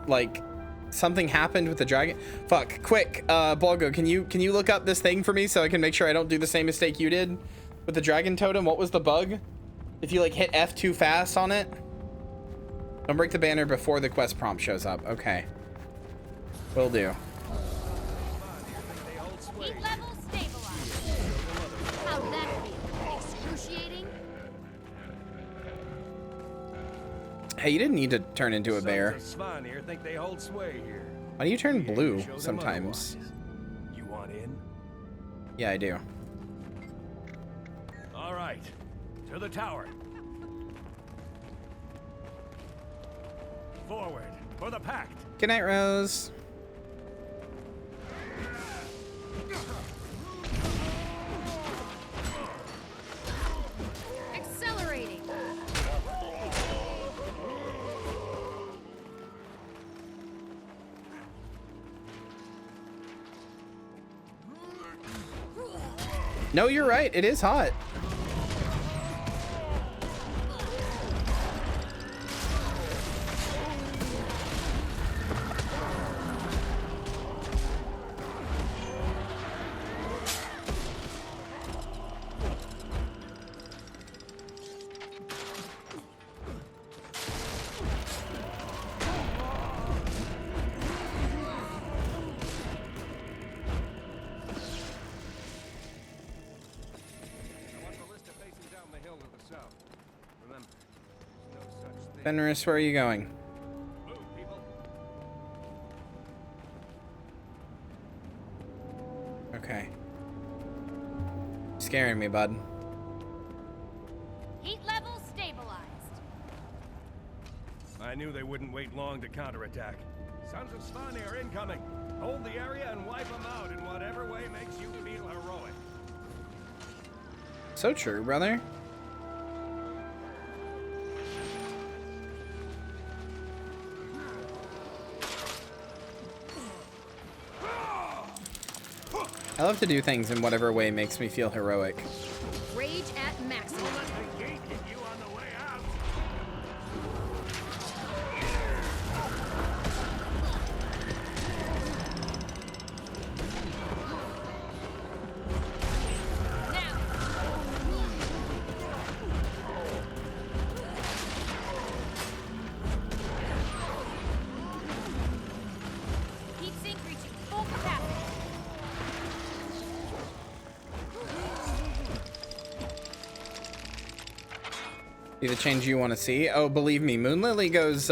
like, something happened with the dragon. Fuck, quick, Balgo, can you look up this thing for me so I can make sure I don't do the same mistake you did with the dragon totem? What was the bug? If you, like, hit F too fast on it? Don't break the banner before the quest prompt shows up. Okay. Will do. Heat level stabilized. How did that feel? Excruciating? Hey, you didn't need to turn into a bear. Svanir think they hold sway here. Why do you turn blue sometimes? You want in? Yeah, I do. All right, to the tower. Forward for the pact. Good night, Rose. Accelerating. No, you're right. It is hot. Fenris, where are you going? Okay. Scaring me, bud. Heat level stabilized. knew they wouldn't wait long to counterattack. Sons of Svanir are incoming. Hold the area and wipe them out in whatever way makes you feel heroic. So true, brother. I love to do things in whatever way makes me feel heroic. Rage at maximum. Heat sink reaching full capacity. Be the change you want to see? Oh, believe me, Moonlily goes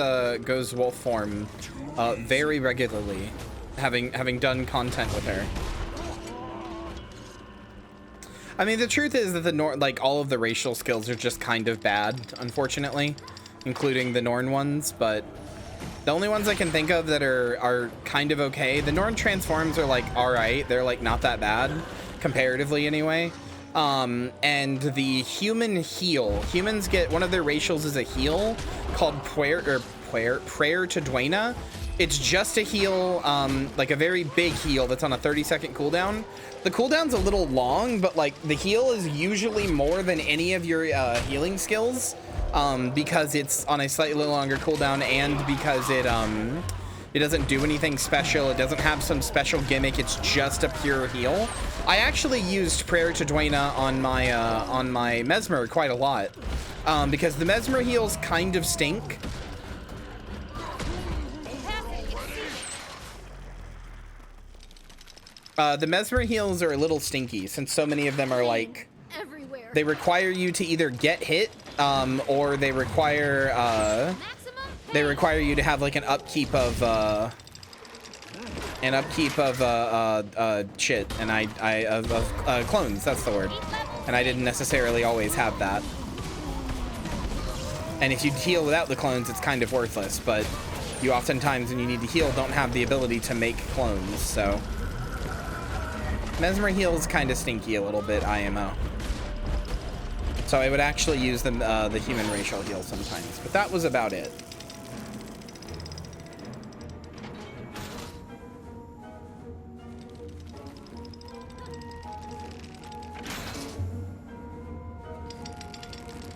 wolf form very regularly, having done content with her. I mean, the truth is that like all of the racial skills are just kind of bad, unfortunately, including the Norn ones, but the only ones I can think of that are kind of okay. The Norn transforms are like all right, they're like not that bad comparatively anyway. And the human heal, humans get one of their racials is a heal called prayer to Dwayna. It's just a heal, like a very big heal that's on a 30-second cooldown. The cooldown's a little long, but like the heal is usually more than any of your healing skills, because it's on a slightly longer cooldown and because it doesn't do anything special. It doesn't have some special gimmick. It's just a pure heal. I actually used Prayer to Dwayna on my Mesmer quite a lot, because the Mesmer heals kind of stink. The Mesmer heals are a little stinky since so many of them are like everywhere. They require you to either get hit, or they require you to have like an upkeep of shit, and clones. That's the word. And I didn't necessarily always have that. And if you heal without the clones, it's kind of worthless. But you oftentimes, when you need to heal, don't have the ability to make clones. So Mesmer heals kind of stinky a little bit, IMO. So I would actually use the human racial heal sometimes, but that was about it.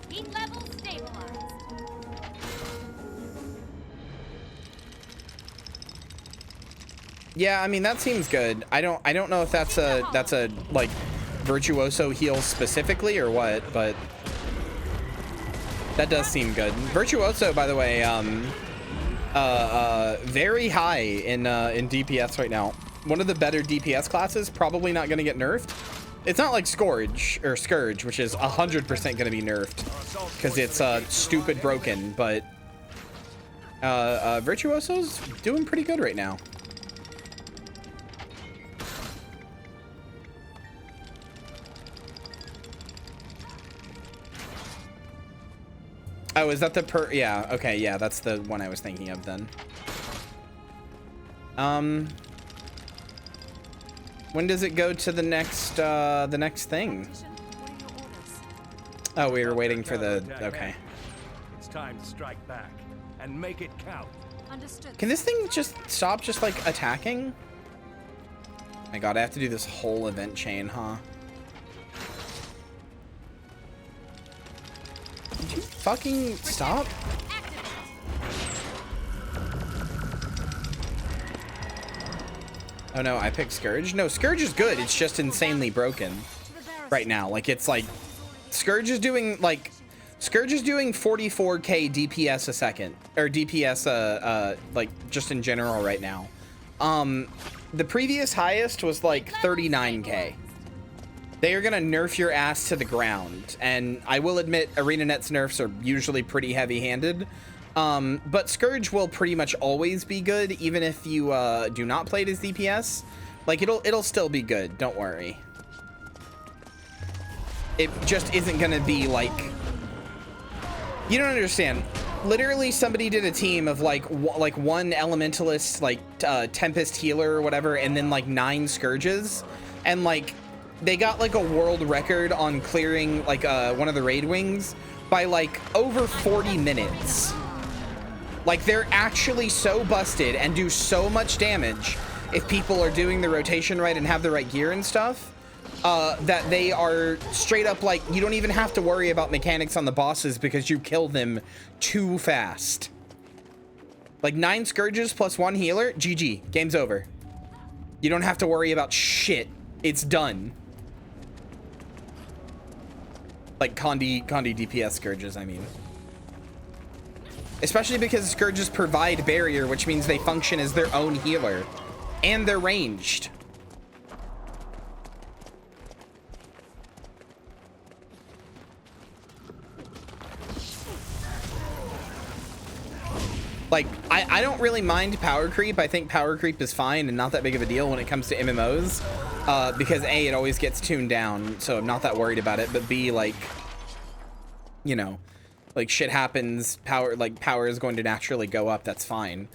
Heat level stabilized. Yeah, I mean that seems good. I don't know if that's a like virtuoso heal specifically or what, but that does seem good. Virtuoso, by the way, very high in DPS right now. One of the better DPS classes, probably not going to get nerfed. It's not like Scourge, which is 100% going to be nerfed because it's stupid broken, but Virtuoso's doing pretty good right now. Oh, is that the yeah, okay, yeah, that's the one I was thinking of then. When does it go to the next thing? Oh, we were waiting for the, okay. It's time to strike back and make it count. Understood. Can this thing just stop just like attacking? My god, I have to do this whole event chain, huh? Did you fucking stop? Oh no, I picked Scourge. No, Scourge is good. It's just insanely broken right now. Like it's like Scourge is doing 44k DPS a second, or DPS like just in general right now. The previous highest was like 39k. They are gonna nerf your ass to the ground, and I will admit ArenaNet's nerfs are usually pretty heavy-handed, but Scourge will pretty much always be good, even if you do not play it as DPS. Like it'll still be good, don't worry. It just isn't gonna be like, you don't understand. literally somebody did a team of like one elementalist, like tempest healer or whatever, and then like 9 scourges, and like they got like a world record on clearing like one of the raid wings by like over 40 minutes. Like they're actually so busted and do so much damage if people are doing the rotation right and have the right gear and stuff, that they are straight up like, you don't even have to worry about mechanics on the bosses because you kill them too fast. Like 9 scourges plus 1 healer, GG, game's over. You don't have to worry about shit. It's done. Like Condi DPS scourges, I mean. Especially because scourges provide barrier, which means they function as their own healer. And they're ranged. Like, I don't really mind power creep. I think power creep is fine and not that big of a deal when it comes to MMOs. Because A, it always gets tuned down, so I'm not that worried about it. But B, like, you know, like shit happens, power is going to naturally go up, that's fine.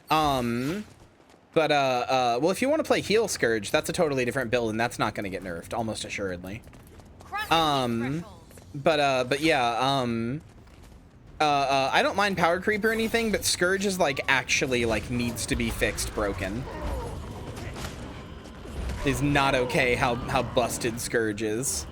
Well, if you want to play heal scourge, that's a totally different build and that's not going to get nerfed, almost assuredly. I don't mind power creep or anything, but scourge is like actually like needs to be fixed broken. Is not okay how busted scourge is.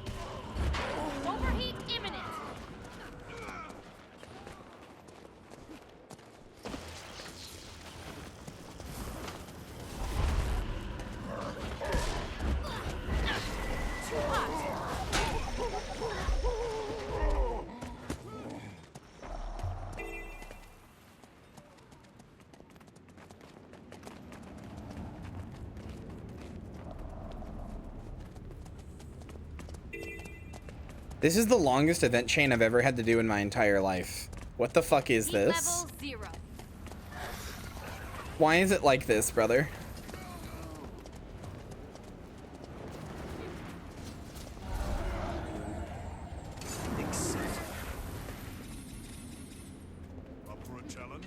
This is the longest event chain I've ever had to do in my entire life. What the fuck is this? Why is it like this, brother? Up for a challenge?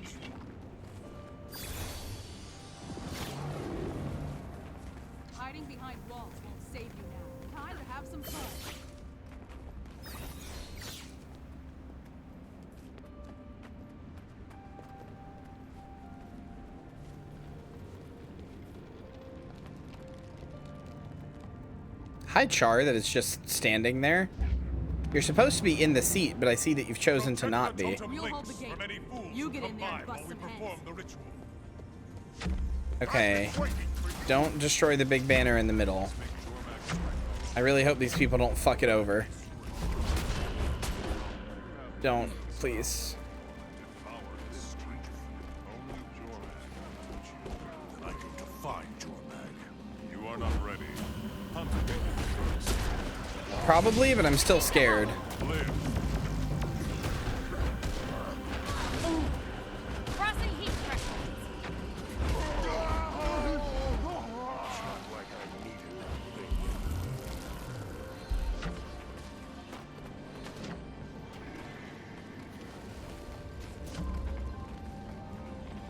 Hiding behind walls won't save you now. Time to have some fun. Hi, Char, that is just standing there. You're supposed to be in the seat, but I see that you've chosen to not be. You hold the gate. You get in there and bust some heads. Okay. Don't destroy the big banner in the middle. I really hope these people don't fuck it over. Don't, please. I go to find Jormag. You are not ready. Probably, but I'm still scared. Crossing heat thresholds.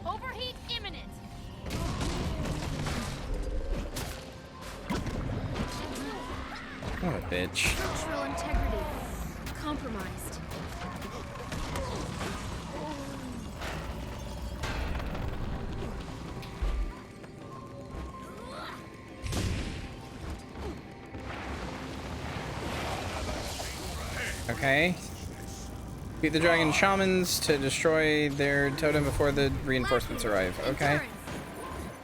Overheat imminent. What a bitch. Structural integrity compromised. Okay. Beat the dragon shamans to destroy their totem before the reinforcements arrive. Okay.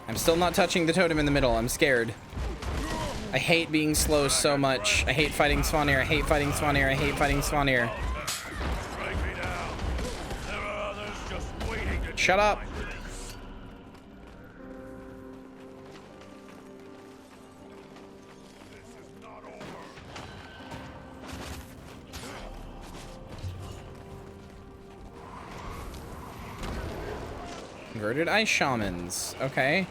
I'm still not touching the totem in the middle. I'm scared. I hate being slow so much. I hate fighting Swanir. I hate fighting Swanir. I hate fighting Swanir. Shut up. Converted ice shamans. Okay.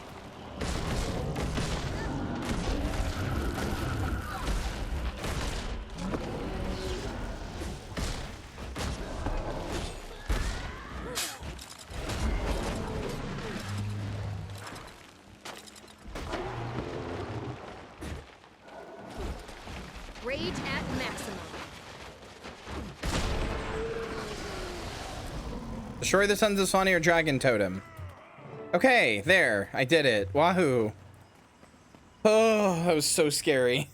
Rage at maximum. Destroy the Sons of Swanee or Dragon Totem. Okay, there. I did it. Wahoo. Oh, that was so scary.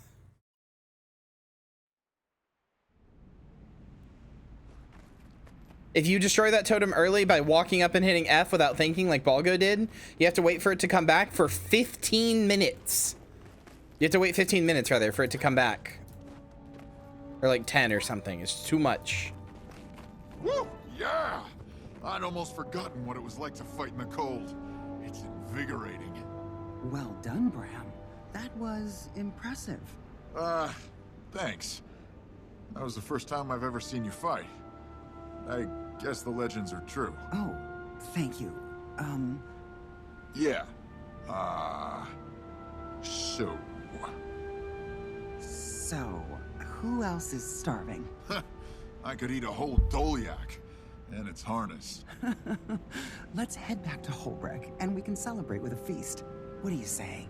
If you destroy that totem early by walking up and hitting F without thinking like Balgo did, you have to wait for it to come back for 15 minutes. You have to wait 15 minutes, rather, for it to come back. Or like 10 or something. It's too much. Woo! Yeah! I'd almost forgotten what it was like to fight in the cold. It's invigorating. Well done, Bram. That was impressive. Thanks. That was the first time I've ever seen you fight. I guess the legends are true. Oh, thank you. Yeah. So... So, who else is starving? I could eat a whole Dolyak. And its harness. Let's head back to Holbrook, and we can celebrate with a feast. What do you say?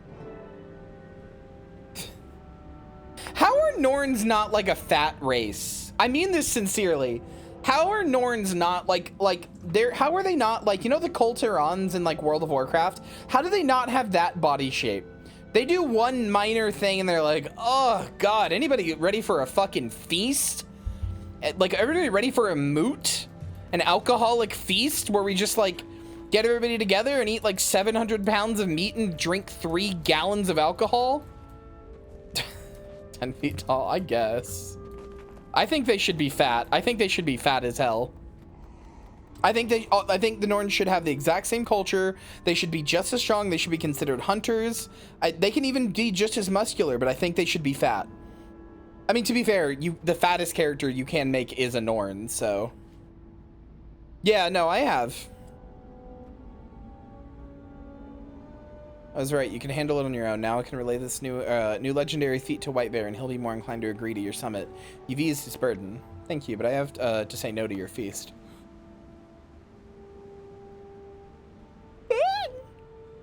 How are Norns not like a fat race? I mean this sincerely. How are Norns not like they're, how are they not like, you know, the Colterons in like World of Warcraft? How do they not have that body shape? They do one minor thing and they're like, oh God, anybody ready for a fucking feast? Like, everybody ready for a moot? An alcoholic feast where we just like get everybody together and eat like 700 pounds of meat and drink 3 gallons of alcohol? 10 feet tall, I guess. I think they should be fat. I think they should be fat as hell. I think the Norns should have the exact same culture. They should be just as strong. They should be considered hunters. They can even be just as muscular, but I think they should be fat. I mean, to be fair, the fattest character you can make is a Norn, so... Yeah, no, I have. I was right. You can handle it on your own. Now I can relay this new legendary feat to White Bear, and he'll be more inclined to agree to your summit. You've eased his burden. Thank you, but I have to say no to your feast.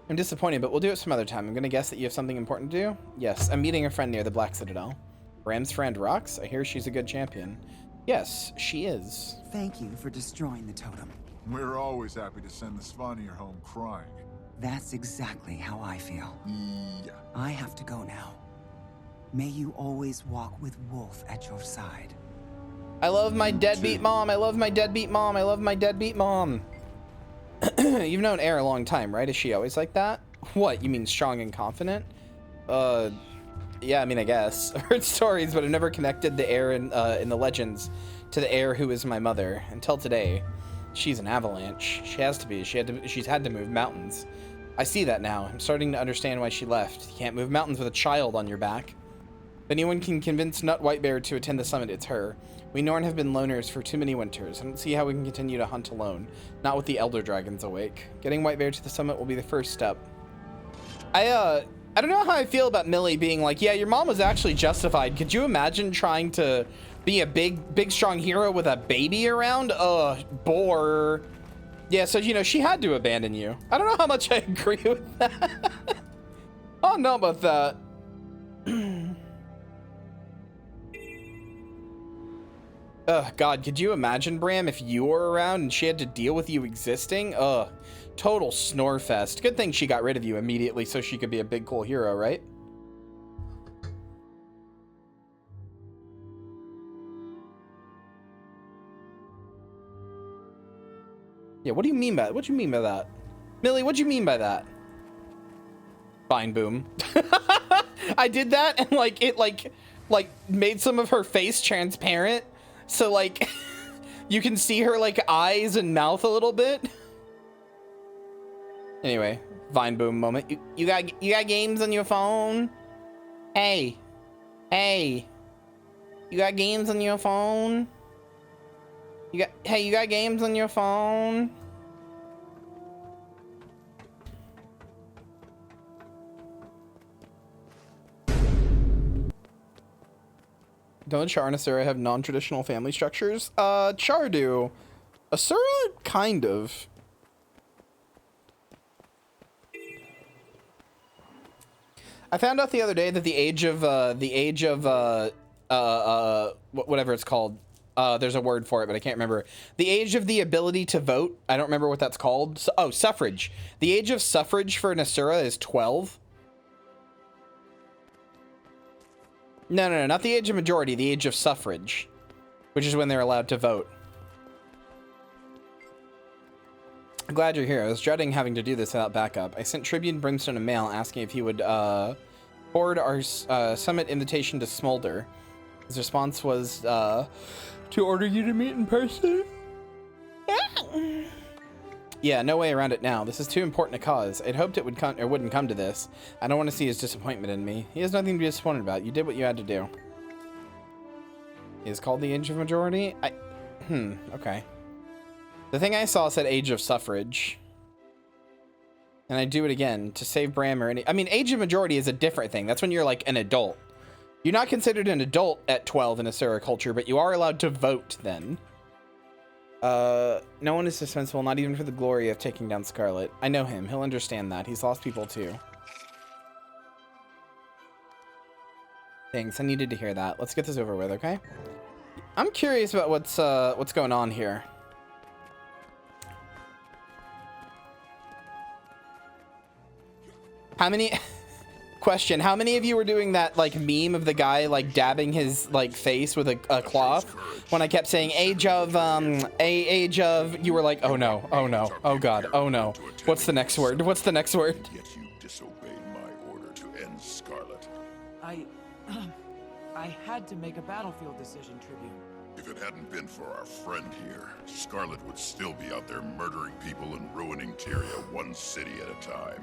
I'm disappointed, but we'll do it some other time. I'm gonna guess that you have something important to do? Yes, I'm meeting a friend near the Black Citadel. Bram's friend Rox? I hear she's a good champion. Yes, she is. Thank you for destroying the totem. We're always happy to send the Svanir home crying. That's exactly how I feel. Yeah. I have to go now. May you always walk with Wolf at your side. I love my deadbeat mom. I love my deadbeat mom. I love my deadbeat mom. You've known Air a long time, right? Is she always like that? What, you mean strong and confident? Yeah, I mean, I guess. I've heard stories, but I've never connected the Air in the legends to the Air who is my mother. Until today, she's an avalanche. She has to be. She's had to move mountains. I see that now. I'm starting to understand why she left. You can't move mountains with a child on your back. If anyone can convince Nut Whitebear to attend the summit, it's her. We Norn have been loners for too many winters. I don't see how we can continue to hunt alone. Not with the Elder Dragons awake. Getting Whitebear to the summit will be the first step. I don't know how I feel about Millie being like, yeah, your mom was actually justified. Could you imagine trying to be a big, strong hero with a baby around? Bore. Yeah, so, you know, she had to abandon you. I don't know how much I agree with that. I don't know about that. God, could you imagine, Bram, if you were around and she had to deal with you existing? Total snore fest. Good thing she got rid of you immediately so she could be a big, cool hero, right? Yeah, what do you mean by that? What do you mean by that? Millie, what do you mean by that? Fine, boom. I did that and it made some of her face transparent. So like you can see her like eyes and mouth a little bit. Anyway, Vine Boom moment. You got games on your phone? Hey. You got games on your phone? You got games on your phone? Don't Char and Asura have non-traditional family structures? Char do. Asura, kind of. I found out the other day that the age of whatever it's called. There's a word for it, but I can't remember. The age of the ability to vote. I don't remember what that's called. Oh, suffrage. The age of suffrage for an Asura is 12. No, not the age of majority. The age of suffrage, which is when they're allowed to vote. I'm glad you're here. I was dreading having to do this without backup. I sent Tribune Brimstone a mail asking if he would forward our summit invitation to Smolder. His response was to order you to meet in person. Yeah, no way around it now. This is too important a cause. I'd hoped it would come or wouldn't come to this. I don't want to see his disappointment in me. He has nothing to be disappointed about. You did what you had to do. He is called the age of majority? Okay. The thing I saw said age of suffrage. And I do it again to save Bram or any... I mean, age of majority is a different thing. That's when you're like an adult. You're not considered an adult at 12 in Asura culture, but you are allowed to vote then. No one is dispensable, not even for the glory of taking down Scarlet. I know him. He'll understand that. He's lost people too. Thanks. I needed to hear that. Let's get this over with, okay? I'm curious about what's going on here. How many... Question, how many of you were doing that like meme of the guy like dabbing his like face with a cloth when I kept saying age of you were like, oh no, oh god, oh no, what's the next word, what's the next word? Yet you disobeyed my order to end Scarlet. I had to make a battlefield decision, Tribune. If it hadn't been for our friend here, Scarlet would still be out there murdering people and ruining Tyria one city at a time.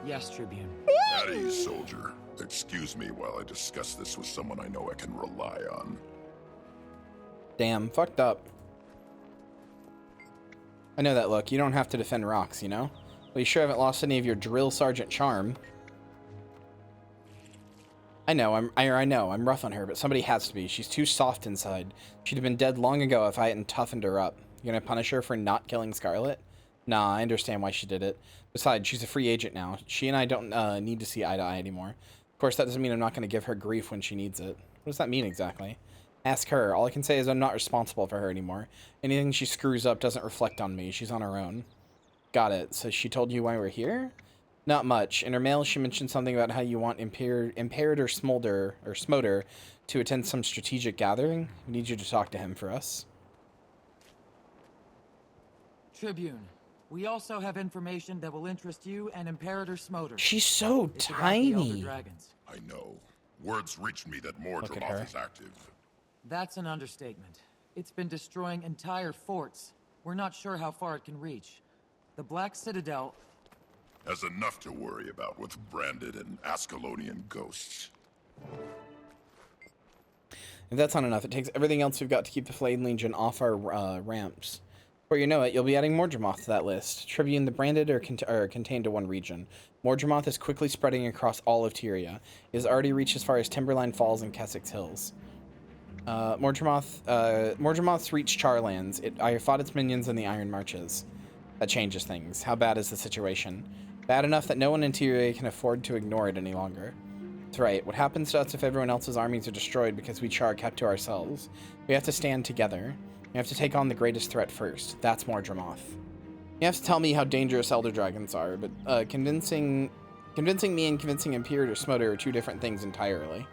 Yes, Tribune. At ease, soldier. Excuse me while I discuss this with someone I know I can rely on. Damn, fucked up. I know that look. You don't have to defend rocks, you know? Well, you sure haven't lost any of your drill sergeant charm. I know, I'm rough on her, but somebody has to be. She's too soft inside. She'd have been dead long ago if I hadn't toughened her up. You gonna punish her for not killing Scarlet? Nah, I understand why she did it. Besides, she's a free agent now. She and I don't need to see eye to eye anymore. Of course, that doesn't mean I'm not going to give her grief when she needs it. What does that mean exactly? Ask her. All I can say is I'm not responsible for her anymore. Anything she screws up doesn't reflect on me. She's on her own. Got it. So she told you why we're here? Not much. In her mail, she mentioned something about how you want Imperator Smoder to attend some strategic gathering. We need you to talk to him for us. Tribune. We also have information that will interest you and Imperator Smoder. She's so tiny. I know. Words reached me that Mordremoth is active. That's an understatement. It's been destroying entire forts. We're not sure how far it can reach. The Black Citadel has enough to worry about with branded and Ascalonian ghosts. If that's not enough, it takes everything else we've got to keep the Flame Legion off our ramps. Before you know it, you'll be adding Mordremoth to that list. Tribune, the branded are contained to one region. Mordremoth is quickly spreading across all of Tyria. It has already reached as far as Timberline Falls and Kessex Hills. Mordremoth's reached Charlands. I fought its minions in the Iron Marches. That changes things. How bad is the situation? Bad enough that no one in Tyria can afford to ignore it any longer. That's right. What happens to us if everyone else's armies are destroyed because we Char kept to ourselves? We have to stand together. We have to take on the greatest threat first. That's Mordremoth. You have to tell me how dangerous Elder Dragons are, but convincing me and convincing Imperator Smoder are two different things entirely.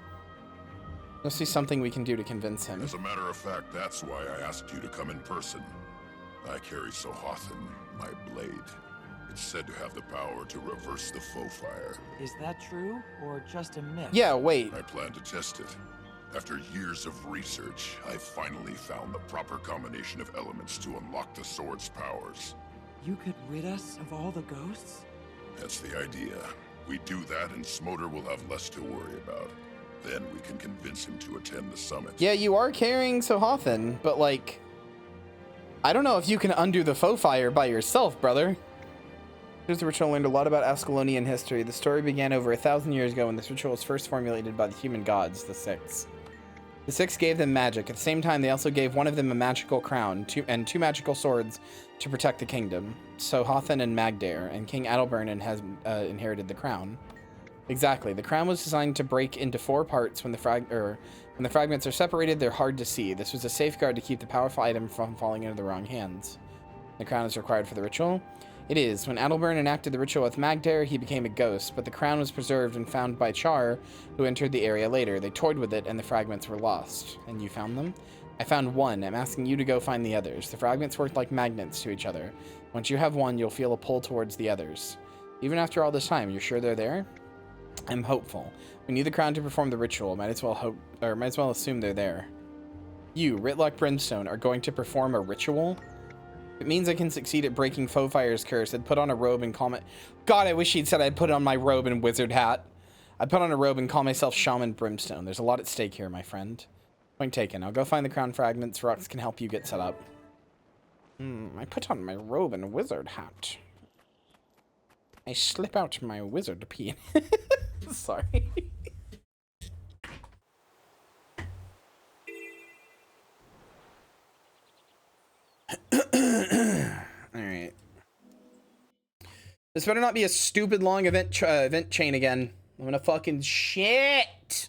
Let's see something we can do to convince him. As a matter of fact, that's why I asked you to come in person. I carry Sohathan, my blade. It's said to have the power to reverse the foe fire. Is that true, or just a myth? Yeah, wait. I plan to test it. After years of research, I finally found the proper combination of elements to unlock the sword's powers. You could rid us of all the ghosts? That's the idea. We do that and Smoder will have less to worry about. Then we can convince him to attend the summit. Yeah, you are carrying Sohathan, but like... I don't know if you can undo the foe fire by yourself, brother. Here's the ritual learned a lot about Ascalonian history. The story began over 1,000 years ago when this ritual was first formulated by the human gods, the Six. The Six gave them magic. At the same time, they also gave one of them a magical crown and two magical swords to protect the kingdom. Sohathan and Magdair, and King Adalbern has inherited the crown. Exactly. The crown was designed to break into 4 parts. When the fragments are separated, they're hard to see. This was a safeguard to keep the powerful item from falling into the wrong hands. The crown is required for the ritual. It is. When Adalbern enacted the ritual with Magdare, he became a ghost, but the crown was preserved and found by Char, who entered the area later. They toyed with it, and the fragments were lost. And you found them? I found one. I'm asking you to go find the others. The fragments work like magnets to each other. Once you have one, you'll feel a pull towards the others. Even after all this time, you're sure they're there? I'm hopeful. We need the crown to perform the ritual. Might as well assume they're there. You, Ritlock Brimstone, are going to perform a ritual? It means I can succeed at breaking Foefire's curse. I'd put on a robe and call my... God, I wish he'd said I'd put on my robe and wizard hat. I'd put on a robe and call myself Shaman Brimstone. There's a lot at stake here, my friend. Point taken. I'll go find the crown fragments. Rox can help you get set up. I put on my robe and wizard hat. I slip out my wizard pee. Sorry. Alright. This better not be a stupid long event chain again. I'm gonna fucking shit.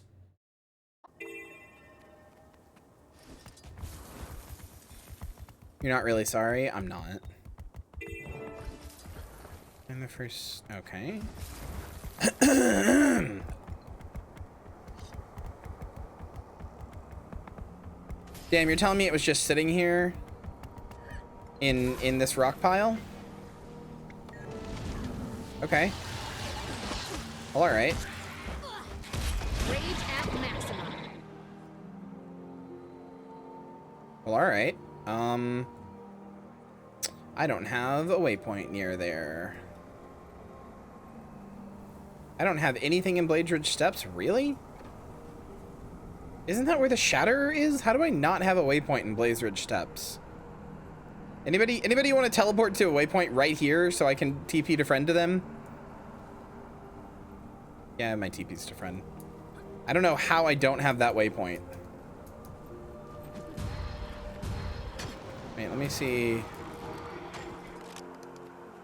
You're not really sorry? I'm not. And the first... Okay. Damn, you're telling me it was just sitting here in this rock pile? Okay. Well, all right. Rage at maximum. Well, all right. I don't have a waypoint near there. I don't have anything in Blades Ridge Steps, really? Isn't that where the Shatterer is? How do I not have a waypoint in Blaze Ridge Steps? Anybody want to teleport to a waypoint right here so I can TP to friend to them? Yeah, my TP's to friend. I don't know how I don't have that waypoint. Wait, let me see.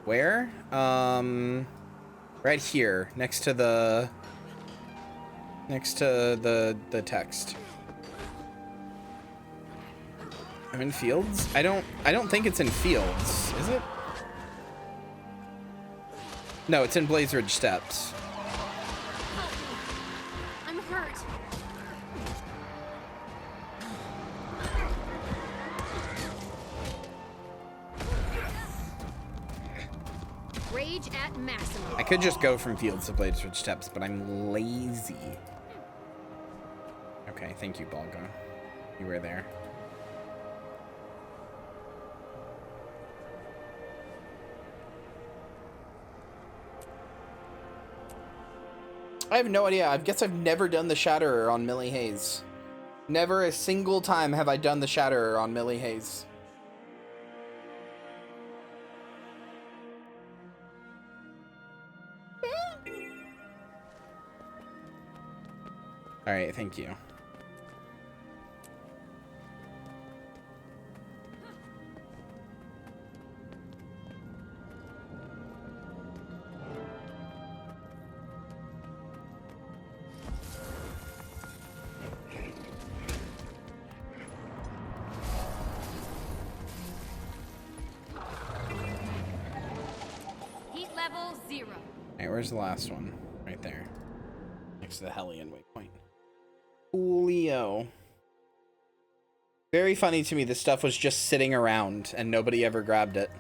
Where? Right here, next to the text. I'm in Fields? I don't think it's in Fields, is it? No, it's in Blaze Ridge Steps. I'm hurt. Rage at maximum. I could just go from Fields to Blaze Ridge Steps, but I'm lazy. Okay, thank you, Balgo. You were there. I have no idea. I guess I've never done the Shatterer on Millie Hayes. Never a single time have I done the Shatterer on Millie Hayes. All right, thank you. Heat level 0. All right, where's the last one? Right there. Next to the Hellion waypoint. Coolio. Very funny to me, this stuff was just sitting around and nobody ever grabbed it.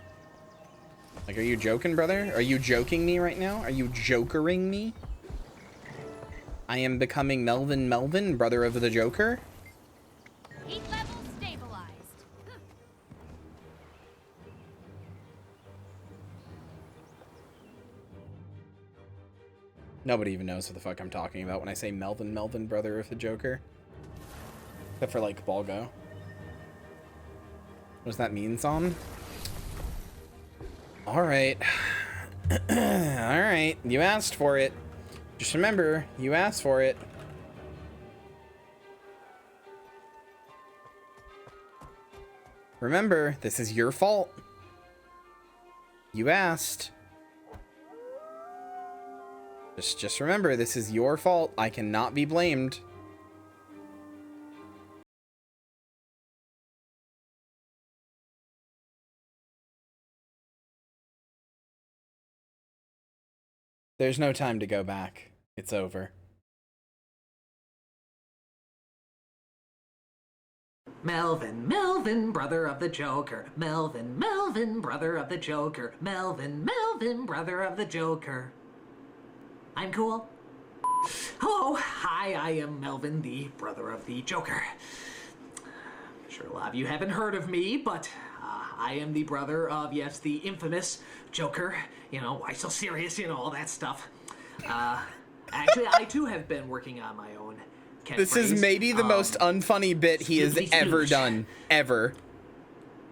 Like, are you joking, brother? Are you joking me right now? Are you jokering me? I am becoming Melvin, brother of the Joker? Heat level stabilized. Nobody even knows what the fuck I'm talking about when I say Melvin, brother of the Joker. Except for, like, Balgo. What does that mean, Zon? Alright. Alright. You asked for it. Just remember, you asked for it. Remember, this is your fault. You asked. Just remember, this is your fault. I cannot be blamed. There's no time to go back. It's over. Melvin, brother of the Joker. Melvin, brother of the Joker. Melvin, brother of the Joker. I'm cool. Hello, hi, I am Melvin, the brother of the Joker. I'm sure a lot of you haven't heard of me, but I am the brother of, yes, the infamous Joker. You know, why so serious, you know, all that stuff. Actually, I too have been working on my own catchphrase. This is maybe the most unfunny bit he has ever done. Ever.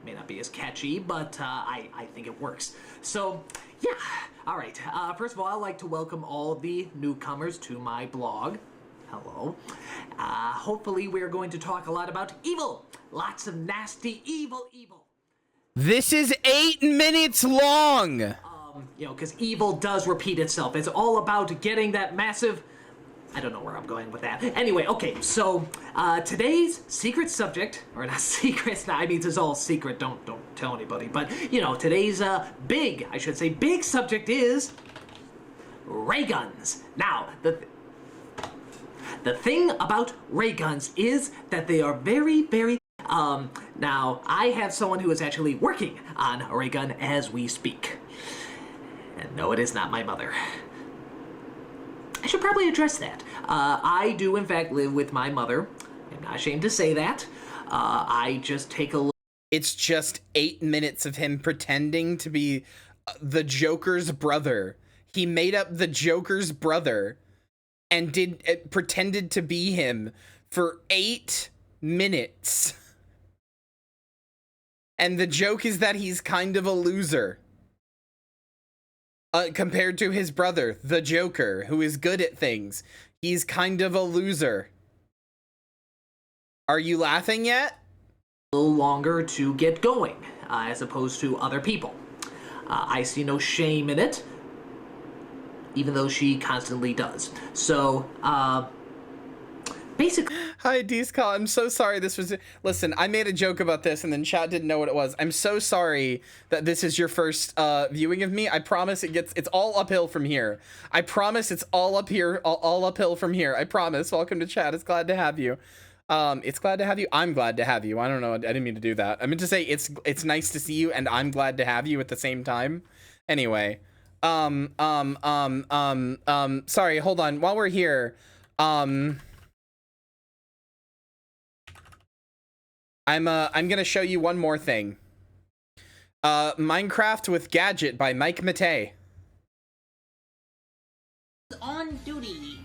May not be as catchy, but I think it works. So, yeah. All right. First of all, I'd like to welcome all the newcomers to my blog. Hello. Hopefully, we're going to talk a lot about evil. Lots of nasty evil. This is 8 minutes long. You know, because evil does repeat itself. It's all about getting that massive... I don't know where I'm going with that. Anyway, okay, so today's secret subject, or not secret, I mean, it's all secret, don't tell anybody, but, you know, today's big subject is ray guns. Now, the thing about ray guns is that they are very, very... now, I have someone who is actually working on a ray gun as we speak. And no, it is not my mother. I should probably address that. I do, in fact, live with my mother. I'm not ashamed to say that. I just take a look. It's just 8 minutes of him pretending to be the Joker's brother. He made up the Joker's brother and pretended to be him for 8 minutes. And the joke is that he's kind of a loser. Compared to his brother, the Joker, who is good at things. He's kind of a loser. Are you laughing yet? A little longer to get going, as opposed to other people. I see no shame in it, even though she constantly does. So, basically... Hi, Deescall. I'm so sorry this was... Listen, I made a joke about this and then chat didn't know what it was. I'm so sorry that this is your first viewing of me. I promise it's all uphill from here. I promise it's all uphill from here. I promise. Welcome to chat. It's glad to have you. It's glad to have you. I'm glad to have you. I don't know. I didn't mean to do that. I meant to say it's nice to see you and I'm glad to have you at the same time. Anyway. Sorry, hold on. While we're here, I'm gonna show you one more thing. Minecraft with Gadget by Mike Matei. On duty.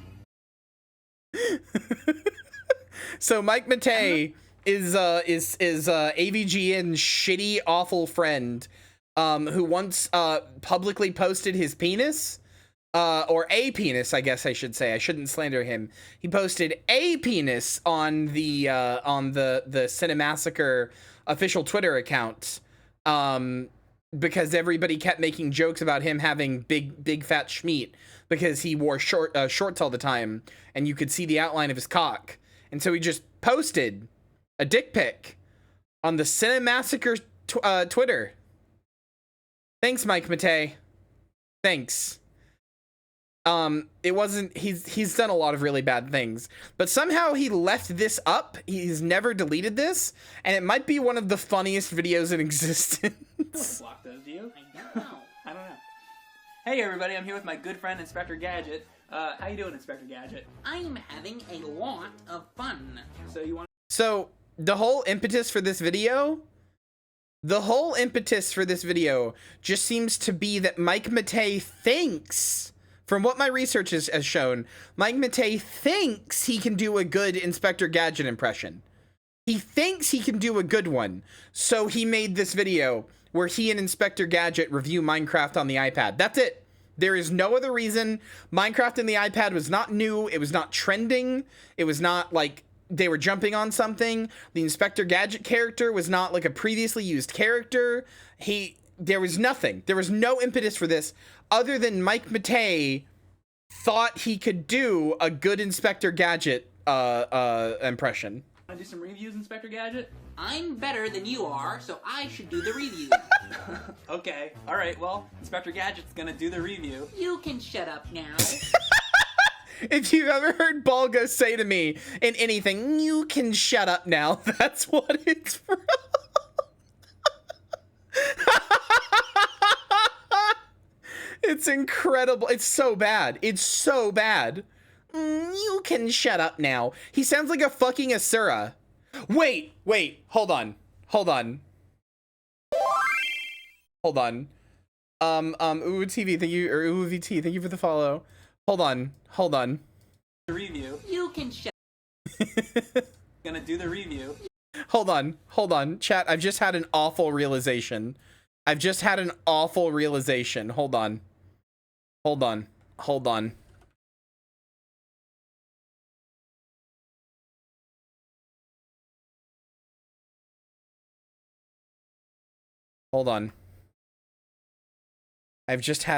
So Mike Matei is AVGN's shitty, awful friend, who once publicly posted his penis. Or a penis, I guess I should say. I shouldn't slander him. He posted a penis on the Cinemassacre official Twitter account, because everybody kept making jokes about him having big fat schmeat because he wore shorts all the time, and you could see the outline of his cock. And so he just posted a dick pic on the Cinemassacre Twitter. Thanks, Mike Matei. Thanks. It wasn't, he's done a lot of really bad things, but somehow he left this up. He's never deleted this, and it might be one of the funniest videos in existence. Block those, do you? I don't know. I don't know. Hey everybody, I'm here with my good friend Inspector Gadget. How you doing, Inspector Gadget? I'm having a lot of fun. So the whole impetus for this video just seems to be that Mike Matei thinks, from what my research has shown, Mike Matei thinks he can do a good Inspector Gadget impression. He thinks he can do a good one. So he made this video where he and Inspector Gadget review Minecraft on the iPad. That's it. There is no other reason. Minecraft on the iPad was not new. It was not trending. It was not like they were jumping on something. The Inspector Gadget character was not like a previously used character. There was nothing. There was no impetus for this other than Mike Matei thought he could do a good Inspector Gadget impression. Want to do some reviews, Inspector Gadget? I'm better than you are, so I should do the review. Okay, alright, well, Inspector Gadget's gonna do the review. You can shut up now. If you've ever heard Balgo say to me in anything, you can shut up now, that's what it's from. It's incredible. It's so bad. It's so bad. You can shut up now. He sounds like a fucking Asura. Wait, hold on. Uwu TV, thank you, or Uwu VT, thank you for the follow. Hold on. The review. You can shut. Gonna do the review. Hold on. Chat, I've just had an awful realization. Hold on. I've just had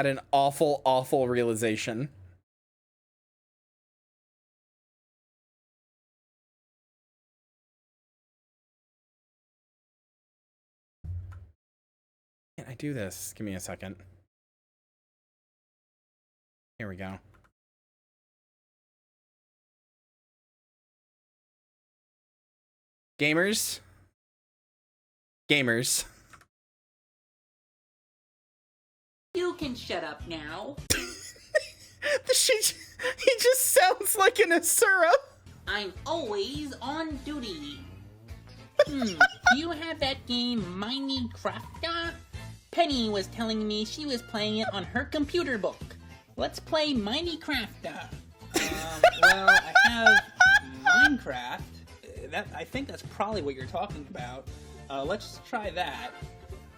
an awful realization. Can't I do this? Give me a second. Here we go. Gamers. You can shut up now. He just sounds like an Asura. I'm always on duty. Do you have that game Minecraft? Penny was telling me she was playing it on her computer book. Let's play Minecraft. Well, I have Minecraft. I think that's probably what you're talking about. Let's try that.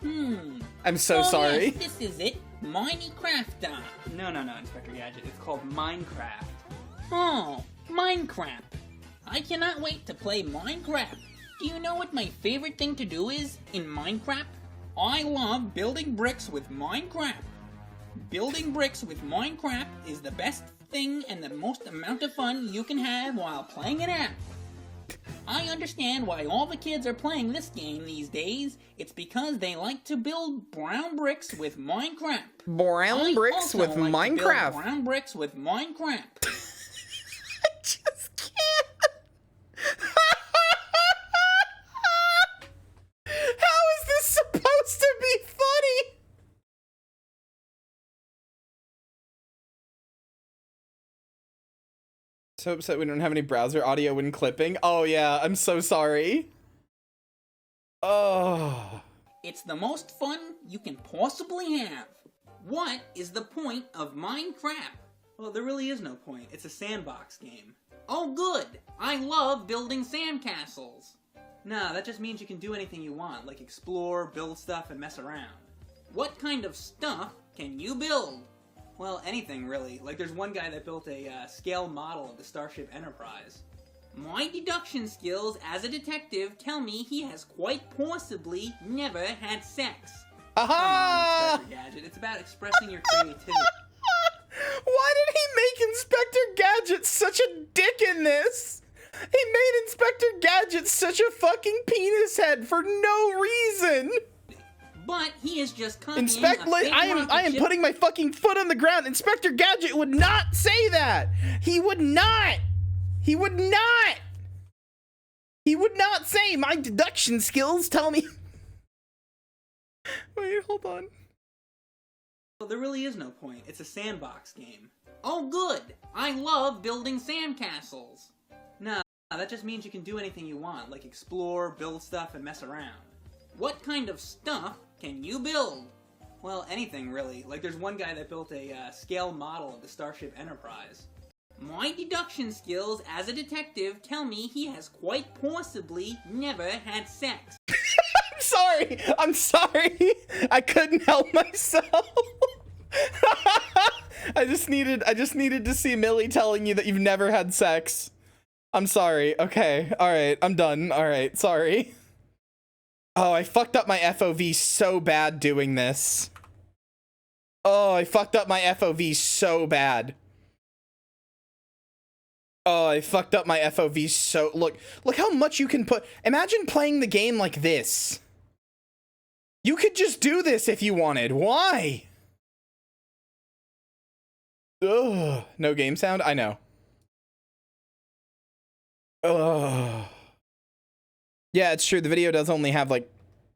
I'm so sorry. Yes, this is it. Minecraft. No, Inspector Gadget. It's called Minecraft. Oh, Minecraft. I cannot wait to play Minecraft. Do you know what my favorite thing to do is in Minecraft? I love building bricks with Minecraft. Building bricks with Minecraft is the best thing and the most amount of fun you can have while playing an app. I understand why all the kids are playing this game these days. It's because they like to build brown bricks with Minecraft. Brown bricks with Minecraft. Brown bricks with Minecraft. I just can't. How is this supposed to be funny? So upset we don't have any browser audio when clipping. Oh yeah, I'm so sorry. Oh. It's the most fun you can possibly have. What is the point of Minecraft? Well, there really is no point. It's a sandbox game. Oh good, I love building sandcastles. Nah, that just means you can do anything you want, like explore, build stuff, and mess around. What kind of stuff can you build? Well, anything really. Like there's one guy that built a scale model of the Starship Enterprise. My deduction skills as a detective tell me he has quite possibly never had sex. Aha! Come on, Inspector Gadget. It's about expressing your creativity. Why did he make Inspector Gadget such a dick in this? He made Inspector Gadget such a fucking penis head for no reason. But he is just I am putting my fucking foot on the ground. Inspector Gadget would not say that. He would not say my deduction skills tell me. Wait, hold on. Well, there really is no point. It's a sandbox game. Oh good, I love building sandcastles. Nah, that just means you can do anything you want, like explore, build stuff, and mess around. What kind of stuff can you build? Well, anything really. Like there's one guy that built a scale model of the Starship Enterprise. My deduction skills as a detective tell me he has quite possibly never had sex. I'm sorry. I couldn't help myself. I just needed to see Millie telling you that you've never had sex. I'm sorry. Okay. All right. I'm done. All right. Sorry. Oh, I fucked up my FOV so bad doing this. Oh, I fucked up my FOV so bad. Oh, I fucked up my FOV so... Look how much you can put... Imagine playing the game like this. You could just do this if you wanted. Why? Ugh. No game sound? I know. Ugh. Yeah, it's true. The video does only have like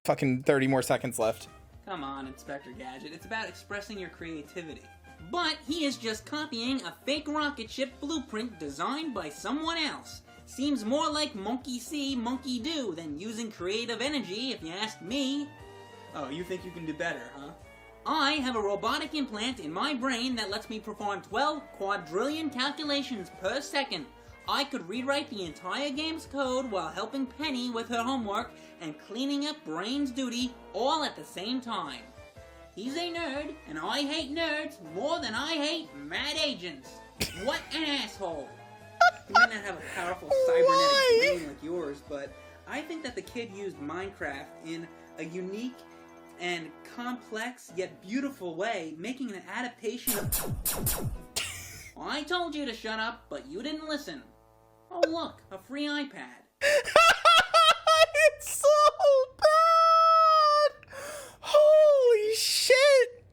fucking 30 more seconds left. Come on, Inspector Gadget. It's about expressing your creativity. But he is just copying a fake rocket ship blueprint designed by someone else. Seems more like monkey see, monkey do than using creative energy, if you ask me. Oh, you think you can do better, huh? I have a robotic implant in my brain that lets me perform 12 quadrillion calculations per second. I could rewrite the entire game's code while helping Penny with her homework and cleaning up Brain's duty all at the same time. He's a nerd, and I hate nerds more than I hate mad agents. What an asshole. He might not have a powerful cybernetic brain like yours, but I think that the kid used Minecraft in a unique and complex yet beautiful way, making an adaptation of... I told you to shut up, but you didn't listen. Oh look, a free iPad. It's so bad! Holy shit!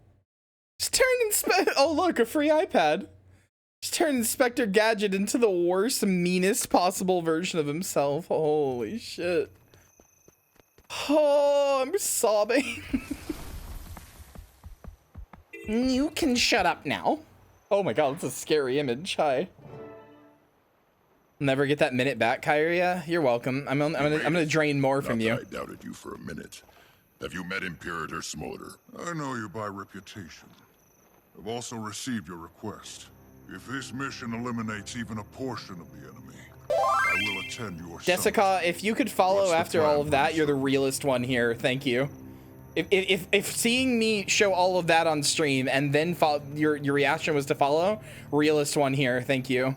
Just turned oh look, a free iPad. Just turned Inspector Gadget into the worst, meanest possible version of himself. Holy shit. Oh, I'm sobbing. You can shut up now. Oh my god, that's a scary image. Hi. Never get that minute back, Kyria. You're welcome. I'm gonna drain more from you. I doubted you for a minute. Have you met Imperator Smolder? I know you by reputation. I've also received your request. If this mission eliminates even a portion of the enemy, I will attend your Jessica, if you could follow after all of that, you're the realest one here. Thank you. If seeing me show all of that on stream and then your reaction was to follow, realest one here. Thank you.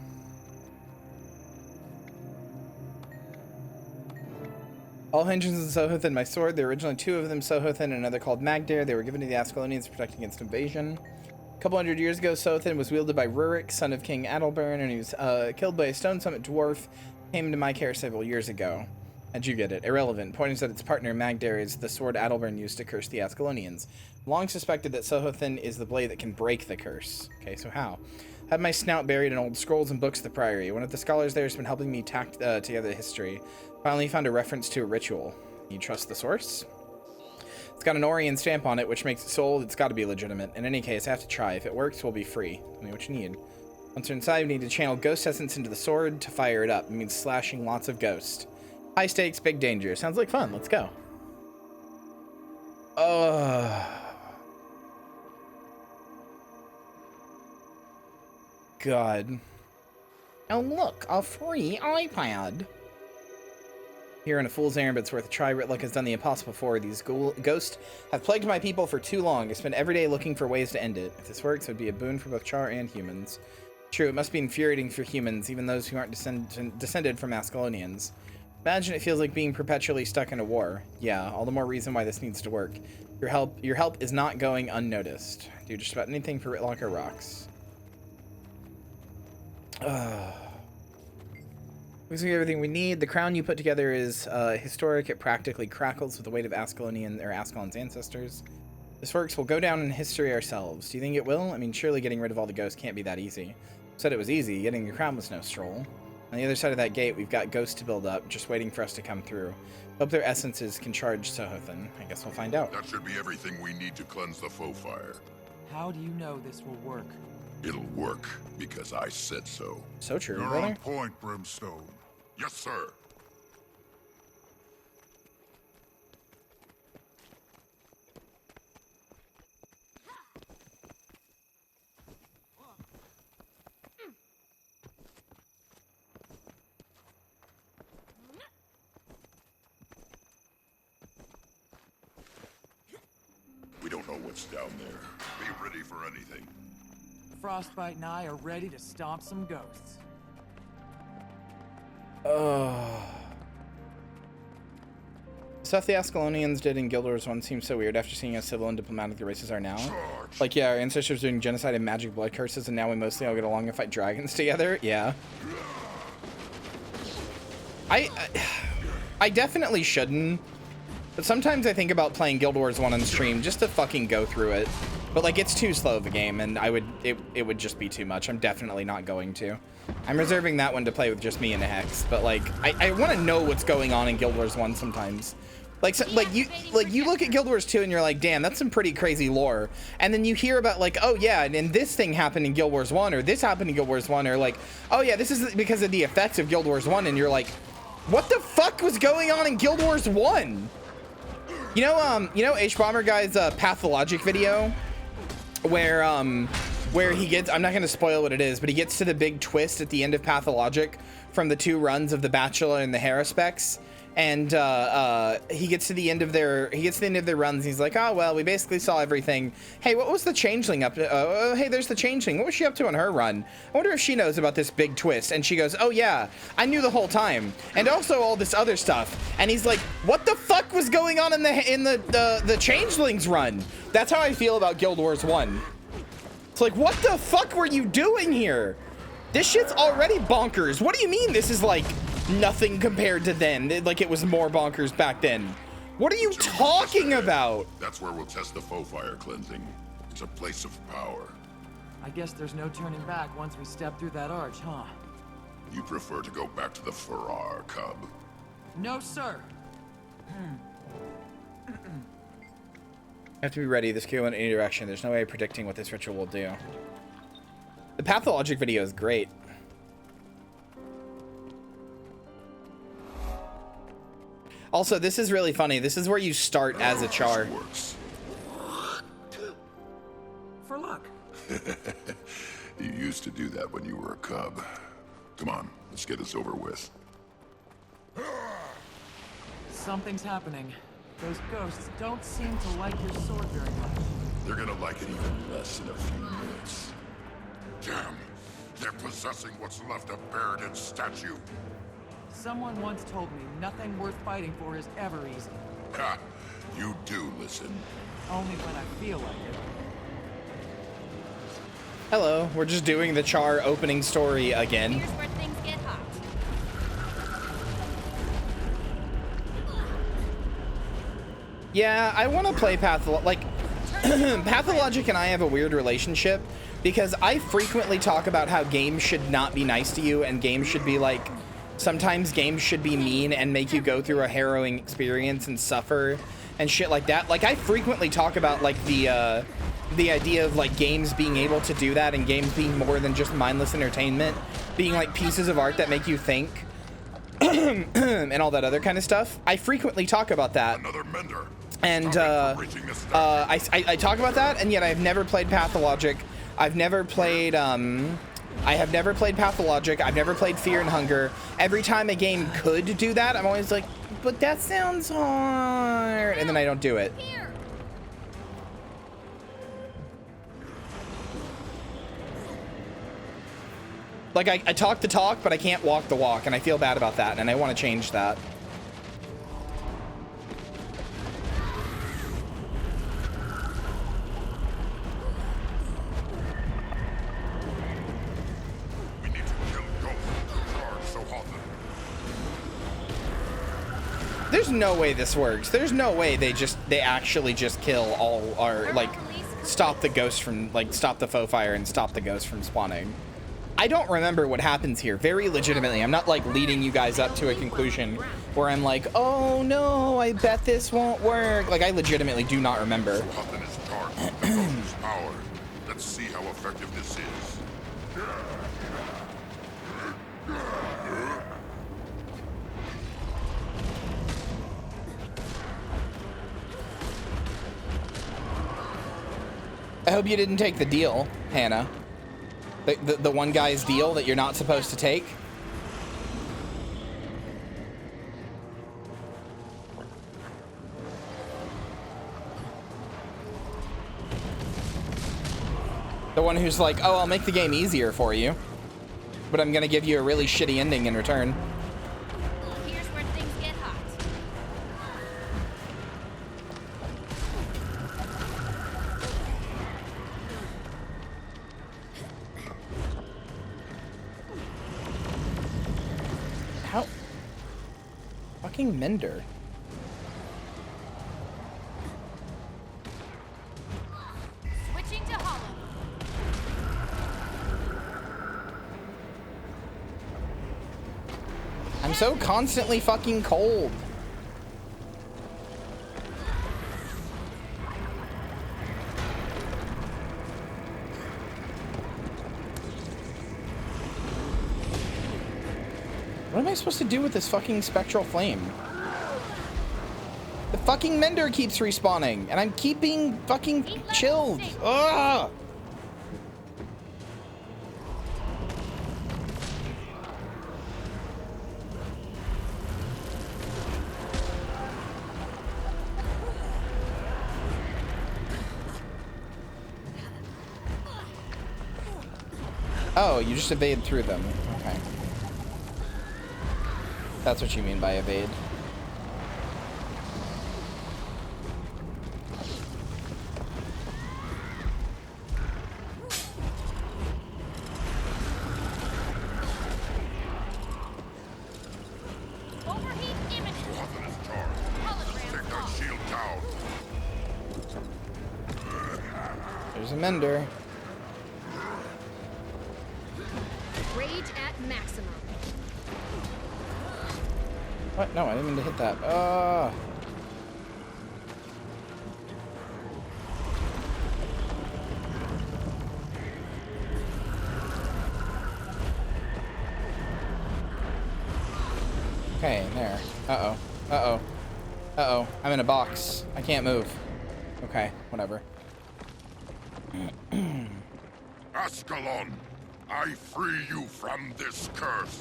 All engines in Sohothin, my sword. There were originally 2 of them, Sohothin and another called Magdare. They were given to the Ascalonians to protect against invasion. A couple hundred years ago, Sohothin was wielded by Rurik, son of King Adalbern, and he was killed by a stone summit dwarf. Came into my care several years ago. How'd you get it? Irrelevant. Point is that its partner, Magdare, is the sword Adalbern used to curse the Ascalonians. Long suspected that Sohothin is the blade that can break the curse. Okay, so how? Had my snout buried in old scrolls and books of the Priory. One of the scholars there has been helping me tack together the history. Finally found a reference to a ritual. You trust the source? It's got an Orion stamp on it, which makes it sold. It's got to be legitimate. In any case, I have to try. If it works, we'll be free. Tell me what you need. Once you're inside, you need to channel ghost essence into the sword to fire it up. It means slashing lots of ghosts. High stakes, big danger. Sounds like fun. Let's go. God. Oh, look, a free iPad. Here in a fool's errand, but it's worth a try. Ritluck has done the impossible before. These ghosts have plagued my people for too long. I spend every day looking for ways to end it. If this works, it would be a boon for both Char and humans. True, it must be infuriating for humans, even those who aren't descended from Ascalonians. Imagine it feels like being perpetually stuck in a war. Yeah, all the more reason why this needs to work. Your help is not going unnoticed. Do just about anything for Ritluck or rocks. Looks like everything we need. The crown you put together is historic. It practically crackles with the weight of Ascalon's ancestors. This works. We'll go down in history ourselves. Do you think it will? I mean, surely getting rid of all the ghosts can't be that easy. Said it was easy. Getting your crown was no stroll. On the other side of that gate, we've got ghosts to build up, just waiting for us to come through. Hope their essences can charge Sohothin. I guess we'll find out. That should be everything we need to cleanse the foe fire. How do you know this will work? It'll work, because I said so. So true, You're brother. on point, Brimstone. Yes, sir. We don't know what's down there. Be ready for anything. Frostbite and I are ready to stomp some ghosts. Stuff the Ascalonians did in Guild Wars 1 seems so weird after seeing how civil and diplomatic the races are now. Like, yeah, our ancestors doing genocide and magic blood curses, and now we mostly all get along and fight dragons together. Yeah. I definitely shouldn't. But sometimes I think about playing Guild Wars 1 on stream just to fucking go through it. But like it's too slow of a game and it would just be too much. I'm definitely not going to. I'm reserving that one to play with just me and a Hex. But like I want to know what's going on in Guild Wars 1 sometimes. Like you look at Guild Wars 2 and you're like, damn, that's some pretty crazy lore. And then you hear about like, oh yeah, and this thing happened in Guild Wars 1 or this happened in Guild Wars 1 or like, oh yeah, this is because of the effects of Guild Wars 1 and you're like, what the fuck was going on in Guild Wars 1? You know H-Bomber guy's Pathologic video where he gets, I'm not going to spoil what it is, but he gets to the big twist at the end of Pathologic from the 2 runs of The Bachelor and the Harrispecs. And he gets to the end of their runs. And he's like, oh well, we basically saw everything. Hey, what was the Changeling up to? Hey, there's the Changeling. What was she up to on her run? I wonder if she knows about this big twist. And she goes, oh yeah, I knew the whole time. And also all this other stuff. And he's like, what the fuck was going on in the Changelings run? That's how I feel about Guild Wars 1. It's like, what the fuck were you doing here? This shit's already bonkers. What do you mean this is like nothing compared to then? Like it was more bonkers back then. What are you talking about? That's where we'll test the foe fire cleansing. It's a place of power. I guess there's no turning back once we step through that arch, huh? You prefer to go back to the Farrar, Cub? No, sir. Have to be ready. This could go in any direction. There's no way of predicting what this ritual will do. The Pathologic video is great. Also, this is really funny. This is where you start as a Char. For luck. You used to do that when you were a cub. Come on, let's get this over with. Something's happening. Those ghosts don't seem to like your sword very much. They're gonna like it even less in a few minutes. Damn, they're possessing what's left of Baradin's statue. Someone once told me nothing worth fighting for is ever easy. Ha! You do listen. Only when I feel like it. Hello, we're just doing the Char opening story again. Here's where things get hot. Yeah, I want to play Pathologic. Pathologic and I have a weird relationship because I frequently talk about how games should not be nice to you and games should be like, sometimes games should be mean and make you go through a harrowing experience and suffer and shit like that. Like I frequently talk about like the idea of like games being able to do that and games being more than just mindless entertainment, being like pieces of art that make you think and all that other kind of stuff. I frequently talk about that. Another mender. And I talk about that, and yet I've never played Pathologic. I've never played I have never played Pathologic. I've never played Fear and Hunger. Every time a game could do that, I'm always like, but that sounds hard, and then I don't do it. Like I talk the talk, but I can't walk the walk, and I feel bad about that, and I want to change that. There's no way this works. There's no way they actually just kill all, or like stop the ghost from, like stop the foe fire and stop the ghost from spawning. I don't remember what happens here, very legitimately. I'm not like leading you guys up to a conclusion where I'm like, oh no, I bet this won't work. Like I legitimately do not remember. Let's see how effective this is. I hope you didn't take the deal, Hannah. The one guy's deal that you're not supposed to take. The one who's like, oh, I'll make the game easier for you, but I'm gonna give you a really shitty ending in return. Here's where things get hot. fucking mender? Switching to hollow. I'm so constantly fucking cold. What am I supposed to do with this fucking spectral flame? The fucking mender keeps respawning, and I'm keeping fucking chilled. Ugh! Oh, you just evade through them. Okay. That's what you mean by evade. Overheat imminent. Take that shield down. There's a mender. Rage at maximum. What? No, I didn't mean to hit that. Okay, there. Uh-oh. Uh-oh. Uh-oh. I'm in a box. I can't move. Okay, whatever. Ascalon, I free you from this curse.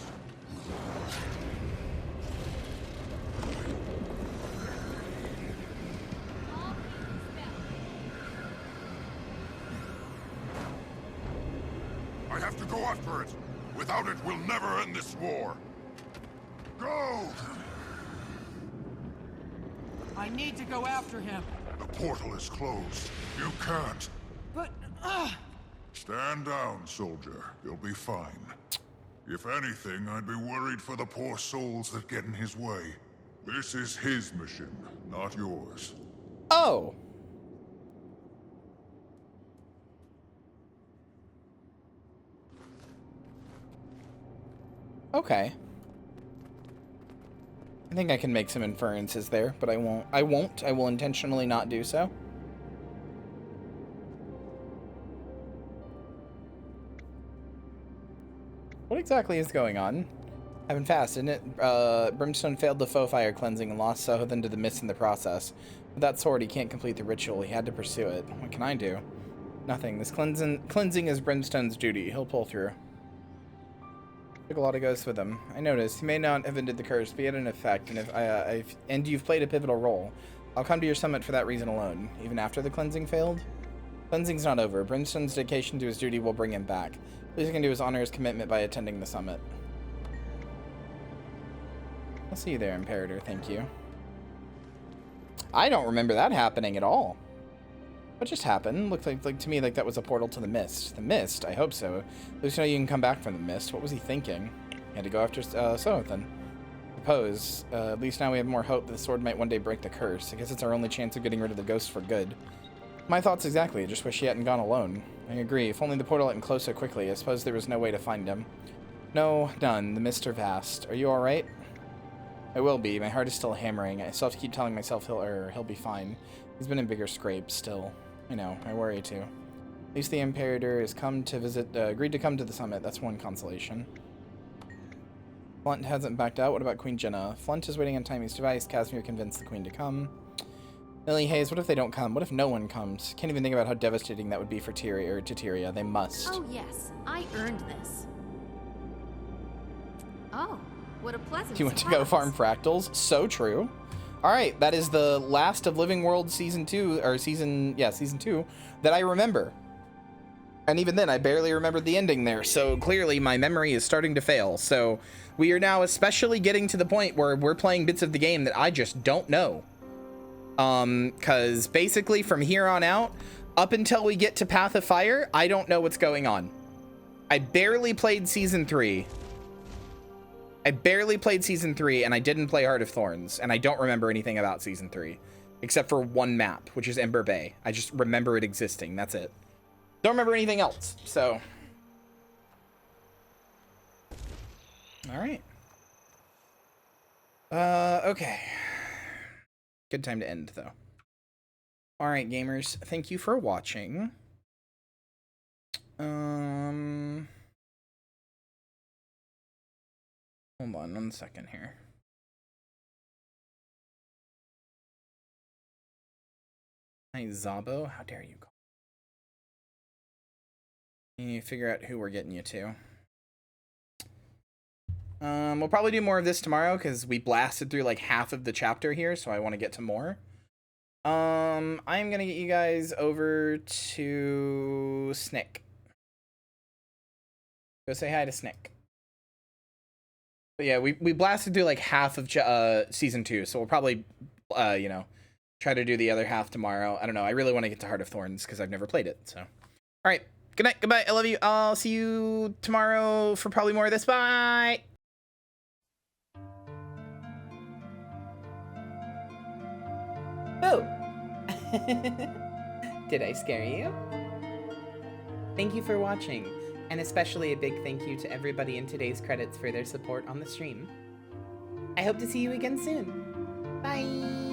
I have to go after it. Without it, we'll never end this war. Go! I need to go after him. The portal is closed. You can't. But, Stand down, soldier. You'll be fine. If anything, I'd be worried for the poor souls that get in his way. This is his mission, not yours. Oh! Okay. I think I can make some inferences there, but I won't. I will intentionally not do so. What exactly is going on? I've been fast, isn't it? Brimstone failed the foe fire cleansing and lost Sohothan to the mist in the process. With that sword, he can't complete the ritual. He had to pursue it. What can I do? Nothing. This cleansing is Brimstone's duty. He'll pull through. Took a lot of ghosts with him. I noticed. He may not have ended the curse, but he had an effect, and you've played a pivotal role. I'll come to your summit for that reason alone, even after the cleansing failed. Cleansing's not over. Brimstone's dedication to his duty will bring him back. Least he can do is honor his commitment by attending the summit. I'll see you there, Imperator. Thank you. I don't remember that happening at all. What just happened? Looked like to me like that was a portal to the mist. The mist? I hope so. At least you know you can come back from the mist. What was he thinking? He had to go after Sohothan. Suppose. At least now we have more hope that the sword might one day break the curse. I guess it's our only chance of getting rid of the ghost for good. My thoughts exactly. I just wish he hadn't gone alone. I agree. If only the portal hadn't closed so quickly. I suppose there was no way to find him. No, none. The mists are vast. Are you alright? I will be. My heart is still hammering. I still have to keep telling myself he'll be fine. He's been in bigger scrapes still. I know. I worry too. At least the Imperator has come to visit, agreed to come to the summit. That's one consolation. Flunt hasn't backed out. What about Queen Jenna? Flunt is waiting on Timy's device. Casimir convinced the Queen to come. Millie Hayes, what if they don't come? What if no one comes? Can't even think about how devastating that would be for Tyria. They must. Oh yes, I earned this. Oh, what a pleasant You went to go farm fractals? So true. Alright, that is the last of Living World Season 2, or Season 2, that I remember. And even then, I barely remembered the ending there, so clearly my memory is starting to fail. So we are now especially getting to the point where we're playing bits of the game that I just don't know. Because basically from here on out, up until we get to Path of Fire, I don't know what's going on. I barely played Season 3. I barely played Season 3, and I didn't play Heart of Thorns, and I don't remember anything about Season 3, except for one map, which is Ember Bay. I just remember it existing. That's it. Don't remember anything else, so... Alright. Okay. Good time to end, though. Alright, gamers. Thank you for watching. Hold on 1 second here. Hi, Zabo. How dare you call? You need to figure out who we're getting you to. We'll probably do more of this tomorrow because we blasted through like half of the chapter here, so I want to get to more. I'm gonna get you guys over to Snick. Go say hi to Snick. But yeah, we blasted through like half of season 2, so we'll probably you know, try to do the other half tomorrow. I don't know. I really want to get to Heart of Thorns because I've never played it. So, all right. Good night. Goodbye. I love you. I'll see you tomorrow for probably more of this. Bye. Oh. Did I scare you? Thank you for watching, and especially a big thank you to everybody in today's credits for their support on the stream. I hope to see you again soon. Bye!